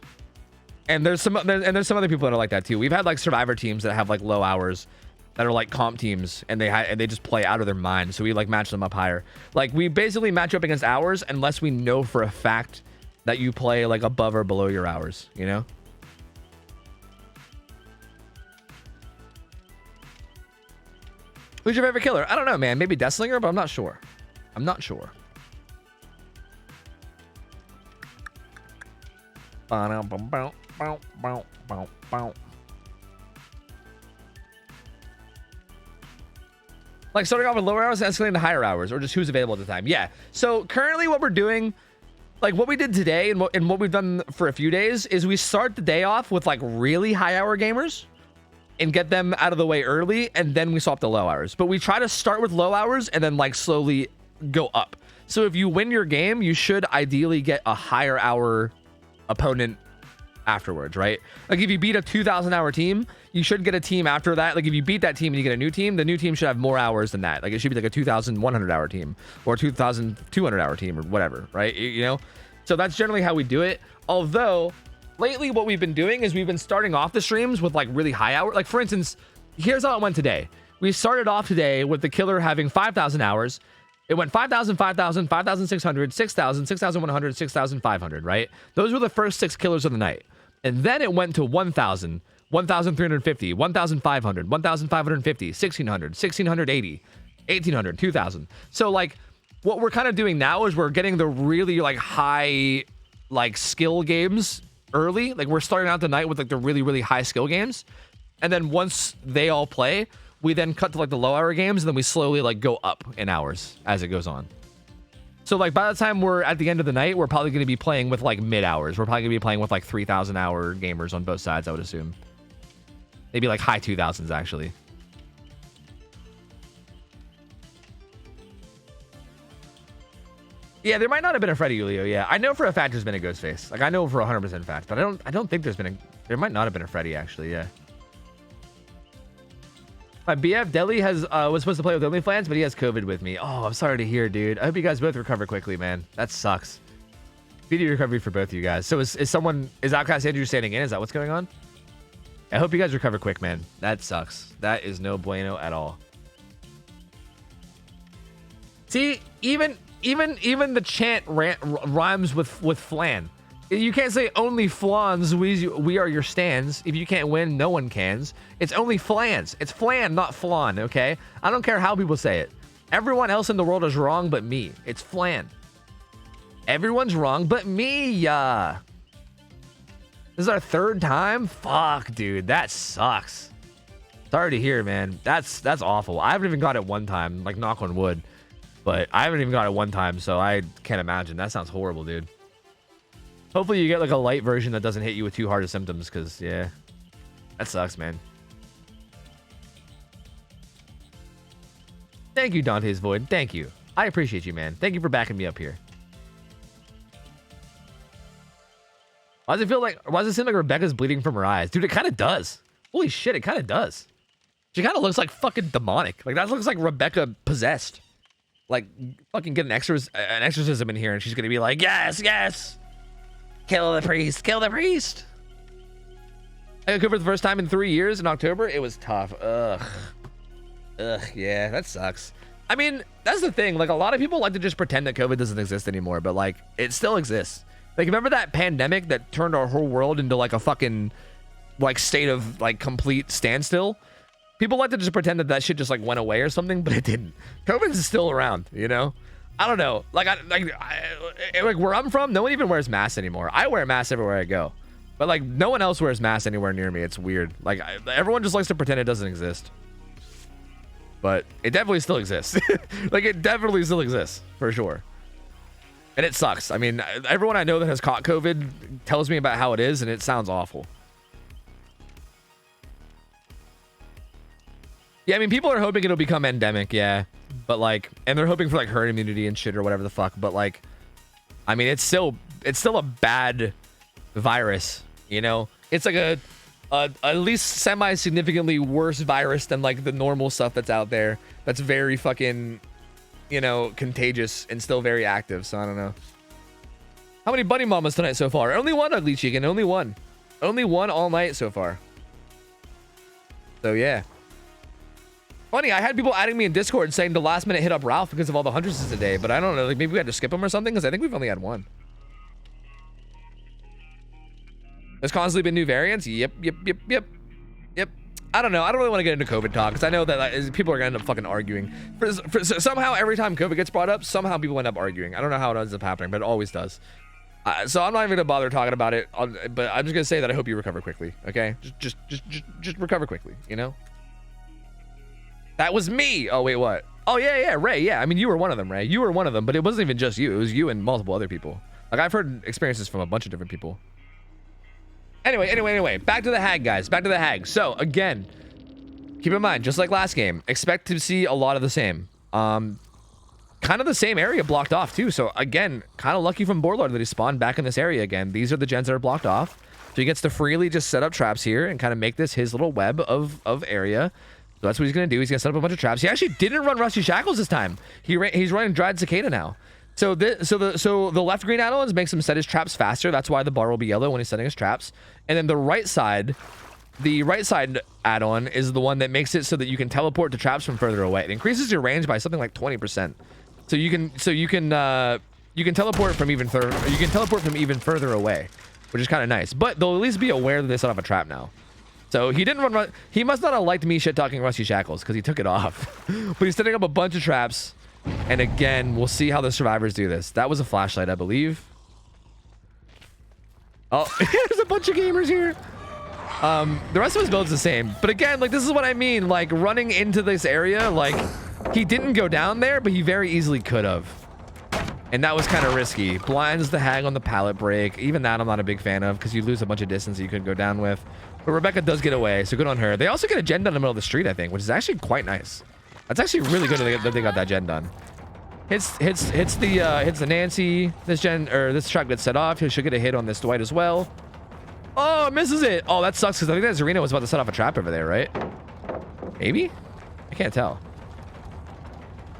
S1: there's some other people that are like that too. We've had like Survivor teams that have like low hours, that are like comp teams, and they just play out of their mind. So we like match them up higher. Like we basically match up against hours unless we know for a fact that you play like above or below your hours, you know? Who's your favorite killer? I don't know, man. Maybe Deathslinger, but I'm not sure. I'm not sure. Like starting off with lower hours and escalating to higher hours, or just who's available at the time. Yeah. So currently what we're doing, like what we did today and what we've done for a few days, is we start the day off with like really high hour gamers and get them out of the way early, and then we swap to low hours. But we try to start with low hours and then like slowly go up. So if you win your game, you should ideally get a higher hour opponent afterwards, right? Like if you beat a 2,000 hour team, you should get a team after that. Like if you beat that team and you get a new team, the new team should have more hours than that. Like it should be like a 2,100 hour team or a 2,200 hour team or whatever, right? You know, so that's generally how we do it. Although lately what we've been doing is we've been starting off the streams with like really high hours. Like for instance, here's how it went today. We started off today with the killer having 5,000 hours. It went 5,000, 5,000, 5,600, 6,000, 6,100, 6,500, right? Those were the first 6 killers of the night. And then it went to 1,000, 1,350, 1,500, 1,550, 1,600, 1,680, 1,800, 2,000. So like what we're kind of doing now is we're getting the really like high like skill games early. Like we're starting out the night with like the really, really high skill games. And then once they all play, we then cut to like the low hour games, and then we slowly like go up in hours as it goes on. So like by the time we're at the end of the night, we're probably going to be playing with like mid hours. We're probably going to be playing with like 3,000 hour gamers on both sides, I would assume. Maybe like high 2,000s actually. Yeah, there might not have been a Freddy Julio. Yeah, I know for a fact there's been a Ghostface. Like I know for 100% fact, but I don't think there might not have been a Freddy actually. Yeah. My BF Deli was supposed to play with OnlyFans, but he has COVID with me. Oh, I'm sorry to hear, dude. I hope you guys both recover quickly, man. That sucks. Speedy recovery for both of you guys. So is Outcast Andrew standing in? Is that what's going on? I hope you guys recover quick, man. That sucks. That is no bueno at all. See, even the chant rhymes with flan. You can't say only flans, we are your stands. If you can't win, no one cans. It's only flans. It's flan, not flan, okay? I don't care how people say it. Everyone else in the world is wrong but me. It's flan. Everyone's wrong but me, yeah. This is our 3rd time? Fuck, dude, that sucks. Sorry to hear, man. That's awful. I haven't even got it one time, like knock on wood. But I haven't even got it one time, so I can't imagine. That sounds horrible, dude. Hopefully you get like a light version that doesn't hit you with too hard of symptoms, because yeah, that sucks, man. Thank you, Dante's Void. Thank you. I appreciate you, man. Thank you for backing me up here. Why does it seem like Rebecca's bleeding from her eyes? Dude, it kind of does. Holy shit, it kind of does. She kind of looks like fucking demonic. Like that looks like Rebecca possessed. Like fucking get an exorcism in here and she's gonna be like, yes, yes. Kill the priest. Kill the priest. I got COVID for the first time in 3 years in October. It was tough. Ugh. Yeah, that sucks. I mean, that's the thing. Like, a lot of people like to just pretend that COVID doesn't exist anymore, but like, it still exists. Like, remember that pandemic that turned our whole world into like a fucking like state of like complete standstill? People like to just pretend that that shit just like went away or something, but it didn't. COVID is still around, you know? I don't know. Like, like where I'm from, no one even wears masks anymore. I wear masks everywhere I go, but like no one else wears masks anywhere near me. It's weird. Like everyone just likes to pretend it doesn't exist, but it definitely still exists. Like it definitely still exists for sure. And it sucks. I mean, everyone I know that has caught COVID tells me about how it is, and it sounds awful. Yeah, I mean, people are hoping it'll become endemic, yeah. But like, and they're hoping for like herd immunity and shit or whatever the fuck. But like, I mean, it's still a bad virus, you know? It's like a at least semi-significantly worse virus than like the normal stuff that's out there. That's very fucking, you know, contagious and still very active. So I don't know. How many bunny mamas tonight so far? Only one, Ugly Chicken. Only one. Only one all night so far. So yeah. Funny, I had people adding me in Discord saying the last minute hit up Ralph because of all the hundreds today, but I don't know, like maybe we had to skip him or something because I think we've only had one. There's constantly been new variants. Yep. I don't know. I don't really want to get into COVID talk because I know that like, people are gonna end up fucking arguing. Somehow every time COVID gets brought up, somehow people end up arguing. I don't know how it ends up happening, but it always does. So I'm not even gonna bother talking about it. But I'm just gonna say that I hope you recover quickly. Okay, just recover quickly. You know. That was me. Oh, wait, what? Oh, yeah, Ray. Yeah, I mean, you were one of them, Ray. You were one of them, but it wasn't even just you. It was you and multiple other people. Like, I've heard experiences from a bunch of different people. Anyway. Back to the hag, guys. Back to the hag. So, again, keep in mind, just like last game, expect to see a lot of the same. Kind of the same area blocked off, too. So, again, kind of lucky from Borlord that he spawned back in this area again. These are the gens that are blocked off. So, he gets to freely just set up traps here and kind of make this his little web of area. So that's what he's going to do. He's going to set up a bunch of traps. He actually didn't run Rusty Shackles this time. He's running Dried Cicada now. So the left green add-ons makes him set his traps faster. That's why the bar will be yellow when he's setting his traps. And then the right side add-on is the one that makes it so that you can teleport to traps from further away. It increases your range by something like 20%. So you can teleport from even further away, which is kind of nice. But they'll at least be aware that they set off a trap now. So he didn't run. He must not have liked me shit talking Rusty Shackles because he took it off. But he's setting up a bunch of traps. And again, we'll see how the survivors do this. That was a flashlight, I believe. Oh, there's a bunch of gamers here. The rest of his build's the same. But again, like, this is what I mean. Like, running into this area, like, he didn't go down there, but he very easily could have. And that was kind of risky. Blinds the hag on the pallet break. Even that I'm not a big fan of because you lose a bunch of distance that you couldn't go down with. But Rebecca does get away, so good on her. They also get a gen done in the middle of the street, I think, which is actually quite nice. That's actually really good that they got that gen done. Hits the Nancy. This trap gets set off. He should get a hit on this Dwight as well. Oh, misses it. Oh, that sucks because I think that Zarina was about to set off a trap over there, right? Maybe? I can't tell.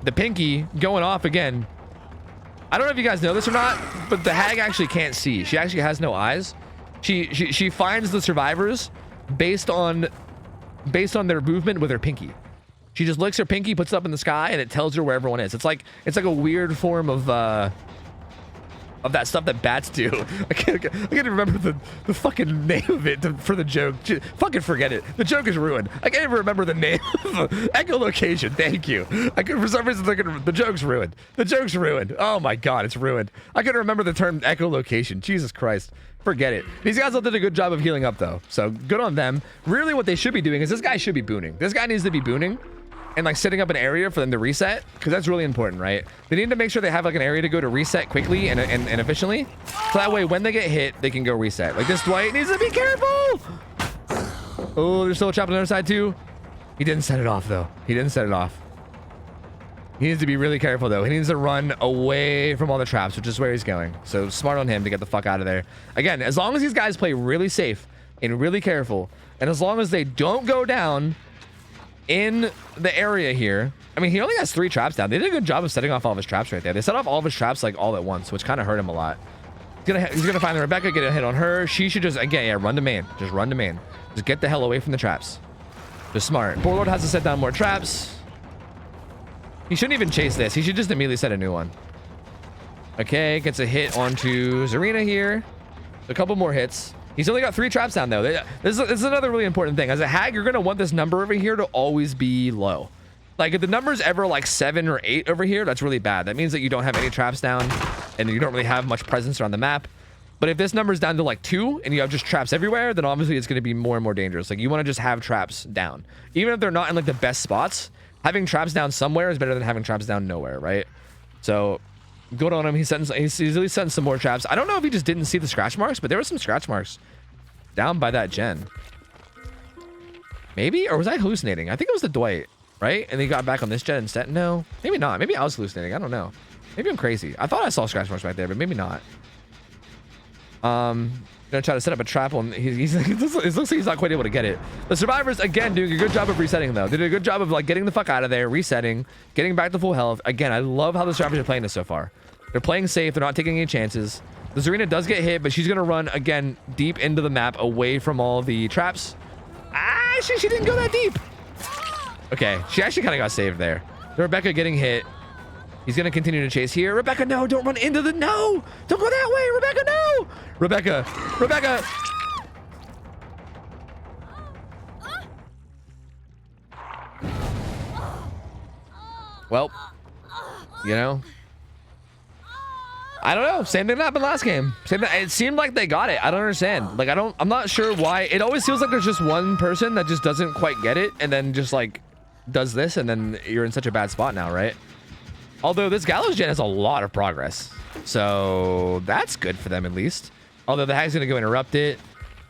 S1: The Pinky going off again. I don't know if you guys know this or not, but the hag actually can't see. She actually has no eyes. She finds the survivors based on their movement with her pinky. She just licks her pinky, puts it up in the sky, and it tells her where everyone is. It's like a weird form of that stuff that bats do. I can't remember the fucking name of it for the joke. Fucking forget it. The joke is ruined. I can't even remember the name of echolocation. Thank you. For some reason, the joke's ruined. The joke's ruined. Oh my god, it's ruined. I couldn't remember the term echolocation. Jesus Christ. Forget it. These guys all did a good job of healing up, though. So good on them. Really, what they should be doing is this guy should be booning. This guy needs to be booning and like setting up an area for them to reset, because that's really important, right? They need to make sure they have like an area to go to reset quickly and efficiently, so that way when they get hit, they can go reset. Like this Dwight needs to be careful. Oh, there's still a trap on the other side too. He didn't set it off though. He didn't set it off. He needs to be really careful though. He needs to run away from all the traps, which is where he's going. So smart on him to get the fuck out of there. Again, as long as these guys play really safe and really careful, and as long as they don't go down in the area here. I mean, he only has 3 traps down. They did a good job of setting off all of his traps right there. They set off all of his traps like all at once, which kind of hurt him a lot. He's gonna find the Rebecca, get a hit on her. She should just, again, yeah, run to main. Just run to main. Just get the hell away from the traps. Just smart. Warlord has to set down more traps. He shouldn't even chase this. He should just immediately set a new one. Okay, gets a hit onto Zarina here. A couple more hits. He's only got 3 traps down though. This is another really important thing. As a hag, you're gonna want this number over here to always be low. Like if the number's ever like 7 or 8 over here, that's really bad. That means that you don't have any traps down and you don't really have much presence around the map. But if this number's down to like 2 and you have just traps everywhere, then obviously it's going to be more and more dangerous. Like you want to just have traps down. Even if they're not in like the best spots, having traps down somewhere is better than having traps down nowhere, right? So good on him. He's at least setting some more traps. I don't know if he just didn't see the scratch marks, but there were some scratch marks down by that gen. Maybe? Or was I hallucinating? I think it was the Dwight. Right? And he got back on this gen instead. No, maybe not. Maybe I was hallucinating. I don't know. Maybe I'm crazy. I thought I saw scratch marks back there, but maybe not. Gonna try to set up a trap on. It looks like he's not quite able to get it. The survivors again doing a good job of resetting though. They did a good job of like getting the fuck out of there, resetting, getting back to full health. Again, I love how the survivors are playing this so far. They're playing safe. They're not taking any chances. The Zarina does get hit, but she's gonna run again deep into the map away from all the traps. Ah, she didn't go that deep. Okay, she actually kind of got saved there. Rebecca getting hit. He's going to continue to chase here. Rebecca, no, don't run into the... No! Don't go that way, Rebecca, no! Rebecca! Well, you know. I don't know. Same thing that happened last game. It seemed like they got it. I don't understand. Like, I'm not sure why. It always feels like there's just one person that just doesn't quite get it and then just like... does this and then you're in such a bad spot now, right? Although this Gallows gen has a lot of progress, so that's good for them at least. Although the hag's gonna go interrupt it.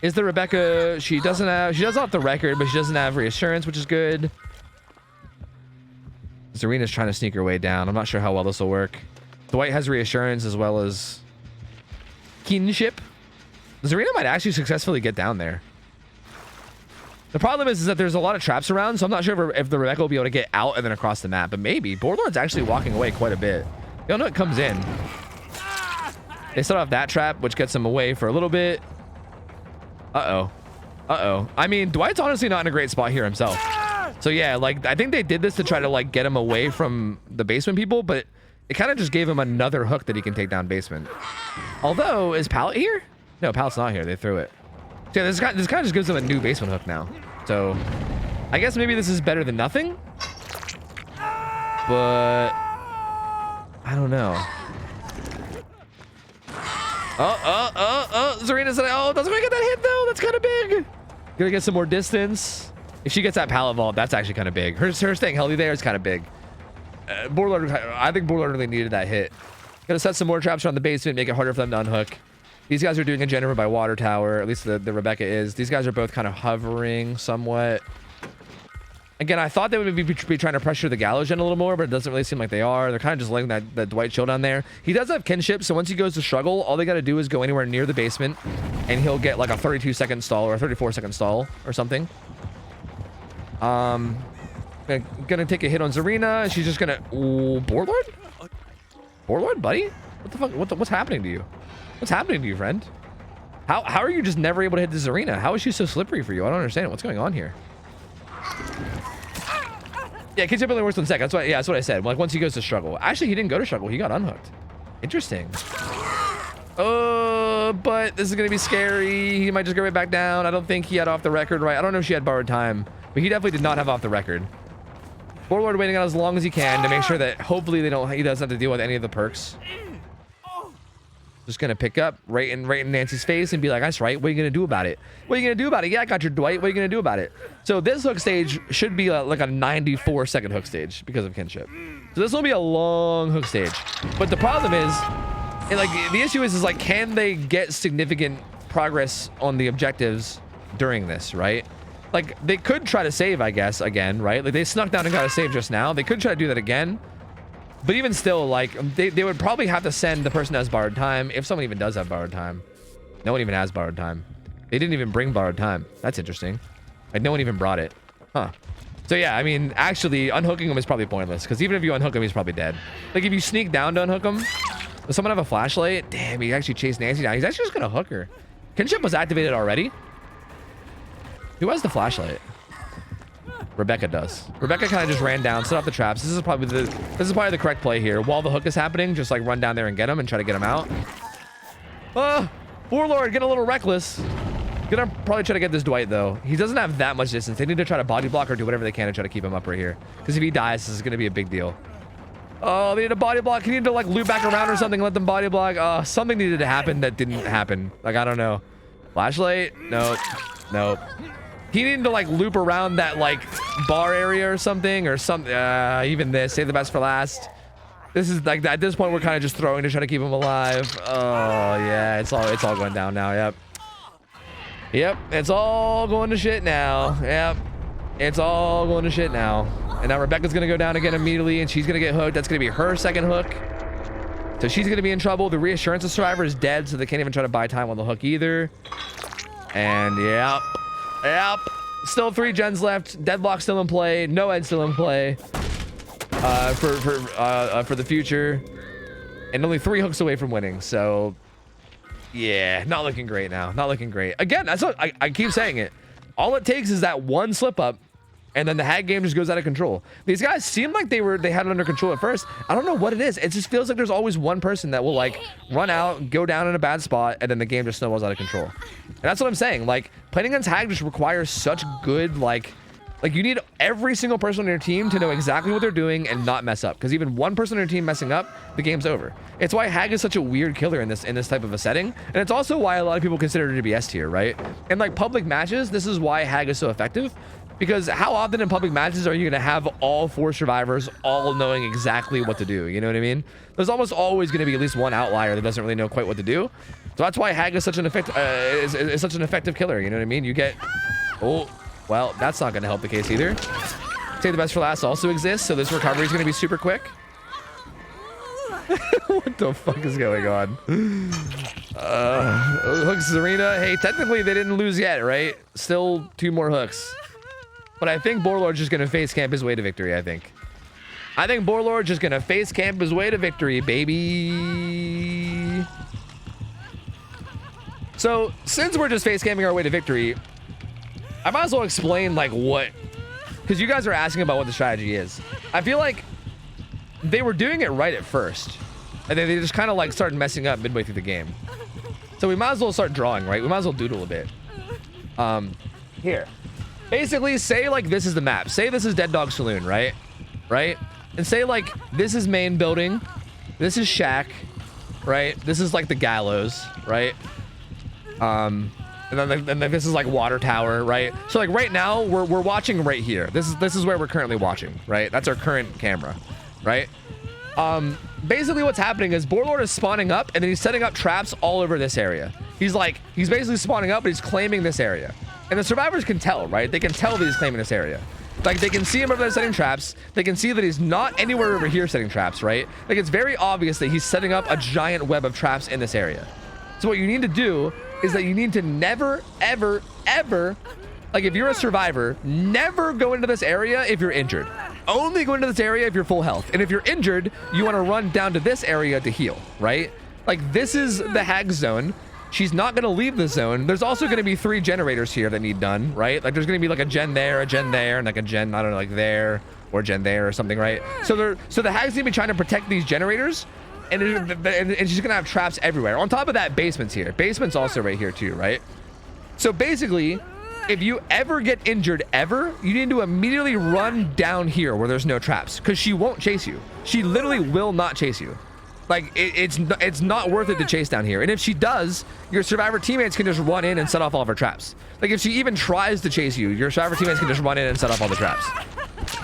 S1: Is the Rebecca? She does have the record, but she doesn't have reassurance, which is good. Zarina's trying to sneak her way down. I'm not sure how well this will work. Dwight has reassurance as well as kinship. Zarina might actually successfully get down there. The problem is that there's a lot of traps around, so I'm not sure if the Rebecca will be able to get out and then across the map, but maybe. Borderlord's actually walking away quite a bit. You don't know it comes in. They start off that trap, which gets them away for a little bit. Uh-oh. I mean, Dwight's honestly not in a great spot here himself. So yeah, like, I think they did this to try to, like, get him away from the basement people, but it kind of just gave him another hook that he can take down basement. Although, is Pallet here? No, Pallet's not here. They threw it. So yeah, this kind of just gives him a new basement hook now. So, I guess maybe this is better than nothing. But I don't know. Zarina said, oh, doesn't get that hit though. That's kind of big. Gonna get some more distance. If she gets that pallet vault, that's actually kind of big. Her staying healthy there is kind of big. Borderlord, I think Borderlord really needed that hit. Gonna set some more traps around the basement, make it harder for them to unhook. These guys are doing a gen over by water tower. At least the Rebecca is. These guys are both kind of hovering somewhat. Again, I thought they would be trying to pressure the Gallows gen a little more, but it doesn't really seem like they are. They're kind of just letting that Dwight chill down there. He does have kinship, so once he goes to struggle, all they got to do is go anywhere near the basement, and he'll get like a 32-second stall or a 34-second stall or something. Gonna take a hit on Zarina. She's just gonna... Ooh, Borderlord? Borderlord, buddy? What the fuck? What's happening to you? What's happening to you, friend? How are you just never able to hit the Zarina? How is she so slippery for you? I don't understand. What's going on here? Yeah, kinship only works 1 second. That's what I said. Like once he goes to struggle. Actually, he didn't go to struggle. He got unhooked. Interesting. But this is gonna be scary. He might just go right back down. I don't think he had off the record, right? I don't know if she had borrowed time, but he definitely did not have off the record. Warlord waiting out as long as he can to make sure that hopefully he doesn't have to deal with any of the perks. Just gonna pick up right in Nancy's face and be like, that's right, what are you gonna do about it? What are you gonna do about it? Yeah, I got your Dwight, what are you gonna do about it? So this hook stage should be like a 94-second hook stage because of kinship. So this will be a long hook stage. But the problem is, like the issue is like, can they get significant progress on the objectives during this, right? Like they could try to save, I guess, again, right? Like they snuck down and got a save just now. They could try to do that again. But even still, like, they would probably have to send the person who has borrowed time, if someone even does have borrowed time. No one even has borrowed time. They didn't even bring borrowed time. That's interesting. Like, no one even brought it. Huh. So, yeah, I mean, actually, unhooking him is probably pointless, because even if you unhook him, he's probably dead. Like, if you sneak down to unhook him, Does someone have a flashlight? Damn, he actually chased Nancy down. He's actually just gonna hook her. Kinship was activated already. Who has the flashlight? Rebecca does. Rebecca kind of just ran down, set up the traps. This is probably the correct play here. While the hook is happening, just like run down there and get him and try to get him out. Warlord, get a little reckless. Gonna probably try to get this Dwight though. He doesn't have that much distance. They need to try to body block or do whatever they can to try to keep him up right here. Because if he dies, this is gonna be a big deal. Oh, they need a body block. He needed to like loop back around or something, let them body block. Something needed to happen that didn't happen. Like, I don't know. Flashlight? Nope. Nope. He needed to like loop around that like bar area or something even this. Save the best for last. This is like, at this point we're kind of just throwing to try to keep him alive. Oh yeah, it's all going down now. Yep, it's all going to shit now. Yep, it's all going to shit now. And now Rebecca's gonna go down again immediately, and she's gonna get hooked. That's gonna be her second hook. So she's gonna be in trouble. The reassurance survivor is dead, so they can't even try to buy time on the hook either. And yep. Still 3 gens left. Deadlock still in play. No Ed still in play. For the future, and only 3 hooks away from winning. So yeah, not looking great now. Not looking great. Again, that's what I keep saying it. All it takes is that one slip up, and then the hag game just goes out of control. These guys seem like they had it under control at first. I don't know what it is. It just feels like there's always one person that will like run out, go down in a bad spot, and then the game just snowballs out of control. And that's what I'm saying. Like, playing against hag just requires such good like you need every single person on your team to know exactly what they're doing and not mess up. Because even one person on your team messing up, the game's over. It's why hag is such a weird killer in this type of a setting, and it's also why a lot of people consider it to be S tier, right? In like public matches, this is why hag is so effective. Because how often in public matches are you going to have all 4 survivors all knowing exactly what to do? You know what I mean? There's almost always going to be at least one outlier that doesn't really know quite what to do. So that's why hag is such an effective killer. You know what I mean? You get... Oh, well, that's not going to help the case either. Save the best for last also exists, so this recovery is going to be super quick. What the fuck is going on? Hooks Arena. Hey, technically they didn't lose yet, right? Still 2 more hooks. But I think Borlord's just going to face camp his way to victory, I think. Borlord's just going to face camp his way to victory, baby. So, since we're just face camping our way to victory, I might as well explain, like, what... Because you guys are asking about what the strategy is. I feel like they were doing it right at first. And then they just kind of, like, started messing up midway through the game. So we might as well start drawing, right? We might as well doodle a bit. Here. Basically, say like this is the map. Say this is Dead Dog Saloon, right? And say like this is main building. This is shack, right? This is like the gallows, right? And then this is like water tower, right? So like right now we're watching right here. This is where we're currently watching, right? That's our current camera, right? Basically what's happening is Borlord is spawning up, and then he's setting up traps all over this area. He's basically spawning up, but he's claiming this area. And the survivors can tell, right? They can tell that he's claiming this area. Like, they can see him over there setting traps. They can see that he's not anywhere over here setting traps, right? Like, it's very obvious that he's setting up a giant web of traps in this area. So what you need to do is that you need to never, ever, ever, like, if you're a survivor, never go into this area if you're injured. Only go into this area if you're full health. And if you're injured, you want to run down to this area to heal, right? Like, this is the hag zone. She's not going to leave the zone. There's also going to be 3 generators here that need done, right? Like, there's going to be like a gen there, and like a gen, I don't know, like there, or gen there or something, right? So the hag's going to be trying to protect these generators, and she's going to have traps everywhere. On top of that, basement's here. Basement's also right here too, right? So basically, if you ever get injured ever, you need to immediately run down here where there's no traps, because she won't chase you. She literally will not chase you. Like, it's not worth it to chase down here. And if she does, your survivor teammates can just run in and set off all of her traps. Like, if she even tries to chase you, your survivor teammates can just run in and set off all the traps.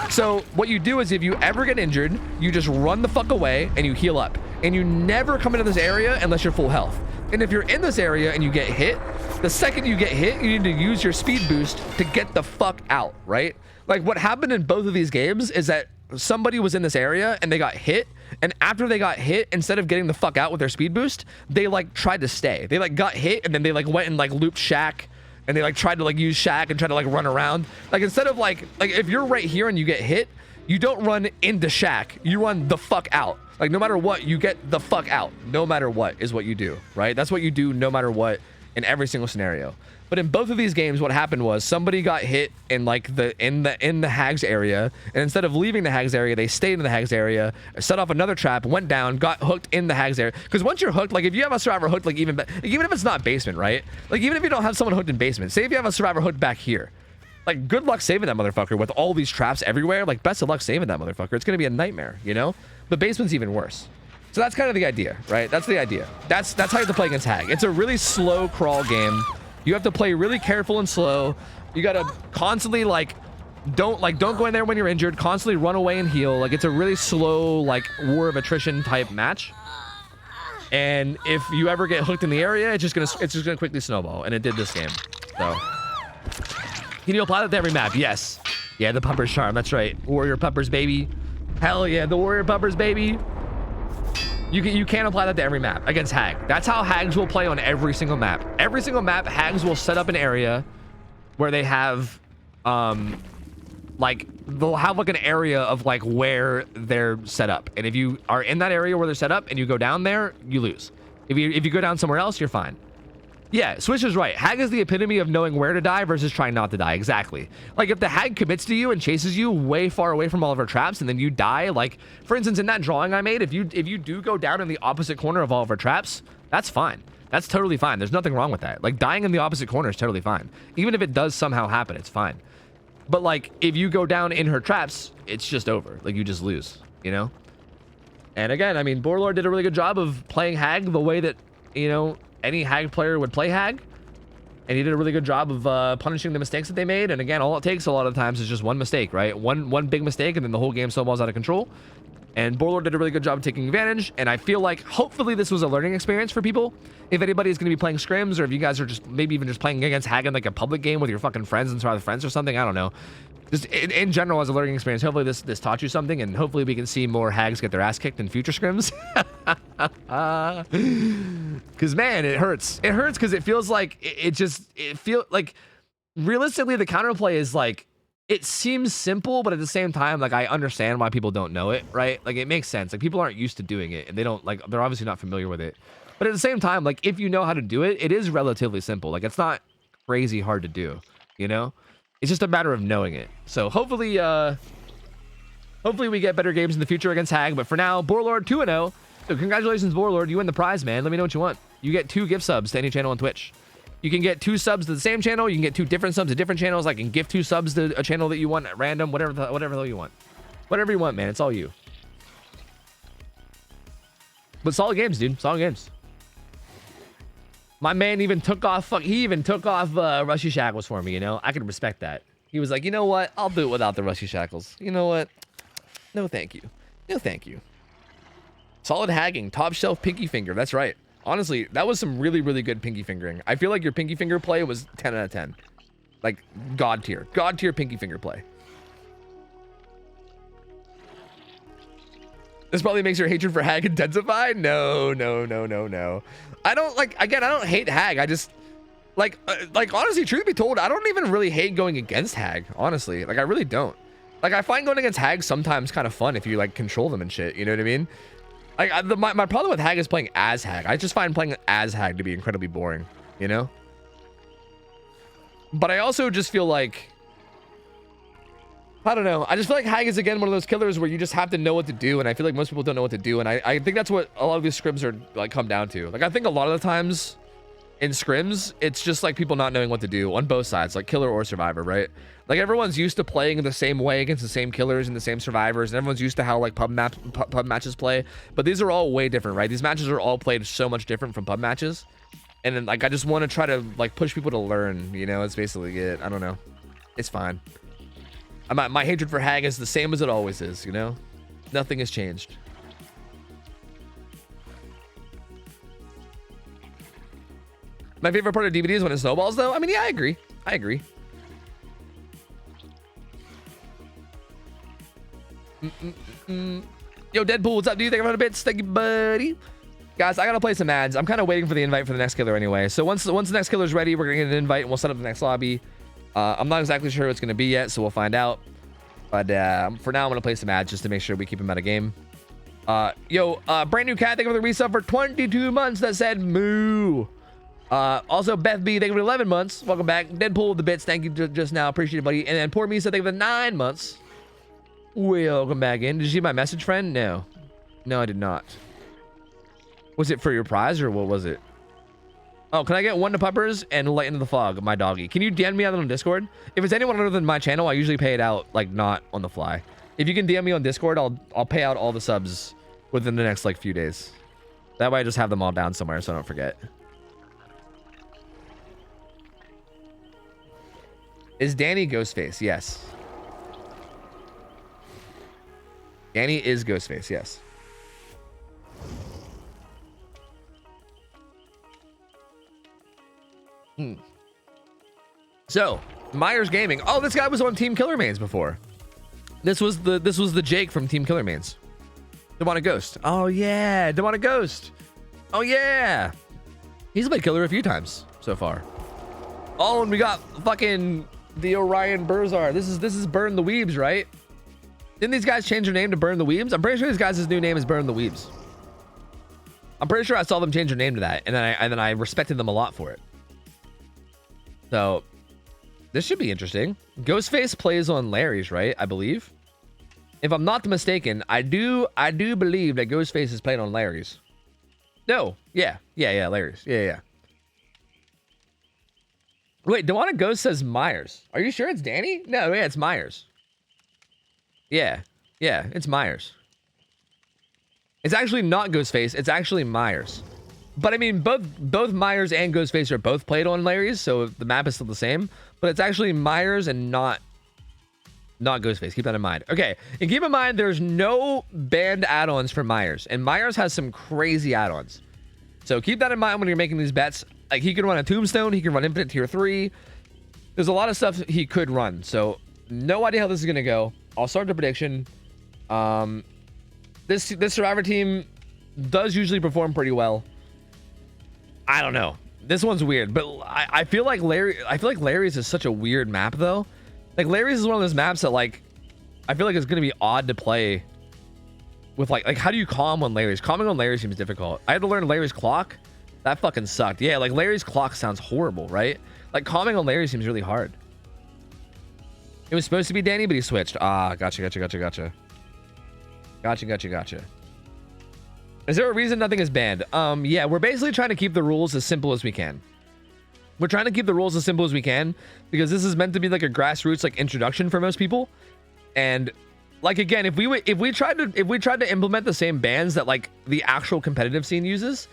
S1: So what you do is, if you ever get injured, you just run the fuck away and you heal up. And you never come into this area unless you're full health. And if you're in this area and you get hit, the second you get hit, you need to use your speed boost to get the fuck out, right? Like, what happened in both of these games is that somebody was in this area and they got hit, and after they got hit, instead of getting the fuck out with their speed boost, they like tried to stay. They like got hit, and then they like went and like looped shack, and they like tried to like use shack and try to like run around. Like, instead of like if you're right here and you get hit, You don't run into shack. You run the fuck out. Like, no matter what, you get the fuck out. No matter what is what you do, right? That's what you do no matter what in every single scenario. But in both of these games, what happened was somebody got hit in like in the hags area, and instead of leaving the hags area, they stayed in the hags area, set off another trap, went down, got hooked in the hags area. Because once you're hooked, like if you have a survivor hooked, like even if it's not basement, right? Like even if you don't have someone hooked in basement, say if you have a survivor hooked back here, like good luck saving that motherfucker with all these traps everywhere. Like best of luck saving that motherfucker. It's gonna be a nightmare, you know? The basement's even worse. So that's kind of the idea, right? That's the idea. That's how you have to play against hag. It's a really slow crawl game. You have to play really careful and slow. You gotta constantly don't go in there when you're injured. Constantly run away and heal. Like it's a really slow, like war of attrition type match. And if you ever get hooked in the area, it's just gonna quickly snowball. And it did this game. So can you apply that to every map? Yes. Yeah, the pupper's charm. That's right. Warrior puppers, baby. Hell yeah, the warrior puppers, baby. You can apply that to every map against hag. That's how hags will play on every single map. Every single map, hags will set up an area where they have like they'll have like an area of like where they're set up. And if you are in that area where they're set up and you go down there, you lose. If you go down somewhere else, you're fine. Yeah, Swish is right. Hag is the epitome of knowing where to die versus trying not to die. Exactly. Like if the hag commits to you and chases you way far away from all of her traps and then you die, like for instance in that drawing I made, if you do go down in the opposite corner of all of her traps, that's fine. That's totally fine. There's nothing wrong with that. Like dying in the opposite corner is totally fine. Even if it does somehow happen, it's fine. But like if you go down in her traps, it's just over. Like you just lose, you know? And again, I mean, Borlord did a really good job of playing hag the way that, you know, any hag player would play hag, and he did a really good job of punishing the mistakes that they made. And again, all it takes a lot of times is just one mistake, right? One big mistake, and then the whole game snowballs out of control. And Borlord did a really good job of taking advantage, and I feel like hopefully this was a learning experience for people. If anybody is going to be playing scrims, or if you guys are just maybe even just playing against hag in like a public game with your fucking friends and survivor friends or something, I don't know. Just in general as a learning experience, hopefully this taught you something, and hopefully we can see more hags get their ass kicked in future scrims. Because man, it hurts. It hurts because it feels like it feels like realistically the counterplay is like, it seems simple, but at the same time, like I understand why people don't know it, right? Like it makes sense. Like people aren't used to doing it, and they don't like, they're obviously not familiar with it. But at the same time, like if you know how to do it, it is relatively simple. Like it's not crazy hard to do, you know? It's just a matter of knowing it. So hopefully we get better games in the future against hag. But for now, Borlord 2-0. So congratulations, Borlord. You win the prize, man. Let me know what you want. You get 2 gift subs to any channel on Twitch. You can get 2 subs to the same channel. You can get 2 different subs to different channels. I can gift 2 subs to a channel that you want at random. Whatever the hell you want. Whatever you want, man. It's all you. But solid games, dude. Solid games. My man even took off, he even took off Rushy Shackles for me, you know? I can respect that. He was like, you know what? I'll do it without the Rushy Shackles. You know what? No, thank you. No, thank you. Solid hagging. Top shelf pinky finger. That's right. Honestly, that was some really, really good pinky fingering. I feel like your pinky finger play was 10 out of 10. Like, God tier. God tier pinky finger play. This probably makes your hatred for hag intensify? No, no, no, no, no. I don't like, again, I don't hate hag. I just like honestly, truth be told, I don't even really hate going against hag, honestly. Like I really don't. Like I find going against hag sometimes kind of fun if you like control them and shit, you know what I mean? Like my problem with hag is playing as hag. I just find playing as hag to be incredibly boring, you know? But I also just feel like, I don't know. I just feel like hag is again one of those killers where you just have to know what to do, and I feel like most people don't know what to do, and I think that's what a lot of these scrims are like come down to. Like I think a lot of the times in scrims, it's just like people not knowing what to do on both sides, like killer or survivor, right? Like everyone's used to playing the same way against the same killers and the same survivors, and everyone's used to how like pub matches play. But these are all way different, right? These matches are all played so much different from pub matches, and then like I just want to try to like push people to learn. You know, it's basically it. I don't know. It's fine. My hatred for hag is the same as it always is, you know? Nothing has changed. My favorite part of DVD is when it snowballs, though. I mean, yeah, I agree. I agree. Yo, Deadpool, what's up, dude? Thank you for the bits. Thank you, buddy. Guys, I gotta play some ads. I'm kind of waiting for the invite for the next killer anyway. So once the next killer's ready, we're gonna get an invite and we'll set up the next lobby. I'm not exactly sure what it's gonna be yet, so we'll find out. But for now, I'm gonna play some ads just to make sure we keep him out of game. Brand new cat, thank you for the resub for 22 months that said moo. Also Beth B, thank you for 11 months. Welcome back. Deadpool with the bits, thank you just now. Appreciate it, buddy. And then Poor Misa, thank you for the 9 months. Welcome back in. Did you see my message, friend? No, I did not. Was it for your prize or what was it? Oh, can I get 1 to Puppers and Light into the Fog, my doggy? Can you DM me out on Discord? If it's anyone other than my channel, I usually pay it out, like, not on the fly. If you can DM me on Discord, I'll pay out all the subs within the next, like, few days. That way I just have them all down somewhere so I don't forget. Is Danny Ghostface? Yes. Danny is Ghostface, yes. So, Myers Gaming. Oh, this guy was on Team Killer Mains before. This was the Jake from Team Killer Mains. Demonic Ghost. Oh yeah, Demonic Ghost. Oh yeah. He's played Killer a few times so far. Oh, and we got fucking the Orion Burzar. This is Burn the Weebs, right? Didn't these guys change their name to Burn the Weebs? I'm pretty sure these guys' new name is Burn the Weebs. I'm pretty sure I saw them change their name to that, and then I respected them a lot for it. So, this should be interesting. Ghostface plays on Larry's, right? I believe. If I'm not mistaken, I do believe that Ghostface is playing on Larry's. No. Yeah, Larry's. Yeah. Wait, Demonic Ghost says Myers. Are you sure it's Danny? No, yeah, it's Myers. Yeah, it's Myers. It's actually not Ghostface. It's actually Myers. But I mean, both Myers and Ghostface are both played on Larry's, so the map is still the same. But it's actually Myers and not Ghostface. Keep that in mind. Okay, and keep in mind, there's no banned add-ons for Myers, and Myers has some crazy add-ons. So keep that in mind when you're making these bets. Like, he can run a Tombstone, he can run Infinite Tier 3. There's a lot of stuff he could run. So no idea how this is gonna go. I'll start the prediction. This Survivor team does usually perform pretty well. I don't know. This one's weird, but I feel like Larry's is such a weird map though. Like, Larry's is one of those maps that, like, I feel like it's gonna be odd to play with, like how do you calm on Larry's? Calming on Larry's seems difficult. I had to learn Larry's clock. That fucking sucked. Yeah, like, Larry's clock sounds horrible, right? Like, calming on Larry seems really hard. It was supposed to be Danny, but he switched. Ah, gotcha. Is there a reason nothing is banned? Yeah, we're basically trying to keep the rules as simple as we can. We're trying to keep the rules as simple as we can because this is meant to be like a grassroots, like, introduction for most people. And, like, again, if we tried to implement the same bans that, like, the actual competitive scene uses,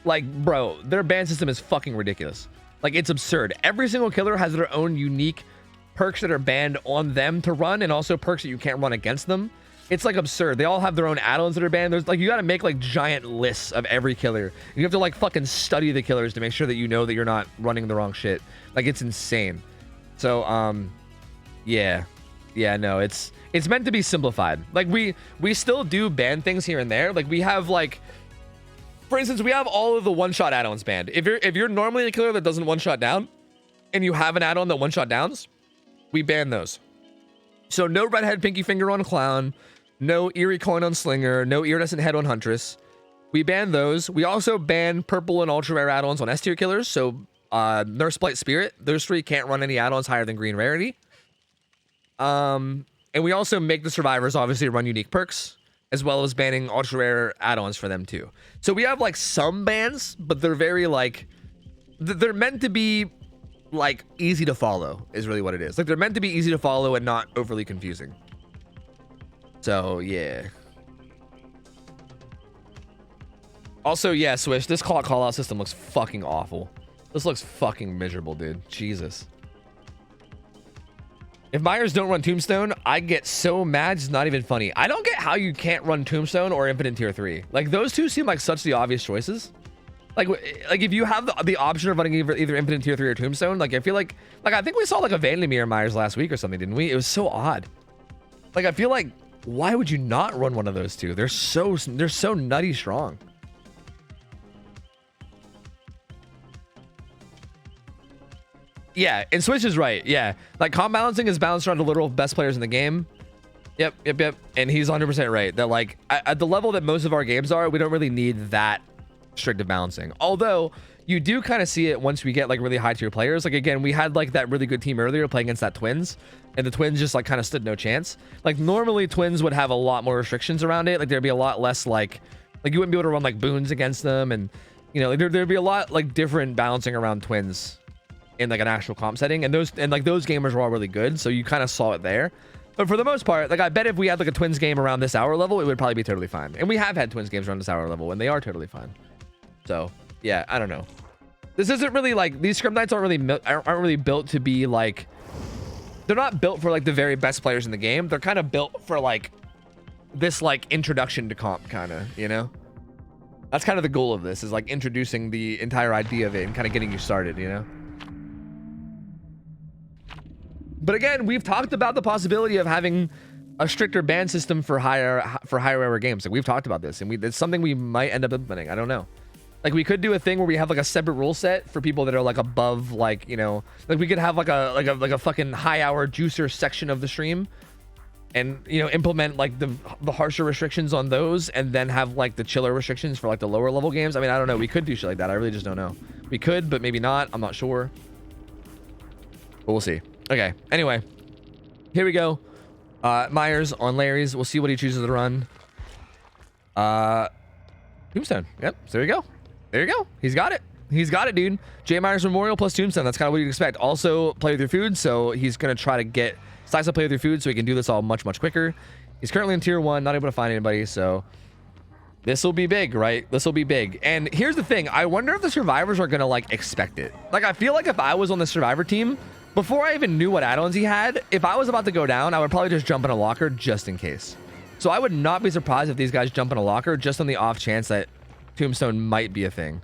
S1: like, bro, their ban system is fucking ridiculous. Like, it's absurd. Every single killer has their own unique perks that are banned on them to run, and also perks that you can't run against them. It's, like, absurd. They all have their own add-ons that are banned. There's, like, you gotta make, like, giant lists of every killer. You have to, like, fucking study the killers to make sure that you know that you're not running the wrong shit. Like, it's insane. So, yeah, no, it's meant to be simplified. Like, we still do ban things here and there. Like, we have, like, for instance, we have all of the one-shot add-ons banned. If you're normally a killer that doesn't one-shot down, and you have an add-on that one-shot downs, we ban those. So no redhead pinky finger on clown, no eerie coin on slinger, no iridescent head on huntress. We ban those. We also ban purple and ultra rare add-ons on S tier killers. So Nurse Blight Spirit, those three can't run any add-ons higher than green rarity. And we also make the survivors obviously run unique perks, as well as banning ultra rare add-ons for them too. So we have, like, some bans, but they're very, like, they're meant to be, like, easy to follow is really what it is. Like, they're meant to be easy to follow and not overly confusing. So yeah. Also, yeah, Swish, this call-out system looks fucking awful. This looks fucking miserable, dude. Jesus. If Myers don't run Tombstone, I get so mad, it's not even funny. I don't get how you can't run Tombstone or Infinite Tier 3. Like, those two seem like such the obvious choices. Like if you have the option of running either Infinite Tier 3 or Tombstone, like, I feel like I think we saw, like, a Vandermeer Myers last week or something, didn't we? It was so odd. Like, I feel like, why would you not run one of those two? They're so nutty strong. Yeah, and Switch is right. Yeah, like, comp balancing is balanced around the literal best players in the game. Yep. And he's 100% right that like at the level that most of our games are, we don't really need that strict of balancing. Although you do kind of see it once we get like really high tier players. Like again, we had like that really good team earlier playing against that Twins, and the Twins just like kind of stood no chance. Like normally Twins would have a lot more restrictions around it. Like there'd be a lot less like you wouldn't be able to run like boons against them, and you know, like, there'd be a lot like different balancing around Twins in like an actual comp setting, and those gamers were all really good, so you kind of saw it there. But for the most part, like I bet if we had like a Twins game around this hour level, it would probably be totally fine. And we have had Twins games around this hour level, and they are totally fine. So yeah, I don't know. This isn't really like, these scrim nights aren't really built to be like, they're not built for like the very best players in the game. They're kind of built for like this like introduction to comp kind of, you know? That's kind of the goal of this, is like introducing the entire idea of it and kind of getting you started, you know? But again, we've talked about the possibility of having a stricter ban system for higher error games. Like we've talked about this, and it's something we might end up implementing. I don't know. Like we could do a thing where we have like a separate rule set for people that are like above, like, you know, like we could have like a fucking high hour juicer section of the stream, and you know, implement like the harsher restrictions on those, and then have like the chiller restrictions for like the lower level games. I mean, I don't know. We could do shit like that. I really just don't know. We could, but maybe not. I'm not sure. But we'll see. Okay. Anyway, here we go. Myers on Larry's. We'll see what he chooses to run. Tombstone. Yep. So there you go. There you go. He's got it. He's got it, dude. J Myers Memorial plus Tombstone. That's kind of what you'd expect. Also, play with your food. So he's going to try to get stacks of play with your food so he can do this all much quicker. He's currently in tier 1, not able to find anybody. So this will be big, right? This will be big. And here's the thing. I wonder if the survivors are going to like expect it. Like, I feel like if I was on the survivor team, before I even knew what add-ons he had, if I was about to go down, I would probably just jump in a locker just in case. So I would not be surprised if these guys jump in a locker just on the off chance that Tombstone might be a thing.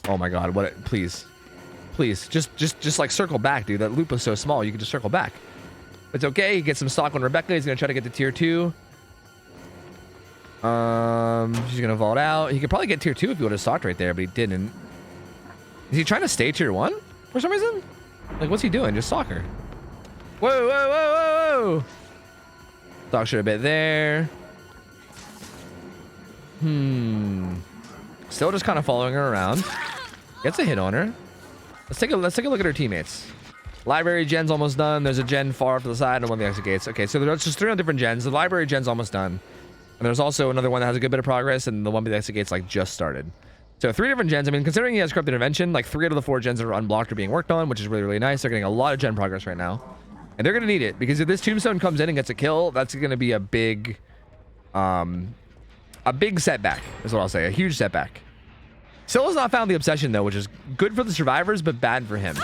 S1: Oh my god, what? Please just like circle back, dude. That loop was so small, you can just circle back. It's okay. He gets some stock on Rebecca. He's gonna try to get to tier 2. She's gonna vault out. He could probably get tier 2 if he would have stocked right there, but he didn't. Is he trying to stay tier 1 for some reason? Like, what's he doing? Just soccer. Whoa. Stock shit a bit there. Still just kind of following her around. Gets a hit on her. Let's take a look at her teammates. Library gen's almost done. There's a gen far off to the side and one of the exit gates. Okay, so there's just 3 on different gens. The library gen's almost done. And there's also another one that has a good bit of progress, and the one with the exit gates like just started. So 3 different gens. I mean, considering he has corrupt intervention, like 3 out of the 4 gens that are unblocked are being worked on, which is really nice. They're getting a lot of gen progress right now, and they're gonna need it, because if this Tombstone comes in and gets a kill, that's gonna be a big setback, is what I'll say. A huge setback. Still has not found the obsession though, which is good for the survivors but bad for him,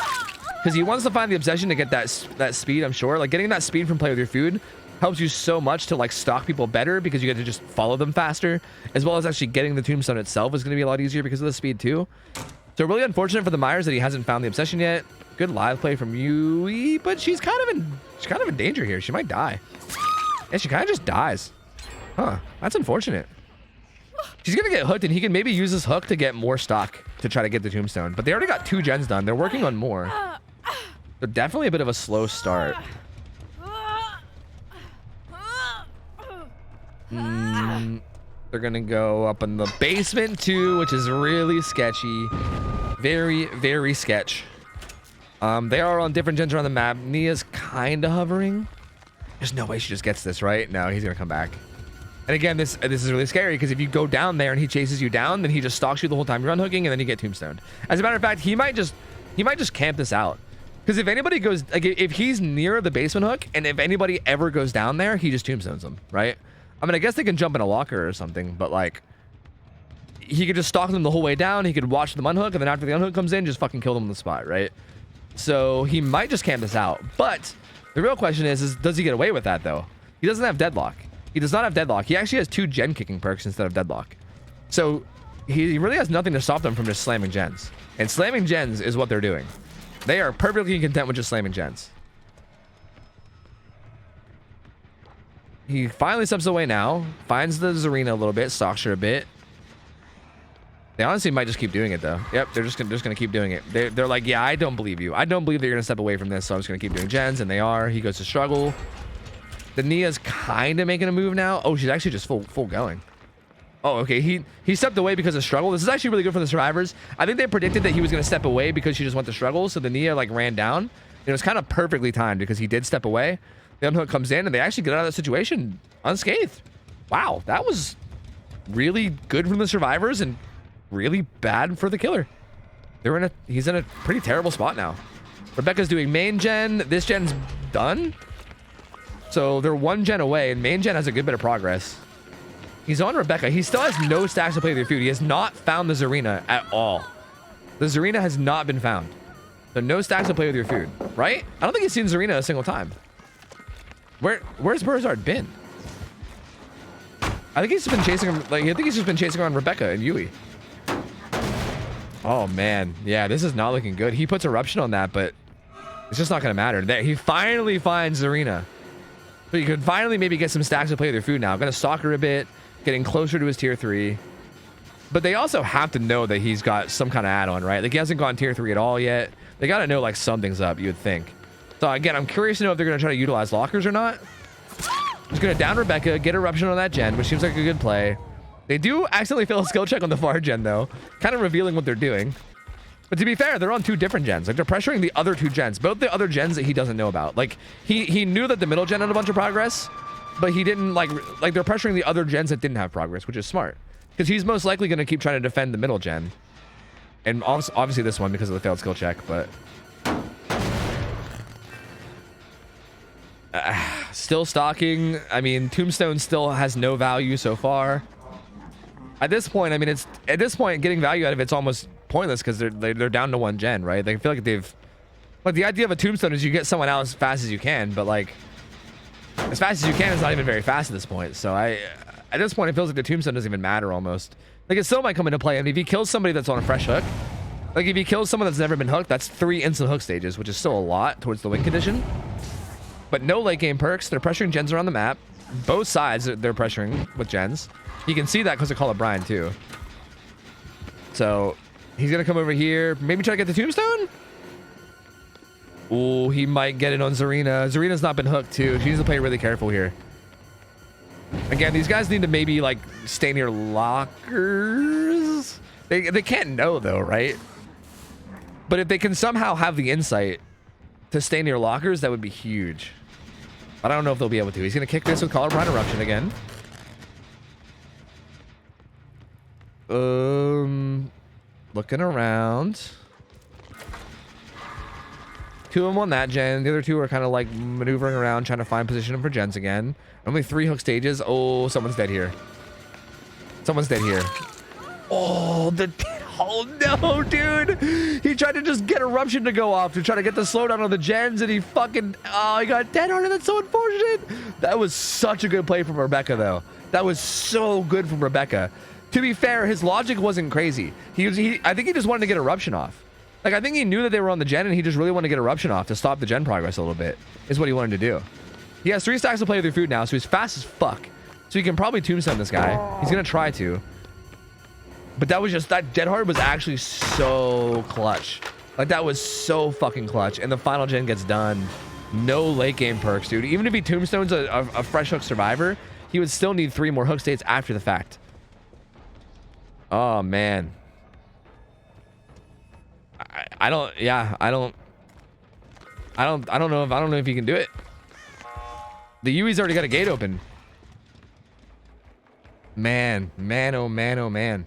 S1: because he wants to find the obsession to get that speed. I'm sure like getting that speed from play with your food helps you so much to like stalk people better, because you get to just follow them faster, as well as actually getting the Tombstone itself is going to be a lot easier because of the speed too. So really unfortunate for the Myers that he hasn't found the obsession yet. Good live play from Yui, but she's kind of in danger here. She might die. Yeah, she kind of just dies. Huh, that's unfortunate. She's gonna get hooked, and he can maybe use this hook to get more stock to try to get the Tombstone, but they already got 2 gens done. They're working on more. So definitely a bit of a slow start. They're gonna go up in the basement too, which is really sketchy. Very sketch. They are on different gens around the map. Nia's kind of hovering. There's no way she just gets this, right? No, he's gonna come back. And again, this is really scary, because if you go down there and he chases you down, then he just stalks you the whole time you're unhooking, and then you get tombstoned. As a matter of fact, he might just camp this out. Because if anybody goes, like, if he's near the basement hook, and if anybody ever goes down there, he just tombstones them, right? I mean, I guess they can jump in a locker or something, but like, he could just stalk them the whole way down. He could watch them unhook, and then after the unhook comes in, just fucking kill them on the spot, right? So he might just camp this out. But the real question is does he get away with that though? He doesn't have deadlock. He does not have deadlock. He actually has 2 gen kicking perks instead of deadlock. So he really has nothing to stop them from just slamming gens. And slamming gens is what they're doing. They are perfectly content with just slamming gens. He finally steps away now. Finds the Zarina a little bit. Stalks her a bit. They honestly might just keep doing it though. Yep, they're just gonna keep doing it. They're like, yeah, I don't believe you. I don't believe that you're gonna step away from this, so I'm just gonna keep doing gens, and they are. He goes to struggle. The Nia's kind of making a move now. Oh, she's actually just full going. Oh, okay. He stepped away because of struggle. This is actually really good for the survivors. I think they predicted that he was going to step away because she just went to struggle. So the Nia like ran down. It was kind of perfectly timed because he did step away. The unhook comes in and they actually get out of that situation unscathed. Wow, that was really good from the survivors and really bad for the killer. He's in a pretty terrible spot now. Rebecca's doing main gen. This gen's done. So they're 1 gen away, and main gen has a good bit of progress. He's on Rebecca. He still has no stacks to play with your food. He has not found the Zarina at all. The Zarina has not been found. So no stacks to play with your food, right? I don't think he's seen Zarina a single time. Where's Burzard been? I think he's just been chasing him. Like I think he's just been chasing around Rebecca and Yui. Oh man, yeah, this is not looking good. He puts eruption on that, but it's just not gonna matter. There, he finally finds Zarina. So you could finally maybe get some stacks to play with your food now. I'm gonna stalk her a bit, getting closer to his tier 3. But they also have to know that he's got some kind of add-on, right? Like he hasn't gone tier 3 at all yet. They gotta know like something's up, you would think. So again, I'm curious to know if they're gonna try to utilize lockers or not. He's gonna down Rebecca, get eruption on that gen, which seems like a good play. They do accidentally fail a skill check on the far gen though, kind of revealing what they're doing. But to be fair, they're on 2 different gens. Like they're pressuring the other 2 gens, both the other gens that he doesn't know about. Like he knew that the middle gen had a bunch of progress, but he didn't like they're pressuring the other gens that didn't have progress, which is smart because he's most likely going to keep trying to defend the middle gen, and obviously this one because of the failed skill check. But still stalking. I mean, Tombstone still has no value so far. At this point, I mean, getting value out of it's almost pointless because they're down to 1 gen, right? They feel like the idea of a Tombstone is you get someone out as fast as you can, but like as fast as you can is not even very fast at this point. So at this point it feels like the Tombstone doesn't even matter almost. Like it still might come into play. I mean, if he kills somebody that's on a fresh hook, like if he kills someone that's never been hooked, that's 3 instant hook stages, which is still a lot towards the win condition. But no late game perks. They're pressuring gens around the map. Both sides they're pressuring with gens. You can see that because of Call of Brian too. So he's gonna come over here, maybe try to get the Tombstone. Oh, he might get it on Zarina. Zarina's not been hooked too. She needs to play really careful here. Again, these guys need to maybe like stay near lockers. They can't know though, right? But if they can somehow have the insight to stay near lockers, that would be huge. But I don't know if they'll be able to. He's gonna kick this with Call of Brian Eruption again. Looking around. 2 of them on that gen. The other 2 are kind of like maneuvering around, trying to find position for gens again. Only 3 hook stages. Oh, someone's dead here. Someone's dead here. Oh, oh no, dude. He tried to just get eruption to go off to try to get the slowdown on the gens, and he fucking, oh, he got dead hard, and that's so unfortunate. That was such a good play from Rebecca, though. That was so good from Rebecca. To be fair, his logic wasn't crazy. I think he just wanted to get eruption off. Like, I think he knew that they were on the gen, and he just really wanted to get eruption off to stop the gen progress a little bit, is what he wanted to do. He has 3 stacks to play with your food now, so he's fast as fuck. So he can probably tombstone this guy. He's gonna try to. But that was just, that dead hard was actually so clutch. Like, that was so fucking clutch. And the final gen gets done. No late game perks, dude. Even if he tombstones a fresh hook survivor, he would still need 3 more hook states after the fact. Oh man. I don't know if he can do it. The Yui's already got a gate open. Man, oh man, oh man.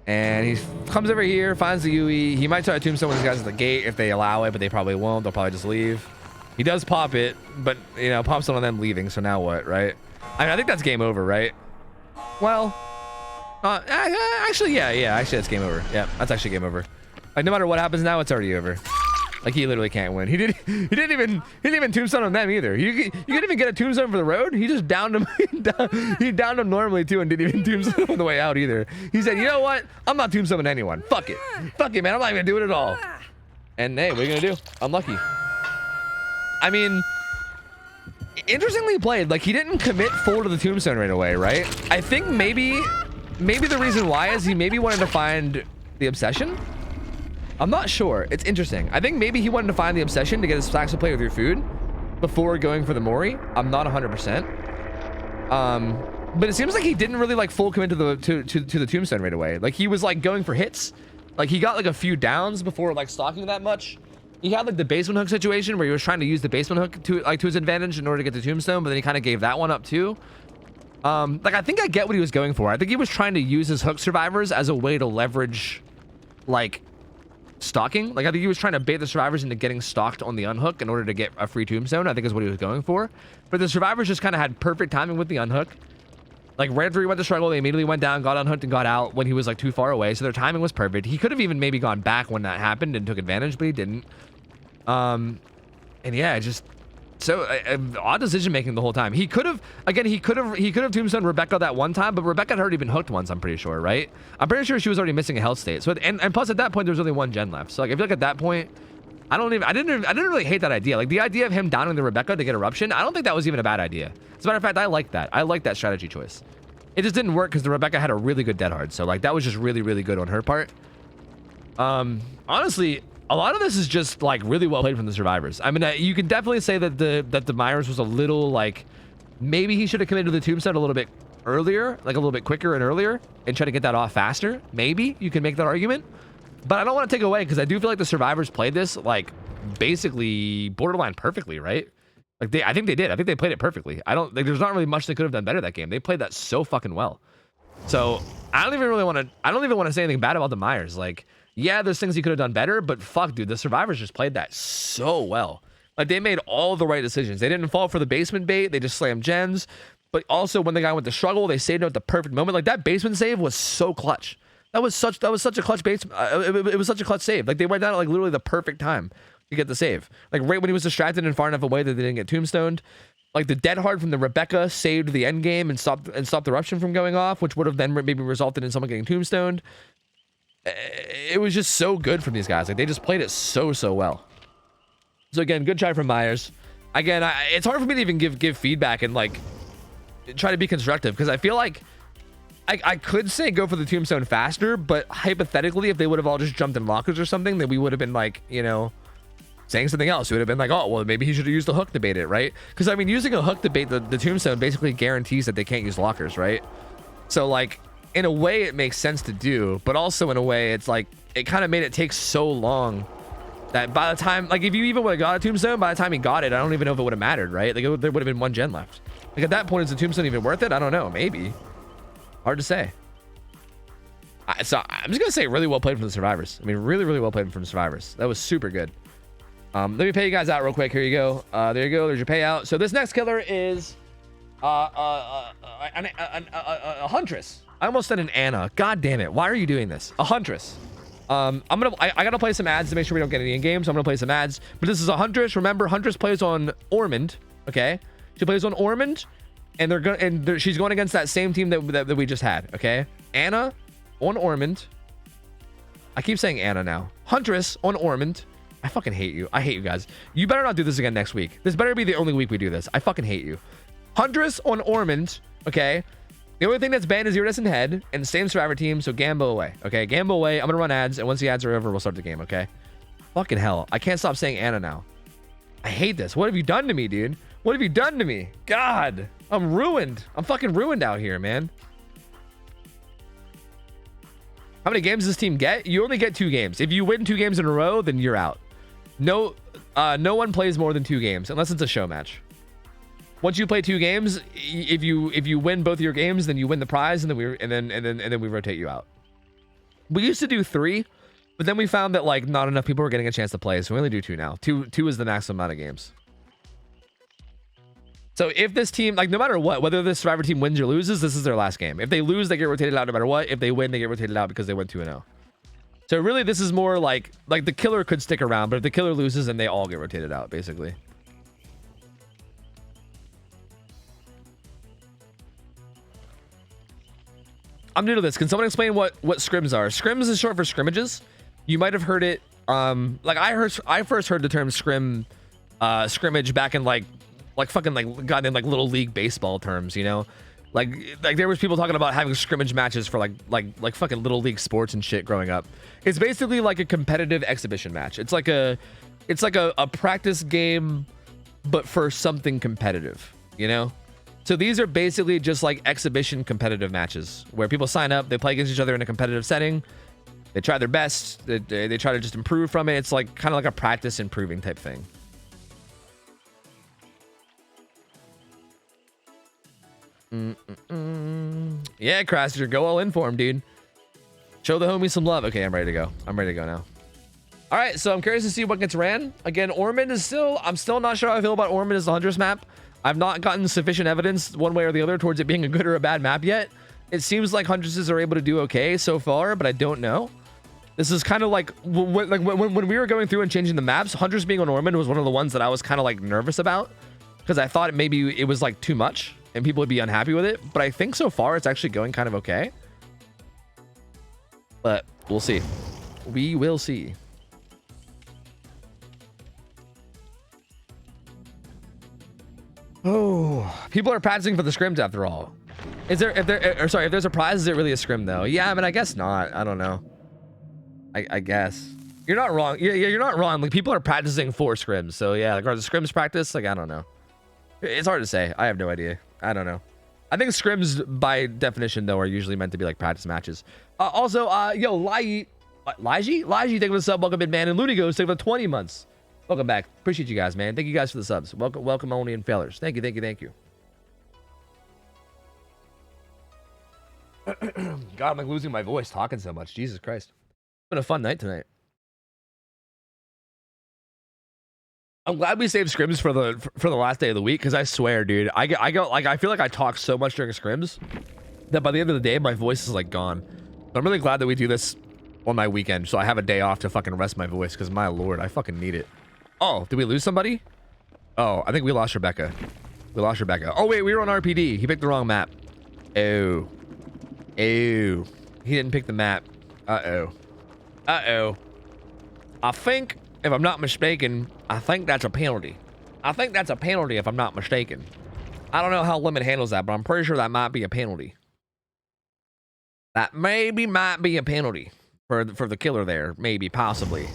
S1: And he comes over here, finds the Yui. He might try to tombstone one of these guys at the gate if they allow it, but they probably won't. They'll probably just leave. He does pop it, but you know, pops one of them leaving. So now what, right? I mean, I think that's game over, right? Well, actually, yeah. Actually, that's game over. Yeah, that's actually game over. Like, no matter what happens now, it's already over. Like, he literally can't win. He didn't even tombstone on them either. You couldn't even get a tombstone for the road. He just downed him. He downed him normally too, and didn't even tombstone on the way out either. He said, "You know what? I'm not tombstoning anyone. Fuck it, man. I'm not gonna do it at all." And hey, what are you gonna do? Unlucky. I mean, interestingly played. Like, he didn't commit full to the tombstone right away, right? I think maybe the reason why is he maybe wanted to find the obsession. I'm not sure. It's interesting. I think maybe he wanted to find the obsession to get his stacks to play with your food before going for the Mori. I'm not 100%. But it seems like he didn't really like full commit to the tombstone right away. Like he was like going for hits. Like he got like a few downs before like stalking that much. He had like the basement hook situation where he was trying to use the basement hook to his advantage in order to get the tombstone, but then he kind of gave that one up too. Like I think I get what he was going for. I think he was trying to use his hook survivors as a way to leverage like stalking. Like I think he was trying to bait the survivors into getting stalked on the unhook in order to get a free tombstone. I think is what he was going for. But the survivors just kind of had perfect timing with the unhook. Like right after he went to struggle, they immediately went down, got unhooked, and got out when he was like too far away. So their timing was perfect. He could have even maybe gone back when that happened and took advantage, but he didn't. And yeah, just so odd decision making the whole time. He could have tombstoned Rebecca that one time, but Rebecca had already been hooked once. I'm pretty sure, right? I'm pretty sure she was already missing a health state. So and plus at that point there was only one gen left. So like I feel like at that point, I didn't really hate that idea. Like the idea of him downing the Rebecca to get eruption, I don't think that was even a bad idea. As a matter of fact, I like that. I like that strategy choice. It just didn't work because the Rebecca had a really good dead hard. So like that was just really, really good on her part. Honestly, a lot of this is just like really well played from the survivors. I mean, you can definitely say that the Myers was a little like, maybe he should have committed to the tombstone a little bit earlier, like a little bit quicker and earlier, and try to get that off faster. Maybe you can make that argument. But I don't want to take away because I do feel like the survivors played this like basically borderline perfectly, right? Like I think they did. I think they played it perfectly. I don't like there's not really much they could have done better that game. They played that so fucking well. So I don't even want to say anything bad about the Myers. Like, yeah, there's things he could have done better, but fuck, dude, the survivors just played that so well. Like they made all the right decisions. They didn't fall for the basement bait. They just slammed gens. But also when the guy went to struggle, they saved him at the perfect moment. Like that basement save was so clutch. That was such a clutch base. It was such a clutch save. Like they went down at like literally the perfect time to get the save. Like right when he was distracted and far enough away that they didn't get tombstoned. Like the dead hard from the Rebecca saved the end game and stopped the eruption from going off, which would have then maybe resulted in someone getting tombstoned. It was just so good from these guys. Like they just played it so well. So again, good try from Myers. Again, it's hard for me to even give feedback and like try to be constructive because I feel like I could say go for the tombstone faster, but hypothetically, if they would have all just jumped in lockers or something, then we would have been like, you know, saying something else. We would have been like, oh, well, maybe he should have used the hook to bait it, right? Because I mean, using a hook to bait the tombstone basically guarantees that they can't use lockers, right? So like, in a way, it makes sense to do, but also in a way, it's like it kind of made it take so long that by the time, like, if you even would have got a tombstone, by the time he got it, I don't even know if it would have mattered, right? Like, there would have been one gen left. Like, at that point, is the tombstone even worth it? I don't know. Maybe. Hard to say. So I'm just gonna say really well played from the survivors. I mean, really well played from the survivors. That was super good. Let me pay you guys out real quick. Here you go. There you go. There's your payout. So this next killer is a huntress. I almost said an Anna. God damn it. Why are you doing this? A huntress. I gotta play some ads to make sure we don't get any in game. So I'm gonna play some ads. But this is a huntress. Remember, huntress plays on Ormond. Okay, she plays on Ormond, and she's going against that same team that we just had. Okay, Anna on Ormond. I keep saying Anna now. Huntress on Ormond. I fucking hate you. I hate you guys. You better not do this again next week. This better be the only week we do this. I fucking hate you. Huntress on Ormond. Okay. The only thing that's banned is Iridescent Head and the same survivor team. So Gambo away. Okay. Gambo away. I'm gonna run ads, and once the ads are over, we'll start the game. Okay. Fucking hell. I can't stop saying Anna now. I hate this. What have you done to me, dude? What have you done to me? God. I'm ruined. I'm fucking ruined out here, man. How many games does this team get? You only get 2 games. If you win 2 games in a row, then you're out. No one plays more than 2 games unless it's a show match. Once you play 2 games, if you win both your games, then you win the prize, and then we rotate you out. We used to do 3, but then we found that like not enough people were getting a chance to play, so we only do 2 now. 2 is the maximum amount of games. So if this team, like no matter what, whether this survivor team wins or loses, this is their last game. If they lose, they get rotated out no matter what. If they win, they get rotated out because they went 2-0. So really, this is more like the killer could stick around, but if the killer loses, then they all get rotated out, basically. I'm new to this. Can someone explain what scrims are? Scrims is short for scrimmages. You might have heard it. Like I first heard the term scrimmage back in like fucking like goddamn like little league baseball terms, you know. Like there was people talking about having scrimmage matches for like fucking little league sports and shit growing up. It's basically like a competitive exhibition match. It's like a practice game, but for something competitive, you know? So these are basically just like exhibition competitive matches where people sign up, they play against each other in a competitive setting. They try their best. They try to just improve from it. It's like kind of like a practice improving type thing. Yeah, Crasher, go all in for him, dude. Show the homie some love. Okay, I'm ready to go. I'm ready to go now. All right, so I'm curious to see what gets ran. Again, Ormond is still... I'm still not sure how I feel about Ormond as the Huntress map. I've not gotten sufficient evidence one way or the other towards it being a good or a bad map yet. It seems like Huntresses are able to do okay so far, but I don't know. This is kind of like when we were going through and changing the maps, Huntress being on Ormond was one of the ones that I was kind of like nervous about because I thought maybe it was like too much and people would be unhappy with it. But I think so far it's actually going kind of okay. But we'll see. We will see. Oh, people are practicing for the scrims after all. If there's a prize, is it really a scrim though? Yeah, I mean, I guess not. I don't know. I guess you're not wrong. Yeah, you're not wrong. Like people are practicing for scrims, so yeah, like are the scrims practice? Like I don't know. It's hard to say. I have no idea. I don't know. I think scrims by definition though are usually meant to be like practice matches. Also, yo, Liji, thank you for the sub. Welcome, Midman, and Looney Goes, thank you for 20 months. Welcome back. Appreciate you guys, man. Thank you guys for the subs. Welcome, only and failures. Thank you. God, I'm like losing my voice talking so much. Jesus Christ. It's been a fun night tonight. I'm glad we saved scrims for the last day of the week because I swear, dude, I feel like I talk so much during scrims that by the end of the day my voice is like gone. But I'm really glad that we do this on my weekend so I have a day off to fucking rest my voice because my lord, I fucking need it. Oh, did we lose somebody? Oh, I think we lost Rebecca. Oh wait, we were on RPD. He picked the wrong map. Oh. He didn't pick the map. Uh-oh. I think, if I'm not mistaken, I think that's a penalty. If I'm not mistaken. I don't know how Lemon handles that, but I'm pretty sure that might be a penalty. That maybe might be a penalty for the killer there. Maybe, possibly.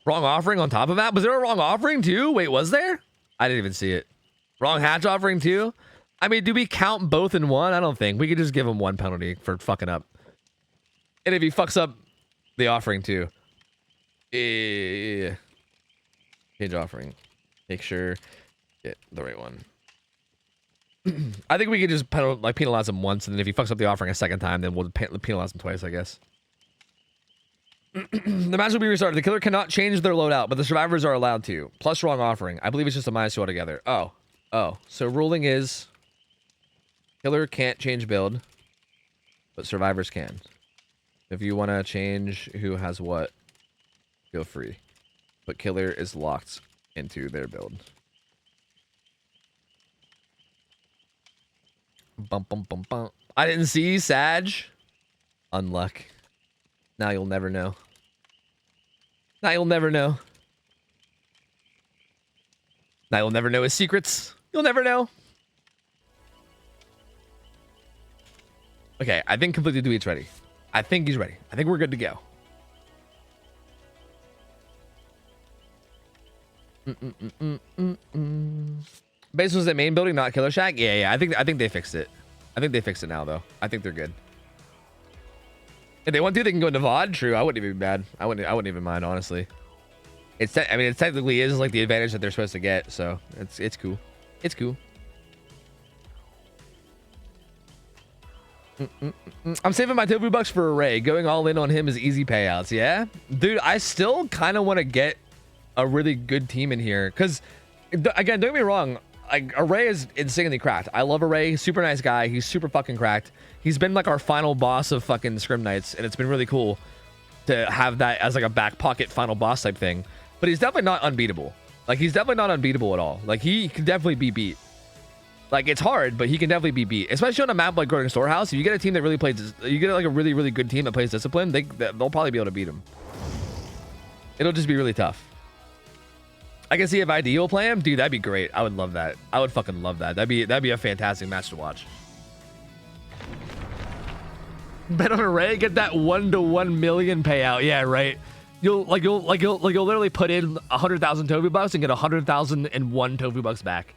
S1: Wrong offering on top of that? Was there a wrong offering too? Wait, was there? I didn't even see it. Wrong hatch offering too? I mean, do we count both in one? I don't think. We could just give him one penalty for fucking up. And if he fucks up the offering too. Yeah. Change offering. Make sure get the right one. I think we could just penalize him once, and then if he fucks up the offering a second time, then we'll penalize him twice, I guess. The match will be restarted. The killer cannot change their loadout, but the survivors are allowed to. Plus wrong offering. I believe it's just a -2 altogether. Oh. So ruling is killer can't change build, but survivors can. If you want to change who has what, feel free. But killer is locked into their build. Bum. I didn't see Sag. Unluck. Now you'll never know. Now you'll never know his secrets. You'll never know. Okay, I think completely Dweet's ready. I think he's ready. I think we're good to go. Base was the main building, not Killer Shack. Yeah. I think they fixed it. I think they fixed it now, though. I think they're good. If they want to, they can go into VOD. True, I wouldn't even be bad. I wouldn't even mind, honestly. It technically is like the advantage that they're supposed to get, so it's cool. It's cool. I'm saving my tofu bucks for Array. Going all in on him is easy payouts. Yeah, dude, I still kind of want to get a really good team in here because, again, don't get me wrong. Like, Array is insanely cracked. I love Array. Super nice guy. He's super fucking cracked. He's been like our final boss of fucking Scrim Nights, and it's been really cool to have that as like a back pocket final boss type thing. But he's definitely not unbeatable. Like, he's definitely not unbeatable at all. Like, he can definitely be beat. Like, it's hard, but he can definitely be beat. Especially on a map like Garden Storehouse. If you get a team that really plays, you get like a really, really good team that plays Discipline, they'll probably be able to beat him. It'll just be really tough. I can see if ID will play him. Dude, that'd be great. I would love that. I would fucking love that. That'd be a fantastic match to watch. Bet on Array, get that 1 to 1 million payout. Yeah, right. You'll literally put in 100,000 tofu bucks and get 100,001 tofu bucks back.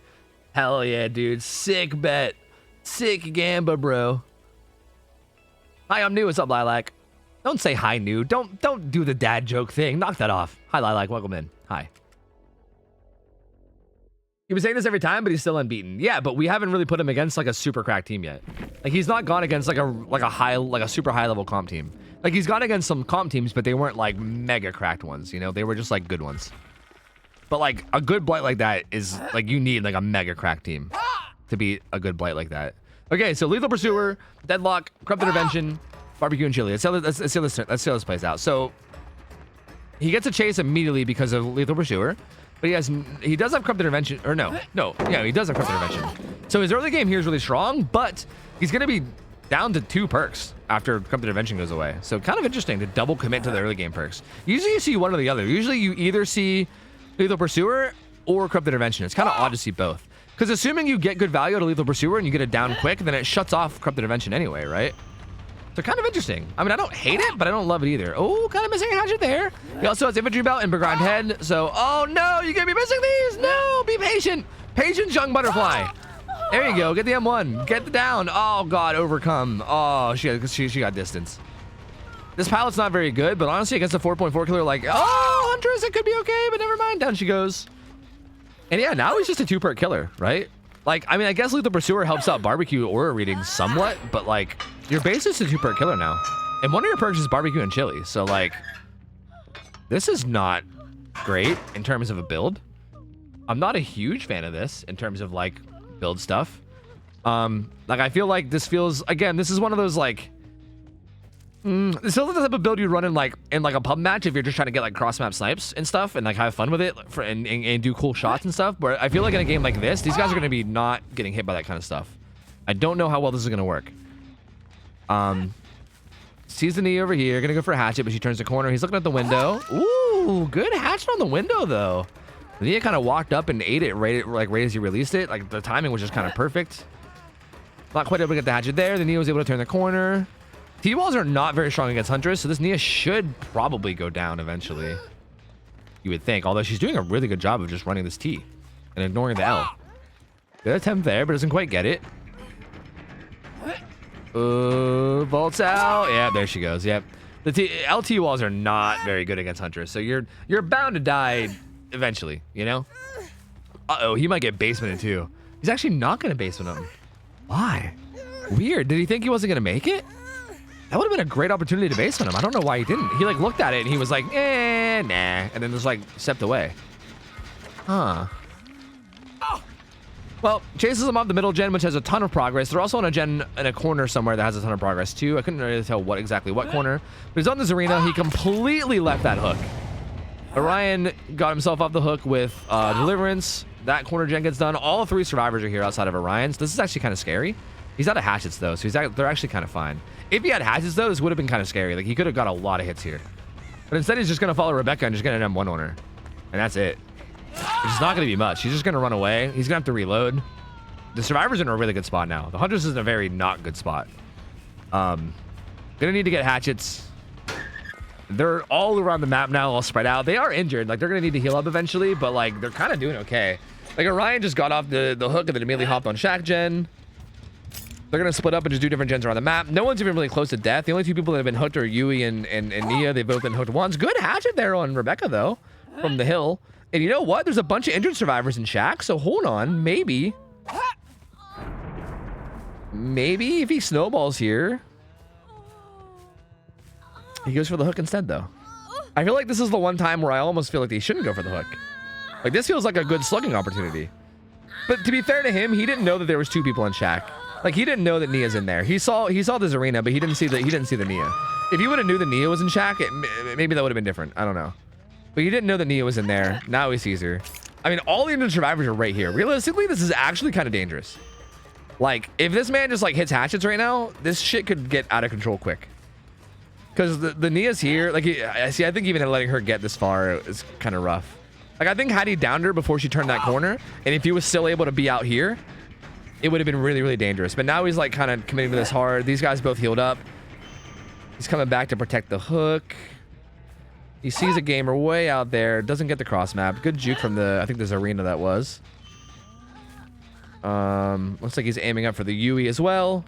S1: Hell yeah, dude. Sick bet. Sick gamba, bro. Hi, I'm new. What's up, Lilac? Don't say hi, new. Don't do the dad joke thing. Knock that off. Hi, Lilac. Welcome in. Hi. He was saying this every time, but he's still unbeaten. Yeah, but we haven't really put him against like a super cracked team yet. Like he's not gone against like a super high level comp team. Like he's gone against some comp teams, but they weren't like mega cracked ones. You know, they were just like good ones. But like a good blight like that is like you need like a mega cracked team to beat a good blight like that. Okay, so Lethal Pursuer, Deadlock, Corrupt Intervention, Barbecue and Chili. Let's see how this plays out. So he gets a chase immediately because of Lethal Pursuer. But he does have Corrupt Intervention, or yeah, he does have Corrupt Intervention. So his early game here is really strong, but he's going to be down to 2 perks after Corrupt Intervention goes away. So kind of interesting to double commit to the early game perks. Usually you see one or the other. Usually you either see Lethal Pursuer or Corrupt Intervention. It's kind of odd to see both. Because assuming you get good value out of Lethal Pursuer and you get it down quick, then it shuts off Corrupt Intervention anyway, right? So kind of interesting. I mean, I don't hate it, but I don't love it either. Oh, kind of missing a hatchet there. He also has Infantry Belt and Begrimed Head. So, oh no, you're going to be missing these. No, be patient. Patience, young butterfly. There you go. Get the M1. Get the down. Oh, God, overcome. Oh, she got distance. This pallet's not very good, but honestly, against a 4.4 killer, like, oh, Huntress, it could be okay, but never mind. Down she goes. And yeah, now he's just a 2-perk killer, right? Like, I mean, I guess Lethal Pursuer helps out Barbecue Aura reading somewhat, but like, your base is a 2-perk killer now. And one of your perks is Barbecue and Chili. So like, this is not great in terms of a build. I'm not a huge fan of this in terms of like build stuff. Like I feel like this feels, again, this is one of those like, this feels like the type of build you run in like a pub match if you're just trying to get like cross map snipes and stuff and like have fun with it and do cool shots and stuff. But I feel like in a game like this, these guys are going to be not getting hit by that kind of stuff. I don't know how well this is going to work. Sees the knee over here, gonna go for a hatchet, but she turns the corner. He's looking at the window. Ooh, good hatchet on the window though. The knee kind of walked up and ate it right as he released it. Like the timing was just kind of perfect. Not quite able to get the hatchet there. The Nia was able to turn the corner. T-walls are not very strong against Huntress, so this Nia should probably go down eventually. You would think, although she's doing a really good job of just running this T and ignoring the L. Good attempt there, but doesn't quite get it. Vaults out. Yeah, there she goes. Yep. The LT walls are not very good against Huntress, so you're bound to die eventually, you know? Uh-oh, he might get basemented too. He's actually not going to basement him. Why? Weird. Did he think he wasn't going to make it? That would have been a great opportunity to basement him. I don't know why he didn't. He like looked at it and he was like, nah, and then just like stepped away. Huh. Well, chases him off the middle gen, which has a ton of progress. They're also on a gen in a corner somewhere that has a ton of progress too. I couldn't really tell exactly what corner, but he's on this arena. He completely left that hook. Orion got himself off the hook with Deliverance. That corner gen gets done. All 3 survivors are here outside of Orion's. This is actually kind of scary. He's out of hatchets though, so they're actually kind of fine. If he had hatchets though, this would have been kind of scary. Like he could have got a lot of hits here. But instead he's just going to follow Rebecca and just get an M1 on her. And that's it. It's not going to be much. He's just going to run away. He's going to have to reload. The survivor's in a really good spot now. The Huntress is in a very not good spot. Going to need to get hatchets. They're all around the map now, all spread out. They are injured. Like they're going to need to heal up eventually, but like they're kind of doing okay. Like Orion just got off the hook and then immediately hopped on Shack gen. They're going to split up and just do different gens around the map. No one's even really close to death. The only 2 people that have been hooked are Yui and Nia. They've both been hooked once. Good hatchet there on Rebecca though, from the hill. And you know what? There's a bunch of injured survivors in Shack, so hold on. Maybe if he snowballs here, he goes for the hook instead, though. I feel like this is the one time where I almost feel like they shouldn't go for the hook. Like, this feels like a good slugging opportunity. But to be fair to him, he didn't know that there was 2 people in Shack. Like, he didn't know that Nia's in there. He saw this arena, but he didn't see the Nia. If he would have knew that Nia was in Shack, maybe that would have been different. I don't know. But he didn't know that Nia was in there. Now he sees her. I mean, all the injured survivors are right here. Realistically, this is actually kind of dangerous. Like, if this man just, like, hits hatchets right now, this shit could get out of control quick. Because the Nia's here. Like, I think even letting her get this far is kind of rough. Like, I think had he downed her before she turned that corner, and if he was still able to be out here, it would have been really, really dangerous. But now he's like kind of committing to this hard. These guys both healed up. He's coming back to protect the hook. He sees a gamer way out there. Doesn't get the cross map. Good juke from the, I think there's arena that was. Looks like he's aiming up for the Yui as well.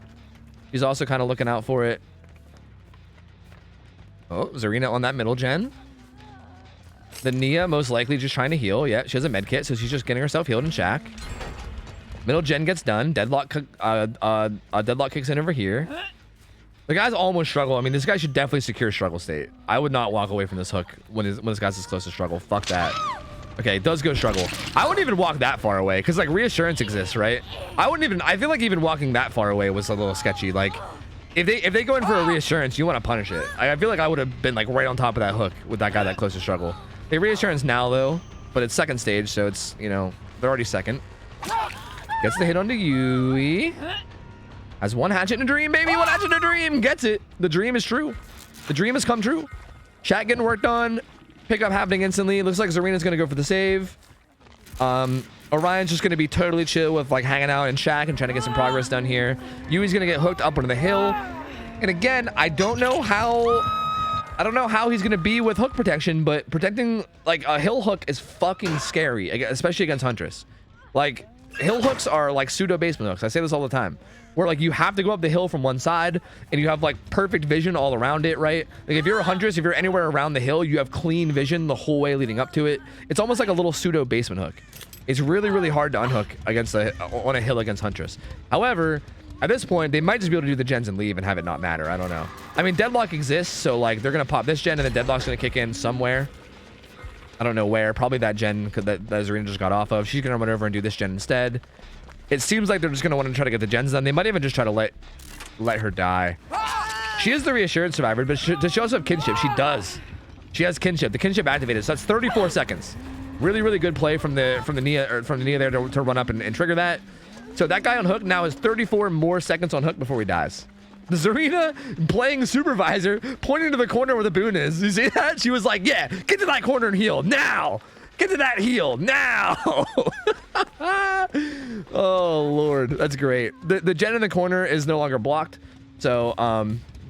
S1: He's also kind of looking out for it. Oh, Zarina on that middle gen. The Nia most likely just trying to heal. Yeah, she has a med kit, so she's just getting herself healed in shack. Middle gen gets done. Deadlock kicks in over here. The guys almost struggle. I mean, this guy should definitely secure struggle state. I would not walk away from this hook when this guy's this close to struggle. Fuck that. Okay, it does go struggle. I wouldn't even walk that far away because like reassurance exists, right? I feel like even walking that far away was a little sketchy. Like if they go in for a reassurance, you want to punish it. I feel like I would have been like right on top of that hook with that guy that close to struggle. They reassurance now though, but it's second stage, so it's, you know, they're already second. Gets the hit onto Yui. Has one hatchet in a dream, baby. One hatchet in a dream. Gets it. The dream is true. The dream has come true. Chat getting worked on. Pickup happening instantly. Looks like Zarina's going to go for the save. Orion's just going to be totally chill with like hanging out in shack and trying to get some progress done here. Yui's going to get hooked up onto the hill. And again, I don't know how he's going to be with hook protection, but protecting like a hill hook is fucking scary, especially against Huntress. Like hill hooks are like pseudo basement hooks. I say this all the time. Where like you have to go up the hill from one side and you have like perfect vision all around it, right? Like if you're a Huntress, if you're anywhere around the hill, you have clean vision the whole way leading up to it. It's almost like a little pseudo basement hook. It's really, really hard to unhook against on a hill against Huntress. However, at this point, they might just be able to do the gens and leave and have it not matter. I don't know. I mean, deadlock exists, so like they're gonna pop this gen and then deadlock's gonna kick in somewhere. I don't know where. Probably that gen that Zarina just got off of. She's gonna run over and do this gen instead. It seems like they're just going to want to try to get the gens done. They might even just try to let her die. She is the reassured survivor, but does she also have kinship? She does. She has kinship. The kinship activated, so that's 34 seconds. Really, really good play from the Nia there to run up and trigger that. So that guy on hook now has 34 more seconds on hook before he dies. The Zarina playing supervisor, pointing to the corner where the boon is. You see that? She was like, yeah, get to that corner and heal now. Get to that heal now. Oh Lord, that's great. The gen in the corner is no longer blocked, so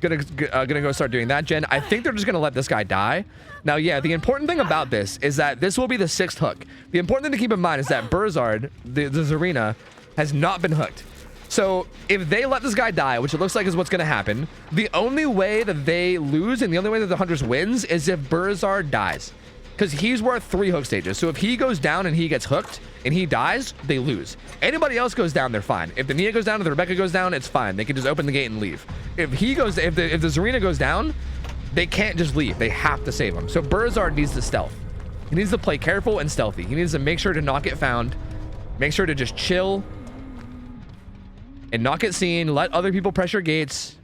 S1: gonna go start doing that gen. I think they're just gonna let this guy die. Now, yeah, the important thing about this is that this will be the 6th hook. The important thing to keep in mind is that Burzard, the Zarina, has not been hooked. So if they let this guy die, which it looks like is what's gonna happen, the only way that they lose and the only way that the Huntress wins is if Burzard dies. Because he's worth 3 hook stages. So if he goes down and he gets hooked and he dies, they lose. Anybody else goes down, they're fine. If the Nia goes down, if the Rebecca goes down, it's fine. They can just open the gate and leave. If the Zarina goes down, they can't just leave. They have to save him. So Burzard needs to stealth. He needs to play careful and stealthy. He needs to make sure to not get found. Make sure to just chill and not get seen. Let other people pressure gates.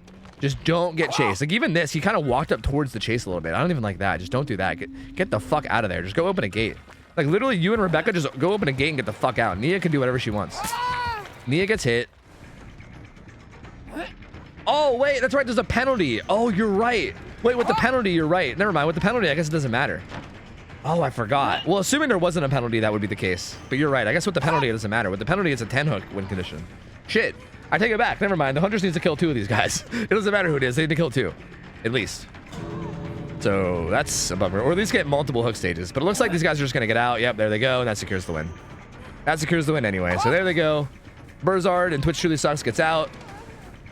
S1: Just don't get chased. Like even this, he kind of walked up towards the chase a little bit. I don't even like that. Just don't do that. Get the fuck out of there. Just go open a gate. Like literally you and Rebecca just go open a gate and get the fuck out. Nia can do whatever she wants. Nia gets hit. Oh, wait, that's right. There's a penalty. Oh, you're right. Wait, with the penalty, you're right. Never mind. With the penalty, I guess it doesn't matter. Oh, I forgot. Well, assuming there wasn't a penalty, that would be the case. But you're right. I guess with the penalty, it doesn't matter. With the penalty, it's a 10 hook win condition. Shit. I take it back. Never mind. The Huntress needs to kill 2 of these guys. It doesn't matter who it is. They need to kill 2. At least. So that's a bummer. Or at least get multiple hook stages. But it looks like these guys are just going to get out. Yep, there they go. And that secures the win. That secures the win anyway. So there they go. Burzard and Twitch Truly Sucks gets out.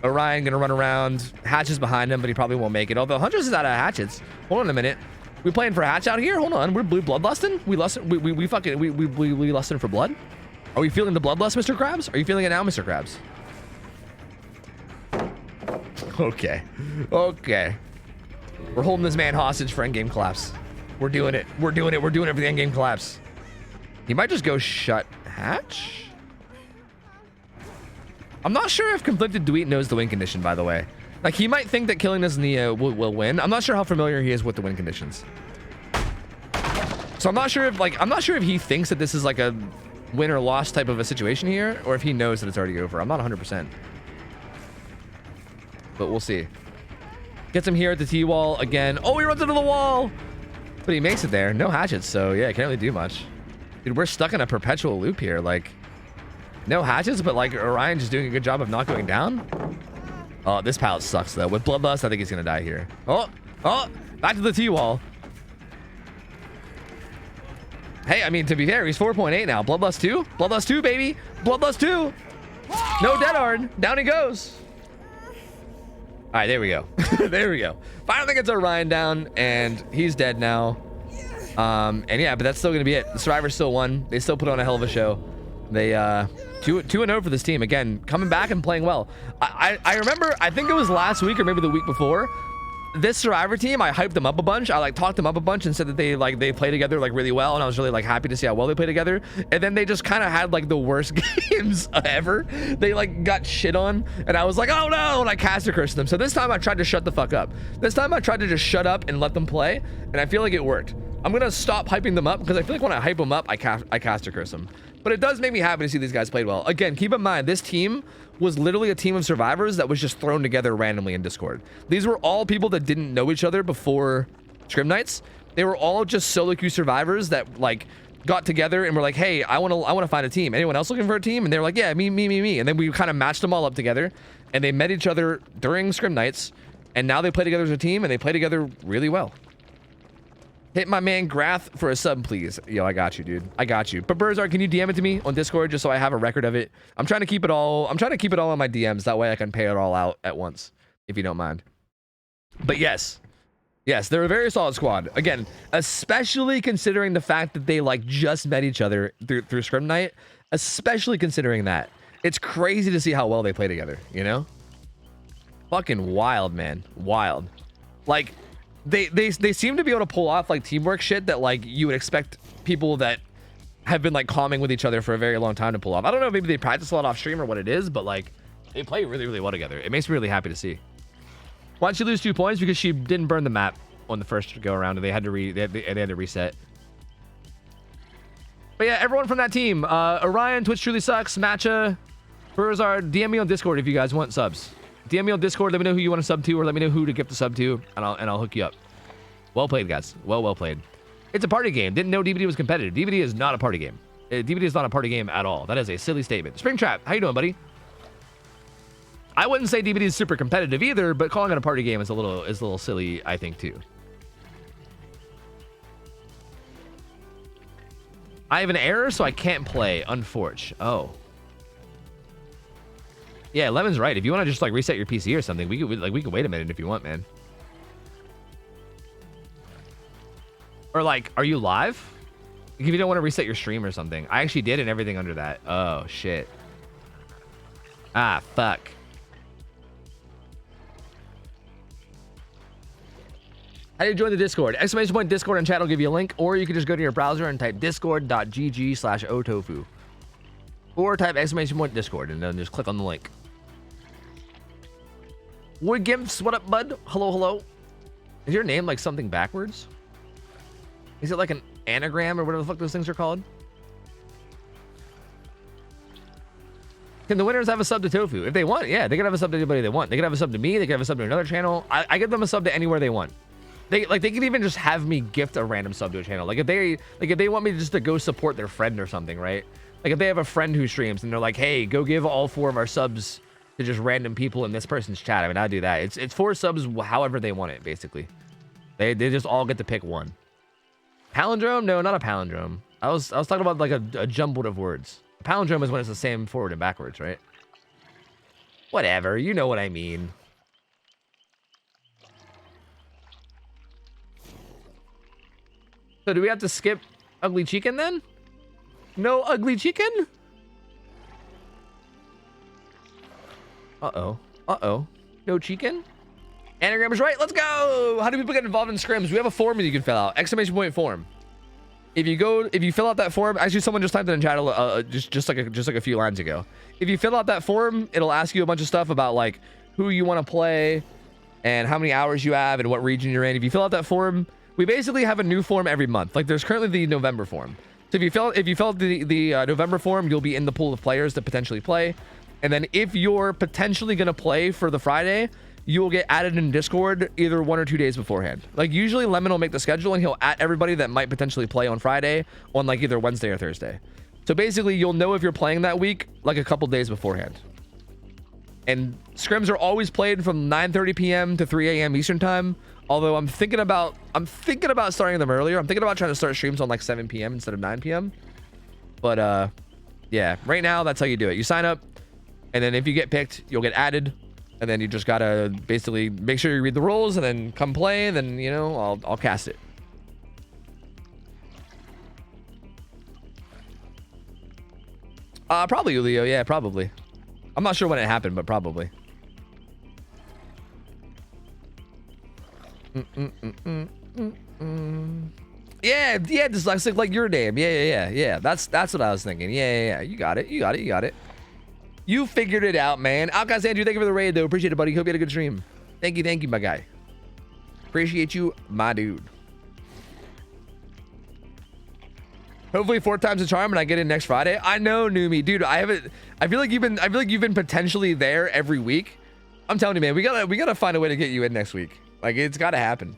S1: Orion going to run around. Hatch is behind him, but he probably won't make it. Although Huntress is out of hatchets. Hold on a minute. We playing for hatch out here? Hold on. We're blue bloodlusting? We lusting for blood? Are we feeling the bloodlust, Mr. Krabs? Are you feeling it now, Mr. Krabs? Okay. Okay. We're holding this man hostage for endgame collapse. We're doing it. We're doing it. We're doing it for the endgame collapse. He might just go shut hatch. I'm not sure if Conflicted Dweet knows the win condition, by the way. Like, he might think that killing this Nia will win. I'm not sure how familiar he is with the win conditions. So I'm not sure if he thinks that this is like a win or loss type of a situation here, or if he knows that it's already over. I'm not 100%. But we'll see. Gets him here at the T-wall again. Oh, he runs into the wall! But he makes it there. No hatchets, so yeah, can't really do much. Dude, we're stuck in a perpetual loop here. Like, no hatches, but like Orion just doing a good job of not going down. Oh, this pallet sucks though. With Bloodlust, I think he's gonna die here. Oh, back to the T-wall. Hey, I mean, to be fair, he's 4.8 now. Bloodlust 2? Bloodlust 2, baby. Bloodlust 2. No dead hard. Down he goes. All right, there we go. There we go. Finally gets Orion down, and he's dead now. And yeah, but that's still gonna be it. The Survivors still won. They still put on a hell of a show. They 2-0 for this team again, coming back and playing well. I remember, I think it was last week or maybe the week before, this Survivor team, I hyped them up a bunch. I like talked them up a bunch and said that they play together like really well, and I was really like happy to see how well they play together. And then they just kind of had like the worst games ever. They like got shit on, and I was like, oh no, and I caster cursed them. So this time I tried to shut the fuck up. This time I tried to just shut up and let them play, and I feel like it worked. I'm gonna stop hyping them up because I feel like when I hype them up, I caster curse them. But it does make me happy to see these guys played well. Again, keep in mind, this team was literally a team of survivors that was just thrown together randomly in Discord. These were all people that didn't know each other before Scrim Nights. They were all just solo queue survivors that like got together and were like, hey, I want to find a team. Anyone else looking for a team? And they were like, yeah, me. And then we kind of matched them all up together, and they met each other during Scrim Nights, and now they play together as a team, and they play together really well. Hit my man Grath for a sub, please. Yo, I got you, dude. I got you. But Burzard, can you DM it to me on Discord just so I have a record of it? I'm trying to keep it all on my DMs. That way I can pay it all out at once, if you don't mind. But yes, they're a very solid squad. Again, especially considering the fact that they like just met each other through Scrim Night. Especially considering that. It's crazy to see how well they play together, you know? Fucking wild, man. Wild. Like, they seem to be able to pull off like teamwork shit that like you would expect people that have been like calming with each other for a very long time to pull off. I don't know, maybe they practice a lot off stream or what it is, but like they play really, really well together. It makes me really happy to see. Why'd she lose 2 points? Because she didn't burn the map on the first go around, and they had to reset. But yeah, everyone from that team, Orion, Twitch Truly Sucks, Matcha, Burzard, DM me on Discord if you guys want subs. DM me on Discord, let me know who you want to sub to, or let me know who to gift a sub to, and I'll hook you up. Well played, guys. Well played. It's a party game. Didn't know DBD was competitive. DBD is not a party game. DBD is not a party game at all. That is a silly statement. Springtrap, how you doing, buddy? I wouldn't say DBD is super competitive either, but calling it a party game is a little silly, I think, too. I have an error, so I can't play. Unfortunate. Oh. Yeah, Lemon's right. If you want to just like reset your PC or something, we could wait a minute if you want, man. Or like, are you live? If you don't want to reset your stream or something. I actually did and everything under that. Oh shit. Ah, fuck. How do you join the Discord? Exclamation point Discord and chat will give you a link, or you can just go to your browser and type discord.gg/OhTofu. Or type exclamation point Discord and then just click on the link. Wood Gimps, what up, bud? Hello. Is your name like something backwards? Is it like an anagram or whatever the fuck those things are called? Can the winners have a sub to Tofu? If they want, yeah, they can have a sub to anybody they want. They can have a sub to me, they can have a sub to another channel. I give them a sub to anywhere they want. They can even just have me gift a random sub to a channel. Like if they want me just to go support their friend or something, right? Like if they have a friend who streams and they're like, hey, go give all 4 of our subs to just random people in this person's chat. I mean, I do that. It's 4 subs however they want it, basically. They just all get to pick one. Palindrome? No, not a palindrome. I was talking about like a jumbled of words. A palindrome is when it's the same forward and backwards, right? Whatever, you know what I mean. So do we have to skip Ugly Chicken then? No Ugly Chicken? Uh-oh. No chicken? Anagram is right. Let's go. How do people get involved in scrims? We have a form that you can fill out. Exclamation point form. If you fill out that form, actually someone just typed it in chat just like a few lines ago. If you fill out that form, it'll ask you a bunch of stuff about like who you want to play and how many hours you have and what region you're in. If you fill out that form, we basically have a new form every month. Like there's currently the November form. So if you fill out the November form, you'll be in the pool of players to potentially play. And then if you're potentially going to play for the Friday, you will get added in Discord either 1 or 2 days beforehand. Like usually Lemon will make the schedule and he'll add everybody that might potentially play on Friday on like either Wednesday or Thursday. So basically you'll know if you're playing that week like a couple days beforehand. And scrims are always played from 9:30 p.m. to 3 a.m. Eastern time. Although I'm thinking about starting them earlier. I'm thinking about trying to start streams on like 7 p.m. instead of 9 p.m. But yeah, right now that's how you do it. You sign up, and then if you get picked, you'll get added, and then you just gotta basically make sure you read the rules and then come play. And then, you know, I'll cast it. Probably Julio. Yeah, probably. I'm not sure when it happened, but probably. Yeah, dyslexic like your name. Yeah. That's what I was thinking. Yeah. You got it. You figured it out, man. Outcast Andrew, thank you for the raid, though. Appreciate it, buddy. Hope you had a good stream. Thank you, my guy. Appreciate you, my dude. Hopefully 4 times the charm and I get in next Friday. I know, Numi, dude. I feel like you've been potentially there every week. I'm telling you, man. We gotta find a way to get you in next week. Like, it's gotta happen.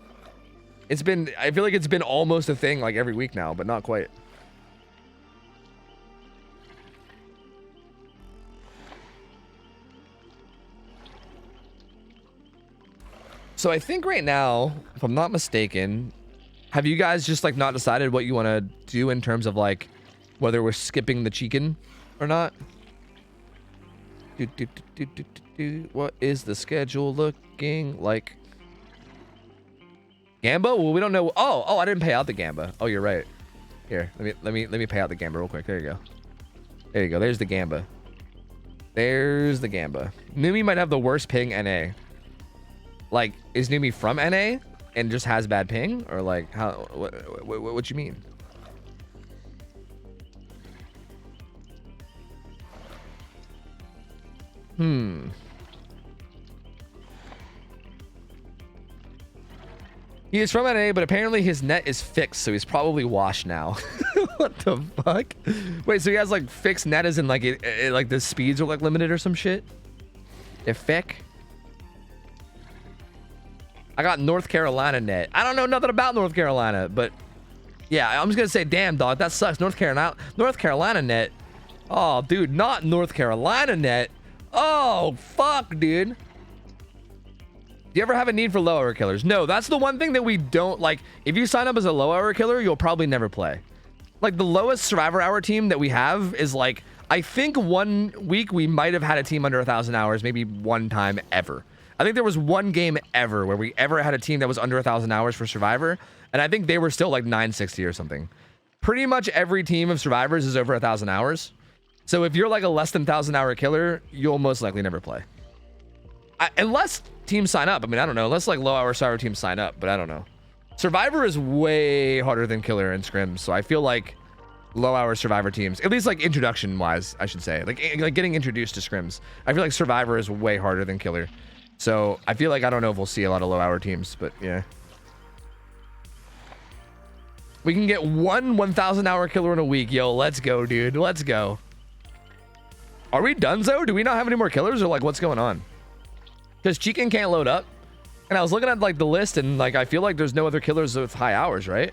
S1: I feel like it's been almost a thing like every week now, but not quite. So I think right now, if I'm not mistaken, have you guys just like not decided what you want to do in terms of like whether we're skipping the chicken or not? What is the schedule looking like? Gamba? Well, we don't know. Oh, I didn't pay out the Gamba. Oh, you're right. Here, let me pay out the Gamba real quick. There you go. There's the Gamba. Numi might have the worst ping NA. Like, is Numi from NA and just has bad ping, or like how? What you mean? He is from NA, but apparently his net is fixed, so he's probably washed now. What the fuck? Wait, so he has like fixed net as in like like the speeds are like limited or some shit? They're fick? I got North Carolina net. I don't know nothing about North Carolina, but yeah, I'm just gonna say, damn dog, that sucks. North Carolina net. Oh, dude, not North Carolina net. Oh, fuck, dude. Do you ever have a need for low hour killers? No, that's the one thing that we don't like. If you sign up as a low hour killer, you'll probably never play. Like the lowest survivor hour team that we have is like, I think 1 week we might have had a team under 1,000 hours, maybe one time ever. I think there was one game ever where we ever had a team that was under 1,000 hours for Survivor, and I think they were still like 960 or something. Pretty much every team of survivors is over 1,000 hours. So if you're like a less than 1,000 hour killer, you'll most likely never play. Unless teams sign up. I mean, I don't know. Unless like low hour survivor teams sign up, but I don't know. Survivor is way harder than killer and scrims, so I feel like low hour survivor teams, at least like introduction wise, I should say, like getting introduced to scrims, I feel like survivor is way harder than killer. So I feel like, I don't know if we'll see a lot of low hour teams, but yeah. We can get one 1,000 hour killer in a week. Yo, let's go, dude. Let's go. Are we donezo? Do we not have any more killers, or like what's going on? Because Chicken can't load up. And I was looking at like the list, and like I feel like there's no other killers with high hours, right?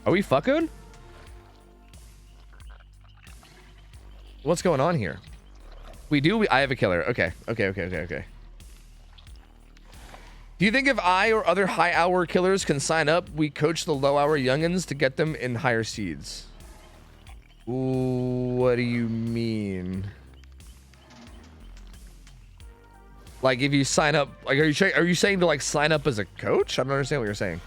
S1: Are we fucking? What's going on here? We do. I have a killer. Okay. Do you think if I or other high hour killers can sign up, we coach the low hour youngins to get them in higher seeds? Ooh, what do you mean? Like if you sign up, like are you saying to like sign up as a coach? I don't understand what you're saying.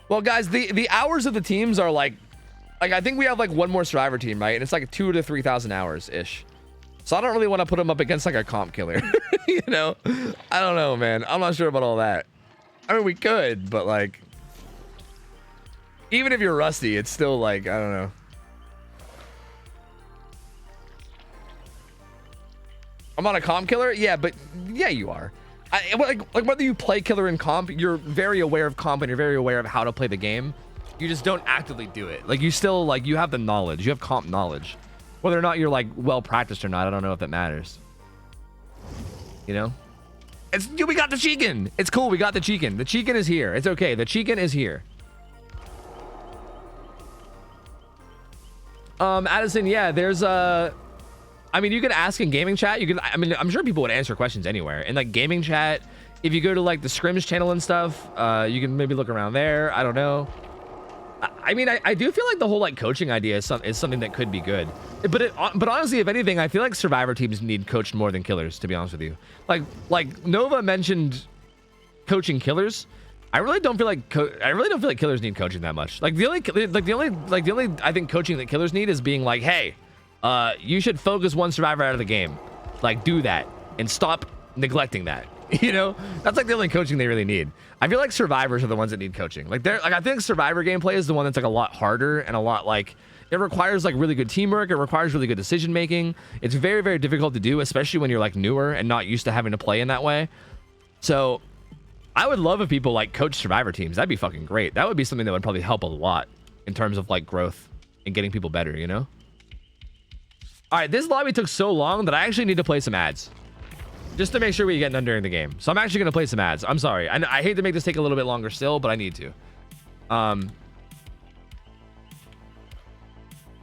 S1: Well, guys, the hours of the teams are like I think we have like one more survivor team, right? And it's like 2,000 to 3,000 hours ish. So I don't really want to put them up against like a comp killer. You know, I don't know, man. I'm not sure about all that. I mean, we could, but like, even if you're rusty, it's still like, I don't know. I'm not a comp killer? Yeah, but yeah, you are. Like whether you play killer in comp, you're very aware of comp and you're very aware of how to play the game. You just don't actively do it. Like, you still, like, you have the knowledge. You have comp knowledge. Whether or not you're, like, well-practiced or not, I don't know if that matters. You know? We got the chicken. It's cool. We got the chicken. The chicken is here. It's okay. The chicken is here. Addison, yeah, there's I mean, you can ask in gaming chat. You can, I mean, I'm sure people would answer questions anywhere. In like gaming chat, if you go to like the SCRIMS channel and stuff, you can maybe look around there. I don't know. I mean, I do feel like the whole like coaching idea is something that could be good. But honestly, if anything, I feel like survivor teams need coached more than killers, to be honest with you. Like Nova mentioned coaching killers. I really don't feel like killers need coaching that much. Like the only I think coaching that killers need is being like, hey, you should focus one survivor out of the game. Like, do that and stop neglecting that. You know, that's like the only coaching they really need. I feel like survivors are the ones that need coaching. Like I think survivor gameplay is the one that's like a lot harder and a lot like it requires like really good teamwork. It requires really good decision making. It's very, very difficult to do, especially when you're like newer and not used to having to play in that way. So I would love if people like coach survivor teams. That'd be fucking great. That would be something that would probably help a lot in terms of like growth and getting people better, you know? All right, this lobby took so long that I actually need to play some ads just to make sure we get done during the game. So I'm actually going to play some ads. I'm sorry. I hate to make this take a little bit longer still, but I need to.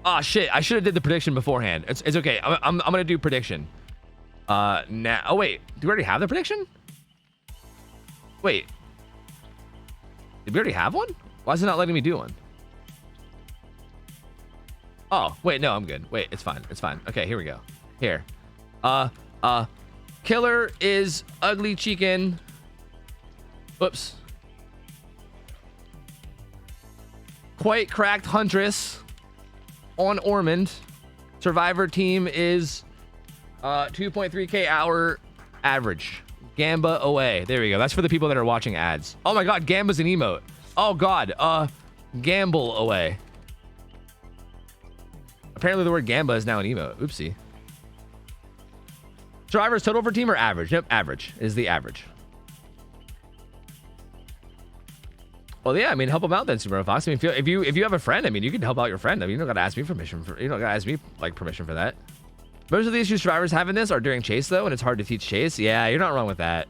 S1: Oh shit, I should have did the prediction beforehand. It's okay. I'm going to do prediction. Now, oh wait, do we already have the prediction? Wait, did we already have one? Why is it not letting me do one? Oh, wait, no, I'm good. Wait, it's fine. It's fine. Okay, here we go. Here. Killer is ugly chicken. Whoops. Quite cracked huntress on Ormond. Survivor team is 2.3k hour average. Gamba away. There we go. That's for the people that are watching ads. Oh my god, Gamba's an emote. Oh god, gamble away. Apparently the word Gamba is now an emote. Oopsie. Survivors total for team or average? Nope, average is the average. Well, yeah, I mean, help them out then, Super Fox. I mean, if you have a friend, I mean, you can help out your friend. I mean, you don't gotta ask me permission for, you don't gotta ask me like permission for that. Most of the issues survivors have in this are during chase though, and it's hard to teach chase. Yeah, you're not wrong with that.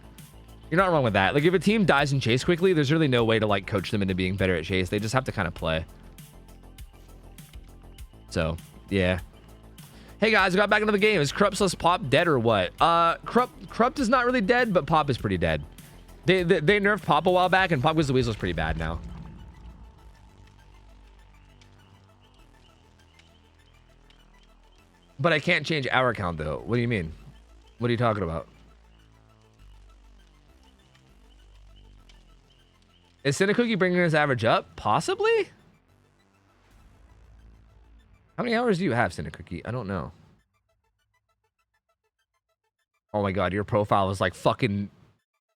S1: You're not wrong with that. Like if a team dies in chase quickly, there's really no way to like coach them into being better at chase. They just have to kind of play. So, yeah. Hey guys, I got back into the game. Is Krupp / Pop dead or what? Krupp is not really dead, but Pop is pretty dead. They nerfed Pop a while back, and Pop the Weasel's pretty bad now. But I can't change hour count though. What do you mean? What are you talking about? Is Cinecookie bringing his average up? Possibly? How many hours do you have, Cinecookie? I don't know. Oh my god, your profile is like fucking...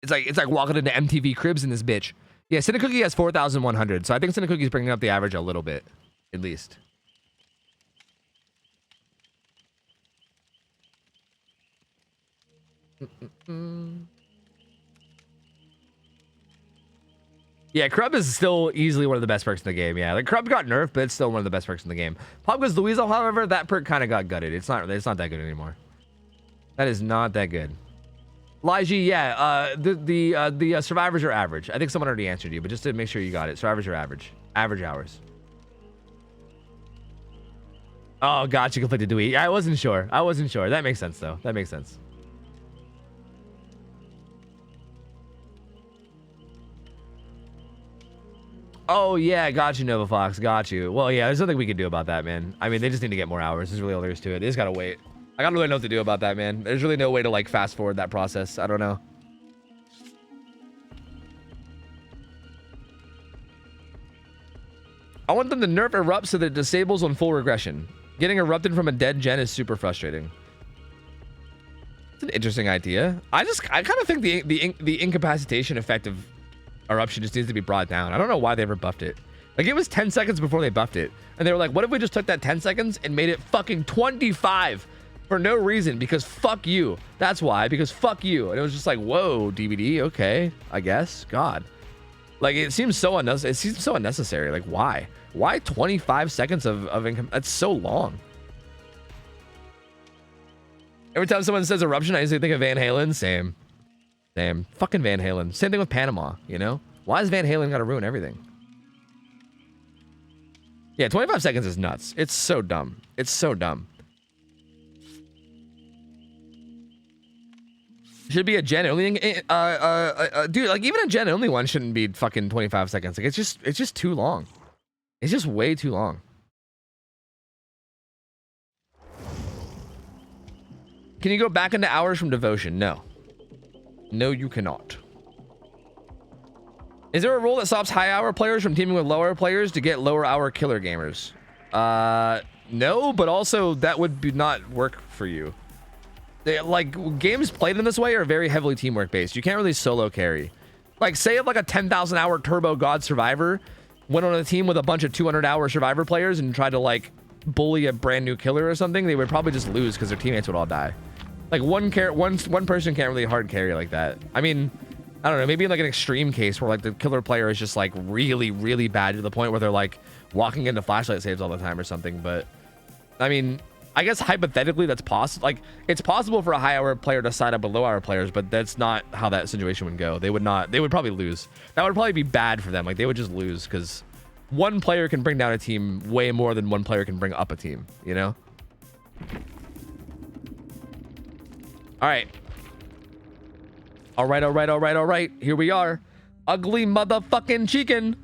S1: It's like walking into MTV Cribs in this bitch. Yeah, Cinecookie has 4,100, so I think Cinecookie's bringing up the average a little bit. At least. Yeah, Krupp is still easily one of the best perks in the game. Yeah, like Krupp got nerfed, but it's still one of the best perks in the game. Pop Goes the Weasel, however, that perk kind of got gutted. It's not that good anymore. That is not that good. Lige, yeah, the survivors are average. I think someone already answered you, but just to make sure you got it, survivors are average. Average hours. Oh, gotcha, conflicted Dewey. Yeah, I wasn't sure. That makes sense though. That makes sense. Oh yeah, got you, Nova Fox, got you. Well, yeah, there's nothing we can do about that, man. I mean, they just need to get more hours. There's really all there is to it. They just gotta wait. I don't really know what to do about that, man. There's really no way to like fast forward that process. I don't know. I want them to nerf erupt so that it disables on full regression. Getting erupted from a dead gen is super frustrating. It's an interesting idea. I kind of think the incapacitation effect of eruption just needs to be brought down. I don't know why they ever buffed it. Like it was 10 seconds before they buffed it, and they were like, what if we just took that 10 seconds and made it fucking 25 for no reason? Because fuck you. That's why, because fuck you. And it was just like, whoa, DVD, okay, I guess. God, Like, it seems so unnecessary. It seems so unnecessary. Like, why? Why 25 seconds of income? That's so long. Every time someone says eruption, I usually think of Van Halen. Same. Same. Fucking Van Halen. Same thing with Panama, you know? Why has Van Halen got to ruin everything? Yeah, 25 seconds is nuts. It's so dumb. It's so dumb. Should be a gen only. Dude, like even a gen only one shouldn't be fucking 25 seconds. Like it's just too long. It's just way too long. Can you go back into hours from devotion? No. No, you cannot. Is there a rule that stops high hour players from teaming with lower players to get lower hour killer gamers? No, but also that would not work for you. Like games played in this way are very heavily teamwork based. You can't really solo carry. Like say if like a 10,000 hour turbo god survivor went on a team with a bunch of 200 hour survivor players and tried to like bully a brand new killer or something, they would probably just lose because their teammates would all die. Like one person can't really hard carry like that. I mean, I don't know, maybe in like an extreme case where like the killer player is just like really, really bad to the point where they're like walking into flashlight saves all the time or something. But I mean, I guess hypothetically that's possible. Like it's possible for a high hour player to side up with low hour players, but that's not how that situation would go. They would probably lose. That would probably be bad for them. Like they would just lose because one player can bring down a team way more than one player can bring up a team, you know? All right. All right. Here we are. Ugly motherfucking chicken.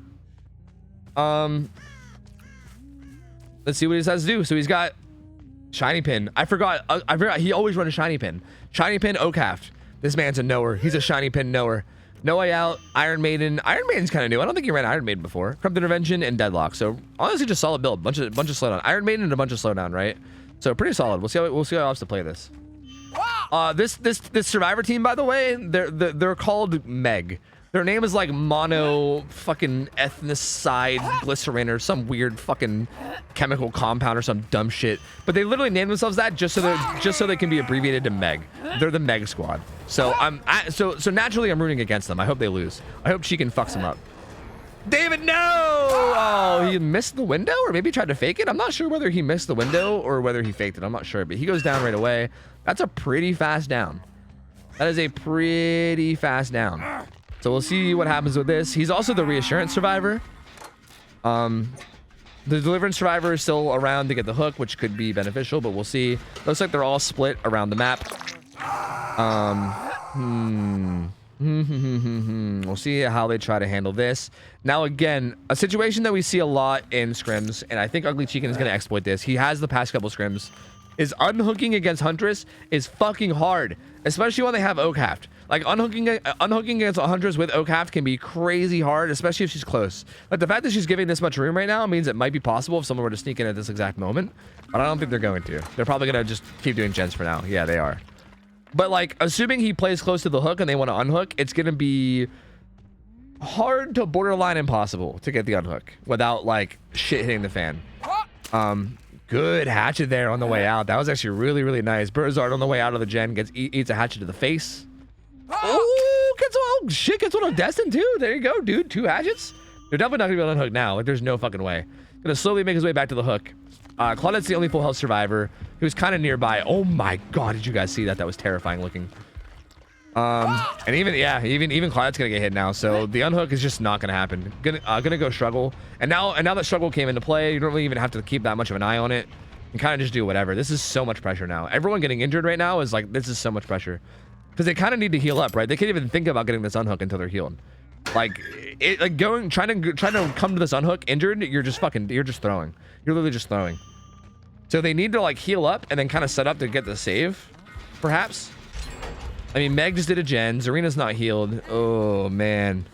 S1: Let's see what he has to do. So he's got shiny pin. I forgot he always runs a shiny pin. Shiny pin, OhTofu. This man's a knower. He's a shiny pin knower. No Way Out, Iron Maiden. Iron Maiden's kind of new. I don't think he ran Iron Maiden before. Corrupt Intervention and Deadlock. So honestly, just solid build. Bunch of slowdown. Iron Maiden and a bunch of slowdown, right? So pretty solid. We'll see how else to play this. This survivor team, by the way, they're called Meg. Their name is like mono fucking ethnicide glycerin or some weird fucking chemical compound or some dumb shit. But they literally named themselves that just so they can be abbreviated to Meg. They're the Meg squad. So so naturally I'm rooting against them. I hope they lose. I hope Chicken fucks them up. David, no! Oh, he missed the window or maybe tried to fake it. I'm not sure whether he missed the window or whether he faked it. I'm not sure, but he goes down right away. That's a pretty fast down. That is a pretty fast down. So we'll see what happens with this. He's also the reassurance survivor. The deliverance survivor is still around to get the hook, which could be beneficial, but we'll see. Looks like they're all split around the map. We'll see how they try to handle this. Now, again, a situation that we see a lot in scrims, and I think Ugly Chicken is going to exploit this. He has the past couple scrims. Is unhooking against Huntress is fucking hard, especially when they have OhTofu. Like unhooking against a Huntress with OhTofu can be crazy hard, especially if she's close. But the fact that she's giving this much room right now means it might be possible if someone were to sneak in at this exact moment. But I don't think they're going to. They're probably going to just keep doing gens for now. Yeah, they are. But like, assuming he plays close to the hook and they want to unhook, it's going to be hard to borderline impossible to get the unhook without like shit hitting the fan. Good hatchet there on the way out. That was actually really, really nice. Burzard on the way out of the gen eats a hatchet to the face. Oh, gets one on Destin too. There you go, dude. 2 hatchets. They're definitely not gonna be able to unhook now. Like, there's no fucking way. Gonna slowly make his way back to the hook. Claudette's the only full health survivor. He was kind of nearby. Oh my god, did you guys see that? That was terrifying looking. And even Claudette's gonna get hit now. So the unhook is just not gonna happen. Gonna go struggle. And now that struggle came into play, you don't really even have to keep that much of an eye on it. You kind of just do whatever. This is so much pressure now. Everyone getting injured right now is like, this is so much pressure. Because they kind of need to heal up, right? They can't even think about getting this unhook until they're healed. Like, trying to come to this unhook injured, you're just throwing. You're literally just throwing. So they need to like heal up and then kind of set up to get the save, perhaps. I mean, Meg just did a gen. Zarina's not healed. Oh, man.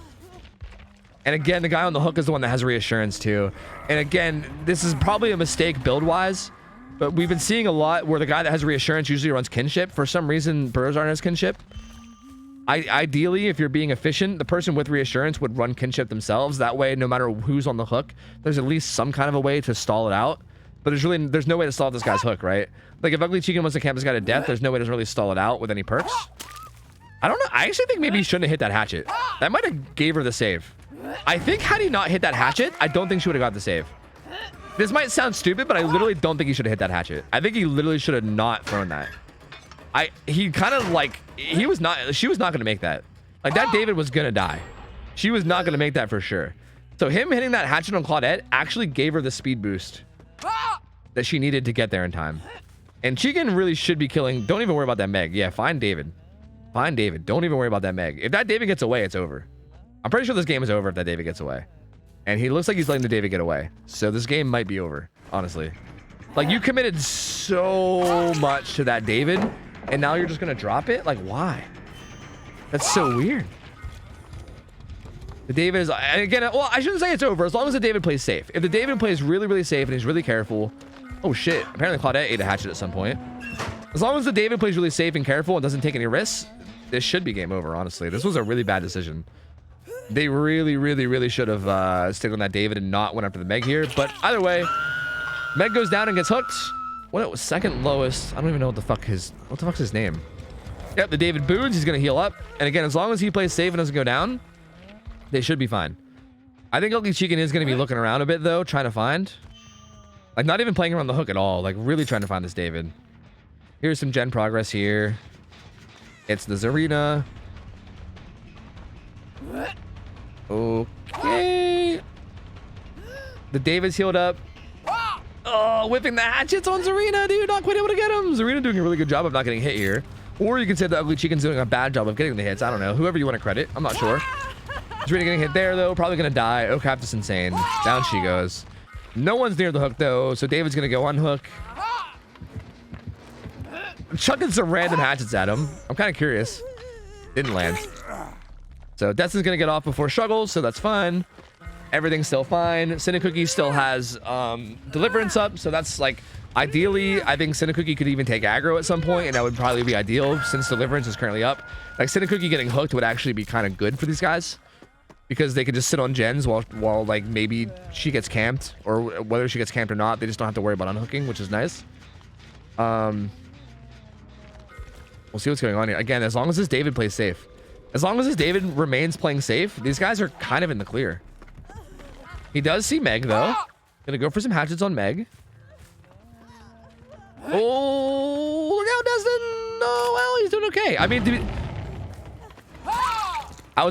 S1: And again, the guy on the hook is the one that has reassurance too. And again, this is probably a mistake build-wise, but we've been seeing a lot where the guy that has reassurance usually runs kinship. For some reason, Burzard has kinship. Ideally, if you're being efficient, the person with reassurance would run kinship themselves. That way, no matter who's on the hook, there's at least some kind of a way to stall it out. But there's no way to stall this guy's hook, right? Like if Ugly Chicken wants to camp this guy to death, there's no way to really stall it out with any perks. I don't know. I actually think maybe he shouldn't have hit that hatchet. That might have gave her the save. I think had he not hit that hatchet, I don't think she would have got the save. This might sound stupid, but I literally don't think he should have hit that hatchet. I think he literally should have not thrown that. He kind of like, she was not going to make that. Like that David was going to die. She was not going to make that for sure. So him hitting that hatchet on Claudette actually gave her the speed boost that she needed to get there in time. And Chicken really should be killing. Don't even worry about that Meg. Yeah, find David. Find David. Don't even worry about that Meg. If that David gets away, it's over. I'm pretty sure this game is over if that David gets away. And he looks like he's letting the David get away. So this game might be over, honestly. Like, you committed so much to that David, and now you're just going to drop it? Like, why? That's so weird. The David is, and again, well, I shouldn't say it's over as long as the David plays safe. If the David plays really, really safe and he's really careful. Oh, shit. Apparently, Claudette ate a hatchet at some point. As long as the David plays really safe and careful and doesn't take any risks, this should be game over, honestly. This was a really bad decision. They really, really, really should have stayed on that David and not went after the Meg here. But either way, Meg goes down and gets hooked. What was second lowest? I don't even know what the fuck's his name. Yep, the David boons. He's going to heal up. And again, as long as he plays safe and doesn't go down, they should be fine. I think Ugly Chicken is going to be looking around a bit, though, trying to find. Like, not even playing around the hook at all. Like, really trying to find this David. Here's some gen progress here. It's the Zarina. Okay. The David's healed up. Oh, whipping the hatchets on Zarina, dude. Not quite able to get him. Zarina doing a really good job of not getting hit here. Or you can say the Ugly Chicken's doing a bad job of getting the hits. I don't know. Whoever you want to credit. I'm not sure. Zarina getting hit there, though. Probably going to die. OhTofu is insane. Down she goes. No one's near the hook, though. So David's going to go unhook. Chucking some random hatchets at him. I'm kind of curious. Didn't land. So Destin's going to get off before struggles, so that's fine. Everything's still fine. Cinnacookie still has Deliverance up, so that's like, ideally, I think Cinnacookie could even take aggro at some point, and that would probably be ideal since Deliverance is currently up. Like, Cinnacookie getting hooked would actually be kind of good for these guys because they could just sit on gens while like, maybe she gets camped, or whether she gets camped or not, they just don't have to worry about unhooking, which is nice. We'll see what's going on here. Again, as long as this David plays safe. As long as this David remains playing safe, these guys are kind of in the clear. He does see Meg, though. Gonna go for some hatchets on Meg. Oh, look out, Destin! Oh, well, he's doing okay. I mean, I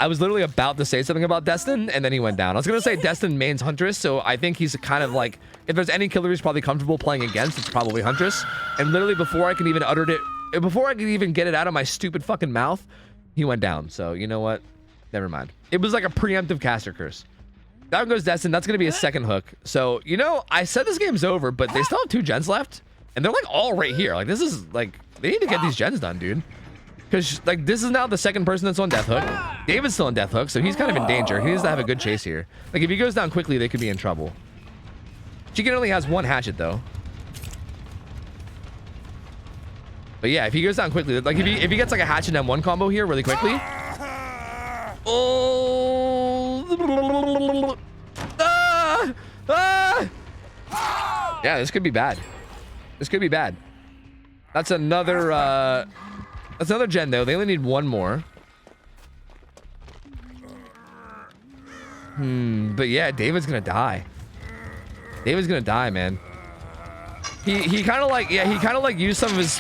S1: was literally about to say something about Destin, and then he went down. I was gonna say Destin mains Huntress, so I think he's kind of like, if there's any killer he's probably comfortable playing against, it's probably Huntress. And literally before I can even get it out of my stupid fucking mouth, he went down. So you know what? Never mind. It was like a preemptive caster curse. Down goes Destin. That's going to be a second hook. So, you know, I said this game's over, but they still have 2 gens left. And they're like all right here. Like, this is like, they need to get these gens done, dude. Because, like, this is now the second person that's on death hook. David's still on death hook, so he's kind of in danger. He needs to have a good chase here. Like, if he goes down quickly, they could be in trouble. Chicken only has 1 hatchet, though. But yeah, if he goes down quickly, like if he gets like a hatchet and M1 combo here really quickly. Oh. Yeah, this could be bad. This could be bad. That's another gen though. They only need 1 more. But yeah, David's gonna die. David's gonna die, man. He kind of like, yeah, he kind of like used some of his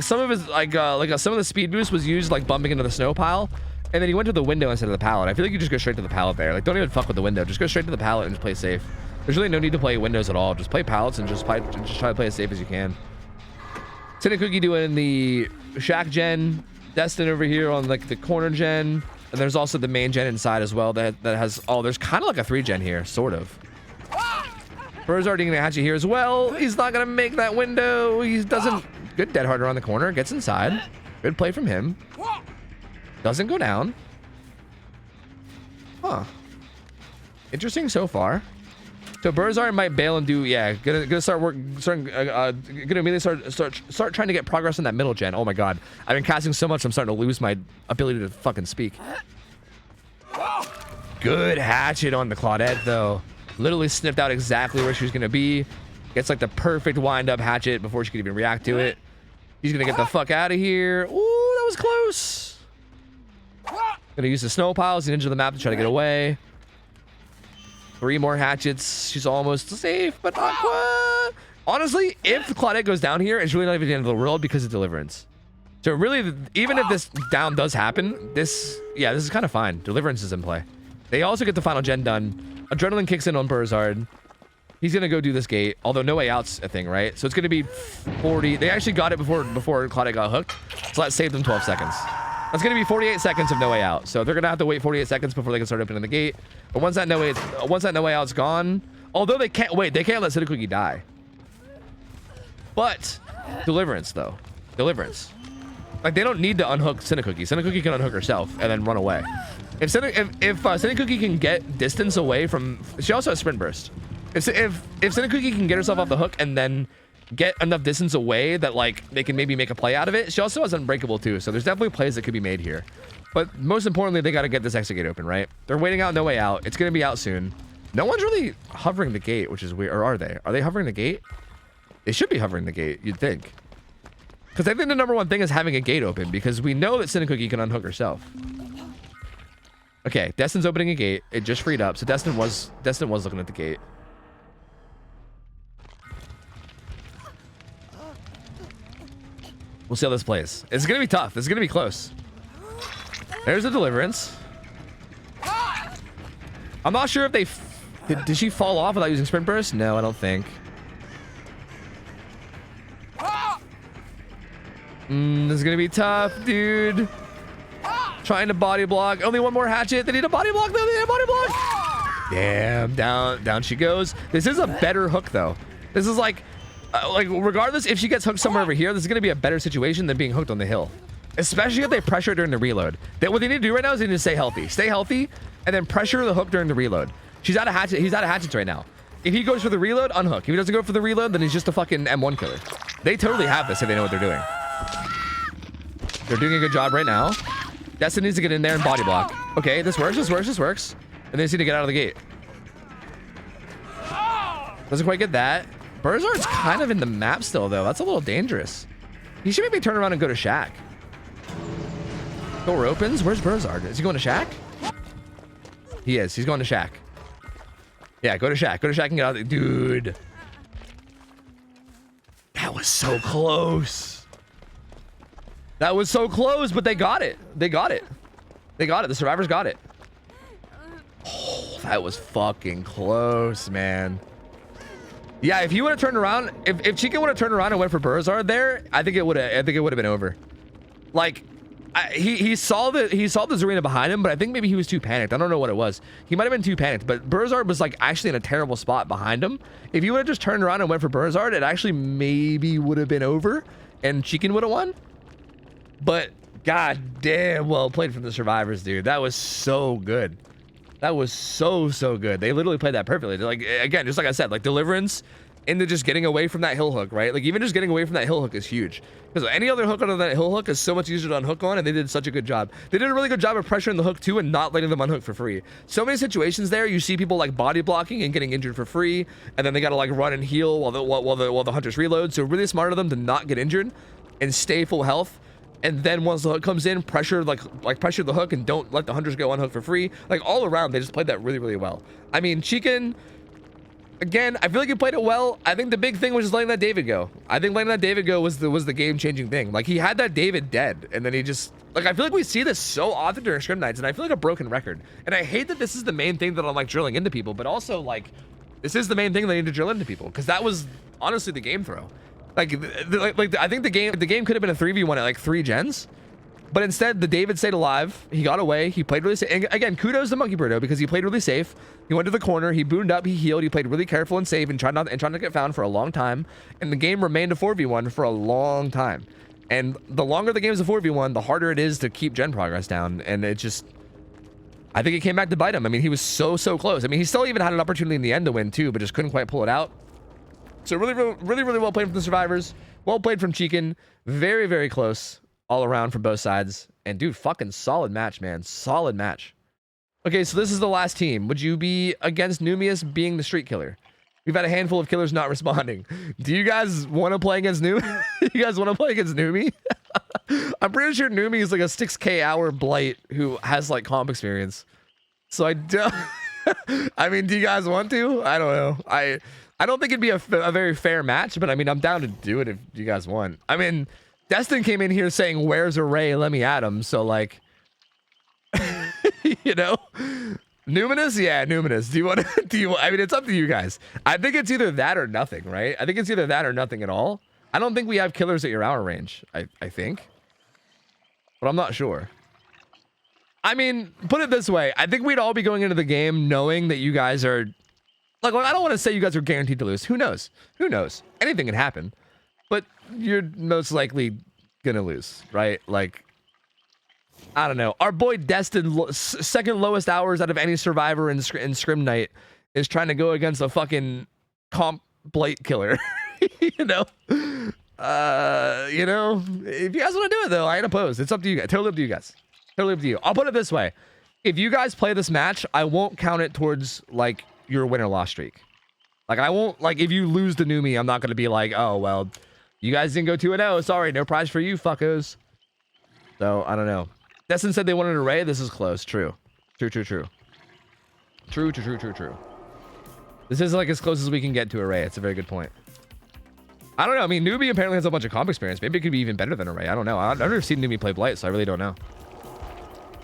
S1: some of the speed boost was used like bumping into the snow pile, and then he went to the window instead of the pallet. I feel like you just go straight to the pallet there. Like, don't even fuck with the window. Just go straight to the pallet and just play safe. There's really no need to play windows at all. Just play pallets and just try to play as safe as you can. Cinnacookie doing the shack gen. Destin over here on like the corner gen, and there's also the main gen inside as well that has, oh, there's kind of like a 3 gen here, sort of. Bird's already gonna hatch it here as well. He's not gonna make that window. He doesn't. Good dead hard around the corner. Gets inside. Good play from him. Doesn't go down. Huh. Interesting so far. So Burzard might bail and do, yeah, gonna immediately start trying to get progress on that middle gen. Oh my god, I've been casting so much I'm starting to lose my ability to fucking speak. Good hatchet on the Claudette though. Literally sniffed out exactly where she was gonna be. Gets like the perfect wind up hatchet before she could even react to it. He's gonna get the fuck out of here. Ooh, that was close. Gonna use the snow piles and into the map to try to get away. 3 more hatchets. She's almost safe, but not quite. Honestly, if Claudette goes down here, it's really not even the end of the world because of Deliverance. So really, even if this down does happen, this is kind of fine. Deliverance is in play. They also get the final gen done. Adrenaline kicks in on Burzard. He's gonna go do this gate, although no way out's a thing, right? So it's gonna be 40. They actually got it before Claudette got hooked, so that saved them 12 seconds. That's gonna be 48 seconds of no way out. So they're gonna have to wait 48 seconds before they can start opening the gate. But once that no way out's gone, although they can't wait, they can't let Cookie die. But Deliverance though, Deliverance. Like they don't need to unhook Cookie. Cookie can unhook herself and then run away. If Cookie can get distance away from, she also has sprint burst. If Cookie can get herself off the hook and then get enough distance away that like they can maybe make a play out of it, she also has Unbreakable too. So there's definitely plays that could be made here. But most importantly, they got to get this exit gate open, right? They're waiting out no way out. It's gonna be out soon. No one's really hovering the gate, which is weird. Or are they? Are they hovering the gate? They should be hovering the gate, you'd think. Because I think the number one thing is having a gate open, because we know that Cookie can unhook herself. Okay, Destin's opening a gate. It just freed up, so Destin was looking at the gate. We'll see how this plays. It's gonna be tough. It's gonna be close. There's a Deliverance. I'm not sure if they did she fall off without using sprint burst? No, I don't think. This is gonna be tough, dude. Trying to body block. Only one more hatchet. They need a body block. They need a body block. Damn, down she goes. This is a better hook though. This is like regardless if she gets hooked somewhere over here, this is gonna be a better situation than being hooked on the hill. Especially if they pressure during the reload. What they need to do right now is they need to stay healthy, and then pressure the hook during the reload. She's out of hatchet. He's out of hatchets right now. If he goes for the reload, unhook. If he doesn't go for the reload, then he's just a fucking M1 killer. They totally have this if they know what they're doing. They're doing a good job right now. Destin needs to get in there and body block. Okay, this works. And they just need to get out of the gate. Doesn't quite get that. Burzard's kind of in the map still, though. That's a little dangerous. He should maybe turn around and go to Shack. Door opens. Where's Burzard? Is he going to Shack? He is. He's going to Shack. Yeah, go to Shack. Go to Shack and get out of there. Dude. That was so close. That was so close, but they got it. They got it. The survivors got it. Oh, that was fucking close, man. Yeah, if he would have turned around, if Chica would have turned around and went for Burzard there, I think it would have been over. Like, he saw the Zarina behind him, but I think maybe he was too panicked. I don't know what it was. He might have been too panicked, but Burzard was like actually in a terrible spot behind him. If he would have just turned around and went for Burzard, it actually maybe would have been over, and Chicken would have won. But god damn, well played from the survivors, dude. That was so good. That was so good. They literally played that perfectly. Like, again, just like I said, like Deliverance into just getting away from that hill hook, right? Like even just getting away from that hill hook is huge. Because any other hook other than that hill hook is so much easier to unhook on, and they did such a good job. They did a really good job of pressuring the hook too and not letting them unhook for free. So many situations there, you see people like body blocking and getting injured for free, and then they gotta like run and heal while the hunters reload. So really smart of them to not get injured and stay full health. And then once the hook comes in, pressure pressure the hook and don't let the hunters go unhooked for free. Like all around, they just played that really well. I mean, Chicken, again, I feel like he played it well. I think the big thing was just letting that David go. I think letting that David go was the game-changing thing. Like he had that David dead, and then he just like I feel like we see this so often during scrim nights, and I feel like a broken record. And I hate that this is the main thing that I'm like drilling into people, but also like this is the main thing they need to drill into people because that was honestly the game throw. Like I think the game could have been a 3v1 at like 3 gens, but instead the David stayed alive. He got away. He played really safe. And again, kudos to Monkey Birdo because he played really safe. He went to the corner. He boomed up. He healed. He played really careful and safe and trying not to get found for a long time. And the game remained a 4v1 for a long time. And the longer the game's a 4v1, the harder it is to keep gen progress down. And it just, I think it came back to bite him. I mean, he was so close. I mean, he still even had an opportunity in the end to win too, but just couldn't quite pull it out. So really well played from the survivors. Well played from Chicken. Very close all around from both sides. And dude, fucking solid match, man. Solid match. Okay, so this is the last team. Would you be against Numius being the street killer? We've had a handful of killers not responding. Do you guys want to play against Numi? You guys want to play against Numi? I'm pretty sure Numi is like a 6K hour blight who has like comp experience. So I don't. I mean, do you guys want to? I don't know. I don't think it'd be a very fair match, but I mean, I'm down to do it if you guys want. I mean, Destin came in here saying, "Where's a Ray? Let me at him." So like, you know, Numinous, yeah, Numinous. Do you want to? I mean, it's up to you guys. I think it's either that or nothing, right? I think it's either that or nothing at all. I don't think we have killers at your hour range. I think, but I'm not sure. I mean, put it this way. I think we'd all be going into the game knowing that you guys are like I don't want to say you guys are guaranteed to lose. Who knows? Who knows? Anything can happen, but you're most likely gonna lose, right? Like, I don't know. Our boy Destin, second lowest hours out of any survivor in Scrim Night, is trying to go against a fucking comp blight killer. You know, if you guys want to do it though, I ain't opposed. It's up to you guys. Totally up to you guys. Totally up to you. I'll put it this way: if you guys play this match, I won't count it towards like your win or loss streak. Like I won't like if you lose to Numi, I'm not gonna be like, oh well, you guys didn't go 2-0. Sorry, no prize for you, fuckos. So I don't know. Destin said they wanted an array. This is close. True. True. This is like as close as we can get to array. It's a very good point. I don't know. I mean, Newbie apparently has a bunch of comp experience. Maybe it could be even better than array. I don't know. I've never seen Newbie play blight, so I really don't know.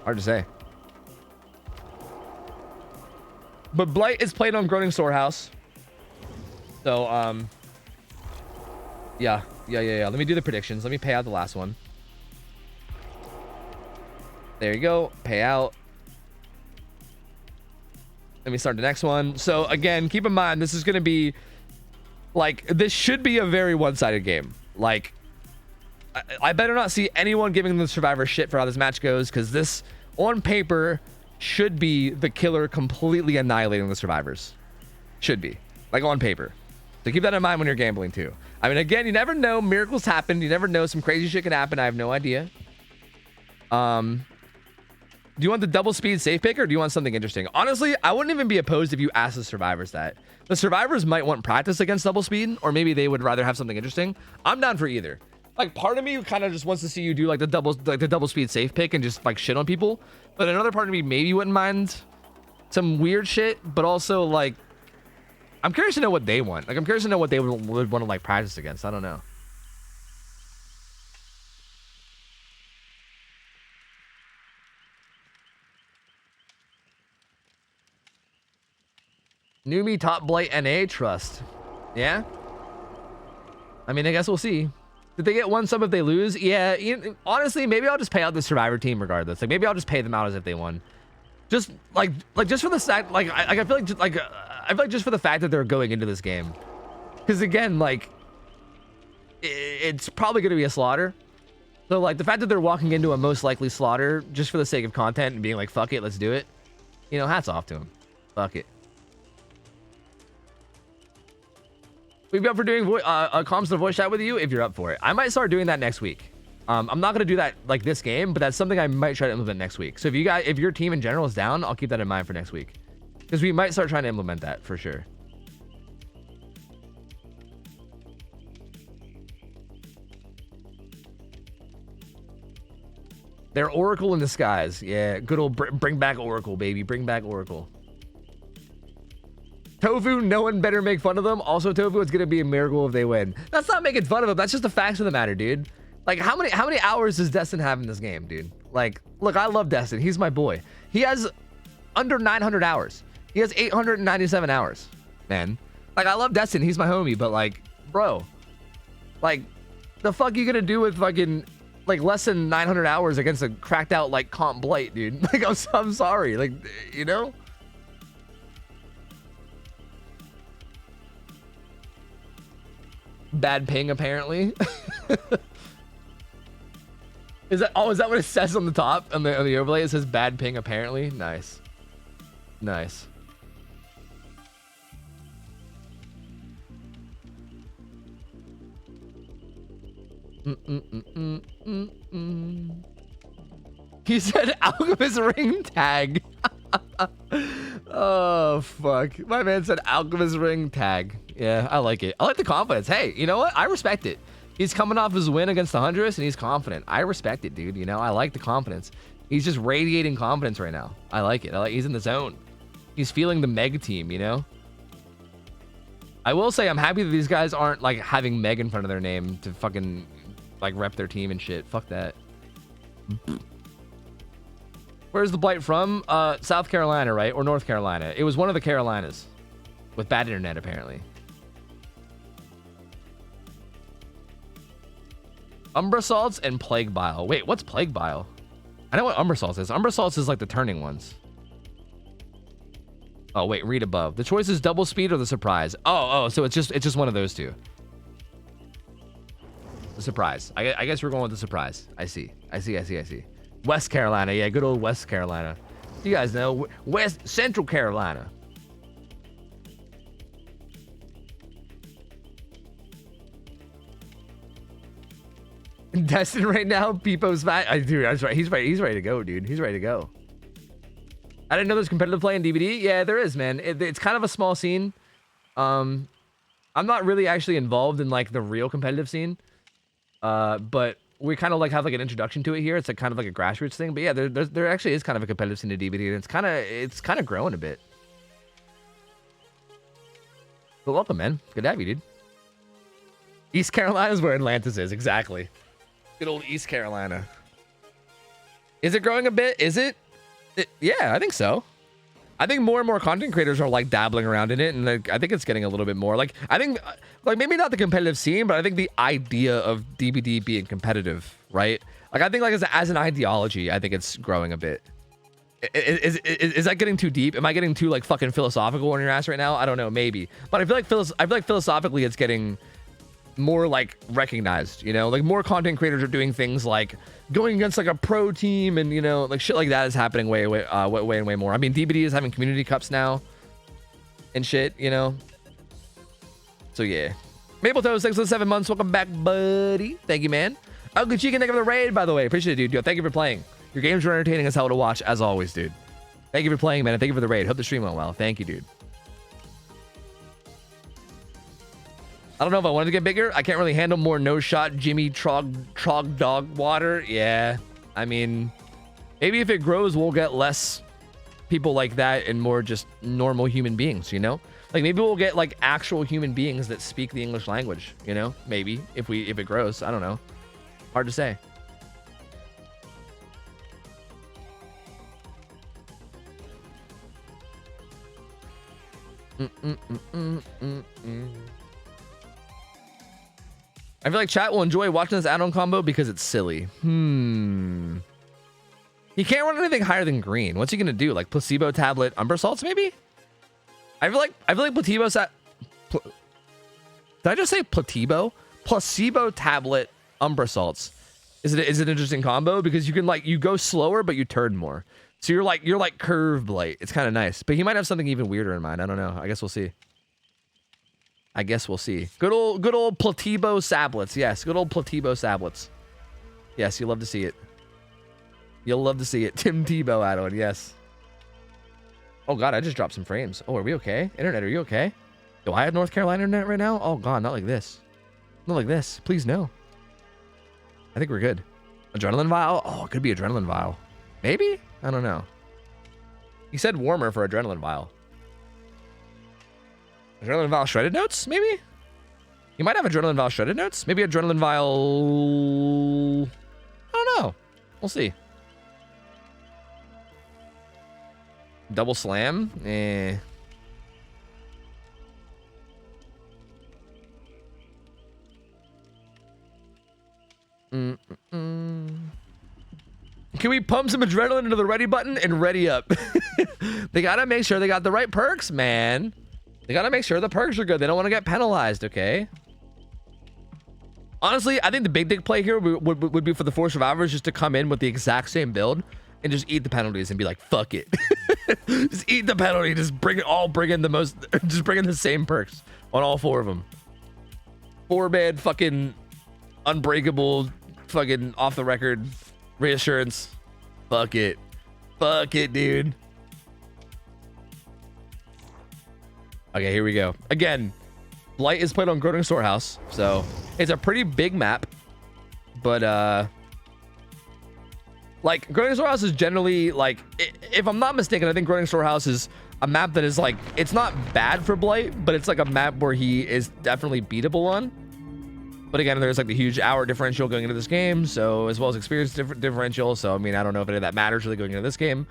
S1: Hard to say. But blight is played on Groaning Storehouse. So, yeah. Let me do the predictions. Let me pay out the last one. There you go. Pay out. Let me start the next one. So, again, keep in mind, this is going to be, like, this should be a very one-sided game. Like, I better not see anyone giving the survivor shit for how this match goes, because this, on paper, should be the killer completely annihilating the survivors. Should be. Like, on paper. So keep that in mind when you're gambling, too. I mean, again, you never know. Miracles happen. You never know. Some crazy shit can happen. I have no idea. Do you want the double speed safe pick, or do you want something interesting? Honestly, I wouldn't even be opposed if you asked the survivors that. The survivors might want practice against double speed, or maybe they would rather have something interesting. I'm down for either. Like, part of me kind of just wants to see you do like the double speed safe pick and just like shit on people. But another part of me maybe wouldn't mind some weird shit, but also like I'm curious to know what they want. Like, I'm curious to know what they would want to like practice against. I don't know. Numi top blight NA trust. Yeah. I mean, I guess we'll see. Did they get one sub if they lose? Yeah. Honestly, maybe I'll just pay out the survivor team regardless. Like, maybe I'll just pay them out as if they won. Just like just for the fact, like I feel like just for the fact that they're going into this game, because again, like it's probably going to be a slaughter. So like the fact that they're walking into a most likely slaughter just for the sake of content and being like, fuck it, let's do it. You know, hats off to them. Fuck it. We'd be up for doing comms to voice chat with you if you're up for it. I might start doing that next week. I'm not gonna do that like this game, but that's something I might try to implement next week. So if your team in general is down, I'll keep that in mind for next week, because we might start trying to implement that for sure. They're Oracle in disguise. Yeah, good old bring back Oracle, baby. Bring back Oracle. Tofu, no one better make fun of them. Also, Tofu, it's gonna be a miracle if they win. That's not making fun of them. That's just the facts of the matter, dude. Like, how many hours does Destin have in this game, dude? Like, look, I love Destin. He's my boy. He has under 900 hours. He has 897 hours, man. Like, I love Destin. He's my homie, but like, bro, like, the fuck you gonna do with fucking like less than 900 hours against a cracked out like comp blight, dude? Like, I'm sorry, like, you know. Bad ping, apparently. Is that what it says on the top on the overlay? It says bad ping, apparently. Nice. He said Alchemist ring tag. Oh fuck, my man said Alchemist ring tag. Yeah, I like it. I like the confidence. Hey, you know what? I respect it. He's coming off his win against the Huntress, and he's confident. I respect it, dude. You know, I like the confidence. He's just radiating confidence right now. I like it. He's in the zone. He's feeling the Meg team, you know? I will say I'm happy that these guys aren't, like, having Meg in front of their name to fucking, like, rep their team and shit. Fuck that. Where's the Blight from? South Carolina, right? Or North Carolina. It was one of the Carolinas. With bad internet, apparently. Umbra Salts and Plague Bile. Wait, what's Plague Bile? I know what Umbra Salts is. Umbra Salts is like the turning ones. Oh, wait, read above. The choice is double speed or the surprise. Oh, so it's just one of those two. The surprise. I guess we're going with the surprise. I see. West Carolina. Yeah, good old West Carolina. You guys know. Central Carolina. Destin right now, Peepo's back. Dude, that's right. He's ready to go, dude. He's ready to go. I didn't know there's competitive play in DVD. Yeah, there is, man. It's kind of a small scene. I'm not really actually involved in like the real competitive scene, but we kind of like have like an introduction to it here. It's like kind of like a grassroots thing. But yeah, there actually is kind of a competitive scene in DVD, and it's kind of growing a bit. But welcome, man. Good to have you, dude. East Carolina is where Atlantis is, exactly. Good old East Carolina. Is it growing a bit? Is it? Yeah, I think so. I think more and more content creators are like dabbling around in it, and like, I think it's getting a little bit more. Like, I think, like maybe not the competitive scene, but I think the idea of DBD being competitive, right? Like, I think like as an ideology, I think it's growing a bit. Is that getting too deep? Am I getting too like fucking philosophical on your ass right now? I don't know, maybe. But I feel like philosophically, it's getting more like recognized, you know, like more content creators are doing things like going against like a pro team, and you know, like shit like that is happening way more. I mean, DBD is having community cups now and shit, you know. So yeah, Maple Toast, 6 to 7 months. Welcome back, buddy. Thank you, man. Ugly Chicken, thank you for the raid, by the way. Appreciate it, dude. Yo, thank you for playing. Your games were entertaining as hell to watch, as always, dude. Thank you for playing, man, and thank you for the raid. Hope the stream went well. Thank you, dude. I don't know if I wanted to get bigger. I can't really handle more no-shot Jimmy Trog dog water. Yeah, I mean, maybe if it grows, we'll get less people like that and more just normal human beings, you know? Like maybe we'll get like actual human beings that speak the English language, you know? Maybe if it grows. I don't know. Hard to say. I feel like chat will enjoy watching this add-on combo because it's silly. He can't run anything higher than green. What's he gonna do? Like placebo tablet Umbra Salts, maybe? I feel like placebo did I just say placebo? Placebo tablet Umbra Salts is an interesting combo because you can like you go slower but you turn more. So you're like curve blight. It's kind of nice. But he might have something even weirder in mind. I don't know. I guess we'll see. Good old Platebo Sablets. Yes, good old Platebo Sablets. Yes, you'll love to see it. You'll love to see it. Tim Tebow add-on, yes. Oh god, I just dropped some frames. Oh, are we okay? Internet, are you okay? Do I have North Carolina internet right now? Oh god, not like this. Not like this. Please no. I think we're good. Adrenaline vial? Oh, it could be adrenaline vial. Maybe? I don't know. He said warmer for adrenaline vial. Adrenaline vial shredded notes, maybe? You might have adrenaline vial shredded notes. Maybe adrenaline vial... I don't know. We'll see. Double slam? Eh. Can we pump some adrenaline into the ready button and ready up? They gotta make sure they got the right perks, man. They gotta make sure the perks are good. They don't want to get penalized, okay? Honestly, I think the big dick play here would be for the 4 survivors just to come in with the exact same build and just eat the penalties and be like, fuck it. Just eat the penalty. Just bring in the most, just bring in the same perks on all 4 of them. 4-man fucking unbreakable, fucking off the record reassurance. Fuck it. Fuck it, dude. Okay, here we go. Again, Blight is played on Groaning Storehouse, so it's a pretty big map. But like Groaning Storehouse is generally like, if I'm not mistaken, I think Groaning Storehouse is a map that is like, it's not bad for Blight, but it's like a map where he is definitely beatable on. But again, there's like the huge hour differential going into this game, so as well as experience differential. So I mean, I don't know if any of that matters really going into this game,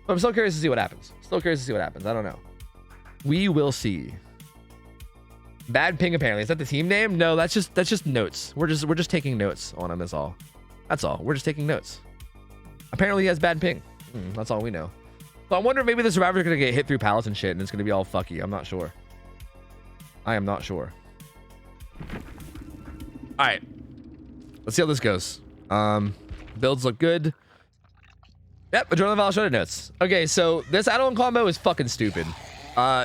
S1: but I'm still curious to see what happens. Still curious to see what happens. I don't know. We will see. Bad ping apparently. Is that the team name? No, that's just notes. We're just taking notes on him. That's all. That's all. We're just taking notes. Apparently he has bad ping. That's all we know. So I wonder if maybe the survivors are gonna get hit through pallets and shit, and it's gonna be all fucky. I'm not sure. I am not sure. All right, let's see how this goes. Builds look good. Yep, Adrenaline Valve shredded notes. Okay, so this add-on combo is fucking stupid.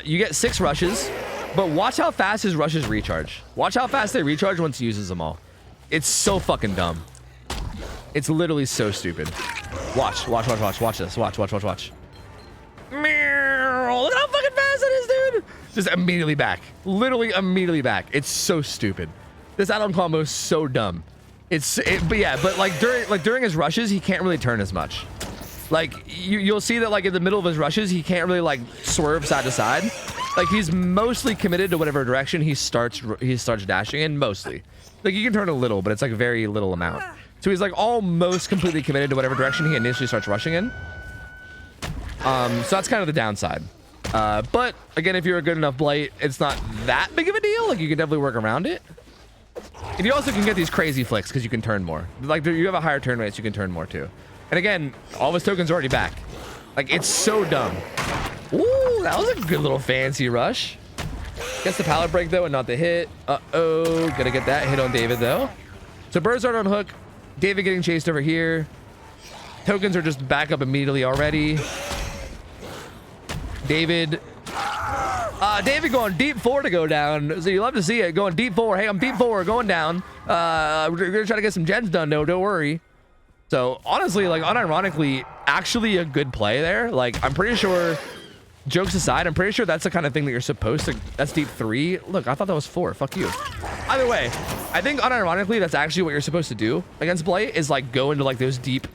S1: You get 6 rushes, but watch how fast his rushes recharge. Watch how fast they recharge once he uses them all. It's so fucking dumb. It's literally so stupid. Watch this. Watch. Meow. Look how fucking fast it is, dude. Just immediately back. Literally immediately back. It's so stupid. This add-on combo is so dumb. But like during his rushes, he can't really turn as much. Like you'll see that like in the middle of his rushes, he can't really like swerve side to side. Like he's mostly committed to whatever direction he starts dashing in. Mostly, like you can turn a little, but it's like a very little amount. So he's like almost completely committed to whatever direction he initially starts rushing in. So that's kind of the downside. But again, if you're a good enough Blight, it's not that big of a deal. Like you can definitely work around it. And you also can get these crazy flicks because you can turn more. Like you have a higher turn rate, so you can turn more too. And again, all of his tokens are already back. Like it's so dumb. Ooh, that was a good little fancy rush. Gets the pallet break though and not the hit. Uh-oh, gonna get that hit on David though. So birds aren't on hook. David getting chased over here. Tokens are just back up immediately already. David going deep 4 to go down. So you love to see it. Going deep 4. Hey, I'm deep 4 going down. We're gonna try to get some gens done though. Don't worry. So honestly, like unironically, actually a good play there. Like I'm pretty sure, jokes aside, I'm pretty sure that's the kind of thing that you're supposed to. That's deep 3. Look, I thought that was 4. Fuck you. Either way, I think unironically that's actually what you're supposed to do against Blight is like go into like those deep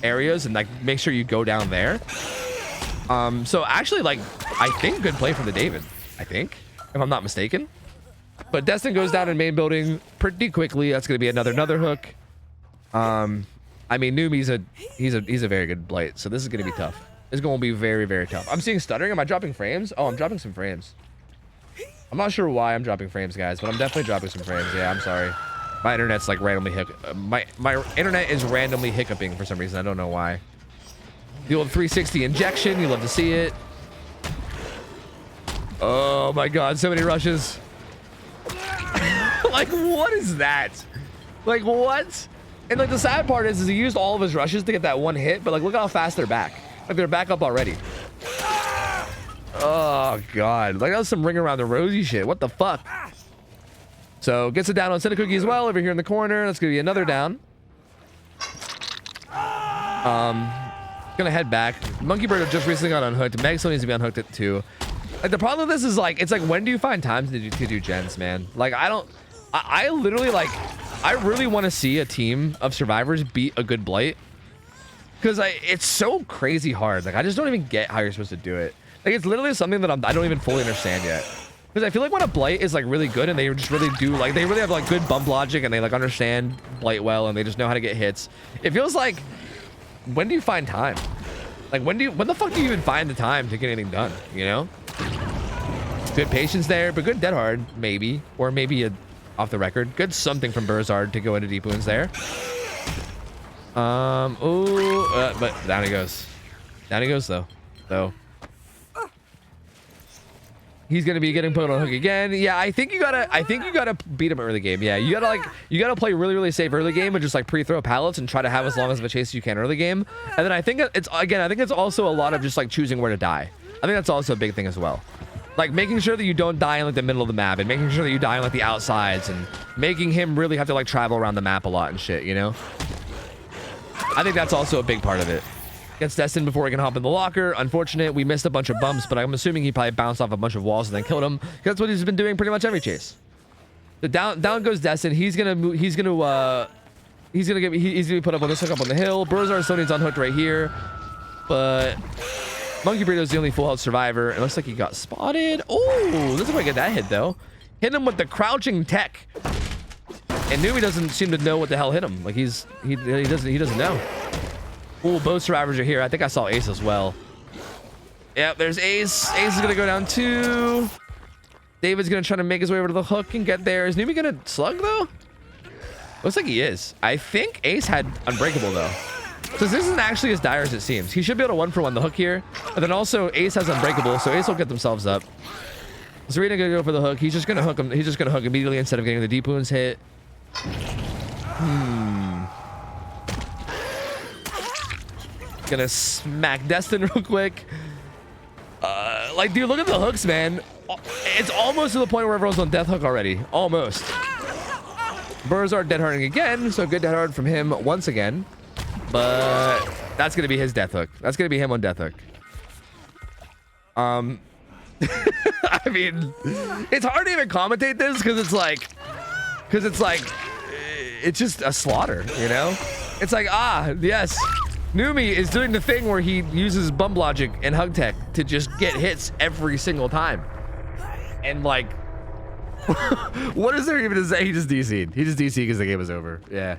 S1: areas and like make sure you go down there. So actually, like I think good play from the David. I think, if I'm not mistaken. But Destin goes down in main building pretty quickly. That's gonna be another hook. I mean, Numi's he's a very good Blight, so this is gonna be tough. It's gonna be very, very tough. I'm seeing stuttering. Am I dropping frames? Oh, I'm dropping some frames. I'm not sure why I'm dropping frames, guys, but I'm definitely dropping some frames. Yeah, I'm sorry. My internet's like randomly my internet is randomly hiccuping for some reason. I don't know why. The old 360 injection. You love to see it. Oh my God, so many rushes. Like, what is that? Like, what? And like the sad part is he used all of his rushes to get that one hit, but like look how fast they're back. Like they're back up already. Oh God, like that was some ring around the rosy shit. What the fuck? So gets it down on Cookie as well over here in the corner. That's gonna be another down. Gonna head back. Monkey Bird just recently got unhooked. Meg still needs to be unhooked at 2. Like the problem with this is like, it's like when do you find time to do gens, man? Like I literally like, I really want to see a team of survivors beat a good Blight. Because it's so crazy hard. Like I just don't even get how you're supposed to do it. Like it's literally something that I don't even fully understand yet. Because I feel like when a Blight is like really good and they just really do like, they really have like good bump logic and they like understand Blight well and they just know how to get hits. It feels like, when do you find time? Like when the fuck do you even find the time to get anything done, you know? Good patience there, but good dead hard, maybe. Or maybe a off the record. Good something from Burzard to go into deep wounds there. But down he goes. Down he goes though. So he's gonna be getting put on hook again. Yeah, I think you gotta beat him early game. Yeah, you gotta play really, really safe early game and just like pre-throw pallets and try to have as long as of a chase as you can early game. And then I think it's also a lot of just like choosing where to die. I think that's also a big thing as well. Like making sure that you don't die in like the middle of the map and making sure that you die on like the outsides and making him really have to like travel around the map a lot and shit, you know? I think that's also a big part of it. Gets Destin before he can hop in the locker. Unfortunate, we missed a bunch of bumps, but I'm assuming he probably bounced off a bunch of walls and then killed him. That's what he's been doing pretty much every chase. The down goes Destin. He's gonna put up on this hook up on the hill. Brozar Sony's unhooked right here, but Monkey Burrito's the only full health survivor. It looks like he got spotted. Oh, looks like I get that hit though. Hit him with the crouching tech, and Numi doesn't seem to know what the hell hit him. Like he doesn't know. Oh, both survivors are here. I think I saw Ace as well. Yeah, there's Ace. Ace is gonna go down too. David's gonna try to make his way over to the hook and get there. Is Numi gonna slug though? Looks like he is. I think Ace had Unbreakable though. So this isn't actually as dire as it seems. He should be able to 1-for-1 the hook here. And then also Ace has Unbreakable, so Ace will get themselves up. Zarina gonna go for the hook. He's just gonna hook him. He's just gonna hook immediately instead of getting the deep wounds hit. Gonna smack Destin real quick. Like, dude, look at the hooks, man. It's almost to the point where everyone's on death hook already. Almost. Burzard dead harding again, so good dead hard from him once again. But that's gonna be his death hook. That's gonna be him on death hook. I mean, it's hard to even commentate this because it's like, it's just a slaughter, you know? It's like, yes, Numi is doing the thing where he uses bump logic and hug tech to just get hits every single time. And like, what is there even to say? He just DC'd. He just DC'd because the game was over. Yeah.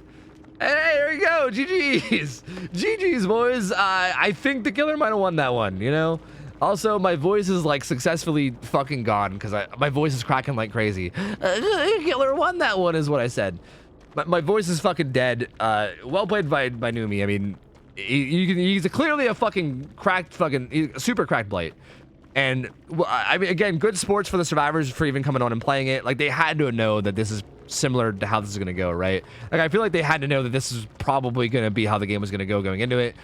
S1: Hey, there you go. GG's. GG's, boys. I think the killer might have won that one, you know? Also, my voice is like successfully fucking gone because my voice is cracking like crazy. Killer won that one is what I said. My voice is fucking dead. Well played by Numi. I mean, he's clearly a fucking cracked super cracked blight. And I mean, again, good sports for the survivors for even coming on and playing it. Like, they had to know that this is similar to how this is going to go, right? Like, I feel like they had to know that this is probably going to be how the game was going to go going into it.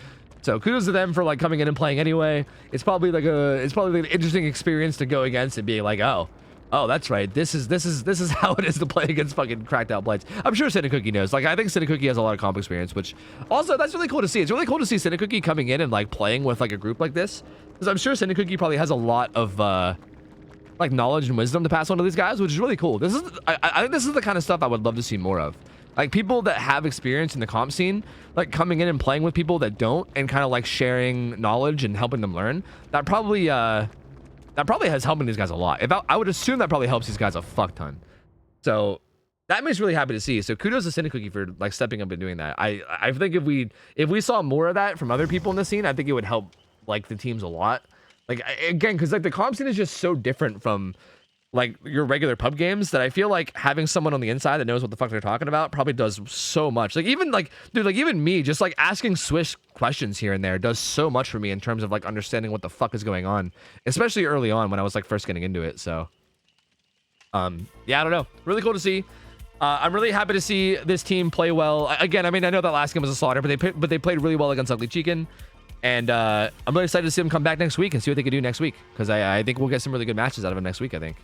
S1: So kudos to them for like coming in and playing anyway. It's probably like an interesting experience to go against and being like, oh, that's right. This is how it is to play against fucking cracked out blights. I'm sure Cinecookie knows. Like, I think Cinecookie has a lot of comp experience, which also that's really cool to see. It's really cool to see Cinecookie coming in and like playing with like a group like this, because I'm sure Cinecookie probably has a lot of like knowledge and wisdom to pass on to these guys, which is really cool. I think this is the kind of stuff I would love to see more of. Like, people that have experience in the comp scene, like coming in and playing with people that don't, and kind of like sharing knowledge and helping them learn. That probably has helping these guys a lot. I would assume that probably helps these guys a fuck ton. So that makes me really happy to see. So kudos to Cinecookie for like stepping up and doing that. I think if we saw more of that from other people in the scene, I think it would help like the teams a lot. Like, again, because like the comp scene is just so different from like your regular pub games that I feel like having someone on the inside that knows what the fuck they're talking about probably does so much. Like, even like, dude, like even me just like asking Swish questions here and there does so much for me in terms of like understanding what the fuck is going on, especially early on when I was like first getting into it. So yeah, I don't know, really cool to see. I'm really happy to see this team play well. Again, I mean, I know that last game was a slaughter, but they played really well against Ugly Chicken. And I'm really excited to see them come back next week and see what they can do next week, because I think we'll get some really good matches out of them next week, I think.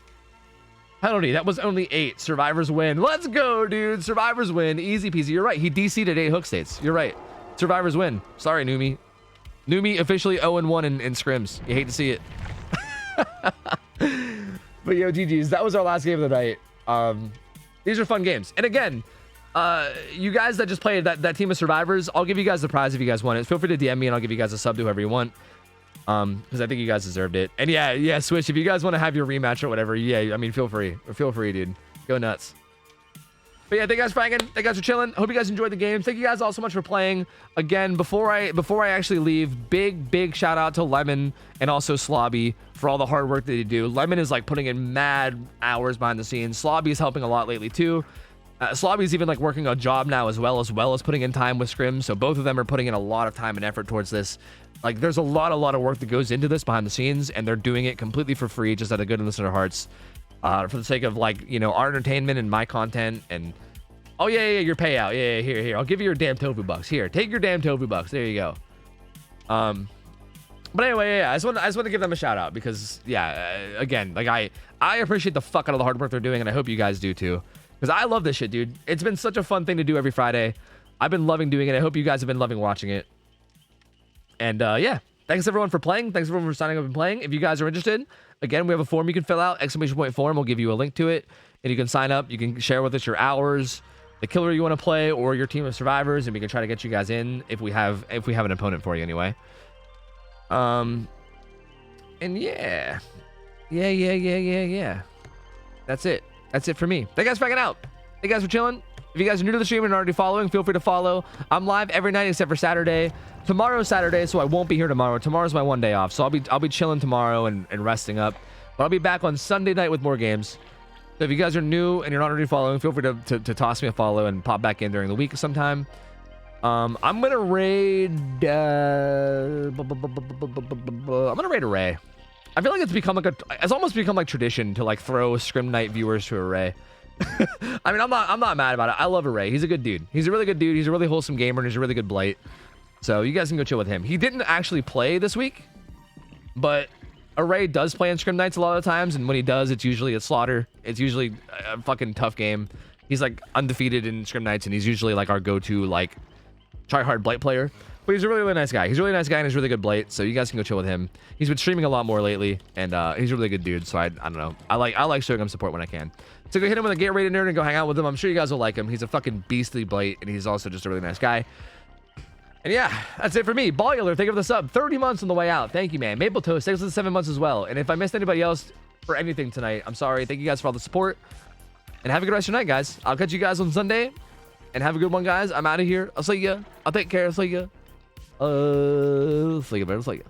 S1: Penalty, that was only 8. Survivors win. Let's go, dude. Survivors win. Easy peasy. You're right. He DC'd at 8 hook states. You're right. Survivors win. Sorry, Numi. Numi officially 0-1 in scrims. You hate to see it. But yo, GG's. That was our last game of the night. These are fun games. And again, you guys that just played that team of survivors, I'll give you guys the prize if you guys want it. Feel free to DM me and I'll give you guys a sub to whoever you want. Because I think you guys deserved it. And yeah, Swish, if you guys want to have your rematch or whatever, yeah, I mean, feel free, dude. Go nuts. But yeah, thank you guys for hanging. Thank you guys for chilling. Hope you guys enjoyed the game. Thank you guys all so much for playing. Again, before I actually leave, big shout out to Lemon and also Slobby for all the hard work that they do. Lemon is like putting in mad hours behind the scenes. Slobby is helping a lot lately too. Slobby's even like working a job now as well as putting in time with Scrims. So both of them are putting in a lot of time and effort towards this. Like, there's a lot of work that goes into this behind the scenes, and they're doing it completely for free, just out of goodness of their hearts, for the sake of, like, you know, our entertainment and my content. And oh yeah, your payout. Yeah, here, I'll give you your damn tofu bucks. Here, take your damn tofu bucks. There you go. But anyway, yeah, I just want to give them a shout out because again, like I appreciate the fuck out of the hard work they're doing, and I hope you guys do too, because I love this shit, dude. It's been such a fun thing to do every Friday. I've been loving doing it. I hope you guys have been loving watching it. And yeah, thanks everyone for playing. Thanks everyone for signing up and playing. If you guys are interested, again, we have a form you can fill out, !form. We'll give you a link to it. and you can sign up. You can share with us your hours, the killer you want to play, or your team of survivors, and we can try to get you guys in if we have an opponent for you anyway. And yeah. That's it for me. Thank you guys for hanging out. Thank you guys for chilling. If you guys are new to the stream and already following, feel free to follow. I'm live every night except for Saturday. Tomorrow's Saturday, so I won't be here tomorrow. Tomorrow's my one day off, so I'll be chilling tomorrow and resting up. But I'll be back on Sunday night with more games. So if you guys are new and you're not already following, feel free to toss me a follow and pop back in during the week sometime. I'm gonna raid. I'm gonna raid Array. I feel like it's almost become like tradition to like throw Scrim Night viewers to Array. I mean, I'm not mad about it. I love Array. He's a good dude. He's a really good dude. He's a really wholesome gamer, and he's a really good blight. So you guys can go chill with him. He didn't actually play this week, but Array does play in Scrim Nights a lot of the times, and when he does, it's usually a slaughter. It's usually a fucking tough game. He's like undefeated in Scrim Nights, and he's usually like our go-to like try-hard blight player. But he's a really, really nice guy. He's a really nice guy, and he's really good blight, so you guys can go chill with him. He's been streaming a lot more lately, and he's a really good dude, so I don't know. I like showing him support when I can. So go hit him with a Get Rated Nerd and go hang out with him. I'm sure you guys will like him. He's a fucking beastly blight, and he's also just a really nice guy. And yeah, that's it for me. Ballular, thank you for the sub. 30 months on the way out. Thank you, man. Maple Toast, thanks for the 7 months as well. And if I missed anybody else for anything tonight, I'm sorry. Thank you guys for all the support. And have a good rest of your night, guys. I'll catch you guys on Sunday. And have a good one, guys. I'm out of here. I'll see ya. I'll take care. I'll see ya. See you, man. I'll see ya.